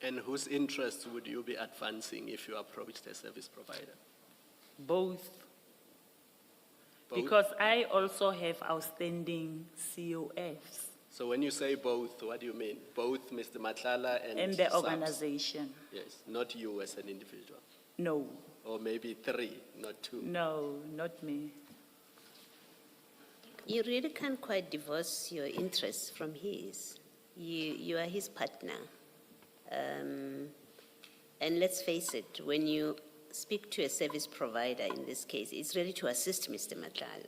And whose interests would you be advancing if you approach the service provider? Both. Both? Because I also have outstanding COFs. So when you say both, what do you mean? Both Mr. Matlala and the SAPS? organization. Yes, not you as an individual. No. Or maybe 3, not 2. No, not me. You really can't quite divorce your interests from his. You are his partner. And let's face it, when you speak to a service provider in this case, it's really to assist Mr. Matlala,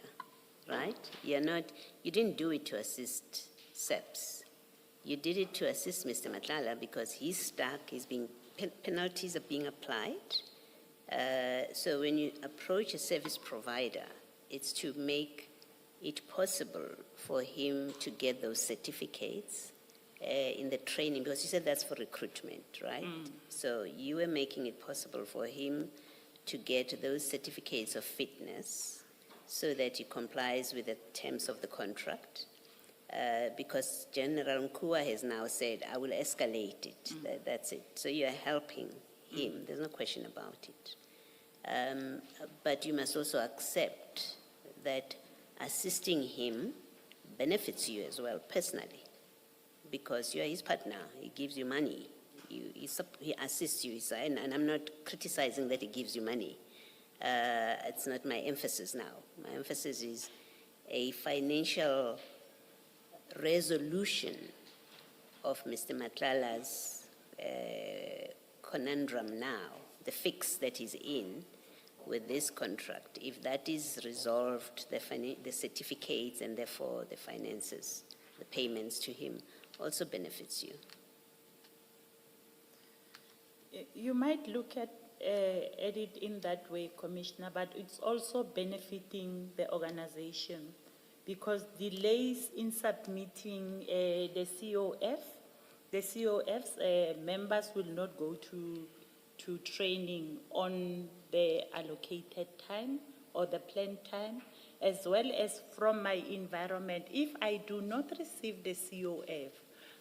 right? You didn't do it to assist SAPS. You did it to assist Mr. Matlala because he's stuck, penalties are being applied. So when you approach a service provider, it's to make it possible for him to get those certificates in the training, because you said that's for recruitment, right? So you were making it possible for him to get those certificates of fitness so that he complies with the terms of the contract. Because General Nkua has now said, I will escalate it. That's it. So you are helping him. There's no question about it. But you must also accept that assisting him benefits you as well personally, because you are his partner. He gives you money. He assists you. And I'm not criticizing that he gives you money. It's not my emphasis now. My emphasis is a financial resolution of Mr. Matlala's conundrum now, the fix that is in with this contract, if that is resolved, the certificates and therefore the finances, the payments to him, also benefits you. You might look at it in that way, Commissioner, but it's also benefiting the organization because delays in submitting the COF's members will not go to training on the allocated time or the planned time, as well as from my environment. If I do not receive the COF,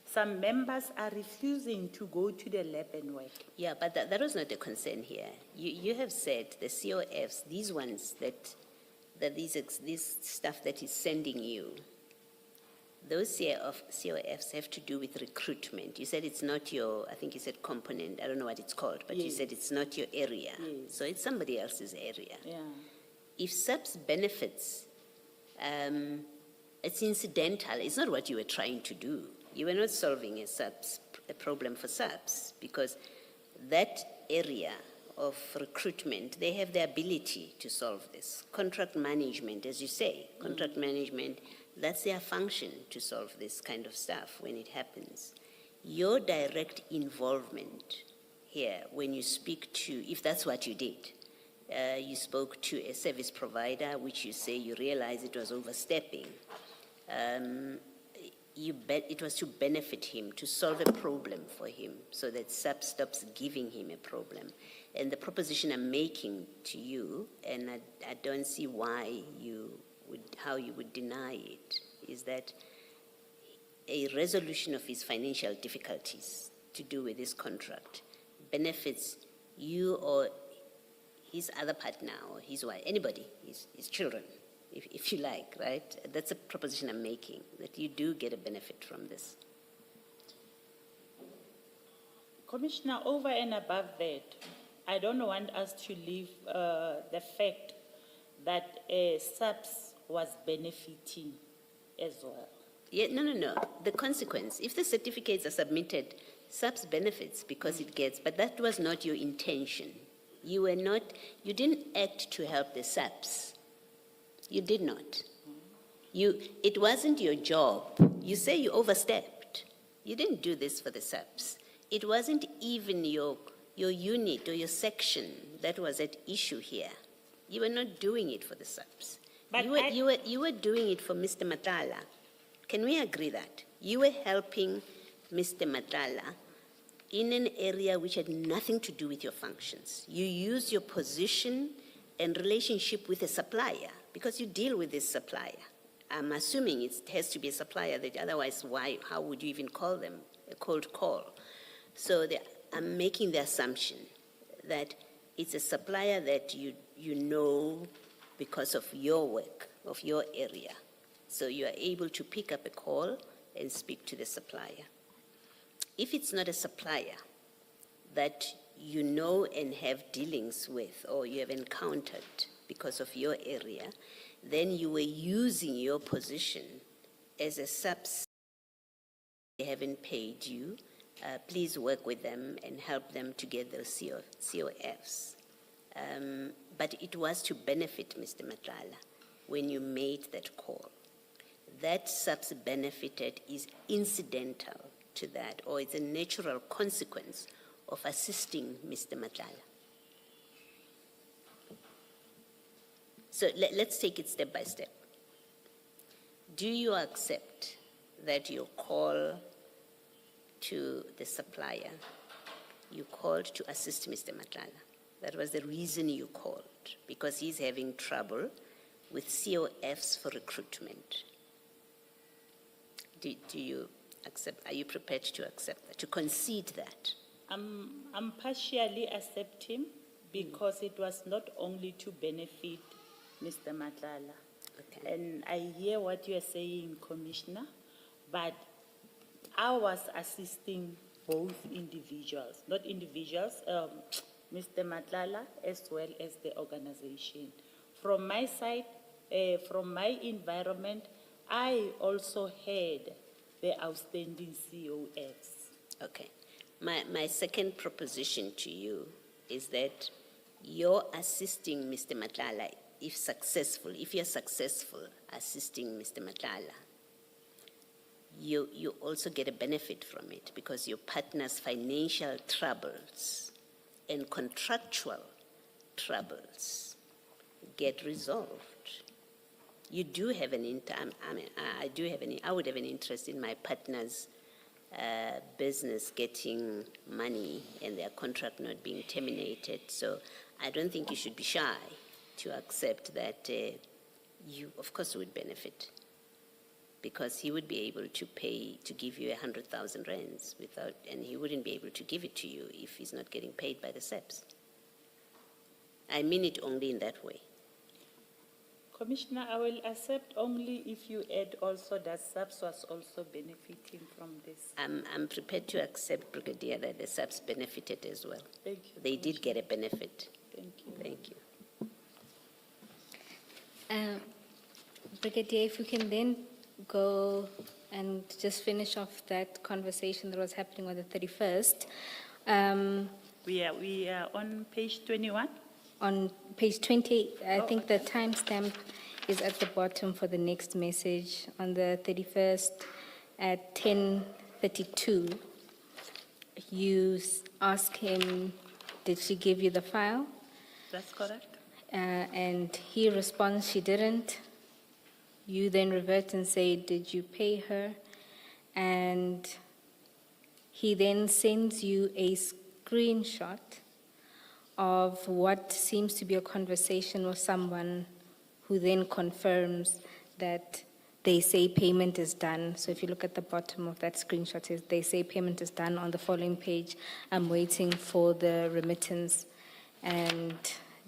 some members are refusing to go to the lab and work. Yeah, but that was not the concern here. You have said the COFs, these ones that this stuff that is sending you, those COFs have to do with recruitment. You said it's not your, I think you said component, I don't know what it's called, but you said it's not your area. Yes. So it's somebody else's area. Yeah. If SAPS benefits, it's incidental. It's not what you were trying to do. You were not solving a problem for SAPS because that area of recruitment, they have the ability to solve this. Contract management, as you say, contract management, that's their function to solve this kind of stuff when it happens. Your direct involvement here, when you speak to, if that's what you did, you spoke to a service provider, which you say you realized it was overstepping. It was to benefit him, to solve a problem for him, so that SAPS stops giving him a problem. And the proposition I'm making to you, and I don't see why how you would deny it, is that a resolution of his financial difficulties to do with this contract benefits you or his other partner or his wife, anybody, his children, if you like, right? That's a proposition I'm making, that you do get a benefit from this. Commissioner, over and above that, I don't want us to leave the fact that SAPS was benefiting as well. Yeah, no. The consequence, if the certificates are submitted, SAPS benefits because it gets, but that was not your intention. You didn't act to help the SAPS. You did not. It wasn't your job. You say you overstepped. You didn't do this for the SAPS. It wasn't even your unit or your section that was at issue here. You were not doing it for the SAPS. But You were doing it for Mr. Matlala. Can we agree that? You were helping Mr. Matlala in an area which had nothing to do with your functions. You used your position and relationship with a supplier because you deal with this supplier. I'm assuming it has to be a supplier, that otherwise how would you even call them a cold call? So I'm making the assumption that it's a supplier that you know because of your work, of your area. So you are able to pick up a call and speak to the supplier. If it's not a supplier that you know and have dealings with or you have encountered because of your area, then you were using your position as a SAPS. They haven't paid you. Please work with them and help them to get those COFs. But it was to benefit Mr. Matlala when you made that call. That SAPS benefited is incidental to that, or it's a natural consequence of assisting Mr. Matlala. So let's take it step by step. Do you accept that your call to the supplier, you called to assist Mr. Matlala? That was the reason you called, because he's having trouble with COFs for recruitment. Do you accept? Are you prepared to accept that, to concede that? I'm partially accepting because it was not only to benefit Mr. Matlala. Okay. And I hear what you are saying, Commissioner, but I was assisting both individuals, not individuals, Mr. Matlala as well as the organization. From my side, from my environment, I also had the outstanding COFs. Okay. My second proposition to you is that you're assisting Mr. Matlala, if you're successful assisting Mr. Matlala, you also get a benefit from it because your partner's financial troubles and contractual troubles get resolved. You do have I would have an interest in my partner's business getting money and their contract not being terminated. So I don't think you should be shy to accept that you, of course, would benefit because he would be able to give you 100,000 rands and he wouldn't be able to give it to you if he's not getting paid by the SAPS. I mean it only in that way. Commissioner, I will accept only if you add also that SAPS was also benefiting from this. I'm prepared to accept, Brigadier, that the SAPS benefited as well. Thank you. They did get a benefit. Thank you. Thank you. Brigadier, if we can then go and just finish off that conversation that was happening on the 31st. We are on page 21. On page 20, I think the timestamp is at the bottom for the next message. On the 31st at 10:32, you ask him, did she give you the file? That's correct. And he responds, she didn't. You then revert and say, did you pay her? And he then sends you a screenshot of what seems to be a conversation with someone who then confirms that they say payment is done. So if you look at the bottom of that screenshot, they say payment is done. On the following page, I'm waiting for the remittance. And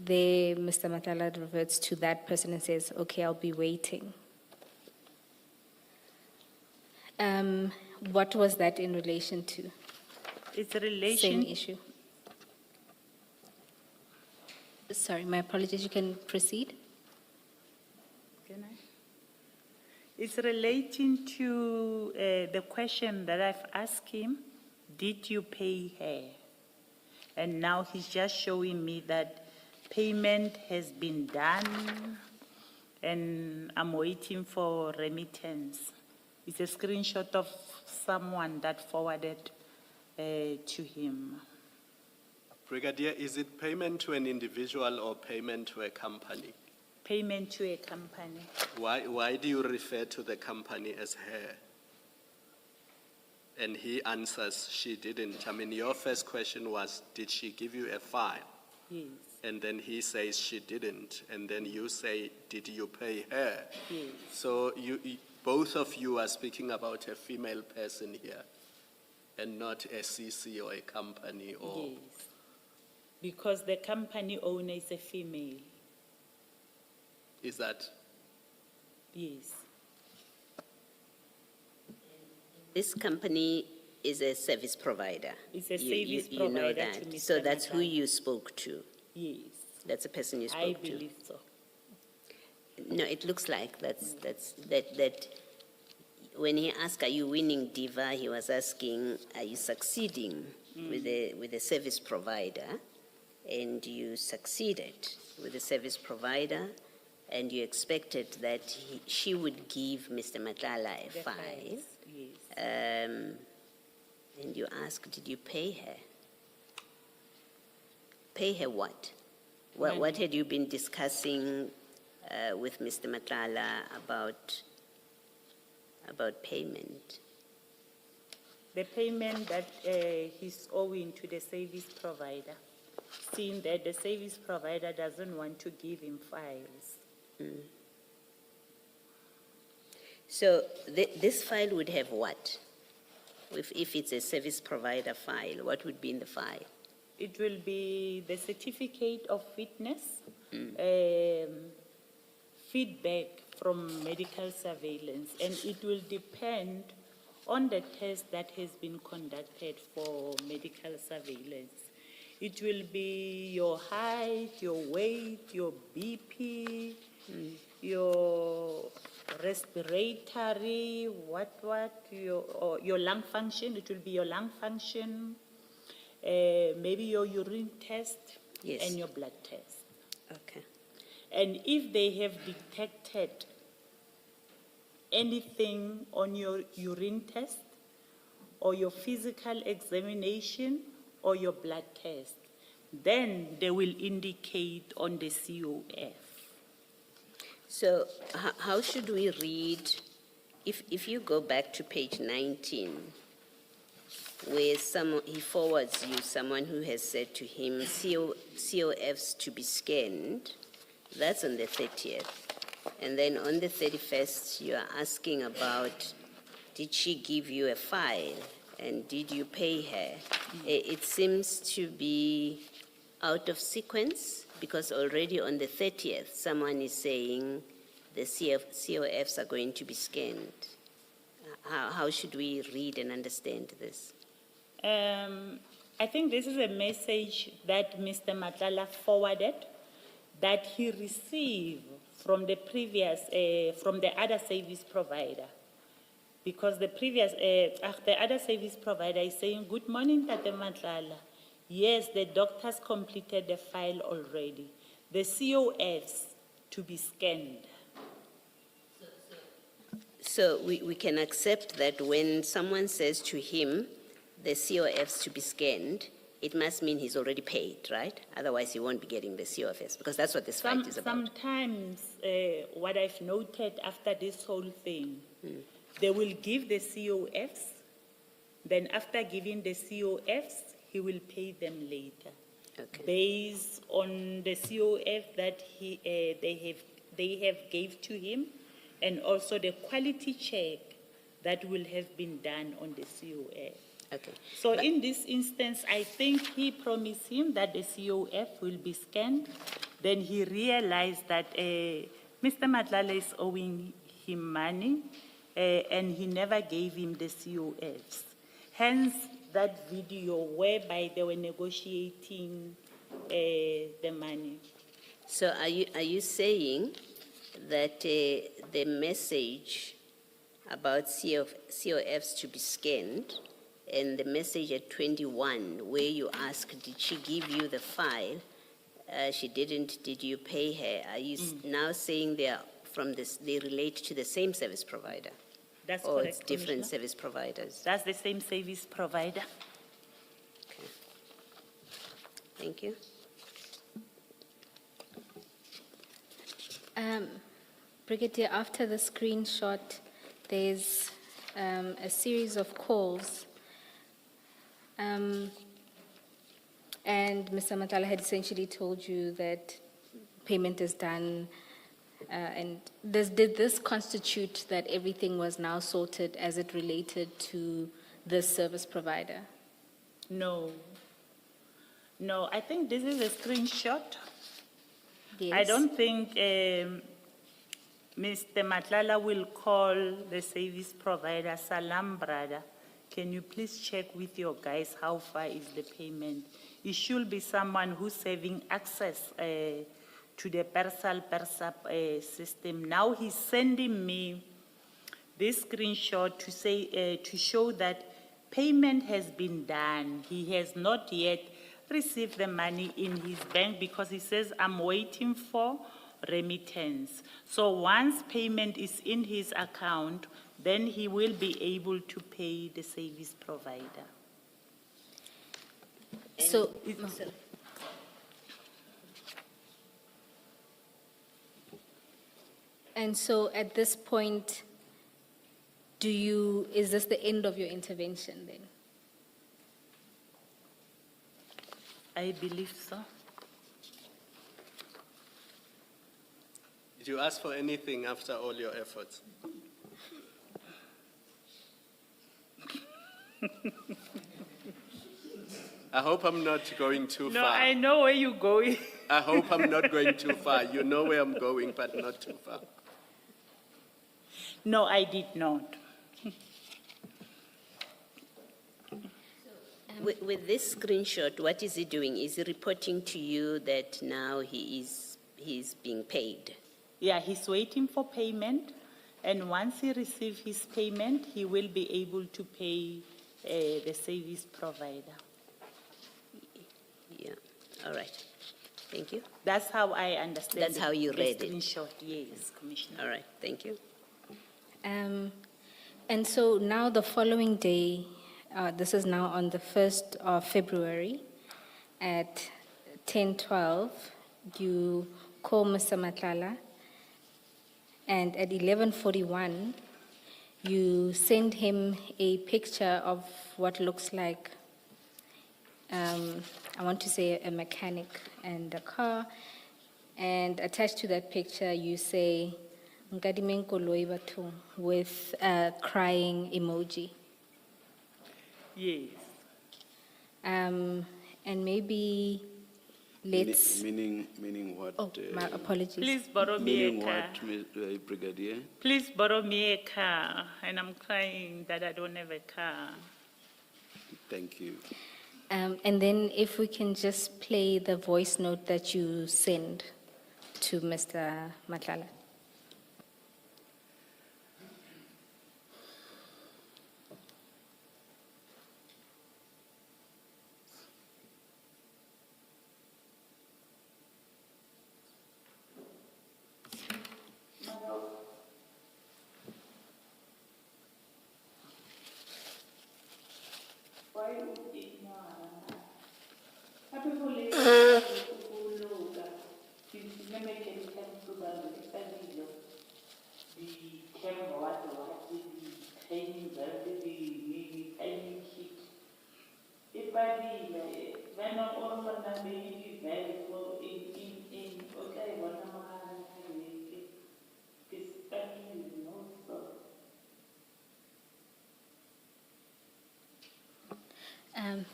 there, Mr. Matlala reverts to that person and says, okay, I'll be waiting. What was that in relation to? It's a relation. Same issue. Sorry, my apologies. You can proceed. Can I? It's relating to the question that I've asked him, did you pay her? And now he's just showing me that payment has been done and I'm waiting for remittance. It's a screenshot of someone that forwarded to him. Brigadier, is it payment to an individual or payment to a company? Payment to a company. Why do you refer to the company as her? And he answers, she didn't. I mean, your first question was, did she give you a file? Yes. And then he says she didn't. And then you say, did you pay her? Yes. So both of you are speaking about a female person here and not a CC or a company or... Yes. Because the company owner is a female. Is that? Yes. This company is a service provider. It's a service you know provider that. to Mr. So that's who Matlala. you spoke to. Yes. That's the person you spoke I to. believe so. No, it looks like that when he asked, are you winning Diva, he was asking, are you succeeding with the service provider? And you succeeded with the service provider, and you expected that she would give Mr. Matlala a The file. files, yes. And you asked, did you pay her? Pay her what? What had you been discussing with Mr. Matlala about payment? The payment that he's owing to the service provider, seeing that the service provider doesn't want to give him files. So this file would have what? If it's a service provider file, what would be in the file? It will be the certificate of fitness, feedback from medical surveillance, and it will depend on the test that has been conducted for medical surveillance. It will be your height, your weight, your BP, your respiratory, your lung function, it will be your lung function, maybe your urine test, Yes. and your blood test. Okay. And if they have detected anything on your urine test, or your physical examination, or your blood test, then they will indicate on the COF. So how should we read, if you go back to page 19, where he forwards you someone who has said to him, COFs to be scanned, that's on the 30th. And then on the 31st, you are asking about, did she give you a file and did you pay her? It seems to be out of sequence because already on the 30th, someone is saying the COFs are going to be scanned. How should we read and understand this? I think this is a message that Mr. Matlala forwarded that he received from the previous, from the other service provider. Because the other service provider is saying, good morning, Tate Matlala. Yes, the doctors completed the file already. The COFs to be scanned. So we can accept that when someone says to him, the COFs to be scanned, it must mean he's already paid, right? Otherwise, he won't be getting the COFs, because that's what this fight is about. Sometimes, what I've noted after this whole thing, they will give the COFs, then after giving the COFs, he will pay them later. Okay. Based on the COF that they have gave to him, and also the quality check that will have been done on the COF. Okay. So in this instance, I think he promised him that the COF will be scanned. Then he realized that Mr. Matlala is owing him money, and he never gave him the COFs. Hence, that video whereby they were negotiating the money. So are you saying that the message about COFs to be scanned and the message at 21 where you ask, did she give you the file? She didn't. Did you pay her? Are you now saying they are they relate to the same service provider? That's or correct, it's different Commissioner. service providers? That's the same service provider. Okay. Thank you. Brigadier, after the screenshot, there's a series of calls. And Mr. Matlala had essentially told you that payment is done. And did this constitute that everything was now sorted as it related to this service provider? No. No, I think this is a screenshot. Yes. I don't think Mr. Matlala will call the service provider, Salam brother, can you please check with your guys how far is the payment? It should be someone who's having access to the PERSAP system. Now he's sending me this screenshot to say to show that payment has been done. He has not yet received the money in his bank because he says, I'm waiting for remittance. So once payment is in his account, then he will be able to pay the service provider. So, and so at this point, is this the end of your intervention then? I believe so. Did you ask for anything after all your efforts? I hope I'm not going too No, far. I know where you're going. I hope I'm not going too far. You know where I'm going, but not too far. No, I did not. With this screenshot, what is he doing? Is he reporting to you that now he's being paid? Yeah, he's waiting for payment, and once he receives his payment, he will be able to pay the service provider. Yeah, all right. Thank you. That's how I understand. That's how you read it. In short, yes, Commissioner. All right, thank you. And so now the following day, this is now on the 1st of February at 10:12, you call Mr. Matlala, and at 11:41, you send him a picture of what looks like, I want to say a mechanic and a car, and attached to that picture you say, "Nkadimeng koloi batho," with a crying emoji. Yes. And maybe let's, Meaning what? oh, my apologies. Please borrow me a Meaning car. what, Brigadier? Please borrow me a car, and I'm crying that I don't have a car. Thank you. And then if we can just play the voice note that you send to Mr. Matlala.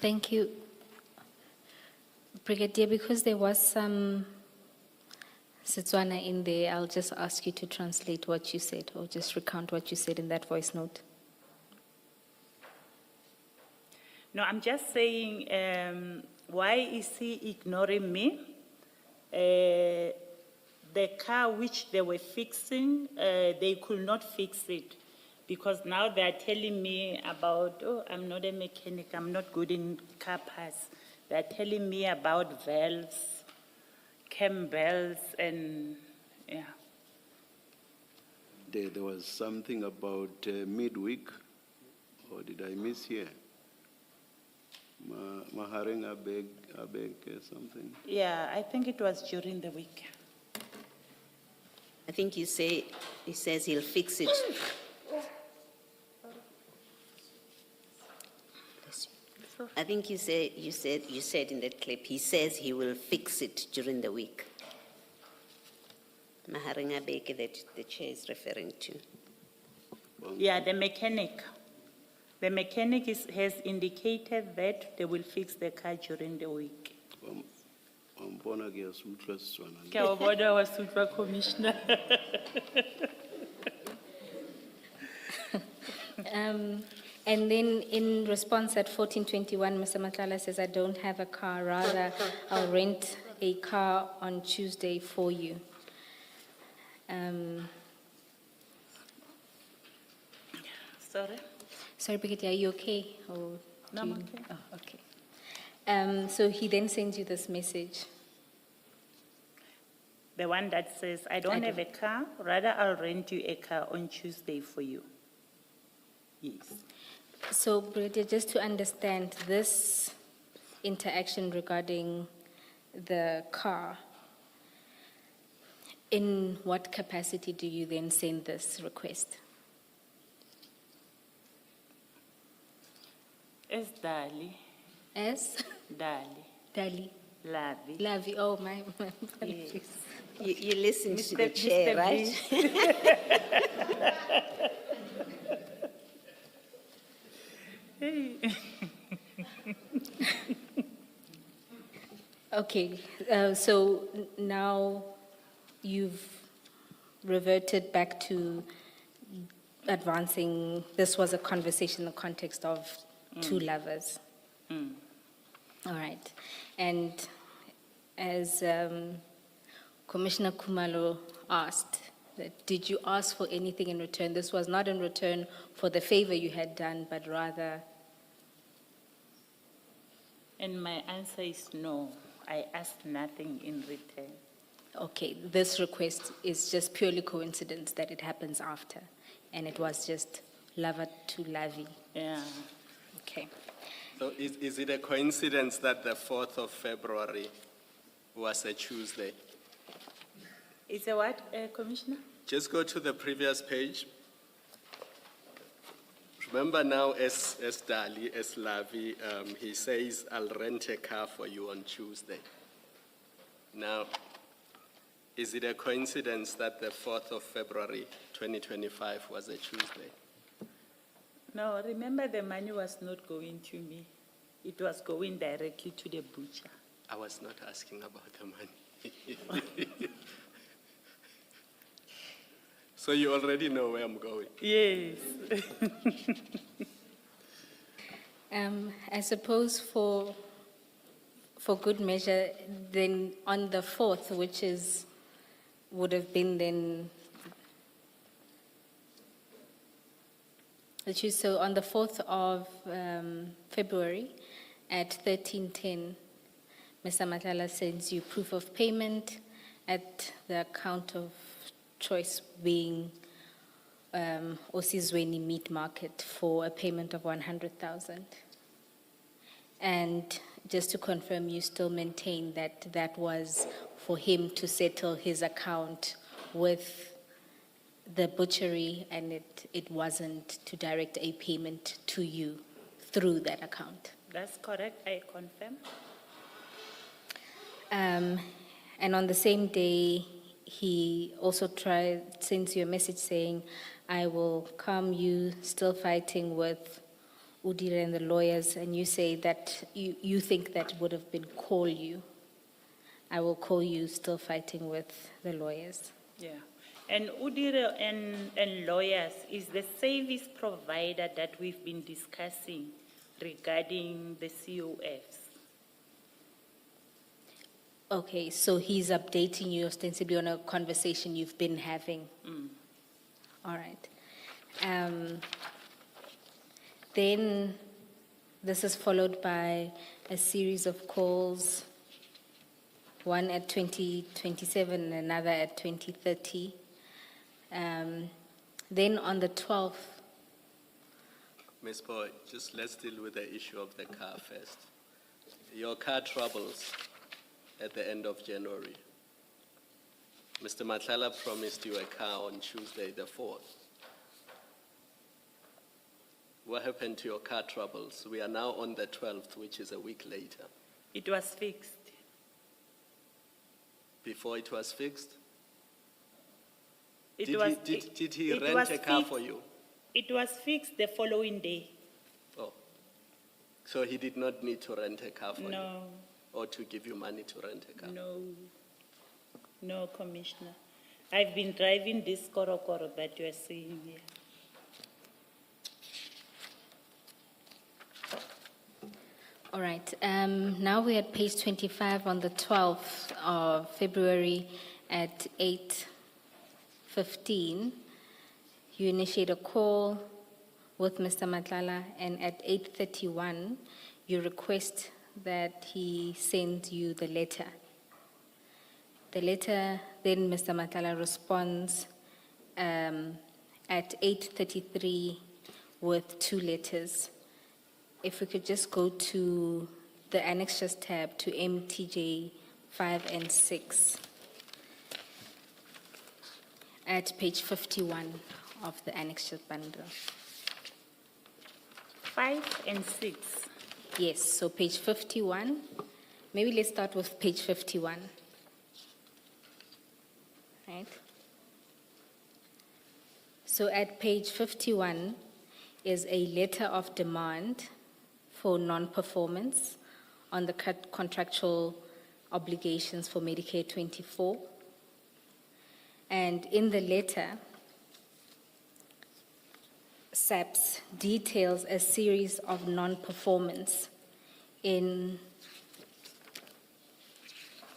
Thank you. Brigadier, because there was some Setswana in there, I'll just ask you to translate what you said, or just recount what you said in that voice note. No, I'm just saying, why is he ignoring me? The car which they were fixing, they could not fix it. Because now they are telling me about, oh, I'm not a mechanic, I'm not good in car parts. They're telling me about valves, cam belts, and yeah. There was something about midweek, or did I miss here? Maharing abeg something. Yeah, I think it was during the week. I think he says he'll fix it. I think you said in that clip, he says he will fix it during the week. Maharinga Beke that the chair is referring to. Yeah, the mechanic. The mechanic has indicated that they will fix the car during the week. Ke a bona wa Sutwa Commissioner. And then in response at 14:21, Mr. Matlala says, I don't have a car, rather I'll rent a car on Tuesday for you. Sorry? Sorry, Brigadier, are you okay? Or No, I'm do you- okay. Oh, okay. So he then sends you this message. The one that says, I don't have a car, rather I'll rent you a car on Tuesday for you. Yes. So, Brigadier, just to understand this interaction regarding the car, in what capacity do you then send this request? As Dali. As? Dali. Dali. Lavi. Lavi, oh my Yes. You listen to the chair, Mr. right? Okay, so now you've reverted back to advancing. This was a conversation in the context of two lovers. All right. And as Commissioner Kumalo asked. Did you ask for anything in return? This was not in return for the favor you had done, but rather... And my answer is no. I asked nothing in return. Okay, this request is just purely coincidence that it happens after, and it was just lover to lovey. Yeah. Okay. So is it a coincidence that the 4th of February was a Tuesday? It's a what, Commissioner? Just go to the previous page. Remember now, as Dali, as Lavi, he says, I'll rent a car for you on Tuesday. Now, is it a coincidence that the 4th of February 2025 was a Tuesday? No, remember the money was not going to me. It was going directly to the butcher. I was not asking about the money. So you already know where I'm going? Yes. I suppose for good measure, then on the 4th, which would have been then, so on the 4th of February at 13:10, Mr. Matlala sends you proof of payment at the account of choice being Osizweni Meat Market for a payment of 100,000. And just to confirm, you still maintain that that was for him to settle his account with the butchery, and it wasn't to direct a payment to you through that account. That's correct, I confirm. And on the same day, he also sends you a message saying, I will come, you still fighting with Udire and the lawyers, and you say that you think that would have been call you. I will call you, still fighting with the lawyers. Yeah. And Udire and lawyers is the service provider that we've been discussing regarding the COFs. Okay, so he's updating you ostensibly on a conversation you've been having. All right. Then this is followed by a series of calls, one at 2027 and another at 2030. Then on the 12th. Ms. Boyd, just let's deal with the issue of the car first. Your car troubles at the end of January. Mr. Matlala promised you a car on Tuesday the 4th. What happened to your car troubles? We are now on the 12th, which is a week later. It was fixed. Before it was fixed? It Did he rent a car for you? It was fixed the following day. Oh. So he did not need to rent a car for you? No. Or to give you money to rent a car? No, Commissioner. I've been driving this Korokoro that you are seeing here. All right. Now we're at page 25 on the 12th of February at 8:15. You initiate a call with Mr. Matlala, and at 8:31, you request that he sends you the letter. The letter, then Mr. Matlala responds at 8:33 with 2 letters. If we could just go to the annexures tab to MTJ 5 and 6 at page 51 of the annexure bundle. 5 and 6. Yes, so page 51. Maybe let's start with page 51. Right? So at page 51 is a letter of demand for non-performance on the contractual obligations for Medicare24. And in the letter, SAPS details a series of non-performance in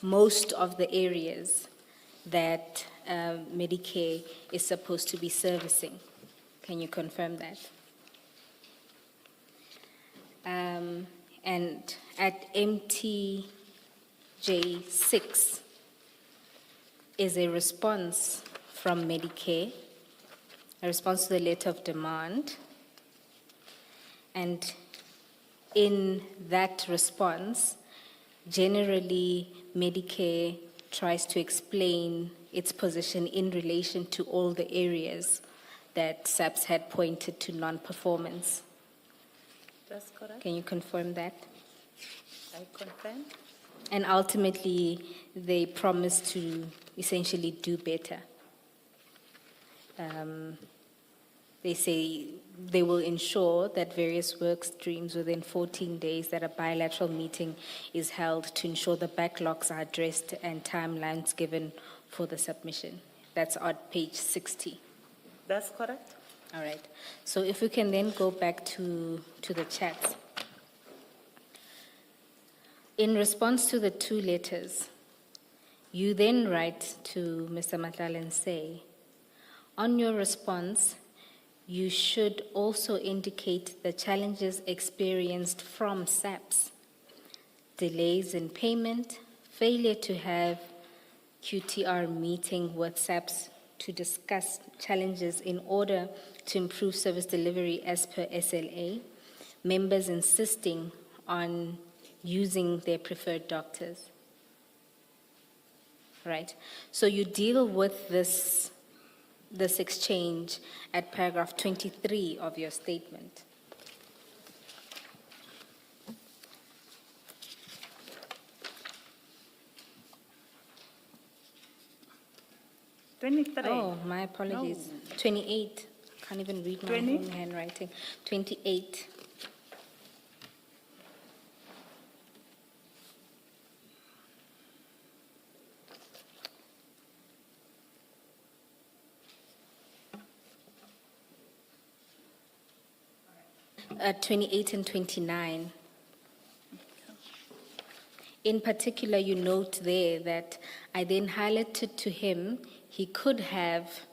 most of the areas that Medicare is supposed to be servicing. Can you confirm that? And at MTJ6 is a response from Medicare, a response to the letter of demand. And in that response, generally, Medicare tries to explain its position in relation to all the areas that SAPS had pointed to non-performance. That's correct. Can you confirm that? I confirm. And ultimately, they promise to essentially do better. They say they will ensure that various work streams within 14 days that a bilateral meeting is held to ensure the backlogs are addressed and timelines given for the submission. That's on page 60. That's correct. All right. So if we can then go back to the chats. In response to the two letters, you then write to Mr. Matlala and say, on your response, you should also indicate the challenges experienced from SAPS, delays in payment, failure to have QTR meeting with SAPS to discuss challenges in order to improve service delivery as per SLA, members insisting on using their preferred doctors. Right? So you deal with this exchange at paragraph 23 of your statement. Oh, my apologies. 28. Can't even read my own handwriting. 28. At 28 and 29. In particular, you note there that I then highlighted to him he could have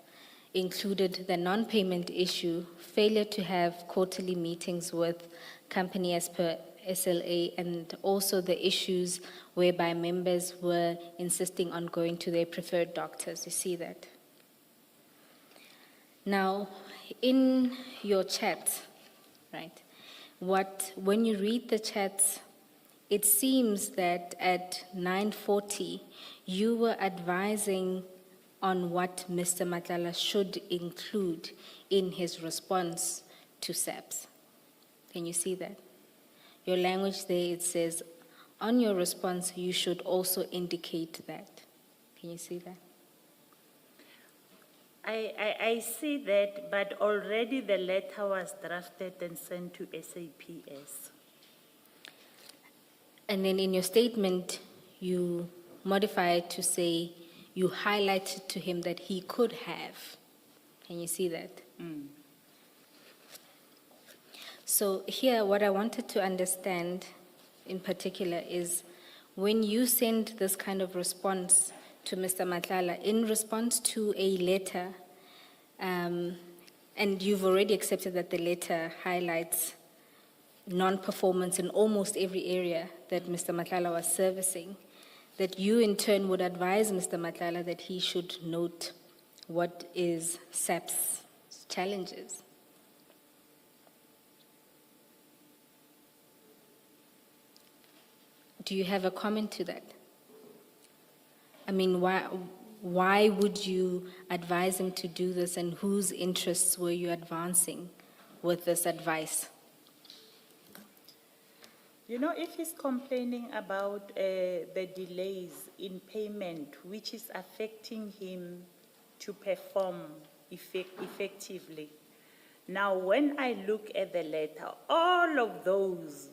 included the non-payment issue, failure to have quarterly meetings with company as per SLA, and also the issues whereby members were insisting on going to their preferred doctors. You see that? Now, in your chat, right, when you read the chats, it seems that at 9:40, you were advising on what Mr. Matlala should include in his response to SAPS. Can you see that? Your language there, it says, on your response, you should also indicate that. Can you see that? I see that, but already the letter was drafted and sent to SAPS. And then in your statement, you modify it to say you highlighted to him that he could have. Can you see that? Mm. So here, what I wanted to understand in particular is when you send this kind of response to Mr. Matlala in response to a letter, and you've already accepted that the letter highlights non-performance in almost every area that Mr. Matlala was servicing, that you in turn would advise Mr. Matlala that he should note what is SAPS challenges. Do you have a comment to that? I mean, why would you advise him to do this, and whose interests were you advancing with this advice? You know, if he's complaining about the delays in payment, which is affecting him to perform effectively. Now, when I look at the letter, all of those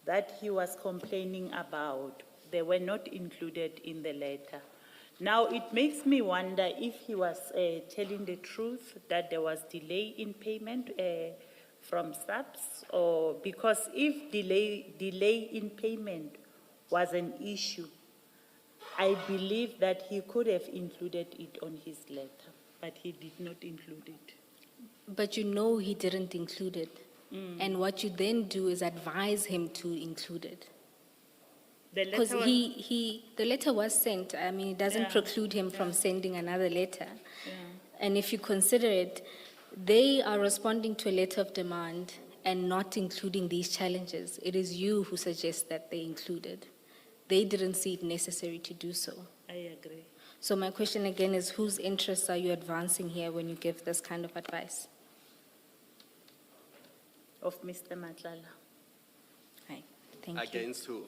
that he was complaining about, they were not included in the letter. Now, it makes me wonder if he was telling the truth that there was delay in payment from SAPS, or because if delay in payment was an issue, I believe that he could have included it on his letter, but he did not include it. But you know he didn't include it. And what you then do is advise him to include it. The Because letter was- the letter was sent. I mean, it doesn't Yeah, preclude him from yeah. sending another letter. Yeah. And if you consider it, they are responding to a letter of demand and not including these challenges. It is you who suggest that they included. They didn't see it necessary to do so. I agree. So my question again is, whose interests are you advancing here when you give this kind of advice? Of Mr. Matlala, Right, thank you. Against who?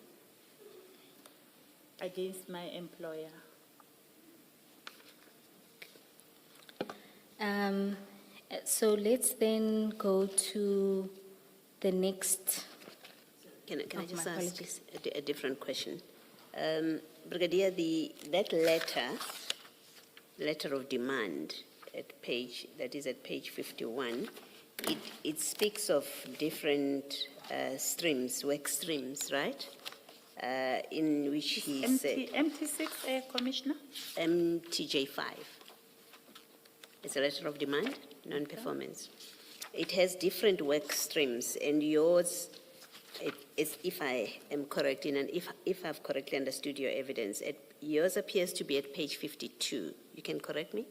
against my employer. So let's then go to the next. Can I Oh, just my ask apologies. a different question? Brigadier, that letter of demand that is at page 51, it speaks of different streams, work streams, right? In which he said, MT6, Commissioner? MTJ5. It's a letter of demand, non-performance. It has different work streams, and yours, if I am correct, and if I've correctly understood your evidence, yours appears to be at page 52. You can correct me?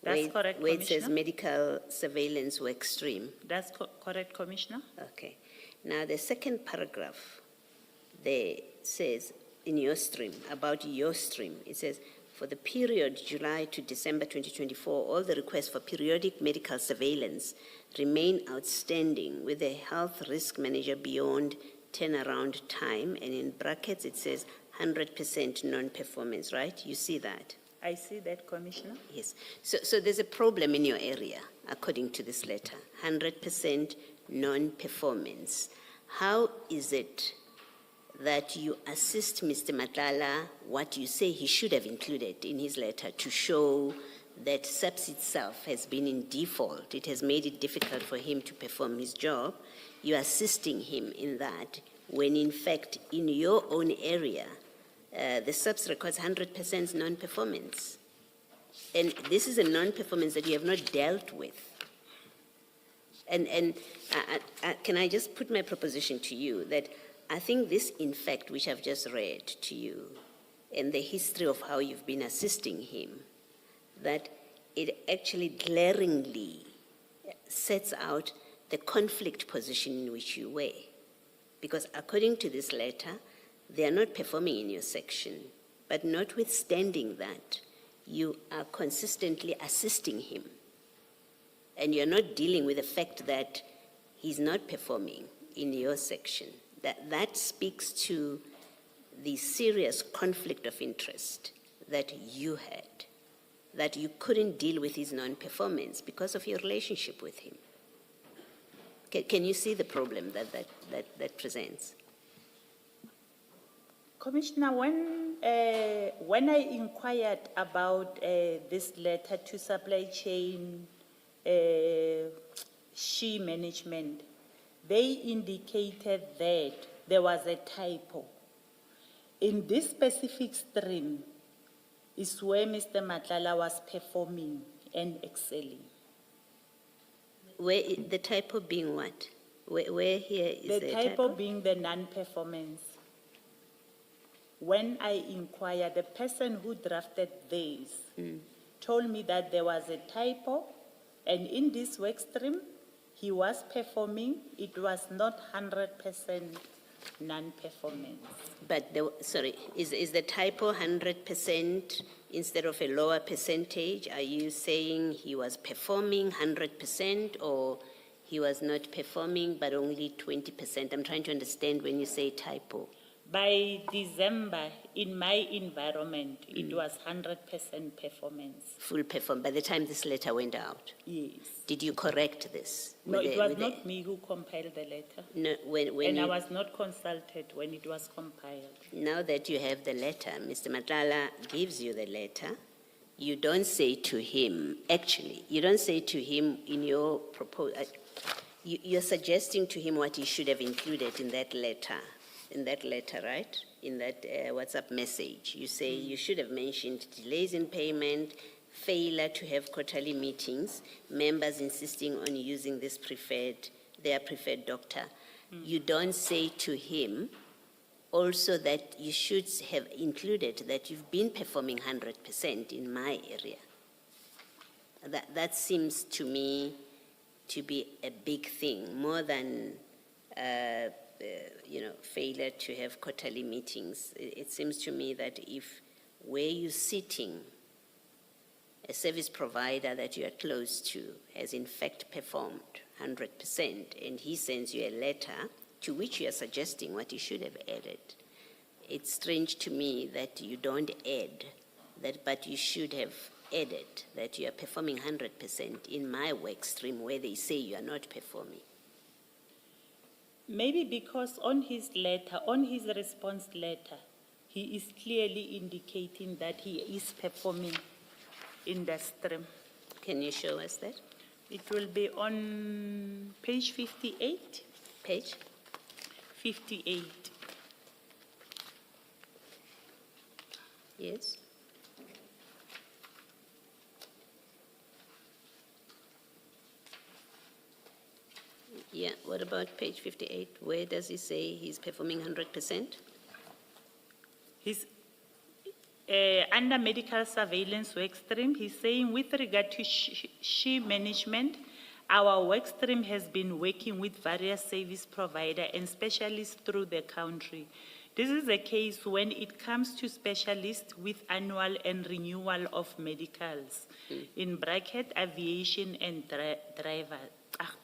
That's correct, Where it says Commissioner. medical surveillance work stream. That's correct, Commissioner? Okay. Now, the second paragraph there says, in your stream, about your stream, it says, for the period July to December 2024, all the requests for periodic medical surveillance remain outstanding with the health risk manager beyond turnaround time, and in brackets it says 100% non-performance, right? You see that? I see that, Commissioner. Yes. So there's a problem in your area, according to this letter, 100% non-performance. How is it that you assist Mr. Matlala what you say he should have included in his letter to show that SAPS itself has been in default? It has made it difficult for him to perform his job. You're assisting him in that when, in fact, in your own area, the SAPS records 100% non-performance. And this is a non-performance that you have not dealt with. And can I just put my proposition to you that I think this, in fact, which I've just read to you, and the history of how you've been assisting him, that it actually glaringly sets out the conflict position in which you were. Because according to this letter, they are not performing in your section, but notwithstanding that, you are consistently assisting him. And you're not dealing with the fact that he's not performing in your section. That speaks to the serious conflict of interest that you had, that you couldn't deal with his non-performance because of your relationship with him. Can you see the problem that presents? Commissioner, when I inquired about this letter to supply chain she management, they indicated that there was a typo. In this specific stream is where Mr. Matlala was performing and excelling. Where the typo being what? Where here is The typo being the non-performance. When I inquired, the person who drafted this told me that there was a typo, and in this work stream, he was performing. It was not 100% non-performance. But, is the typo 100% instead of a lower percentage? Are you saying he was performing 100% or he was not performing but only 20%? I'm trying to understand when you say typo. By December, in my environment, it was 100% performance. Full perform, by the time this letter went out? Yes. Did you correct this? No, it was not me who compiled the letter. No, And I was not consulted when it was compiled. Now that you have the letter, Mr. Matlala gives you the letter, you don't say to him, actually, you don't say to him in your proposal, you're suggesting to him what he should have included in that letter. in that letter, right? In that WhatsApp message, you say you should have mentioned delays in payment, failure to have quarterly meetings, members insisting on using their preferred doctor. You don't say to him also that you should have included that you've been performing 100% in my area. That seems to me to be a big thing, more than failure to have quarterly meetings. It seems to me that if where you're sitting, a service provider that you are close to has in fact performed 100%, and he sends you a letter to which you are suggesting what you should have added, it's strange to me that you don't add that, but you should have added that you are performing 100% in my work stream where they say you are not performing. Maybe because on his letter, on his response letter, he is clearly indicating that he is performing in the stream. Can you show us that? It will be on page 58. Page? 58. Yes. Yeah, what about page 58? Where does he say he's performing 100%? He's under medical surveillance work stream, he's saying with regard to SHE management, our work stream has been working with various service providers and specialists through the country. This is the case when it comes to specialists with annual and renewal of medicals, in bracket aviation and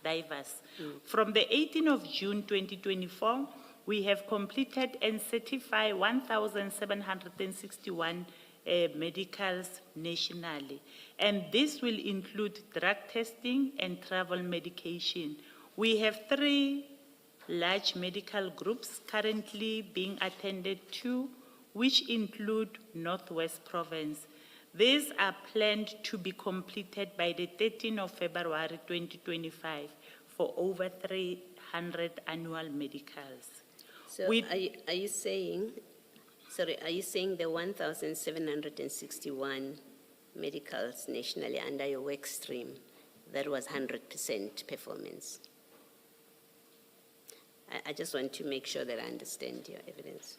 divers. From the 18th of June 2024, we have completed and certified 1,761 medicals nationally. And this will include drug testing and travel medication. We have 3 large medical groups currently being attended to, which include Northwest Province. These are planned to be completed by the 13th of February 2025 for over 300 annual medicals. So are you saying the 1,761 medicals nationally under your work stream, that was 100% performance? I just want to make sure that I understand your evidence.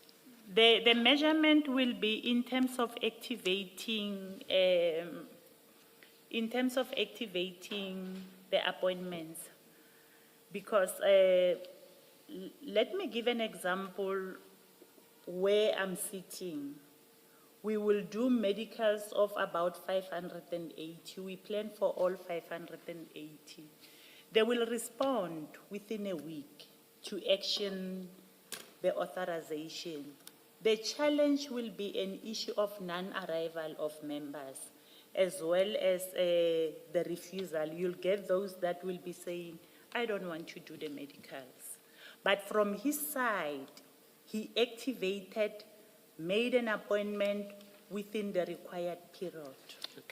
The measurement will be in terms of activating the appointments, because let me give an example where I'm sitting. We will do medicals of about 580. We plan for all 580. They will respond within a week to action the authorization. The challenge will be an issue of non-arrival of members, as well as the refusal. You'll get those that will be saying, I don't want to do the medicals. But from his side, he activated, made an appointment within the required period,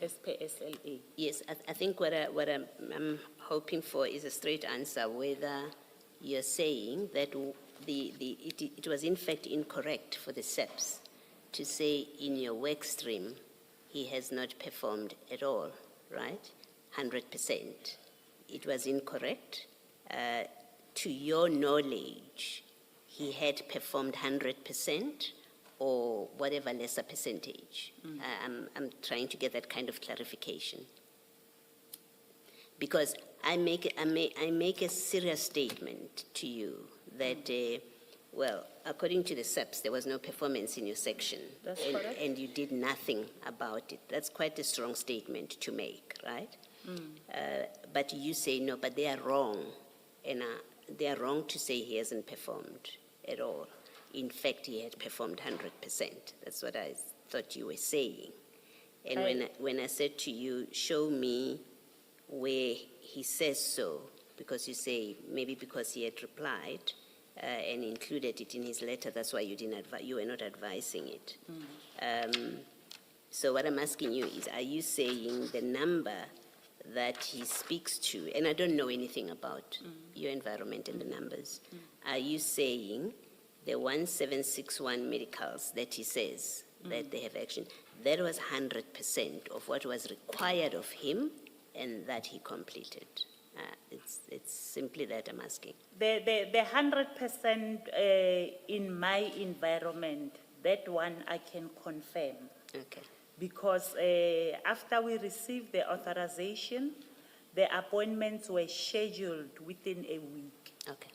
as per SLA. Yes, I think what I'm hoping for is a straight answer, whether you're saying that it was in fact incorrect for the SAPS to say in your work stream he has not performed at all, right? 100%. It was incorrect. To your knowledge, he had performed 100% or whatever lesser percentage. I'm trying to get that kind of clarification. Because I make a serious statement to you that, well, according to the SAPS, there was no performance in your section. That's correct. And you did nothing about it. That's quite a strong statement to make, right? But you say, no, but they are wrong. And they are wrong to say he hasn't performed at all. In fact, he had performed 100%. That's what I thought you were saying. And when I said to you, show me where he says so, because you say maybe because he had replied and included it in his letter, that's why you were not advising it. So what I'm asking you is, are you saying the number that he speaks to, and I don't know anything about your environment and the numbers, are you saying the 1761 medicals that he says that they have action, that was 100% of what was required of him and that he completed. It's simply that I'm asking. The 100% in my environment, that one I can confirm. Okay. Because after we received the authorization, the appointments were scheduled within a week. Okay.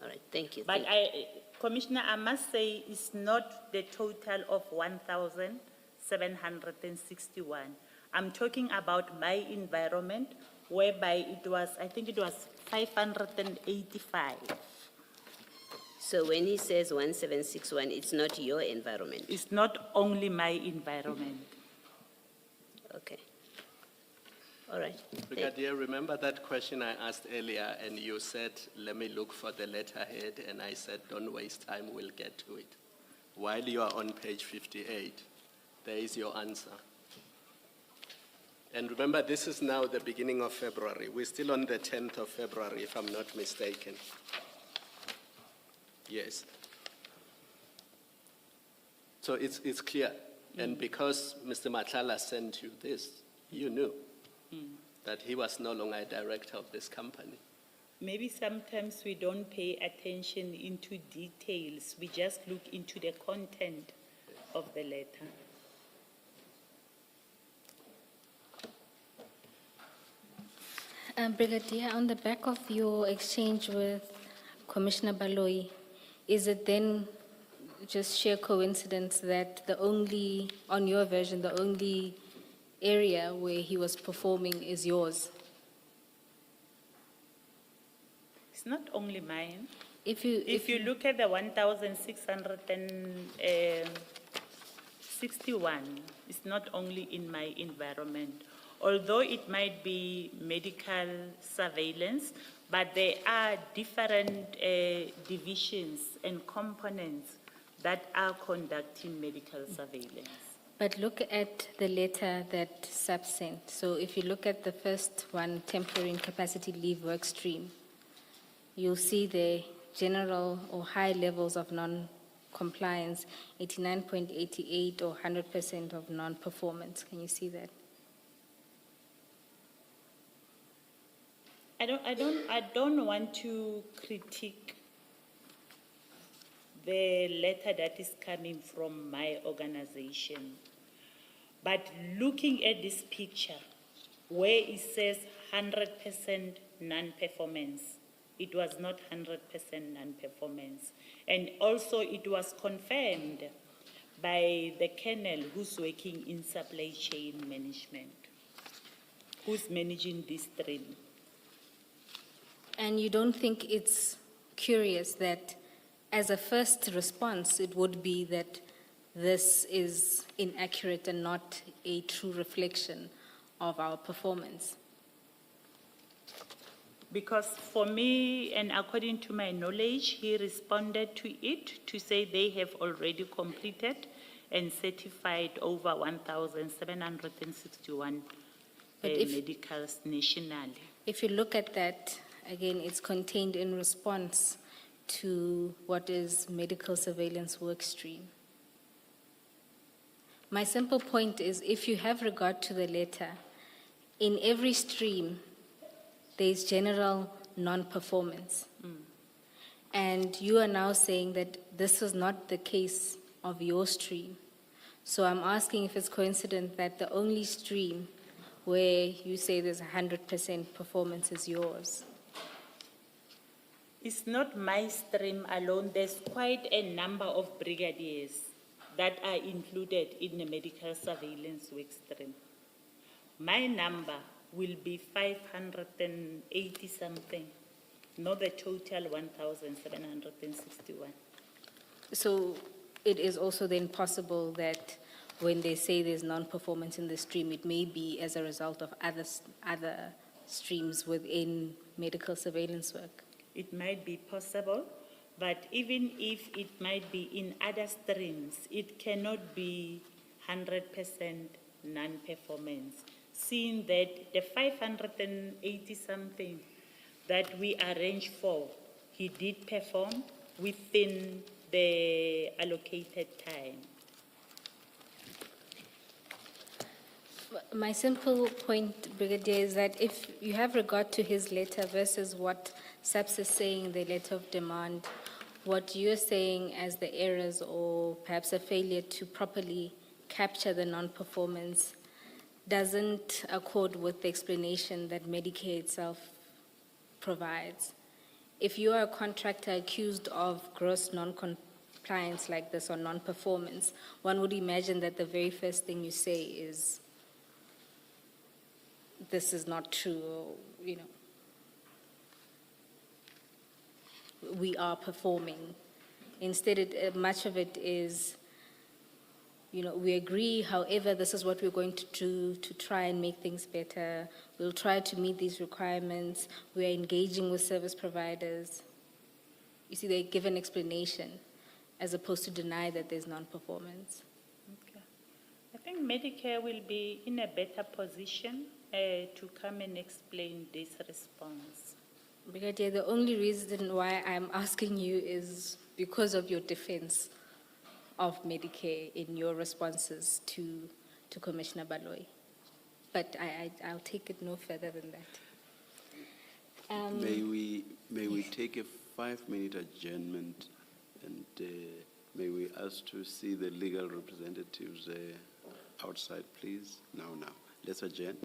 All right, thank you. But Thank you. Commissioner, I must say it's not the total of 1,761. I'm talking about my environment, whereby it was, I think it was 585. So when he says 1761, it's not your environment? It's not only my environment. Okay. All right. Brigadier, remember that question I asked earlier, and you said, let me look for the letterhead, and I said, don't waste time, we'll get to it. While you are on page 58, there is your answer. And remember, this is now the beginning of February. We're still on the 10th of February, if I'm not mistaken. Yes. So it's clear. And because Mr. Matlala sent you this, you knew that he was no longer a director of this company. Maybe sometimes we don't pay attention into details. We just look into the content of the letter. Brigadier, on the back of your exchange with Commissioner Baloyi, is it then just sheer coincidence that the only, on your version, the only area where he was performing is yours? It's not only mine. If you look at the 1,661, it's not only in my environment. Although it might be medical surveillance, but there are different divisions and components that are conducting medical surveillance. But look at the letter that SAPS sent. So if you look at the first one, temporary incapacity leave work stream, you'll see the general or high levels of non-compliance, 89.88 or 100% of non-performance. Can you see that? I don't want to critique the letter that is coming from my organization. But looking at this picture, where it says 100% non-performance, it was not 100% non-performance. And also it was confirmed by the colonel who's working in supply chain management, who's managing this stream. And you don't think it's curious that as a first response, it would be that this is inaccurate and not a true reflection of our performance? Because for me, and according to my knowledge, he responded to it to say they have already completed and certified over 1,761 medicals nationally. If you look at that, again, it's contained in response to what is medical surveillance work stream. My simple point is, if you have regard to the letter, in every stream, there is general non-performance. And you are now saying that this was not the case of your stream. So I'm asking if it's coincident that the only stream where you say there's 100% performance is yours. It's not my stream alone. There's quite a number of brigadiers that are included in the medical surveillance work stream. My number will be 580 something, not the total 1,761. So it is also then possible that when they say there's non-performance in the stream, it may be as a result of other streams within medical surveillance work? It might be possible, but even if it might be in other streams, it cannot be 100% non-performance, seeing that the 580 something that we arranged for, he did perform, within the allocated time. My simple point, Brigadier, is that if you have regard to his letter versus what SAPS is saying in the letter of demand, what you're saying as the errors or perhaps a failure to properly capture the non-performance doesn't accord with the explanation that Medicare itself provides. If you are a contractor accused of gross non-compliance like this or non-performance, one would imagine that the very first thing you say is, this is not true, or, we are performing. Instead, much of it is, we agree, however, this is what we're going to do to try and make things better. We'll try to meet these requirements. We are engaging with service providers. You see, they give an explanation as opposed to deny that there's non-performance. Okay. I think Medicare will be in a better position to come and explain this response. Brigadier, the only reason why I'm asking you is because of your defense of Medicare in your responses to Commissioner Baloyi. But I'll take it no further than that. May we take a 5-minute adjournment, and may we ask to see the legal representatives outside, please? Now. Let's adjourn.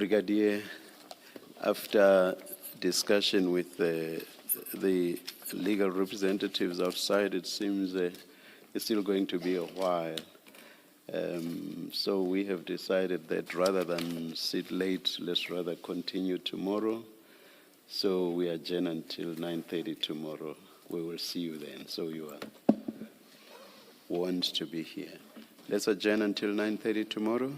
Brigadier, after discussion with the legal representatives outside, it seems it's still going to be a while. So we have decided that rather than sit late, let's rather continue tomorrow. So we adjourn until 9:30 tomorrow. We will see you then. So you are warned to be here. Let's adjourn until 9:30 tomorrow.